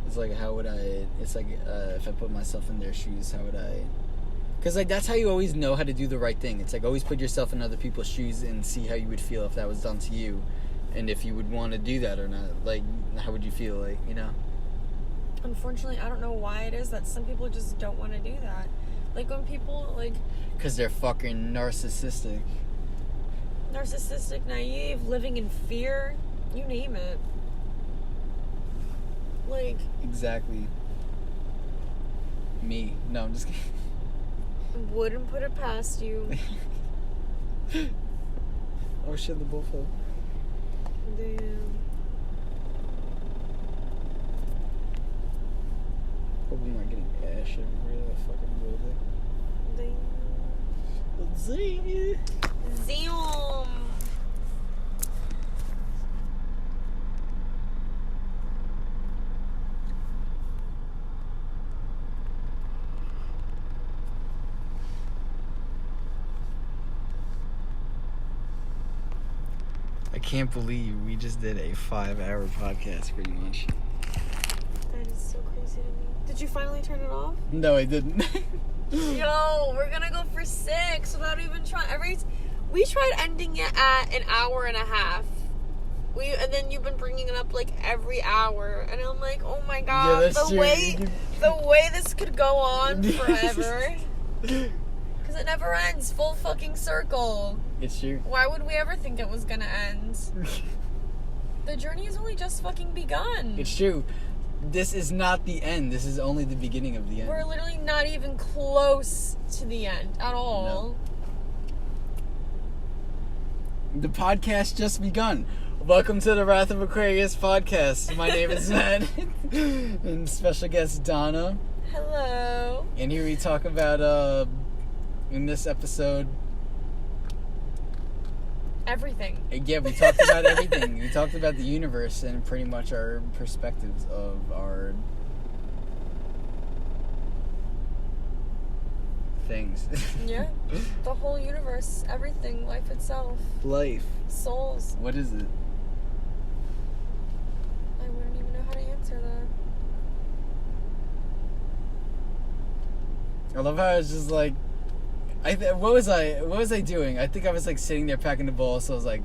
It's like it's like if I put myself in their shoes, how would I? Because like that's how you always know how to do the right thing. It's like always put yourself in other people's shoes and see how you would feel if that was done to you, and if you would want to do that or not. Like how would you feel? Like Unfortunately, I don't know why it is that some people just don't want to do that. Like when people like because they're fucking narcissistic. narcissistic, naive, living in fear, you name it. Like Exactly. Me. No, I'm just kidding. wouldn't put it past you. Oh shit, the bull fell. Damn. Hope I'm not getting ash everywhere that fucking building. Damn. Let's see. Zoom. I can't believe we just did a 5-hour podcast pretty much. That is so crazy to me. Did you finally turn it off? No, I didn't. Yo, we're gonna go for 6 without even trying. We tried ending it at an hour and a half. And then you've been bringing it up like every hour, and I'm like, oh my god, Yeah, that's the way this could go on forever. Because it never ends. Full fucking circle. It's true. Why would we ever think it was gonna end? The journey has only just fucking begun. It's true. This is not the end. This is only the beginning of the end. We're literally not even close to the end at all. No. The podcast just begun. Welcome to the Wrath of Aquarius podcast. My name is Matt, and special guest Donna. Hello. And here we talk about, in this episode... Everything. Yeah, we talked about everything. We talked about the universe and pretty much our perspectives of our things. Yeah. The whole universe, everything, life itself. Life. Souls. What is it? I wouldn't even know how to answer that. I love how I was just like, what was I doing? I think I was like sitting there packing the ball, so I was like,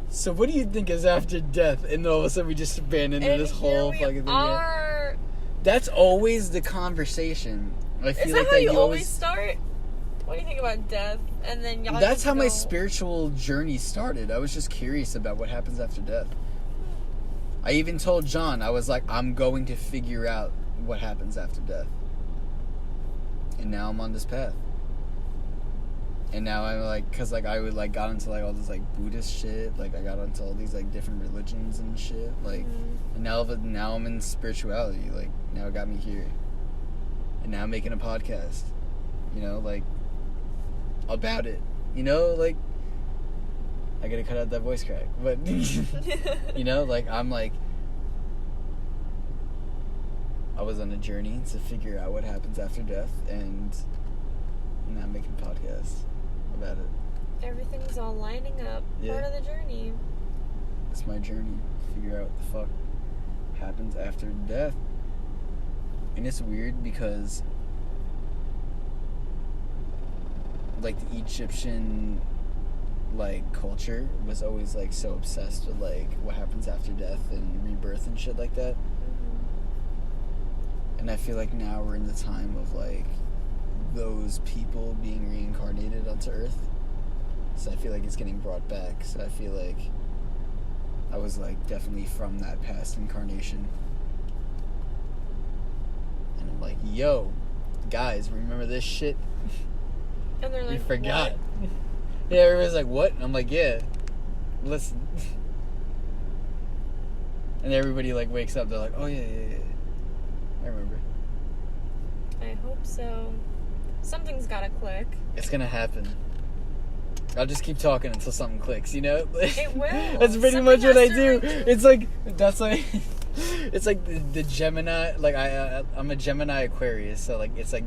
so what do you think is after death? And then all of a sudden we just ran into this whole fucking thing. That's always the conversation. I feel is like that how you always start? What do you think about death? And then y'all That's how my spiritual journey started. I was just curious about what happens after death. I even told John, I was like, I'm going to figure out what happens after death. And now I'm on this path. And now I'm like, cause like I would like got into like all this like Buddhist shit, like I got into all these like different religions and shit, like, and now I'm in spirituality, like now it got me here, and now I'm making a podcast, you know, like about it, you know, like I gotta cut out that voice crack, but you know, like I'm like I was on a journey to figure out what happens after death, and now I'm making a podcast about it. Everything's all lining up. Yeah. Part of the journey. It's my journey. Figure out what the fuck happens after death. And it's weird because like the Egyptian like culture was always like so obsessed with like what happens after death and rebirth and shit like that. And I feel like now we're in the time of like those people being reincarnated onto Earth. So I feel like it's getting brought back. So I feel like I was like definitely from that past incarnation. And I'm like, yo, guys, remember this shit? And they're like, we forgot. What? Yeah, everybody's like, what? And I'm like, yeah, listen. And everybody like wakes up. They're like, oh yeah. I remember. I hope so. Something's gotta click. It's gonna happen. I'll just keep talking until something clicks, you know? It will. That's pretty much what I do. It's like, that's like, it's like the Gemini, like I'm a Gemini Aquarius, so like it's like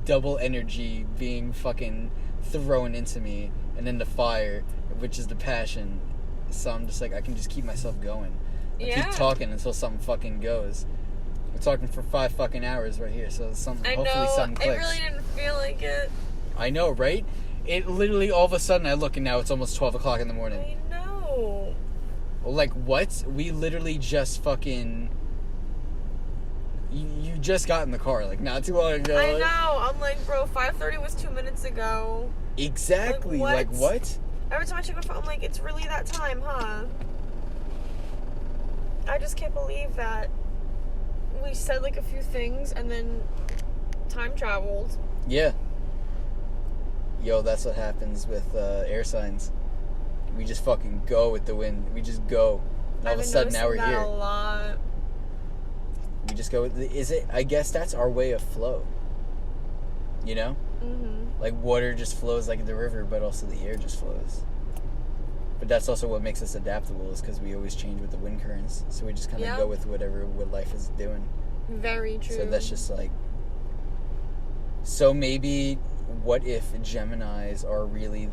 double energy being fucking thrown into me, and then the fire, which is the passion. So I'm just like, I can just keep myself going. I keep talking until something fucking goes. We're talking for 5 fucking hours right here, so hopefully something clicks. I really didn't feel like it. I know, right? It literally, all of a sudden, I look and now it's almost 12 o'clock in the morning. I know. Like, what? We literally just fucking... You just got in the car, like, not too long ago. I know. I'm like, bro, 5:30 was 2 minutes ago. Exactly. Like, what? Every time I check my phone, I'm like, it's really that time, huh? I just can't believe that we said, like, a few things and then time traveled. Yeah. Yo, that's what happens with air signs. We just fucking go with the wind. We just go. And all of a sudden, now we're here. A lot. We just go with I guess that's our way of flow. You know? Mm-hmm. Like, water just flows like the river, but also the air just flows. But that's also what makes us adaptable, is because we always change with the wind currents. So we just kind of go with what life is doing. Very true. So that's just like... So maybe, what if Geminis are really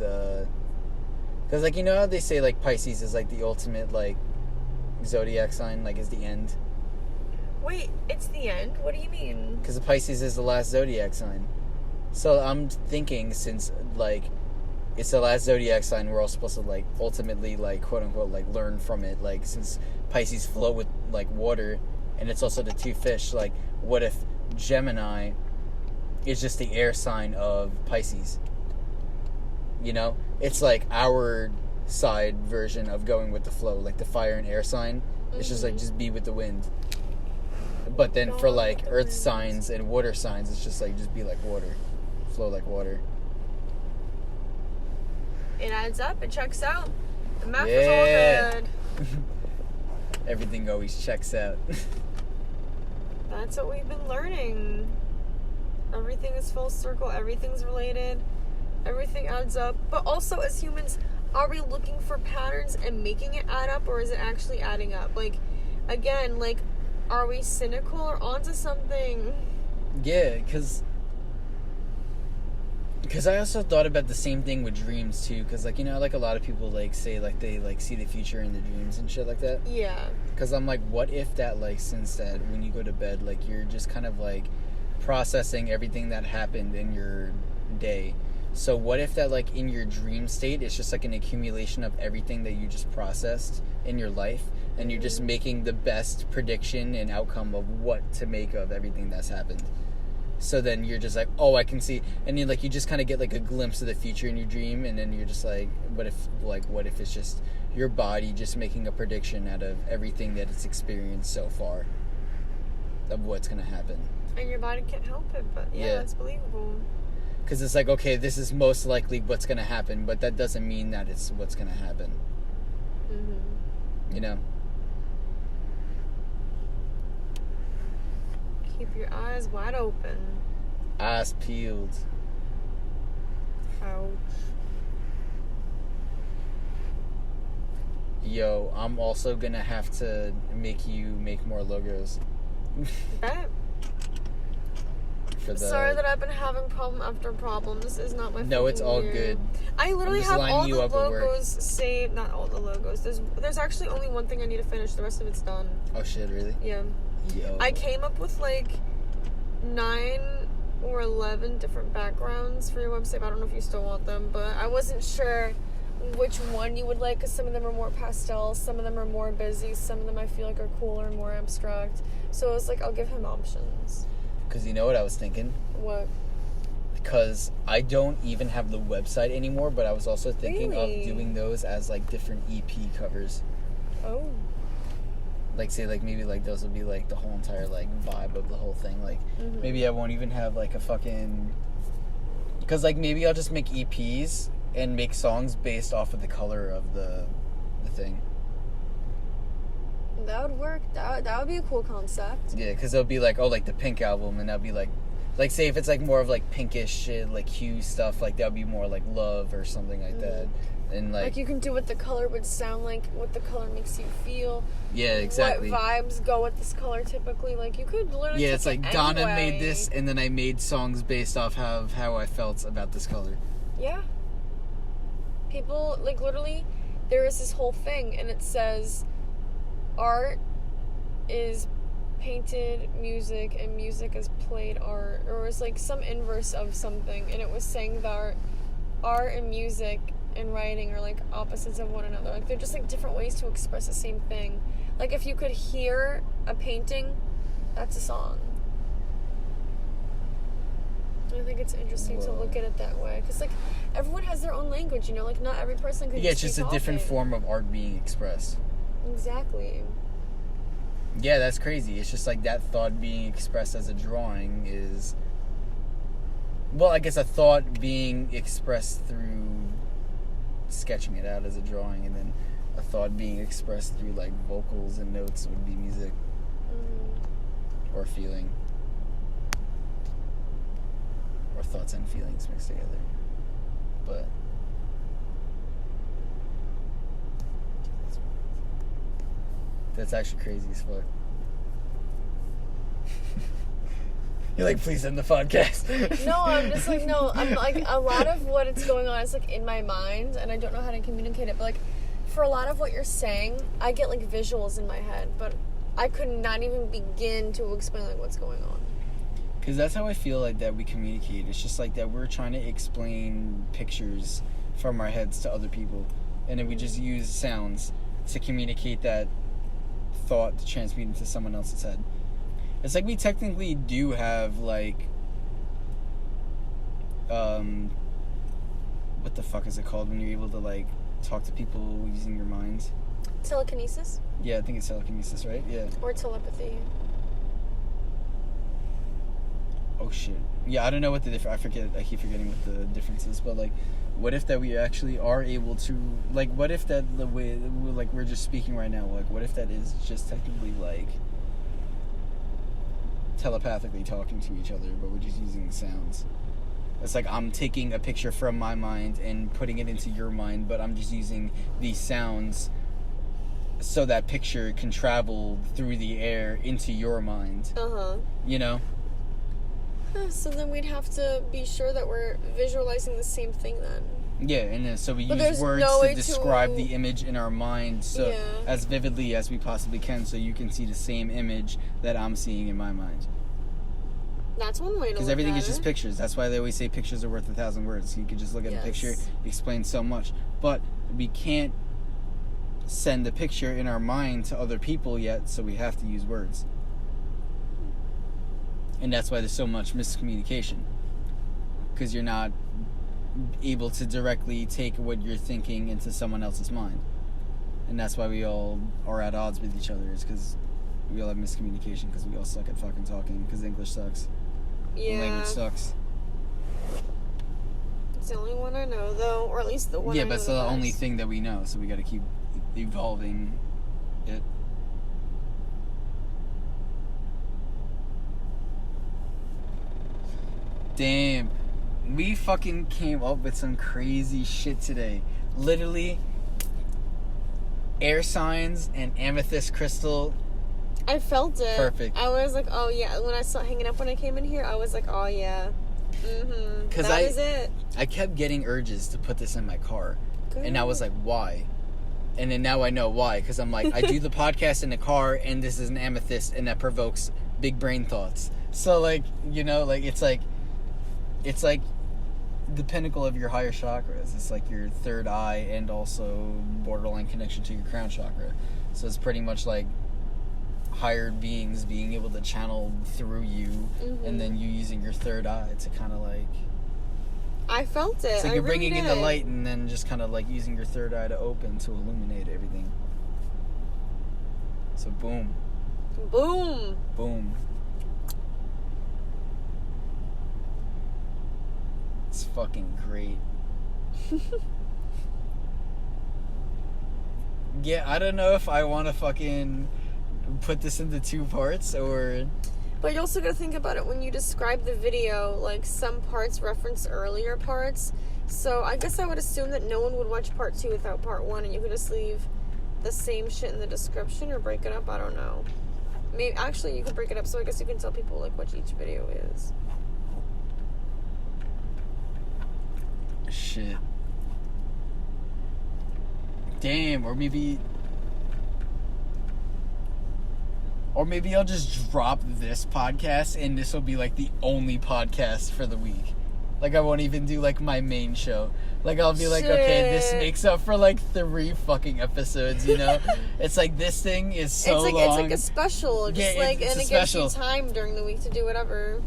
Because, like, you know how they say, like, Pisces is, like, the ultimate, like, zodiac sign, like, is the end? Wait, it's the end? What do you mean? Because the Pisces is the last zodiac sign. So I'm thinking, since, like, it's the last zodiac sign, we're all supposed to, like, ultimately, like, quote-unquote, like, learn from it. Like, since Pisces float with, like, water, and it's also the two fish, like, what if Gemini is just the air sign of Pisces? You know? It's, like, our side version of going with the flow. Like, the fire and air sign, it's just, like, just be with the wind. But then for, like, earth signs and water signs, it's just, like, just be like water. Flow like water. It adds up. It checks out. The math is all good. Everything always checks out. That's what we've been learning. Everything is full circle. Everything's related. Everything adds up. But also, as humans, are we looking for patterns and making it add up, or is it actually adding up? Like, again, like, are we cynical or onto something? Yeah, because I also thought about the same thing with dreams too. Because, like, you know, like, a lot of people, like, say, like, they, like, see the future in their dreams and shit like that. Yeah. Because I'm like, what if that, like, since that when you go to bed, like, you're just kind of, like, processing everything that happened in your day. So what if that, like, in your dream state, it's just, like, an accumulation of everything that you just processed in your life, and you're just making the best prediction and outcome of what to make of everything that's happened. So then you're just like, oh, I can see, and you just kind of get, like, a glimpse of the future in your dream, and then you're just like, what if it's just your body just making a prediction out of everything that it's experienced so far of what's going to happen. And your body can't help it, but yeah, that's believable. Because it's like, okay, this is most likely what's going to happen, but that doesn't mean that it's what's going to happen. Mm-hmm. You know? Keep your eyes wide open. Eyes peeled. Ouch. Yo, I'm also going to have to make you make more logos. Bet. Sorry that I've been having problem after problem. This is not my No, it's all year. good. I literally have all the logos saved. Not all the logos. There's actually only one thing I need to finish. The rest of it's done. Oh, shit, really? Yeah. Yo. I came up with, like, 9 or 11 different backgrounds for your website. I don't know if you still want them, but I wasn't sure which one you would like, because some of them are more pastel, some of them are more busy, some of them I feel like are cooler and more abstract. So I was like, I'll give him options. Because you know what I was thinking? What? Because I don't even have the website anymore, but I was also thinking of doing those as, like, different EP covers. Oh. Like, say, like, maybe, like, those will be, like, the whole entire, like, vibe of the whole thing. Like, maybe I won't even have, like, a fucking... Because, like, maybe I'll just make EPs and make songs based off of the color of the thing. That would work. That would be a cool concept. Yeah, because it'll be, like, oh, like, the Pink album, and that'll be, like, say, if it's, like, more of, like, pinkish shit, like, hue stuff, like, that'll be more, like, love or something like that. And, like, you can do what the color would sound like, what the color makes you feel. Yeah, exactly. What vibes go with this color typically. Like, you could literally it's like, anyway. Donna made this, and then I made songs based off how I felt about this color. Yeah. People, like, literally, there is this whole thing, and it says, art is painted music, and music is played art. Or it was, like, some inverse of something, and it was saying that art and music and writing are, like, opposites of one another. Like, they're just, like, different ways to express the same thing. Like, if you could hear a painting, that's a song. I think it's interesting to look at it that way. Because, like, everyone has their own language, you know? Like, not every person could it's just a different form of art being expressed. Exactly. Yeah, that's crazy. It's just, like, that thought being expressed as a drawing is... Well, I guess a thought being expressed through sketching it out as a drawing, and then a thought being expressed through, like, vocals and notes would be music. Or feeling. Or thoughts and feelings mixed together. But that's actually crazy as fuck. You're like, please end the podcast. No, I'm just like, no, I'm like, a lot of what it's going on is like in my mind, and I don't know how to communicate it, but like, for a lot of what you're saying, I get like visuals in my head, but I could not even begin to explain like what's going on. Because that's how I feel like that we communicate. It's just like that we're trying to explain pictures from our heads to other people, and then we just use sounds to communicate that thought to transmit into someone else's head. It's like we technically do have like what the fuck is it called when you're able to like talk to people using your mind? Telekinesis? Yeah, I think it's telekinesis, right? Yeah. Or telepathy. Oh shit. Yeah, I don't know what the I keep forgetting what the difference is, but like, what if that we actually are able to, like, what if that the way, like, we're just speaking right now, like, what if that is just technically like telepathically talking to each other, but we're just using sounds. It's like I'm taking a picture from my mind and putting it into your mind, but I'm just using these sounds so that picture can travel through the air into your mind. You know? So then we'd have to be sure that we're visualizing the same thing then. Yeah, and then so we use words to describe the image in our mind so as vividly as we possibly can, so you can see the same image that I'm seeing in my mind. That's one way to look at it. Because everything is just pictures. That's why they always say pictures are worth 1,000 words. You can just look at a picture, explain so much. But we can't send the picture in our mind to other people yet, so we have to use words. And that's why there's so much miscommunication. Because you're not able to directly take what you're thinking into someone else's mind. And that's why we all are at odds with each other, is because we all have miscommunication, because we all suck at fucking talking, because English sucks. Yeah. Language sucks. It's the only one I know, though, or at least the one I know. Yeah, but it's the only thing that we know, so we gotta keep evolving it. Damn. We fucking came up with some crazy shit today. Literally, air signs and amethyst crystal. I felt it. Perfect. I was like, oh yeah. When I saw hanging up when I came in here, I was like, oh yeah. Mm-hmm. That is it. I kept getting urges to put this in my car. Good. And I was like, why? And then now I know why. Because I'm like, I do the podcast in the car, and this is an amethyst, and that provokes big brain thoughts. So, like, you know, like, it's like the pinnacle of your higher chakras. It's like your third eye and also borderline connection to your crown chakra. So it's pretty much like higher beings being able to channel through you, and then you using your third eye to kind of like... I felt it. So you're bringing in the light and then just kind of like using your third eye to open to illuminate everything. So boom. Boom. Boom. It's fucking great. Yeah, I don't know if I want to fucking put this into 2 parts or... But you also got to think about it when you describe the video, like some parts reference earlier parts. So I guess I would assume that no one would watch part 2 without part 1, and you could just leave the same shit in the description or break it up. I don't know. Maybe actually you could break it up, so I guess you can tell people like what each video is. Shit. Damn, or maybe I'll just drop this podcast and this will be like the only podcast for the week. Like I won't even do like my main show. Like I'll be like, okay, this makes up for like 3 fucking episodes, you know? It's like this thing is so long. It's like a special, just yeah, like, and it gives special. you time during the week to do whatever.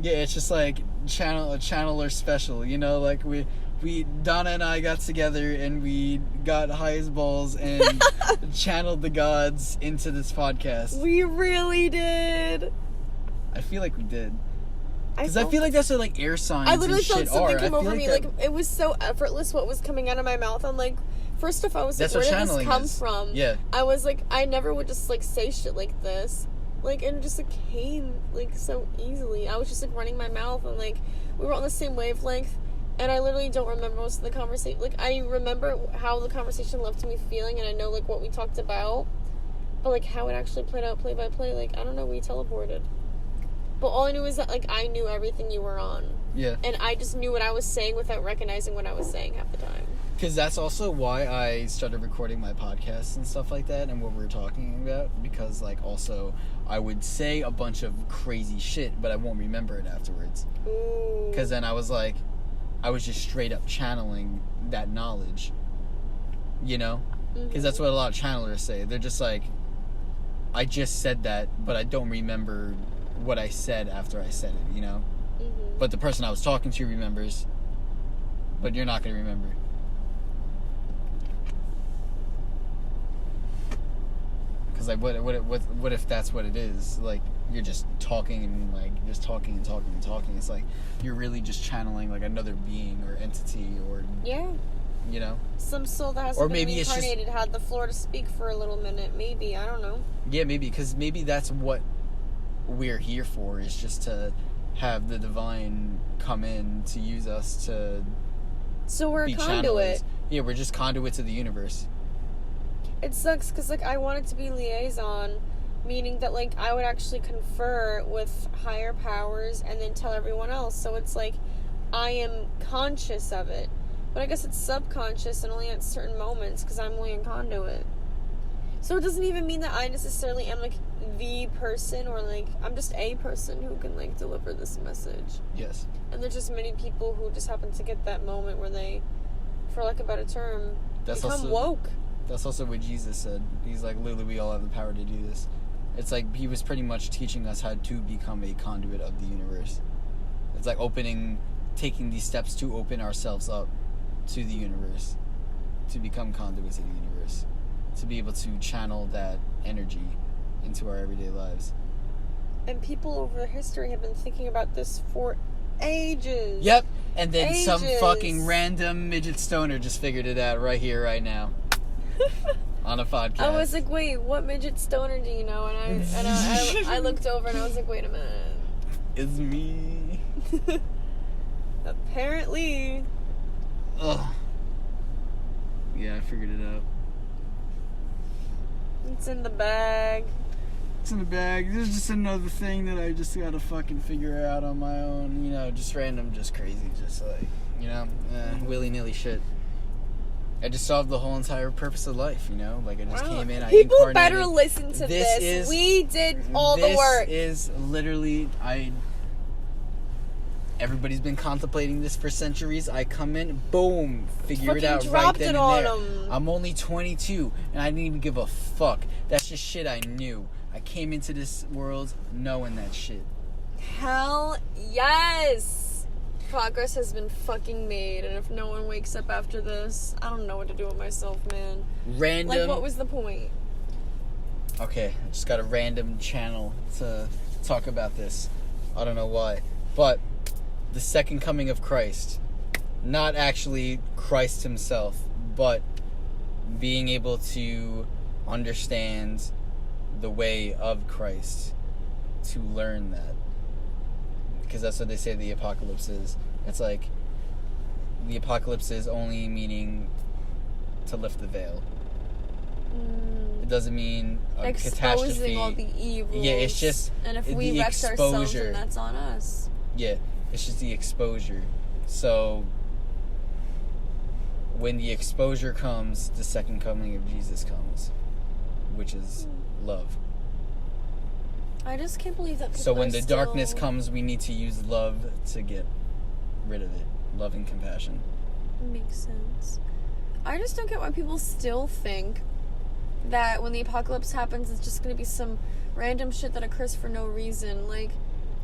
Yeah, it's just like a channeler special, you know? Like we Donna and I got together and we got high as balls and channeled the gods into this podcast. We really did. I feel like we did. Because I feel like that's what like air signs I literally and shit felt something are. come over me. Like it was so effortless what was coming out of my mouth. I'm like, first off, I was like, where did this come from? Yeah. I was like, I never would just like say shit like this. Like, and it just like came like so easily. I was just like running my mouth and like we were on the same wavelength. And I literally don't remember most of the conversation. Like, I remember how the conversation left me feeling, and I know, like, what we talked about. But, like, how it actually played out play by play, like, I don't know, we teleported. But all I knew is that, like, I knew everything you were on. Yeah. And I just knew what I was saying without recognizing what I was saying half the time. Because that's also why I started recording my podcasts and stuff like that and what we were talking about. Because, like, also, I would say a bunch of crazy shit, but I won't remember it afterwards. Ooh. Because then I was just straight up channeling that knowledge. You know? Because that's what a lot of channelers say. They're just like, I just said that, but I don't remember what I said after I said it, you know? Mm-hmm. But the person I was talking to remembers, but you're not going to remember. Because, like, what if that's what it is? Like, you're just talking and, like, just talking and talking and talking. It's like, you're really just channeling, like, another being or entity or... Yeah. You know? Some soul that hasn't been reincarnated had the floor to speak for a little minute. Maybe. I don't know. Yeah, maybe. Because maybe that's what we're here for, is just to have the divine come in to use us to... So we're a conduit. Channelers. Yeah, we're just conduits of the universe. It sucks because, like, I wanted to be liaison, meaning that, like, I would actually confer with higher powers and then tell everyone else. So it's like I am conscious of it. But I guess it's subconscious and only at certain moments because I'm only a conduit. So it doesn't even mean that I necessarily am, like, the person, or, like, I'm just a person who can, like, deliver this message. Yes. And there's just many people who just happen to get that moment where they, for lack of a better term, become woke. That's also what Jesus said. He's like, literally, we all have the power to do this. It's like, he was pretty much teaching us how to become a conduit of the universe. It's like taking these steps to open ourselves up to the universe, to become conduits of the universe, to be able to channel that energy into our everyday lives. And people over history have been thinking about this for ages. Yep. And then some fucking random midget stoner just figured it out right here, right now. On a podcast. I was like, wait, what midget stoner do you know? And I looked over and I was like, wait a minute. It's me. Apparently. Ugh. Yeah, I figured it out. It's in the bag. It's in the bag. There's just another thing that I just gotta fucking figure out on my own. You know, just random, just crazy, just like, you know, willy-nilly shit. I just solved the whole entire purpose of life, you know? Like, I just came in, I People incarnated. better listen to this. We did all the work. This is literally, everybody's been contemplating this for centuries. I come in, boom, figure it out right then and there. I'm only 22, and I didn't even give a fuck. That's just shit I knew. I came into this world knowing that shit. Hell yes! Progress has been fucking made, and if no one wakes up after this, I don't know what to do with myself, man. Random. Like, what was the point? Okay, I just got a random channel to talk about this. I don't know why. But the second coming of Christ, not actually Christ himself, but being able to understand the way of Christ, to learn that. Because that's what they say the apocalypse is. It's like, the apocalypse is only meaning to lift the veil. It doesn't mean a catastrophe. Exposing all the evils. Yeah, it's just and if we wrecked ourselves, then that's on us. Yeah, it's just the exposure. So, when the exposure comes, the second coming of Jesus comes, which is love. I just can't believe that people So when the darkness comes, we need to use love to get rid of it. Love and compassion. Makes sense. I just don't get why people still think that when the apocalypse happens, it's just going to be some random shit that occurs for no reason. Like,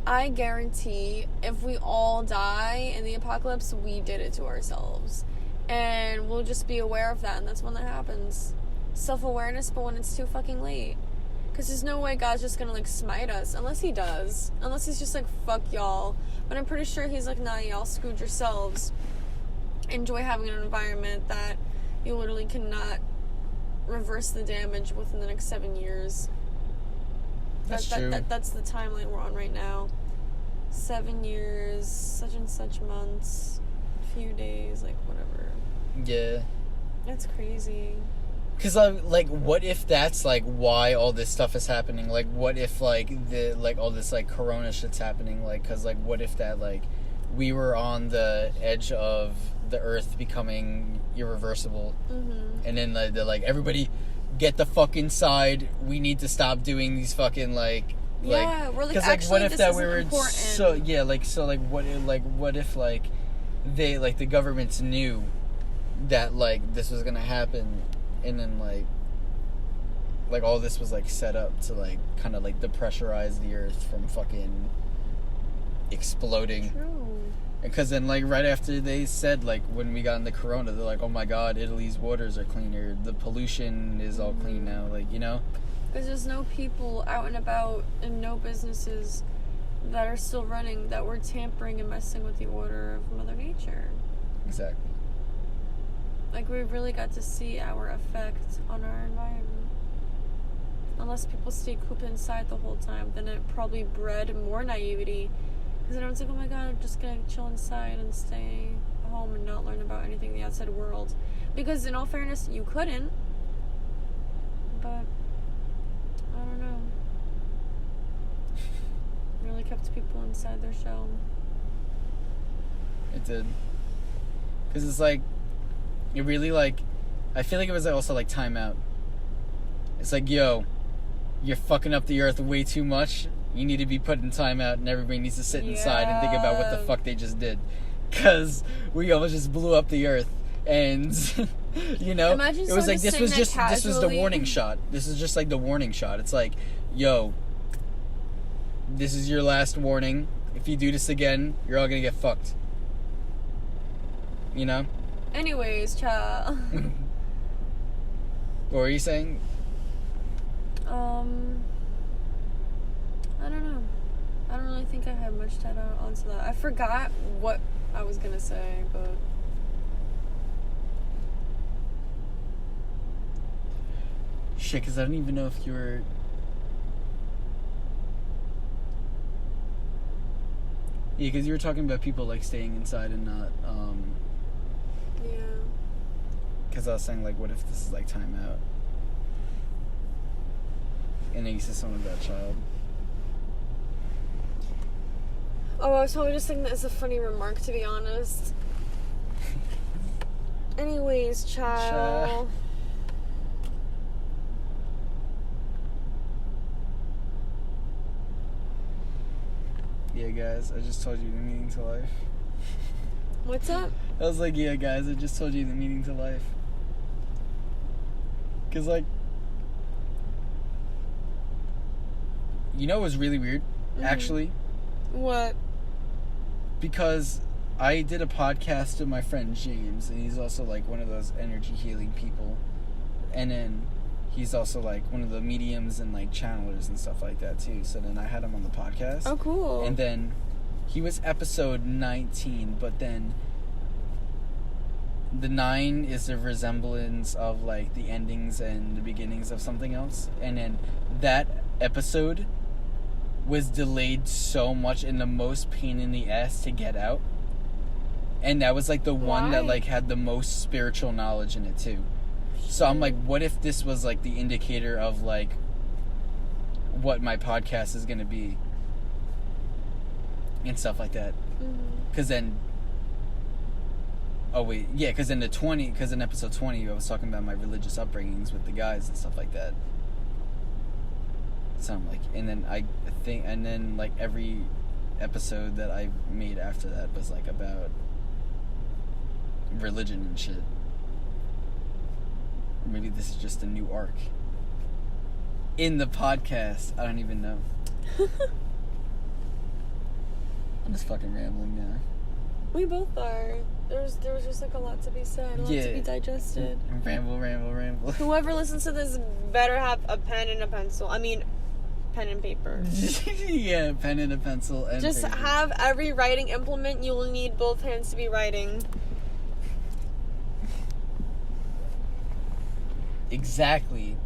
I guarantee if we all die in the apocalypse, we did it to ourselves. And we'll just be aware of that, and that's when that happens. Self-awareness, but when it's too fucking late. Because there's no way God's just gonna, like, smite us. Unless he does. Unless he's just like, fuck y'all. But I'm pretty sure he's like, nah, y'all screwed yourselves. Enjoy having an environment that you literally cannot reverse the damage within the next 7 years. That's true. That's the timeline we're on right now. 7 years, such and such months, few days, like, whatever. Yeah. That's crazy. Because, like, what if that's, like, why all this stuff is happening? Like, what if, like, all this, like, corona shit's happening? Like, because, like, what if that, like, we were on the edge of the earth becoming irreversible, and then, they're like, everybody get the fuck inside, we need to stop doing these fucking, like... Yeah, we're like, actually, what if this that isn't we were important. What if, like, they, like, the governments knew that, like, this was gonna happen, and then, like all this was, like, set up to, like, kind of, like, depressurize the earth from fucking exploding. True. Because then, like, right after they said, like, when we got in the corona, they're like, oh my god, Italy's waters are cleaner, the pollution is all clean now, like, you know? Because there's no people out and about and no businesses that are still running that were tampering and messing with the order of Mother Nature. Exactly. Like, we really got to see our effect on our environment. Unless people stay cooped inside the whole time, then it probably bred more naivety. Because everyone's like, oh my god, I'm just gonna chill inside and stay home and not learn about anything in the outside world. Because in all fairness, you couldn't. But I don't know. It really kept people inside their shell. It did. Because it's like, it really, like, I feel like it was also like time out. It's like, yo, you're fucking up the earth way too much. You need to be put in time out, and everybody needs to sit inside and think about what the fuck they just did. Because we almost just blew up the earth. And, you know, Imagine it was like, this was the casually. warning shot. This is just like the warning shot. It's like, yo, this is your last warning. If you do this again, you're all gonna get fucked. You know? Anyways, child. What were you saying? I don't know. I don't really think I had much to add on to that. I forgot what I was gonna say, but... Shit, because I don't even know if you were... Yeah, because you were talking about people, like, staying inside and not, Yeah. Because I was saying, like, what if this is, like, time out? And then you said something about child. Oh, I was probably just thinking that as a funny remark, to be honest. Anyways, child. Yeah, guys, I just told you the meaning to life. What's up? I was like, yeah, guys, I just told you the meaning to life. Because, like, you know what was really weird, actually? What? Because I did a podcast with my friend James, and he's also, like, one of those energy healing people. And then he's also, like, one of the mediums and, like, channelers and stuff like that, too. So then I had him on the podcast. Oh, cool. And then he was episode 19, but then the 9 is the resemblance of, like, the endings and the beginnings of something else. And then that episode was delayed so much and the most pain in the ass to get out. And that was, like, the one that, like, had the most spiritual knowledge in it, too. So I'm like, what if this was, like, the indicator of, like, what my podcast is going to be? And stuff like that. Because then... Oh, wait. Yeah, because in episode 20, I was talking about my religious upbringings with the guys and stuff like that. So I'm like... And then and then, like, every episode that I made after that was, like, about religion and shit. Or maybe this is just a new arc in the podcast. I don't even know. I'm just fucking rambling now. We both are. There was just, like, a lot to be said, a lot to be digested. Ramble. Whoever listens to this better have a pen and a pencil. I mean, pen and paper. Yeah, pen and a pencil and just paper. have every writing implement. You will need both hands to be writing. Exactly.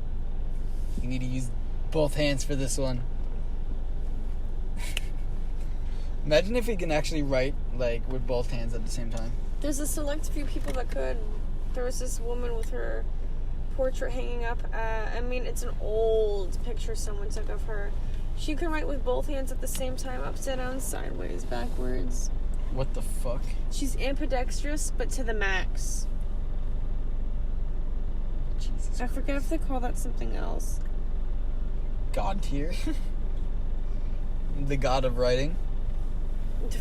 You need to use both hands for this one. Imagine if you can actually write, like, with both hands at the same time. There's a select few people that could. There was this woman with her portrait hanging up. It's an old picture someone took of her. She can write with both hands at the same time, upside down, sideways, backwards. What the fuck? She's ambidextrous, but to the max. Jesus I forget if they call that something else. God tier. The god of writing.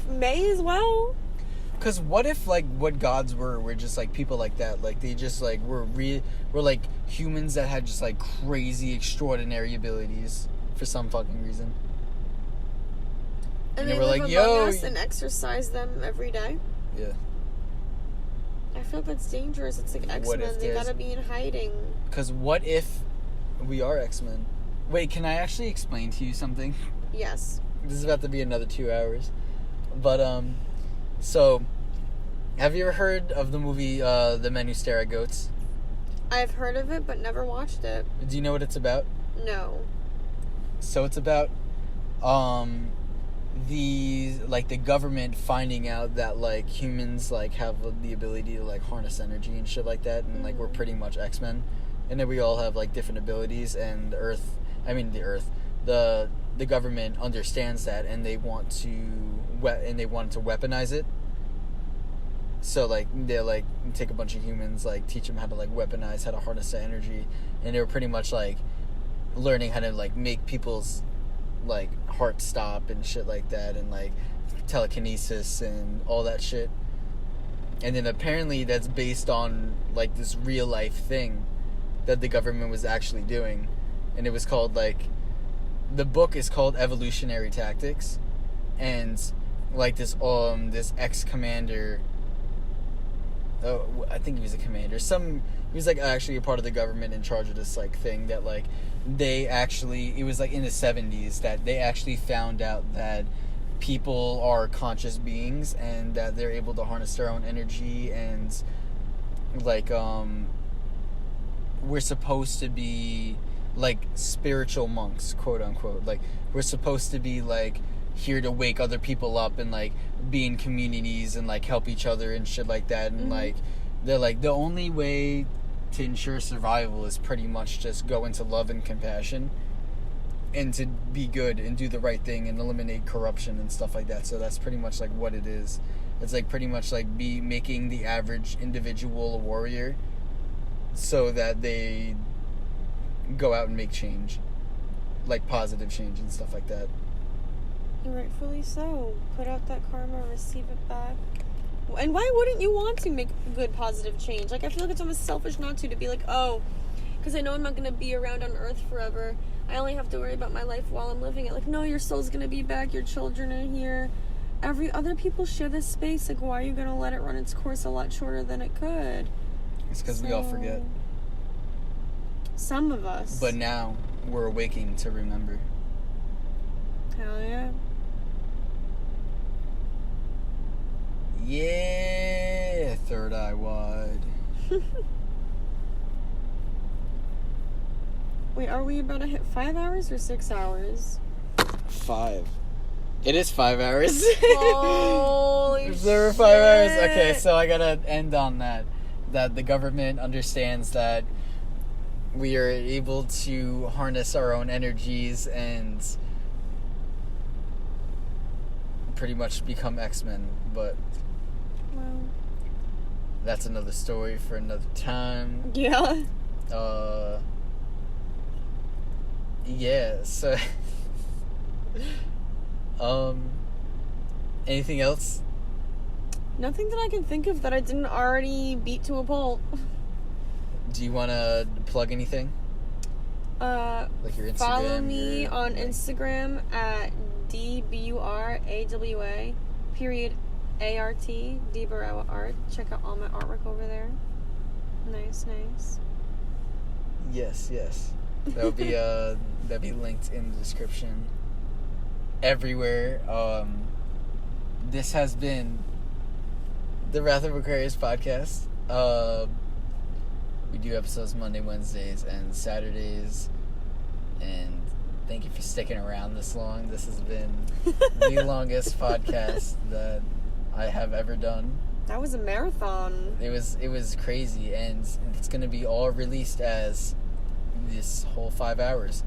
May as well. Because what if, like, what gods were just, like, people like that? Like, they just, like, were like, humans that had just, like, crazy, extraordinary abilities for some fucking reason. And they were live like, among us and exercise them every day. Yeah. I feel like that's dangerous. It's like X-Men. They gotta be in hiding. Because what if we are X-Men? Wait, can I actually explain to you something? Yes. This is about to be another 2 hours. But, so, have you ever heard of the movie, The Men Who Stare at Goats? I've heard of it, but never watched it. Do you know what it's about? No. So it's about, the government finding out that, like, humans, like, have the ability to, like, harness energy and shit like that, and, like, we're pretty much X-Men, and then we all have, like, different abilities, and the government understands that, and they want to weaponize it. So, like, they, like, take a bunch of humans, like, teach them how to, like, weaponize, how to harness the energy, and they were pretty much, like, learning how to, like, make people's, like, heart stop and shit like that, and, like, telekinesis and all that shit. And then apparently that's based on, like, this real life thing that the government was actually doing, and it was called, like, the book is called Evolutionary Tactics, and, like, this ex-commander, I think he was a commander, he was, like, actually a part of the government in charge of this, like, thing that, like, it was, like, in the 70s that they actually found out that people are conscious beings, and that they're able to harness their own energy, and, like, we're supposed to be, like, spiritual monks, quote unquote. Like, we're supposed to be, like, here to wake other people up and, like, be in communities and, like, help each other and shit like that. And, like, they're like, the only way to ensure survival is pretty much just go into love and compassion and to be good and do the right thing and eliminate corruption and stuff like that. So that's pretty much, like, what it is. It's, like, pretty much, like, making the average individual a warrior so that they go out and make change, like positive change and stuff like that. Rightfully so. Put out that karma, receive it back. And why wouldn't you want to make good positive change? Like, I feel like it's almost selfish not to be like, oh, because I know I'm not going to be around on earth forever, I only have to worry about my life while I'm living it. Like, no, your soul's going to be back, your children are here, other people share this space. Like, why are you going to let it run its course a lot shorter than it could? It's because we all forget. Some of us. But now we're awakening to remember. Hell yeah. Yeah, third eye wide. Wait, are we about to hit 5 hours or 6 hours? 5. It is 5 hours. Holy shit. There were 5 hours. Okay, so I gotta end on that. That the government understands that we are able to harness our own energies and pretty much become X-Men, but that's another story for another time. Yeah. Yeah, so anything else? Nothing that I can think of that I didn't already beat to a pulp. Do you want to plug anything? Like your Instagram? Follow me on Instagram at DBURAWA _ART, Burawa Art. Check out all my artwork over there. Nice. Yes. That'll be that'll be linked in the description everywhere. This has been the Wrath of Aquarius podcast. We do episodes Monday, Wednesdays, and Saturdays. And thank you for sticking around this long. This has been the longest podcast that I have ever done. That was a marathon. It was crazy, and it's gonna be all released as this whole 5 hours.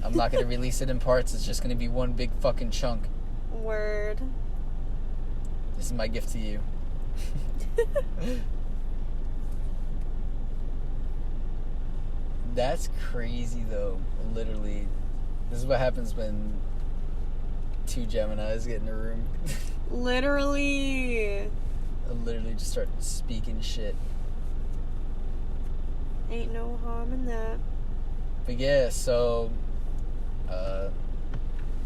I'm not gonna release it in parts. It's just gonna be one big fucking chunk. Word. This is my gift to you. That's crazy, though. Literally, this is what happens when two Geminis get in a room. Literally. I literally just start speaking shit. Ain't no harm in that. But yeah, so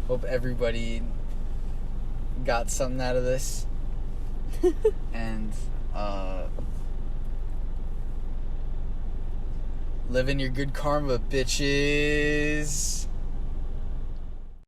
hope everybody got something out of this. And live in your good karma, bitches.